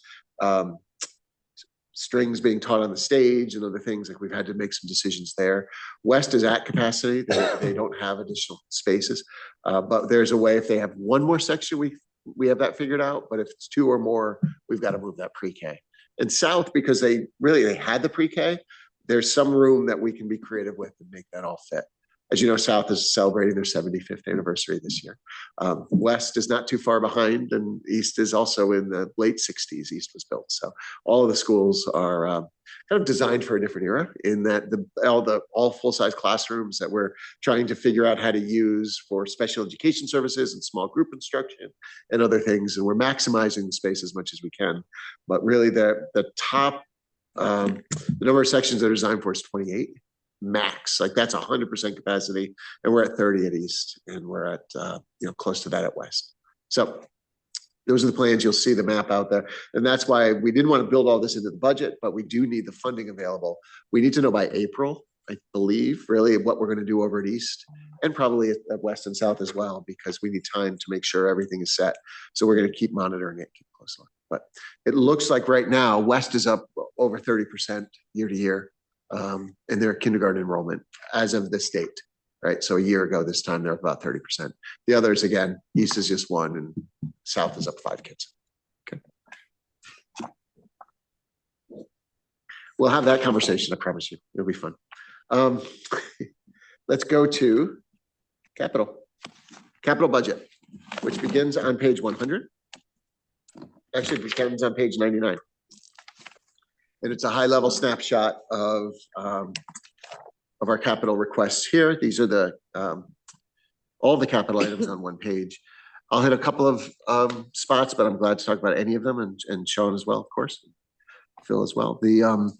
strings being taught on the stage and other things, like we've had to make some decisions there. West is at capacity. They don't have additional spaces, but there's a way if they have 1 more section, we have that figured out. But if it's 2 or more, we've got to move that pre-K. And South, because they had the pre-K, there's some room that we can be creative with and make that all fit. As you know, South is celebrating their 75th anniversary this year. West is not too far behind, and East is also in the late 60s. East was built. So all of the schools are kind of designed for a different era in that all full-size classrooms that we're trying to figure out how to use for special education services and small group instruction and other things. And we're maximizing the space as much as we can. But really the top, the number of sections that are designed for is 28. Max, like that's 100% capacity, and we're at 30 at East, and we're at close to that at West. So those are the plans. You'll see the map out there, and that's why we didn't want to build all this into the budget, but we do need the funding available. We need to know by April, I believe, really what we're going to do over at East, and probably at West and South as well, because we need time to make sure everything is set. So we're going to keep monitoring it, keep close on. But it looks like right now West is up over 30% year to year. In their kindergarten enrollment as of this date, right? So a year ago, this time they're about 30%. The others, again, East is just 1 and South is up 5 kids. Okay. We'll have that conversation, I promise you. It'll be fun. Let's go to capital budget, which begins on page 100. Actually, it begins on page 99. And it's a high-level snapshot of our capital requests here. These are all the capital items on one page. I'll hit a couple of spots, but I'm glad to talk about any of them, and Sean as well, of course, Phil as well. The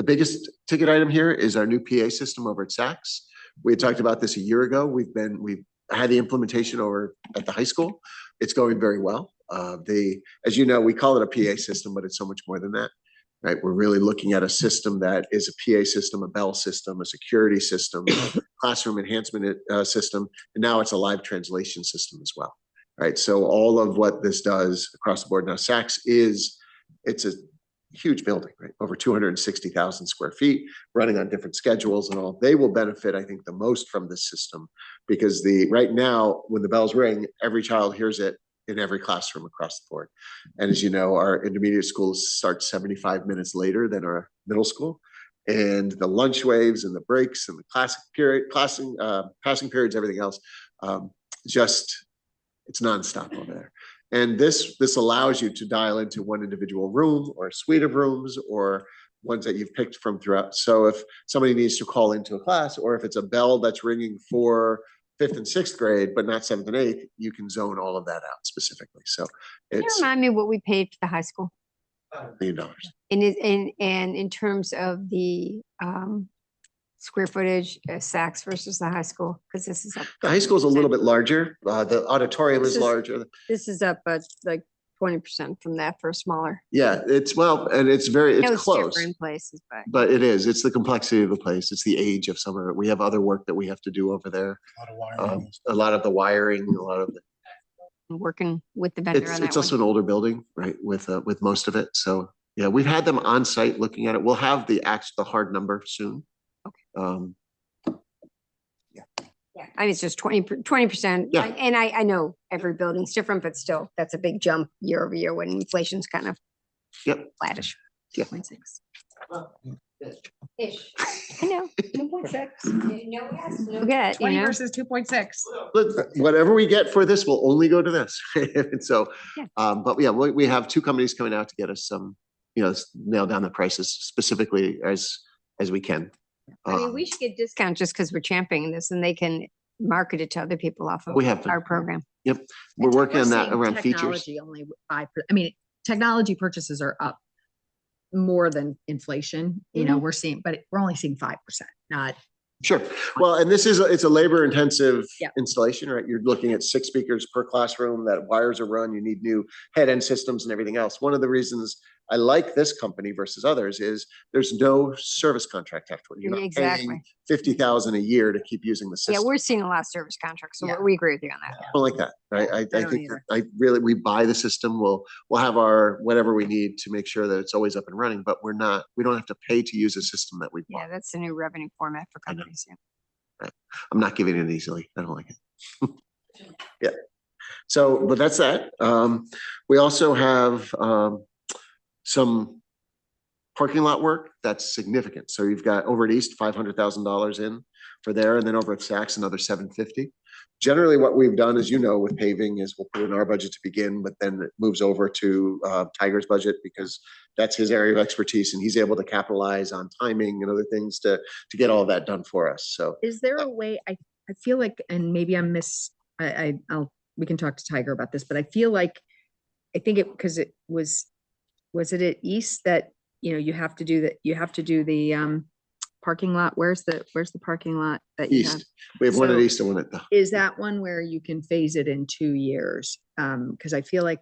biggest ticket item here is our new PA system over at Saks. We had talked about this a year ago. We've had the implementation over at the high school. It's going very well. As you know, we call it a PA system, but it's so much more than that. Right, we're really looking at a system that is a PA system, a bell system, a security system, classroom enhancement system, and now it's a live translation system as well. Right, so all of what this does across the board now, Saks it's a huge building, right? Over 260,000 square feet, running on different schedules and all. They will benefit, I think, the most from this system because right now, when the bells ring, every child hears it in every classroom across the board. And as you know, our intermediate schools start 75 minutes later than our middle school. And the lunch waves and the breaks and the passing periods, everything else, it's nonstop over there. And this allows you to dial into one individual room or a suite of rooms or ones that you've picked from throughout. So if somebody needs to call into a class, or if it's a bell that's ringing for fifth and sixth grade, but not seventh and eighth, you can zone all of that out specifically. So Can you it's remind me what we paid for the high school? $1 million. And in terms of the square footage, Saks versus the high school, because this is up. The high school is a little bit larger. The auditorium This is is- larger. This is up like 20% from that for a smaller. Yeah, it's well, and it's very, I know it's close. different places, but But it is. It's the complexity of the place. It's the age of some of it. We have other work that we have to do over there. A lot of wiring. A lot of the wiring, a lot of the, I'm working with the vendor on that it's also one. an older building, right? With most of it. So yeah, we've had them on site looking at it. We'll have the hard number soon. Okay. Yeah, I mean, it's just 20%. Yeah. And I know every building's different, but still, that's a big jump year over year when inflation's kind of flattish. Yeah. 2.6. Ish. I know, 2.6. No guess, no get, 20 versus 2.6. Look, whatever we get for this will only go to this. And so, Yeah. but yeah, we have two companies coming out to get us some, nail down the prices specifically as we can. I mean, we should get discount just because we're championing this and they can market it to other people off of We have been. our program. Yep, we're working on that seeing around features. technology only 5%. I mean, technology purchases are up more than inflation. You know, we're seeing, but we're only seeing 5%, not. Sure. Well, and it's a labor intensive Yeah. installation, right? You're looking at 6 speakers per classroom, that wires are run, you need new head end systems and everything else. One of the reasons I like this company versus others is there's no service contract afterward. You're not Exactly. paying $50,000 a year to keep using the Yeah, system. we're seeing a lot of service contracts, so Yeah. we agree with you on that. I don't like that, right? I don't think either. we buy the system, we'll have our whatever we need to make sure that it's always up and running, but we don't have to pay to use a system that we bought. Yeah, that's the new revenue format for companies. Yeah. I'm not giving it easily. I don't like it. Yeah. So, but that's that. We also have some parking lot work that's significant. So you've got over at East, $500,000 in for there, and then over at Saks, another $750,000. Generally, what we've done, as you know, with paving is we'll put in our budget to begin, but then it moves over to Tiger's budget because that's his area of expertise, and he's able to capitalize on timing and other things to get all of that done for us. So Is there a way, I feel like, and maybe we can talk to Tiger about this, but I feel like, I think because it was it at East that, you have to do the parking lot? Where's the parking lot that you have? East, we have one at So- East and one at the. Is that one where you can phase it in 2 years? Because I feel like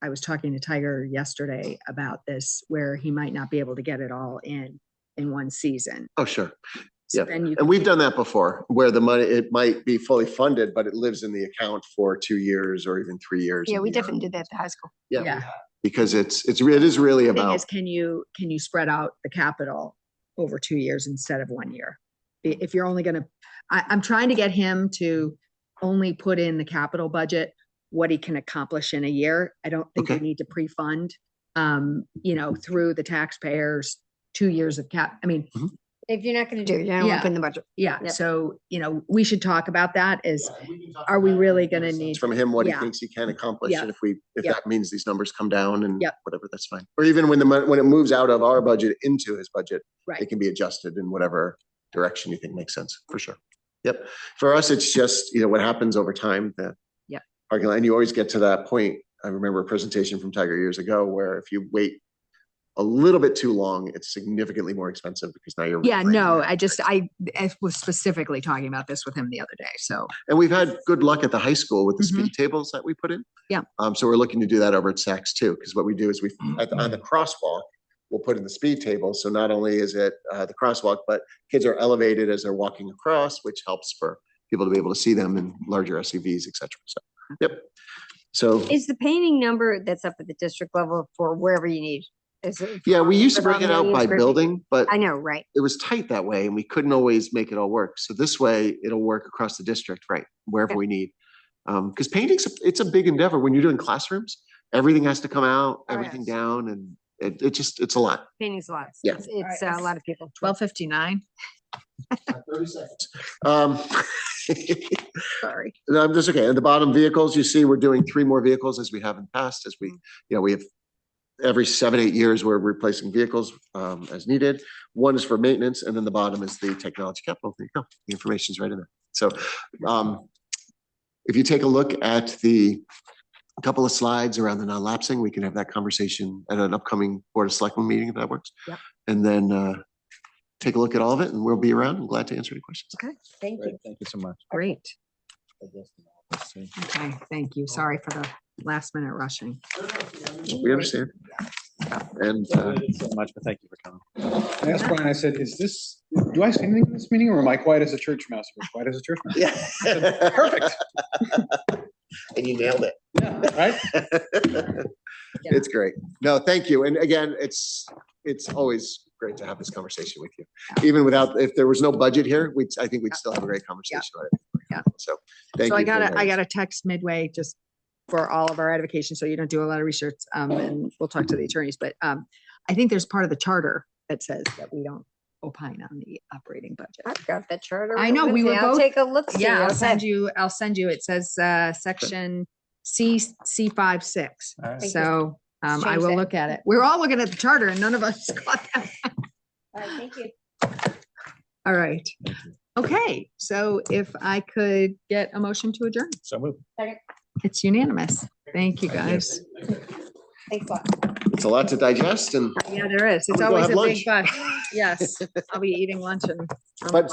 I was talking to Tiger yesterday about this, where he might not be able to get it all in one season. Oh, sure. So Yeah. then you And can- we've done that before, where the money, it might be fully funded, but it lives in the account for 2 years or even 3 years. Yeah, and we beyond. definitely did that at the high school. Yeah, because it is really Thing about, is, can you spread out the capital over 2 years instead of 1 year? If you're only gonna, I'm trying to get him to only put in the capital budget what he can accomplish in a year. I don't think we Okay. need to pre-fund, through the taxpayers, 2 years of I mean, If you're not gonna do it, you're not gonna Yeah. put in the budget. yeah, Yep. so, we should talk about that are we really gonna need? from him what he Yeah. thinks he can accomplish. Yeah. And if Yeah. that means these numbers come down and Yep. whatever, that's fine. Or even when when it moves out of our budget into his budget, Right. it can be adjusted in whatever direction you think makes sense, for sure. Yep. For us, it's just, what happens over time, the Yep. parking lot, and you always get to that point. I remember a presentation from Tiger years ago where if you wait a little bit too long, it's significantly more expensive because now you're. Yeah, replanning no, it. I was specifically talking about this with him the other day, so. And we've had good luck at the high school with the Mhm. speed tables that we put in. Yeah. So we're looking to do that over at Saks too, because what we do is on the crosswalk, we'll put in the speed table. So not only is it the crosswalk, but kids are elevated as they're walking across, which helps for people to be able to see them in larger SUVs, et cetera. So, yep. So, Is the painting number that's up at the district level for wherever you need? Is it yeah, we used to for break it out million by square feet? building, but I know, right? it was tight that way and we couldn't always make it all work. So this way it'll work across the district, right? Wherever Okay. we need. Because painting's, it's a big endeavor. When you're doing classrooms, everything has to come out, Oh, everything yes. down, and it's a lot. Painting's a lot. Yeah. It's a lot of people. 12:59, 30 seconds. Um, sorry. No, that's okay. At the bottom, vehicles, you see, we're doing 3 more vehicles as we have in the past, as we have every 7-8 years, we're replacing vehicles as needed. One is for maintenance, and then the bottom is the technology capital. There you go. The information's right in there. So if you take a look at the couple of slides around the non-lapsing, we can have that conversation at an upcoming Board of Selectmen meeting if that works. Yep. And then take a look at all of it and we'll be around. I'm glad to answer any questions. Okay, thank Great, you. thank you so much. Great. Okay, thank you. Sorry for the last minute rushing. We understand. And Thank you so much, but thank you for coming. I asked Brian, I said, do I say anything in this meeting or am I quiet as a church mouse? We're quiet as a church mouse. yeah. Perfect. And you nailed it. Yeah, right? It's great. No, thank you. And again, it's always great to have this conversation with you. Even without, if there was no budget here, I think we'd still have a great conversation. Yeah. So thank So you. I got a text midway just for all of our edification, so you don't do a lot of research, and we'll talk to the attorneys, but I think there's part of the charter that says that we don't opine on the operating budget. I've got the charter. I know, we were I'll both- take a look. Yeah, I'll send you, it says section C56. All right. So I Change will that. look at it. We're all looking at the charter and none of us got that. All right, thank you. All right. Okay, so if I could get a motion to adjourn. So move. It's unanimous. Thank you, guys. Thanks a lot. It's a lot to digest and Yeah, there is. It's I'm gonna always go a have big but. Yes, I'll be eating lunch and. But